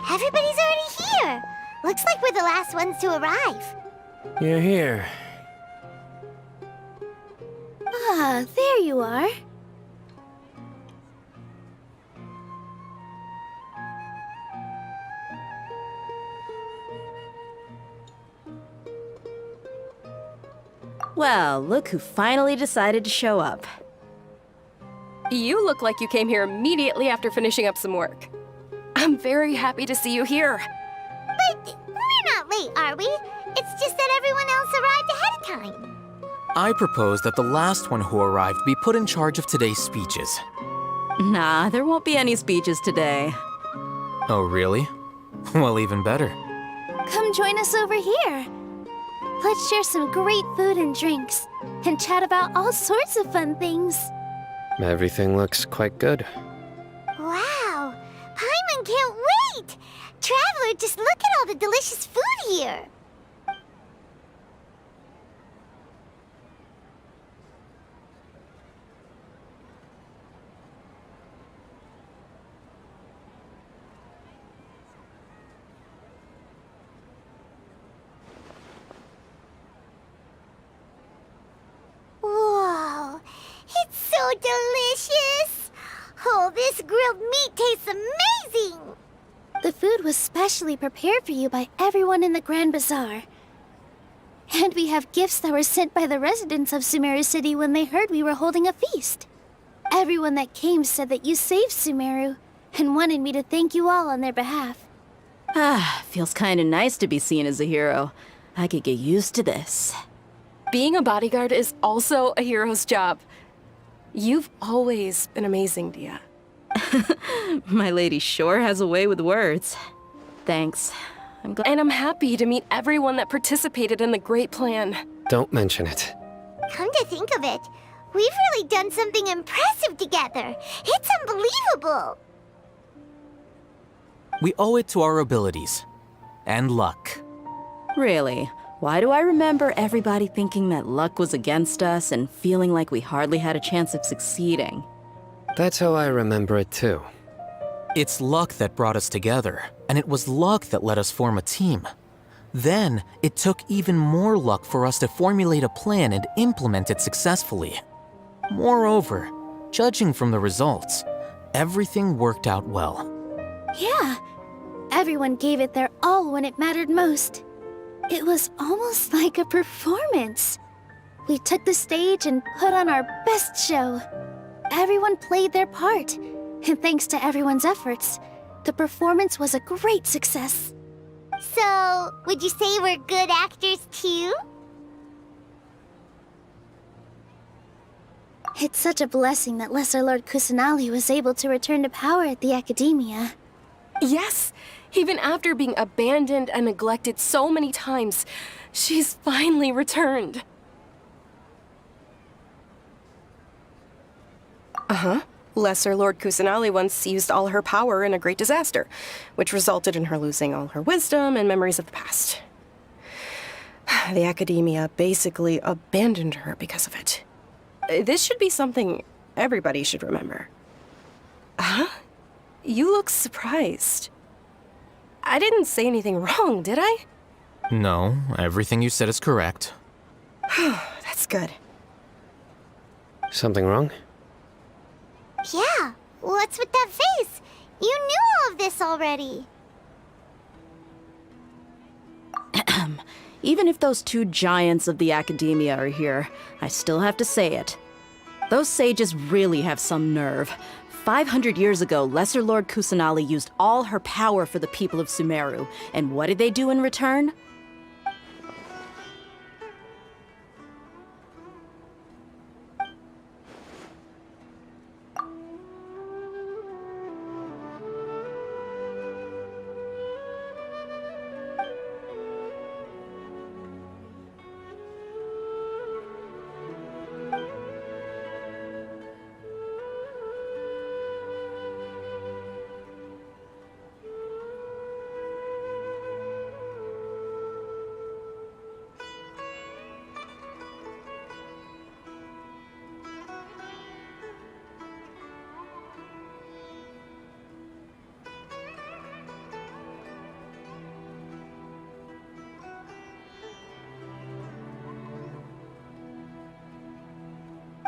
Everybody's already here. Looks like we're the last ones to arrive. You're here. Ah, there you are. Well, look who finally decided to show up. You look like you came here immediately after finishing up some work. I'm very happy to see you here. But we're not late, are we? It's just that everyone else arrived ahead of time. I propose that the last one who arrived be put in charge of today's speeches. Nah, there won't be any speeches today. Oh, really? Well, even better. Come join us over here. Let's share some great food and drinks, and chat about all sorts of fun things. Everything looks quite good. Wow! Paimon can't wait! Traveler, just look at all the delicious food here! Whoa! It's so delicious! Oh, this grilled meat tastes amazing! The food was specially prepared for you by everyone in the Grand Bazaar. And we have gifts that were sent by the residents of Sumeru City when they heard we were holding a feast. Everyone that came said that you saved Sumeru, and wanted me to thank you all on their behalf. Ah, feels kinda nice to be seen as a hero. I could get used to this. Being a bodyguard is also a hero's job. You've always been amazing, Dia. My lady sure has a way with words. Thanks. I'm glad. And I'm happy to meet everyone that participated in the great plan. Don't mention it. Come to think of it, we've really done something impressive together. It's unbelievable! We owe it to our abilities. And luck. Really? Why do I remember everybody thinking that luck was against us and feeling like we hardly had a chance of succeeding? That's how I remember it too. It's luck that brought us together, and it was luck that let us form a team. Then, it took even more luck for us to formulate a plan and implement it successfully. Moreover, judging from the results, everything worked out well. Yeah, everyone gave it their all when it mattered most. It was almost like a performance. We took the stage and put on our best show. Everyone played their part, and thanks to everyone's efforts, the performance was a great success. So, would you say we're good actors too? It's such a blessing that Lesser Lord Kusanali was able to return to power at the Academia. Yes, even after being abandoned and neglected so many times, she's finally returned. Uh-huh. Lesser Lord Kusanali once used all her power in a great disaster, which resulted in her losing all her wisdom and memories of the past. The Academia basically abandoned her because of it. This should be something everybody should remember. Huh? You look surprised. I didn't say anything wrong, did I? No, everything you said is correct. That's good. Something wrong? Yeah, what's with that face? You knew all of this already. Even if those two giants of the Academia are here, I still have to say it. Those sages really have some nerve. 500 years ago, Lesser Lord Kusanali used all her power for the people of Sumeru, and what did they do in return?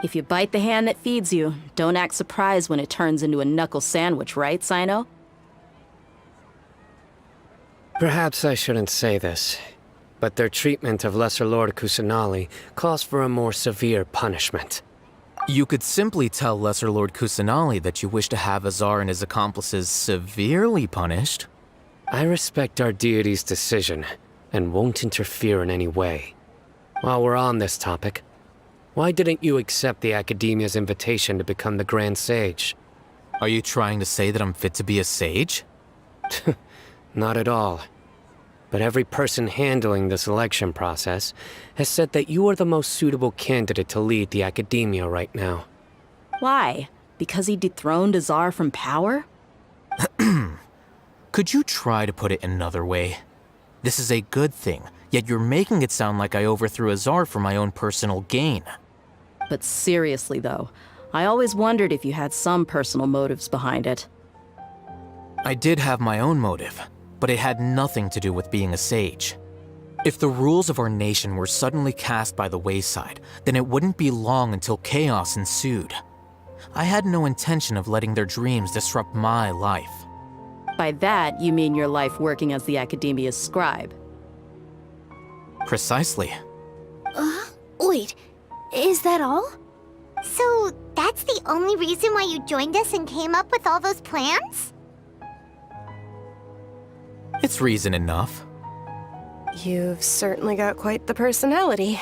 If you bite the hand that feeds you, don't act surprised when it turns into a knuckle sandwich, right, Sino? Perhaps I shouldn't say this, but their treatment of Lesser Lord Kusanali calls for a more severe punishment. You could simply tell Lesser Lord Kusanali that you wish to have Azar and his accomplices severely punished. I respect our deity's decision, and won't interfere in any way. While we're on this topic, why didn't you accept the Academia's invitation to become the Grand Sage? Are you trying to say that I'm fit to be a sage? Not at all. But every person handling the selection process has said that you are the most suitable candidate to lead the Academia right now. Why? Because he dethroned Azar from power? Could you try to put it another way? This is a good thing, yet you're making it sound like I overthrew Azar for my own personal gain. But seriously, though, I always wondered if you had some personal motives behind it. I did have my own motive, but it had nothing to do with being a sage. If the rules of our nation were suddenly cast by the wayside, then it wouldn't be long until chaos ensued. I had no intention of letting their dreams disrupt my life. By that, you mean your life working as the Academia's scribe. Precisely. Wait, is that all? So, that's the only reason why you joined us and came up with all those plans? It's reason enough. You've certainly got quite the personality.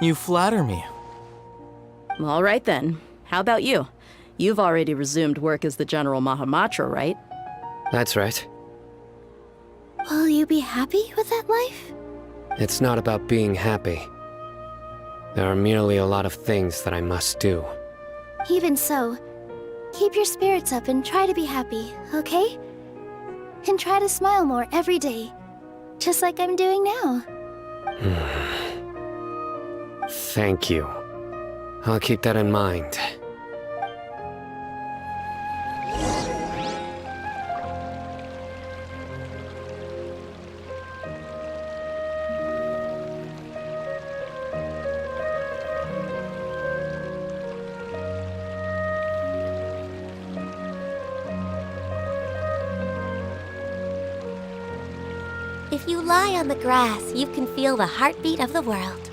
You flatter me. All right then. How about you? You've already resumed work as the General Mahamatra, right? That's right. Will you be happy with that life? It's not about being happy. There are merely a lot of things that I must do. Even so, keep your spirits up and try to be happy, okay? And try to smile more every day, just like I'm doing now. Thank you. I'll keep that in mind. If you lie on the grass, you can feel the heartbeat of the world.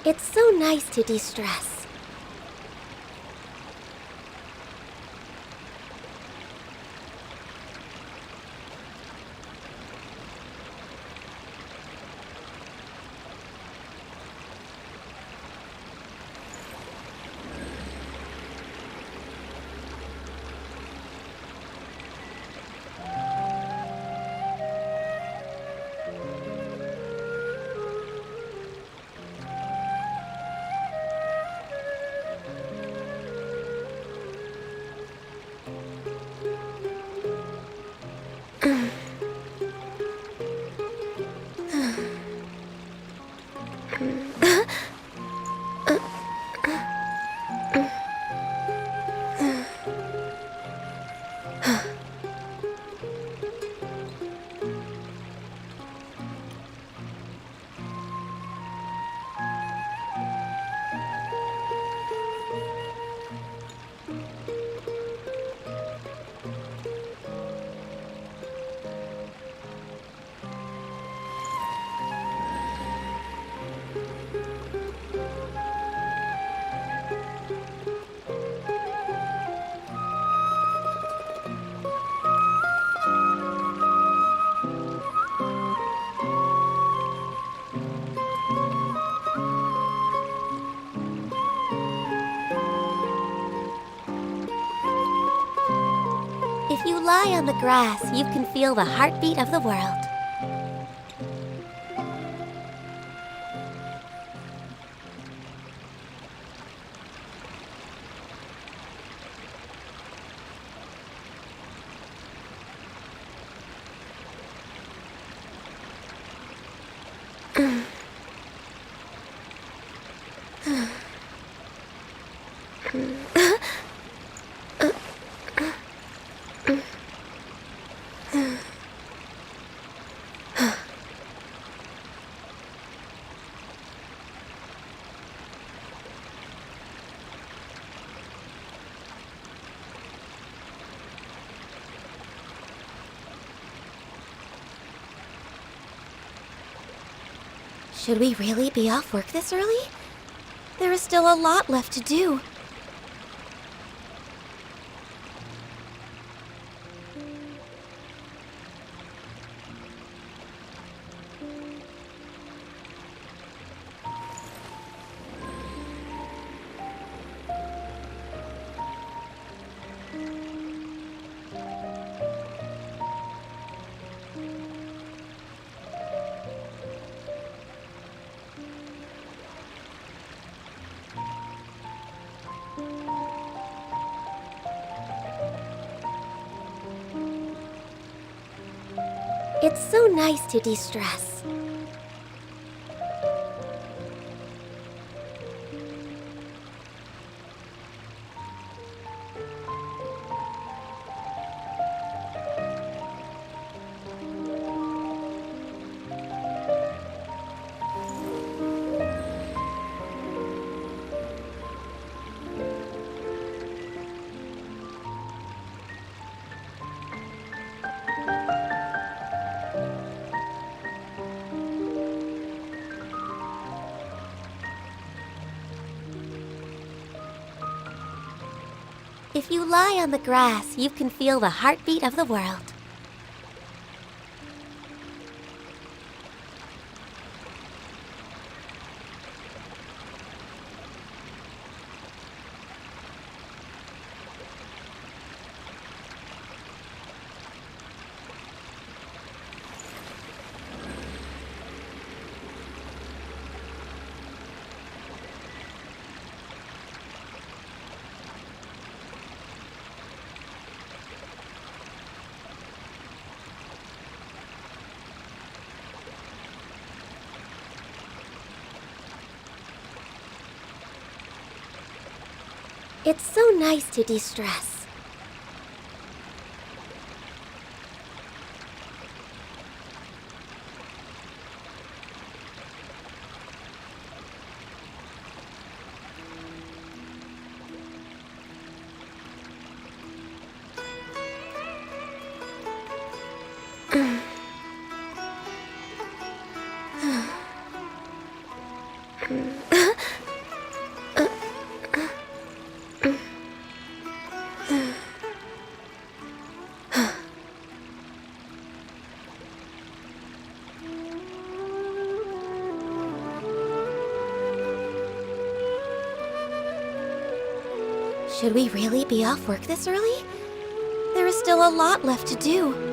It's so nice to de-stress. If you lie on the grass, you can feel the heartbeat of the world. Should we really be off work this early? There is still a lot left to do. It's so nice to de-stress. If you lie on the grass, you can feel the heartbeat of the world. It's so nice to de-stress. Should we really be off work this early? There is still a lot left to do.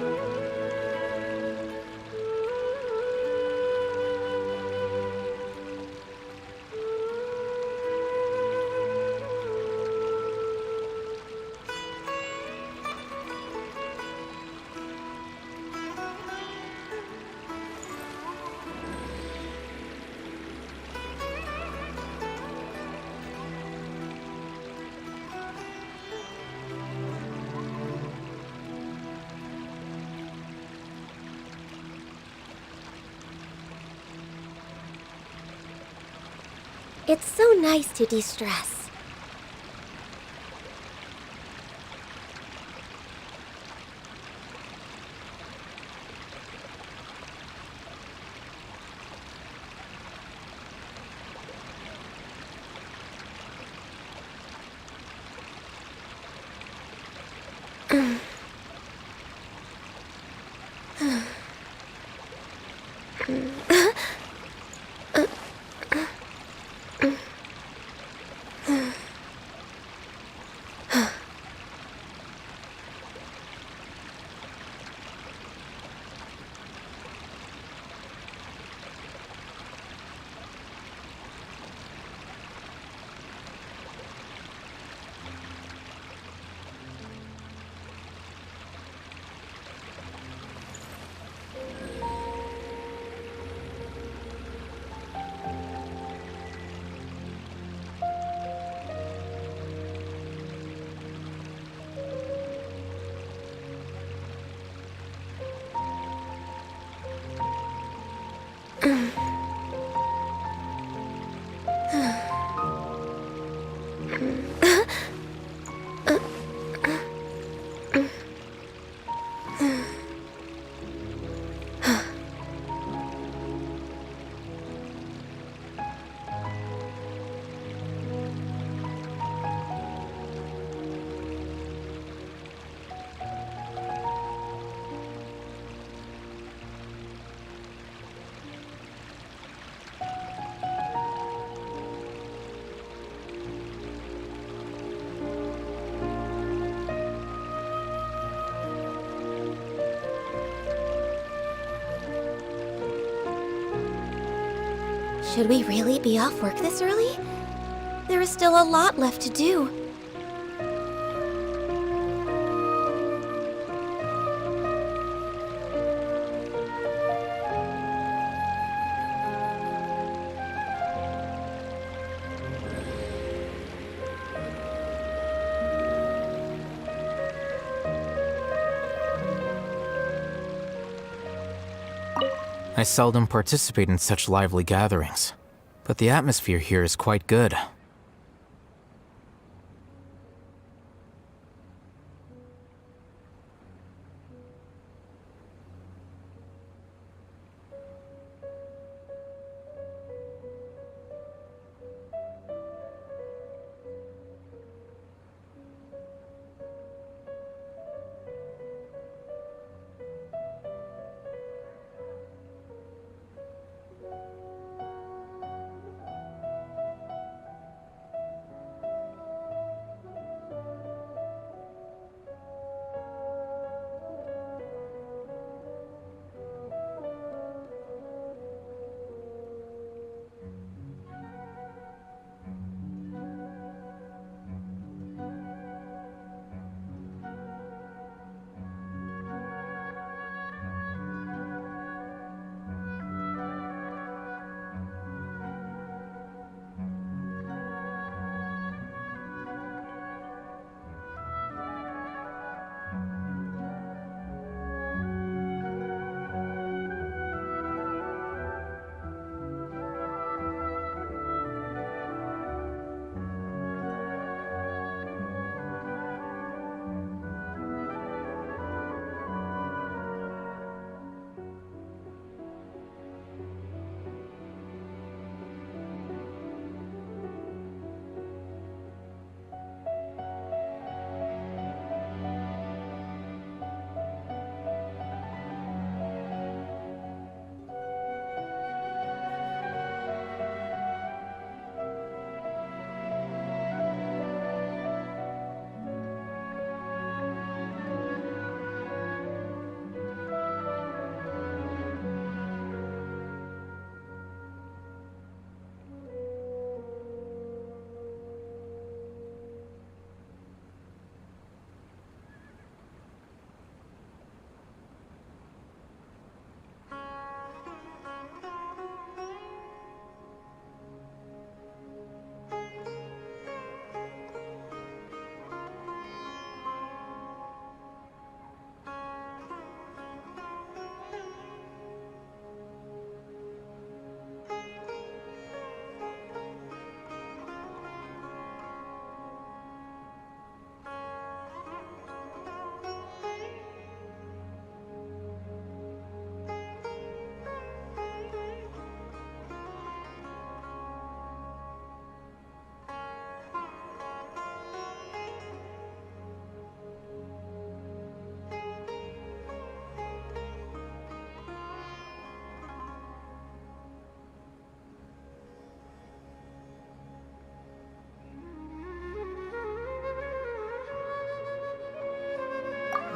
It's so nice to de-stress. Should we really be off work this early? There is still a lot left to do. I seldom participate in such lively gatherings, but the atmosphere here is quite good.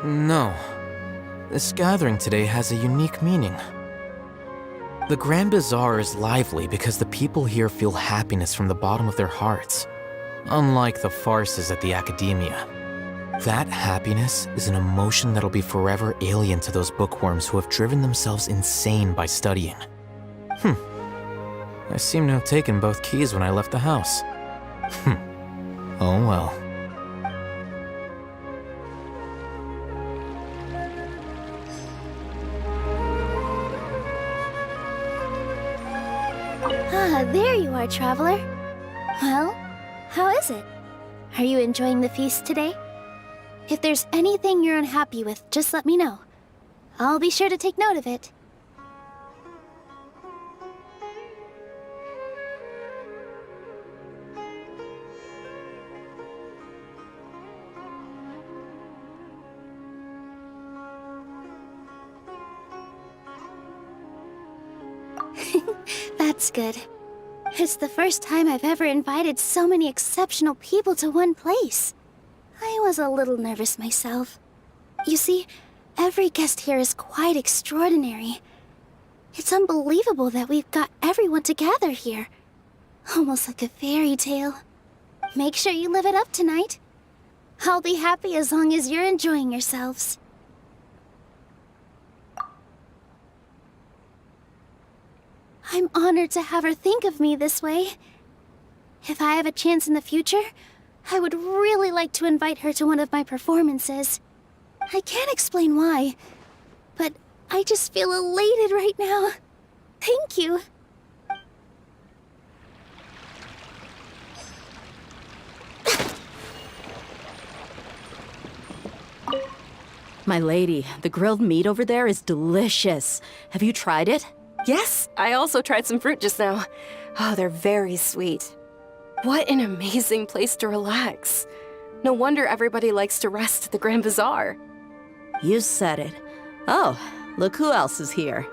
No. This gathering today has a unique meaning. The Grand Bazaar is lively because the people here feel happiness from the bottom of their hearts, unlike the farces at the Academia. That happiness is an emotion that'll be forever alien to those bookworms who have driven themselves insane by studying. I seem to have taken both keys when I left the house. Oh well. Ah, there you are, traveler. Well, how is it? Are you enjoying the feast today? If there's anything you're unhappy with, just let me know. I'll be sure to take note of it. That's good. It's the first time I've ever invited so many exceptional people to one place. I was a little nervous myself. You see, every guest here is quite extraordinary. It's unbelievable that we've got everyone together here. Almost like a fairy tale. Make sure you live it up tonight. I'll be happy as long as you're enjoying yourselves. I'm honored to have her think of me this way. If I have a chance in the future, I would really like to invite her to one of my performances. I can't explain why, but I just feel elated right now. Thank you. My lady, the grilled meat over there is delicious. Have you tried it? Yes, I also tried some fruit just now. Oh, they're very sweet. What an amazing place to relax. No wonder everybody likes to rest at the Grand Bazaar. You said it. Oh, look who else is here.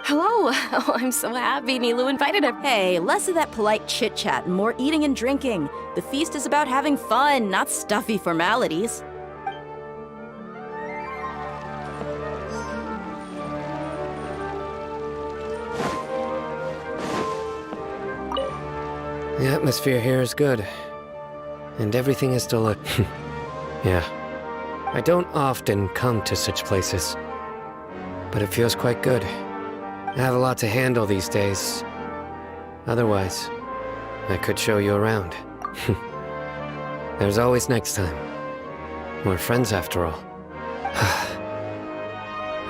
Hello. Oh, I'm so happy Nilu invited us. Hey, less of that polite chit-chat and more eating and drinking. The feast is about having fun, not stuffy formalities. The atmosphere here is good. And everything is yeah. I don't often come to such places. But it feels quite good. I have a lot to handle these days. Otherwise, I could show you around. There's always next time. We're friends after all.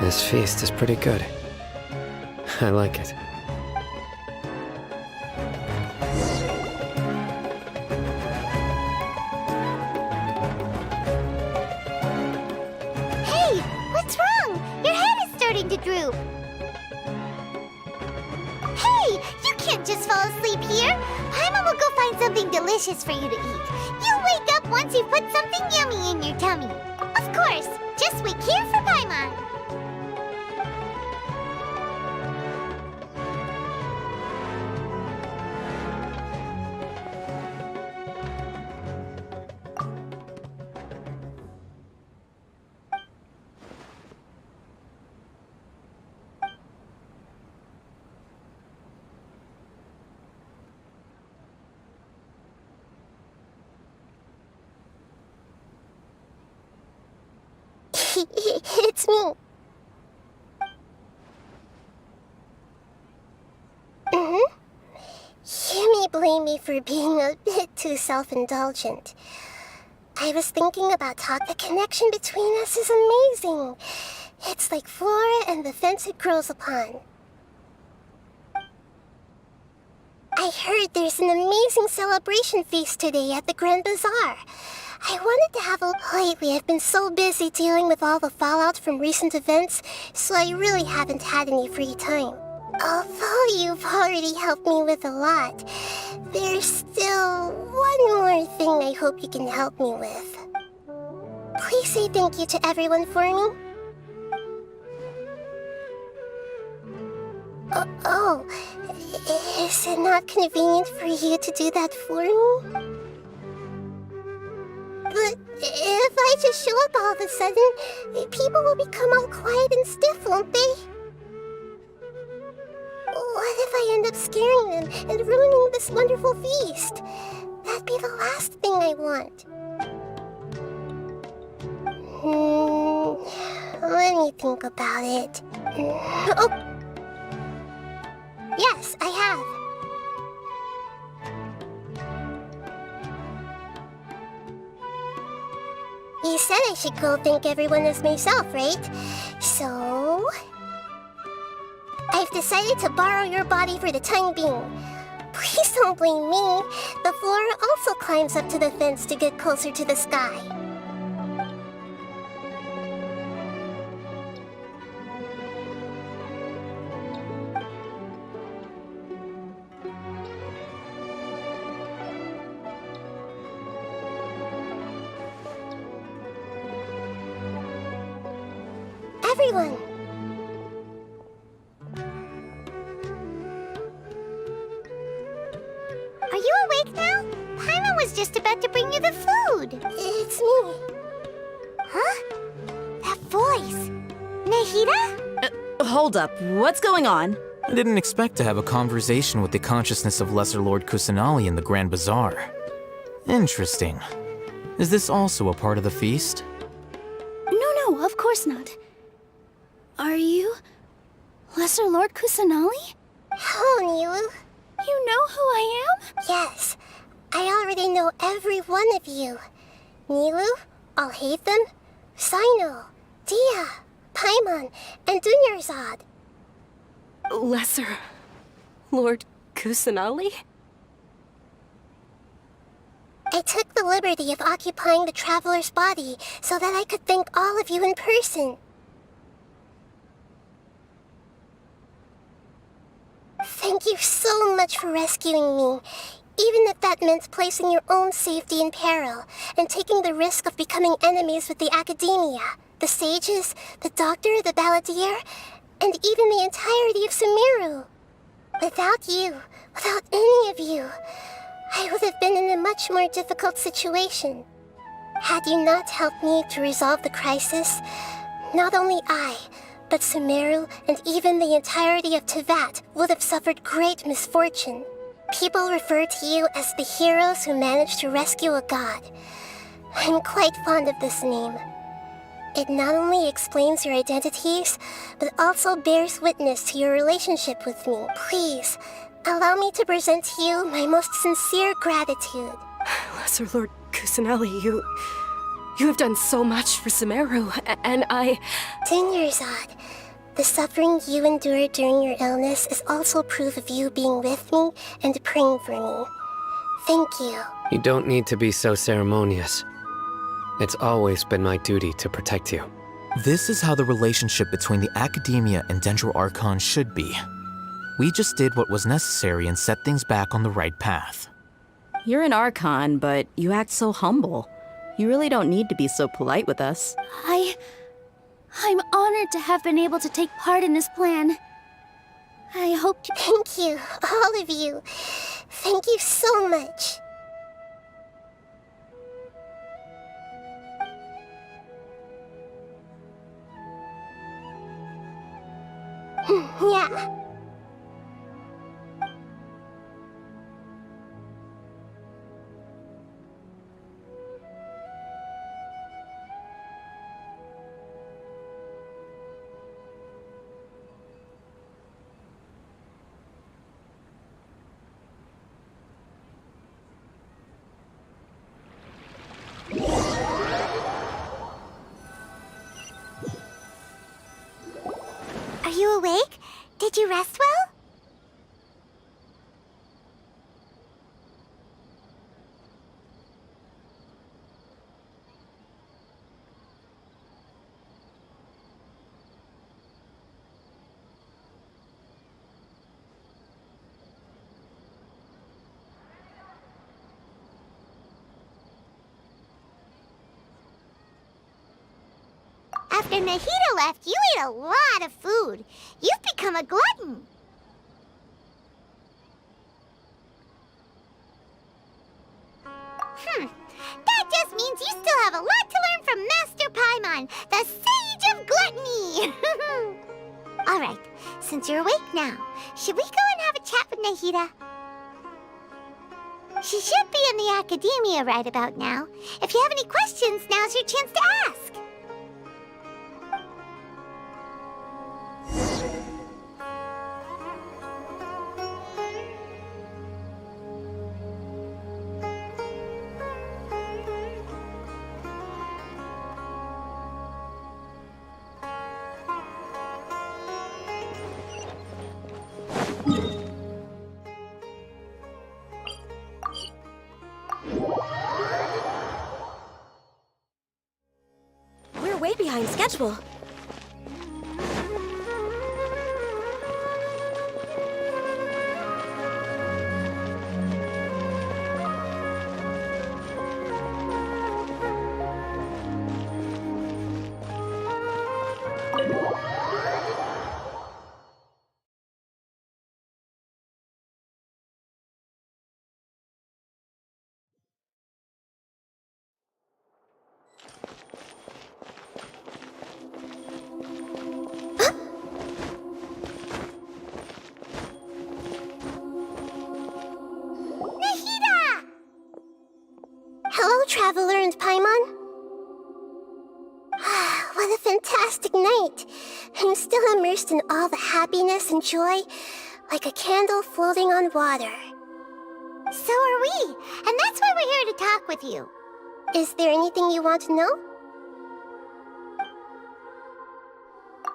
This feast is pretty good. I like it. Hey, what's wrong? Your head is starting to droop. Hey, you can't just fall asleep here. Paimon will go find something delicious for you to eat. You'll wake up once you put something yummy in your tummy. Of course, just wait here for Paimon. It's me. You may blame me for being a bit too self-indulgent. I was thinking about Talk. The connection between us is amazing. It's like flora and the fence it grows upon. I heard there's an amazing celebration feast today at the Grand Bazaar. I wanted to have a... Lately, I've been so busy dealing with all the fallout from recent events, so I really haven't had any free time. Although you've already helped me with a lot, there's still one more thing I hope you can help me with. Please say thank you to everyone for me. Oh, is it not convenient for you to do that for me? But If I just show up all of a sudden, people will become all quiet and stiff, won't they? What if I end up scaring them and ruining this wonderful feast? That'd be the last thing I want. Let me think about it. Oh! Yes, I have. You said I should go thank everyone as myself, right? So... I've decided to borrow your body for the time being. Please don't blame me. The flora also climbs up to the fence to get closer to the sky. Everyone! Are you awake now? Paimon was just about to bring you the food. It's me. Huh? That voice. Nahida? Hold up. What's going on? I didn't expect to have a conversation with the consciousness of Lesser Lord Kusanali in the Grand Bazaar. Interesting. Is this also a part of the feast? No, of course not. Are you... Lesser Lord Kusanali? Hello, Nilu. You know who I am? Yes, I already know every one of you. Nilu, Alhaitham, Sino, Dia, Paimon, and Dunyarzad. Lesser Lord Kusanali? I took the liberty of occupying the traveler's body so that I could thank all of you in person. Thank you so much for rescuing me, even if that meant placing your own safety in peril and taking the risk of becoming enemies with the Academia, the sages, the doctor, the balladeer, and even the entirety of Sumeru. Without you, without any of you, I would have been in a much more difficult situation. Had you not helped me to resolve the crisis, not only I, but Sumeru and even the entirety of Tevat would have suffered great misfortune. People refer to you as the heroes who managed to rescue a god. I'm quite fond of this name. It not only explains your identities, but also bears witness to your relationship with me. Please, allow me to present to you my most sincere gratitude. Lesser Lord Kusanali, you have done so much for Sumeru, and I... Dunyarzad, the suffering you endured during your illness is also proof of you being with me and praying for me. Thank you. You don't need to be so ceremonious. It's always been my duty to protect you. This is how the relationship between the Academia and Dendro Archon should be. We just did what was necessary and set things back on the right path. You're an Archon, but you act so humble. You really don't need to be so polite with us. I'm honored to have been able to take part in this plan. I hope to... Thank you, all of you. Thank you so much. Yeah. Are you awake? Did you rest well? After Nahida left, you ate a lot of food. You've become a glutton. That just means means you still have a lot to learn from Master Paimon, the Sage of Gluttony! Alright, since you're awake now, should we go and have a chat with Nahida? She should be in the academia right about now. If you have any questions, now's your chance to ask. We're way behind schedule. Hello, Traveler and Paimon. What a fantastic night. I'm still immersed in all the happiness and joy, like a candle floating on water. So are we, and that's why we're here to talk with you. Is there anything you want to know?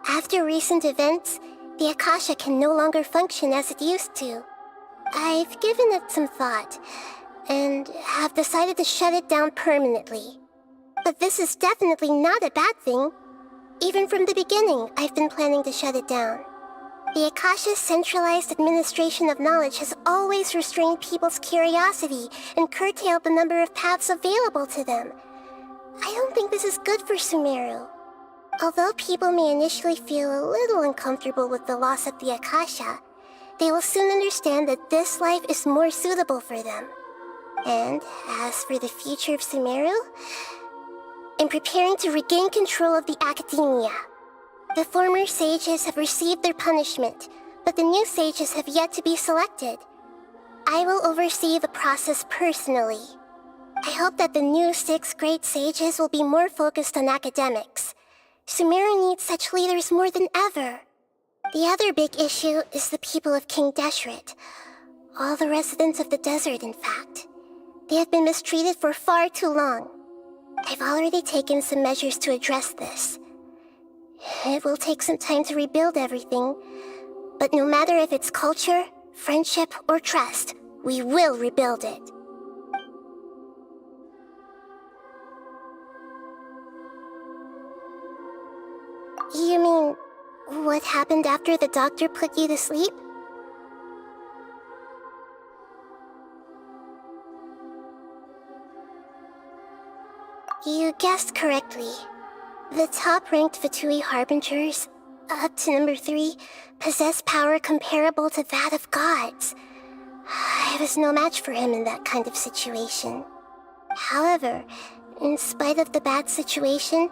After recent events, the Akasha can no longer function as it used to. I've given it some thought, and have decided to shut it down permanently. But this is definitely not a bad thing. Even from the beginning, I've been planning to shut it down. The Akasha's centralized administration of knowledge has always restrained people's curiosity and curtailed the number of paths available to them. I don't think this is good for Sumeru. Although people may initially feel a little uncomfortable with the loss of the Akasha, they will soon understand that this life is more suitable for them. And as for the future of Sumeru, I'm preparing to regain control of the academia. The former sages have received their punishment, but the new sages have yet to be selected. I will oversee the process personally. I hope that the new 6 great sages will be more focused on academics. Sumeru needs such leaders more than ever. The other big issue is the people of King Deshret. All the residents of the desert, in fact. They have been mistreated for far too long. I've already taken some measures to address this. It will take some time to rebuild everything, but no matter if it's culture, friendship, or trust, we will rebuild it. You mean, what happened after the doctor put you to sleep? You guessed correctly. The top-ranked Fatui Harbingers, up to number 3, possess power comparable to that of gods. I was no match for him in that kind of situation. However, in spite of the bad situation,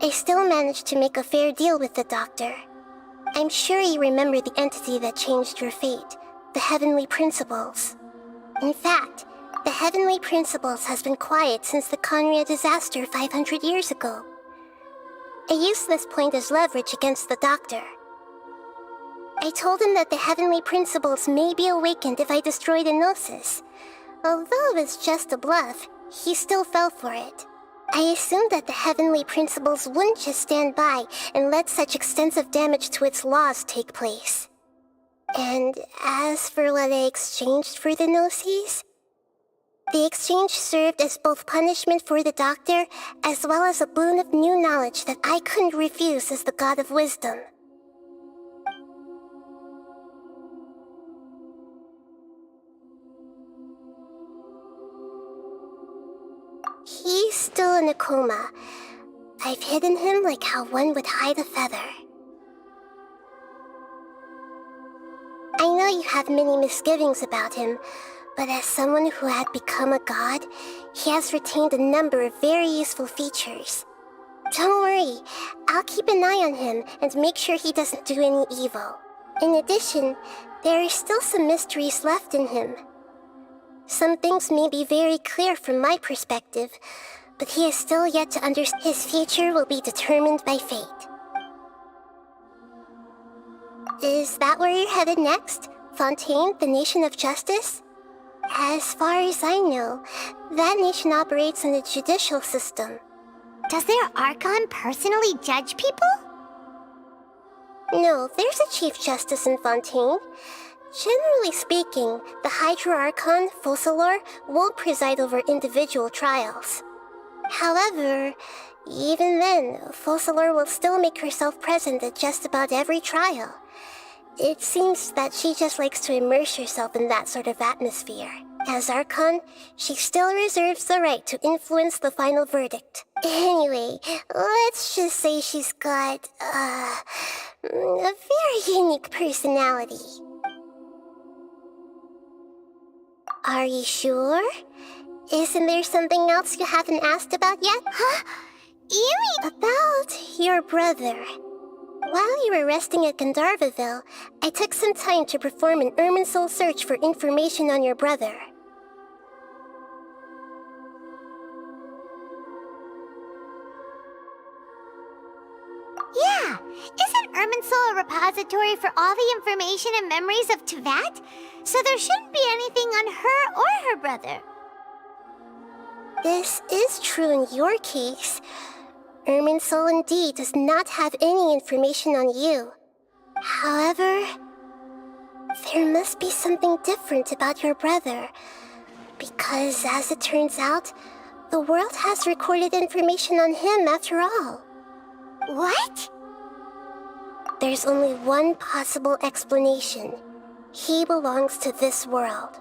I still managed to make a fair deal with the doctor. I'm sure you remember the entity that changed your fate, the Heavenly Principles. In fact, the Heavenly Principles has been quiet since the Conria disaster 500 years ago. I used this point as leverage against the doctor. I told him that the Heavenly Principles may be awakened if I destroy the Gnosis. Although it was just a bluff, he still fell for it. I assumed that the Heavenly Principles wouldn't just stand by and let such extensive damage to its laws take place. And as for what I exchanged for the Gnosis, the exchange served as both punishment for the doctor, as well as a boon of new knowledge that I couldn't refuse as the God of Wisdom. He's still in a coma. I've hidden him like how one would hide a feather. I know you have many misgivings about him, But as someone who had become a god, he has retained a number of very useful features. Don't worry, I'll keep an eye on him and make sure he doesn't do any evil. In addition, there are still some mysteries left in him. Some things may be very clear from my perspective, but he is still yet to understand. His future will be determined by fate. Is that where you're headed next? Fontaine, the Nation of Justice? As far as I know, that nation operates on a judicial system. Does their Archon personally judge people? No, there's a Chief Justice in Fontaine. Generally speaking, the Hydra Archon, Focalor, won't preside over individual trials. However, even then, Focalor will still make herself present at just about every trial. It seems that she just likes to immerse herself in that sort of atmosphere. As Archon, she still reserves the right to influence the final verdict. Anyway, let's just say she's got, a very unique personality. Are you sure? Isn't there something else you haven't asked about yet? Huh? You mean... About your brother. While you were resting at Gandharvaville, I took some time to perform an Irminsul search for information on your brother. Yeah! Isn't Irminsul a repository for all the information and memories of Teyvat? So there shouldn't be anything on her or her brother. This is true in your case. Irminsul indeed does not have any information on you. However, there must be something different about your brother. Because, as it turns out, the world has recorded information on him after all. What? There's only one possible explanation. He belongs to this world.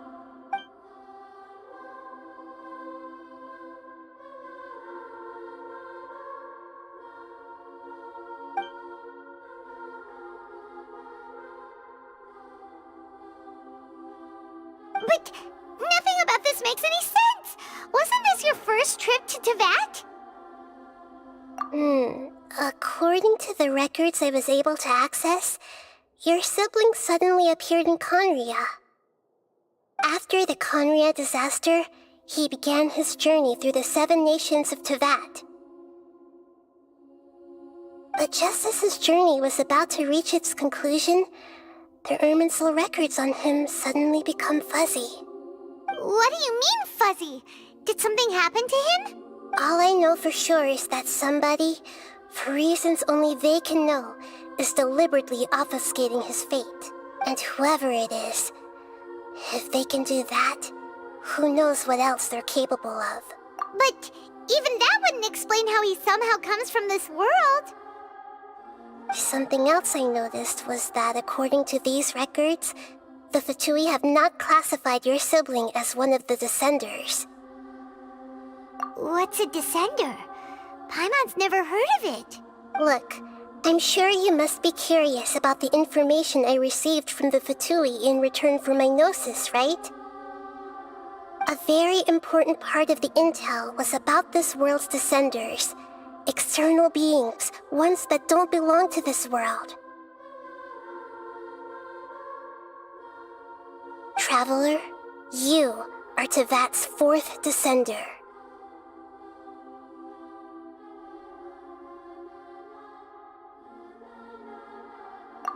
But nothing about this makes any sense! Wasn't this your first trip to Teyvat? According to the records I was able to access, your sibling suddenly appeared in Conria. After the Conria disaster, he began his journey through the 7 nations of Teyvat. But just as his journey was about to reach its conclusion, the Irminsul records on him suddenly become fuzzy. What do you mean, fuzzy? Did something happen to him? All I know for sure is that somebody, for reasons only they can know, is deliberately obfuscating his fate. And whoever it is, if they can do that, who knows what else they're capable of. But even that wouldn't explain how he somehow comes from this world. Something else I noticed was that according to these records, the Fatui have not classified your sibling as one of the Descenders. What's a Descender? Paimon's never heard of it. Look, I'm sure you must be curious about the information I received from the Fatui in return for my gnosis, right? A very important part of the intel was about this world's Descenders. External beings, ones that don't belong to this world. Traveler, you are Teyvat's 4th Descender.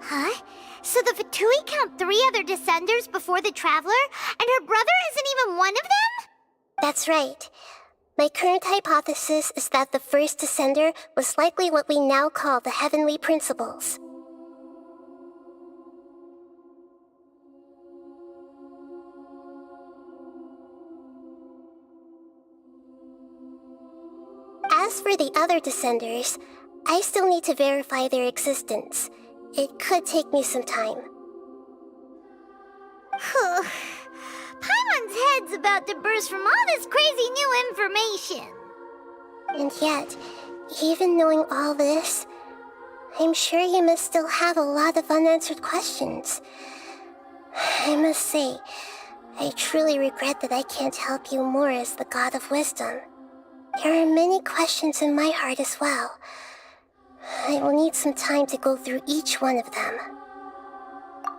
Huh? So the Fatui count 3 other Descenders before the Traveler, and her brother isn't even one of them? That's right. My current hypothesis is that the first Descender was likely what we now call the Heavenly Principles. As for the other Descenders, I still need to verify their existence. It could take me some time. Paimon's head's about to burst from all this crazy new information. And yet, even knowing all this, I'm sure you must still have a lot of unanswered questions. I must say, I truly regret that I can't help you more as the God of Wisdom. There are many questions in my heart as well. I will need some time to go through each one of them.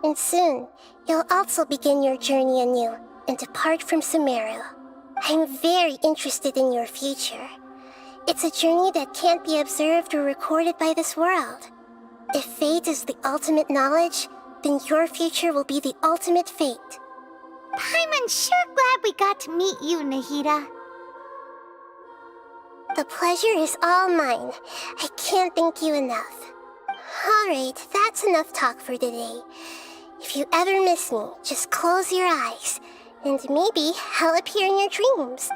And soon, you'll also begin your journey anew and depart from Sumeru. I'm very interested in your future. It's a journey that can't be observed or recorded by this world. If fate is the ultimate knowledge, then your future will be the ultimate fate. Paimon's sure glad we got to meet you, Nahida. The pleasure is all mine. I can't thank you enough. Alright, that's enough talk for today. If you ever miss me, just close your eyes, and maybe I'll appear in your dreams.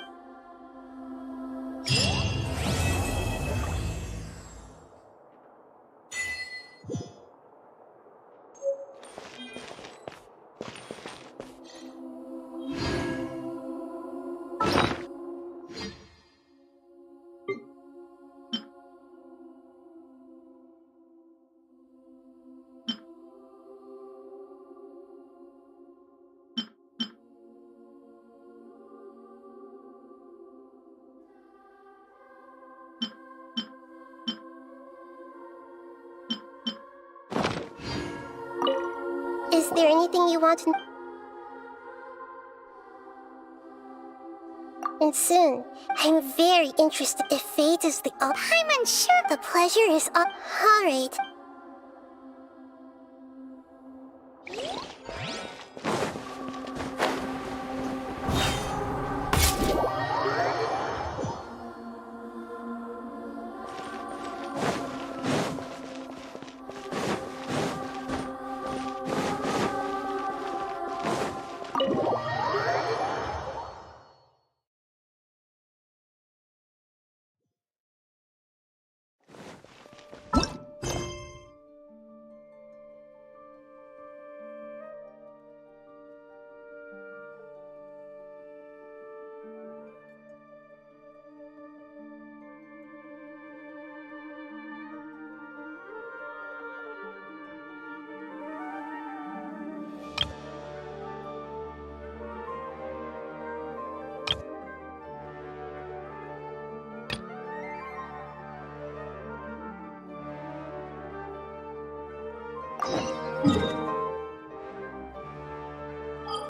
Is there anything you want to... And soon, I'm very interested if fate is the... Paimon's sure... The pleasure is all... Alright,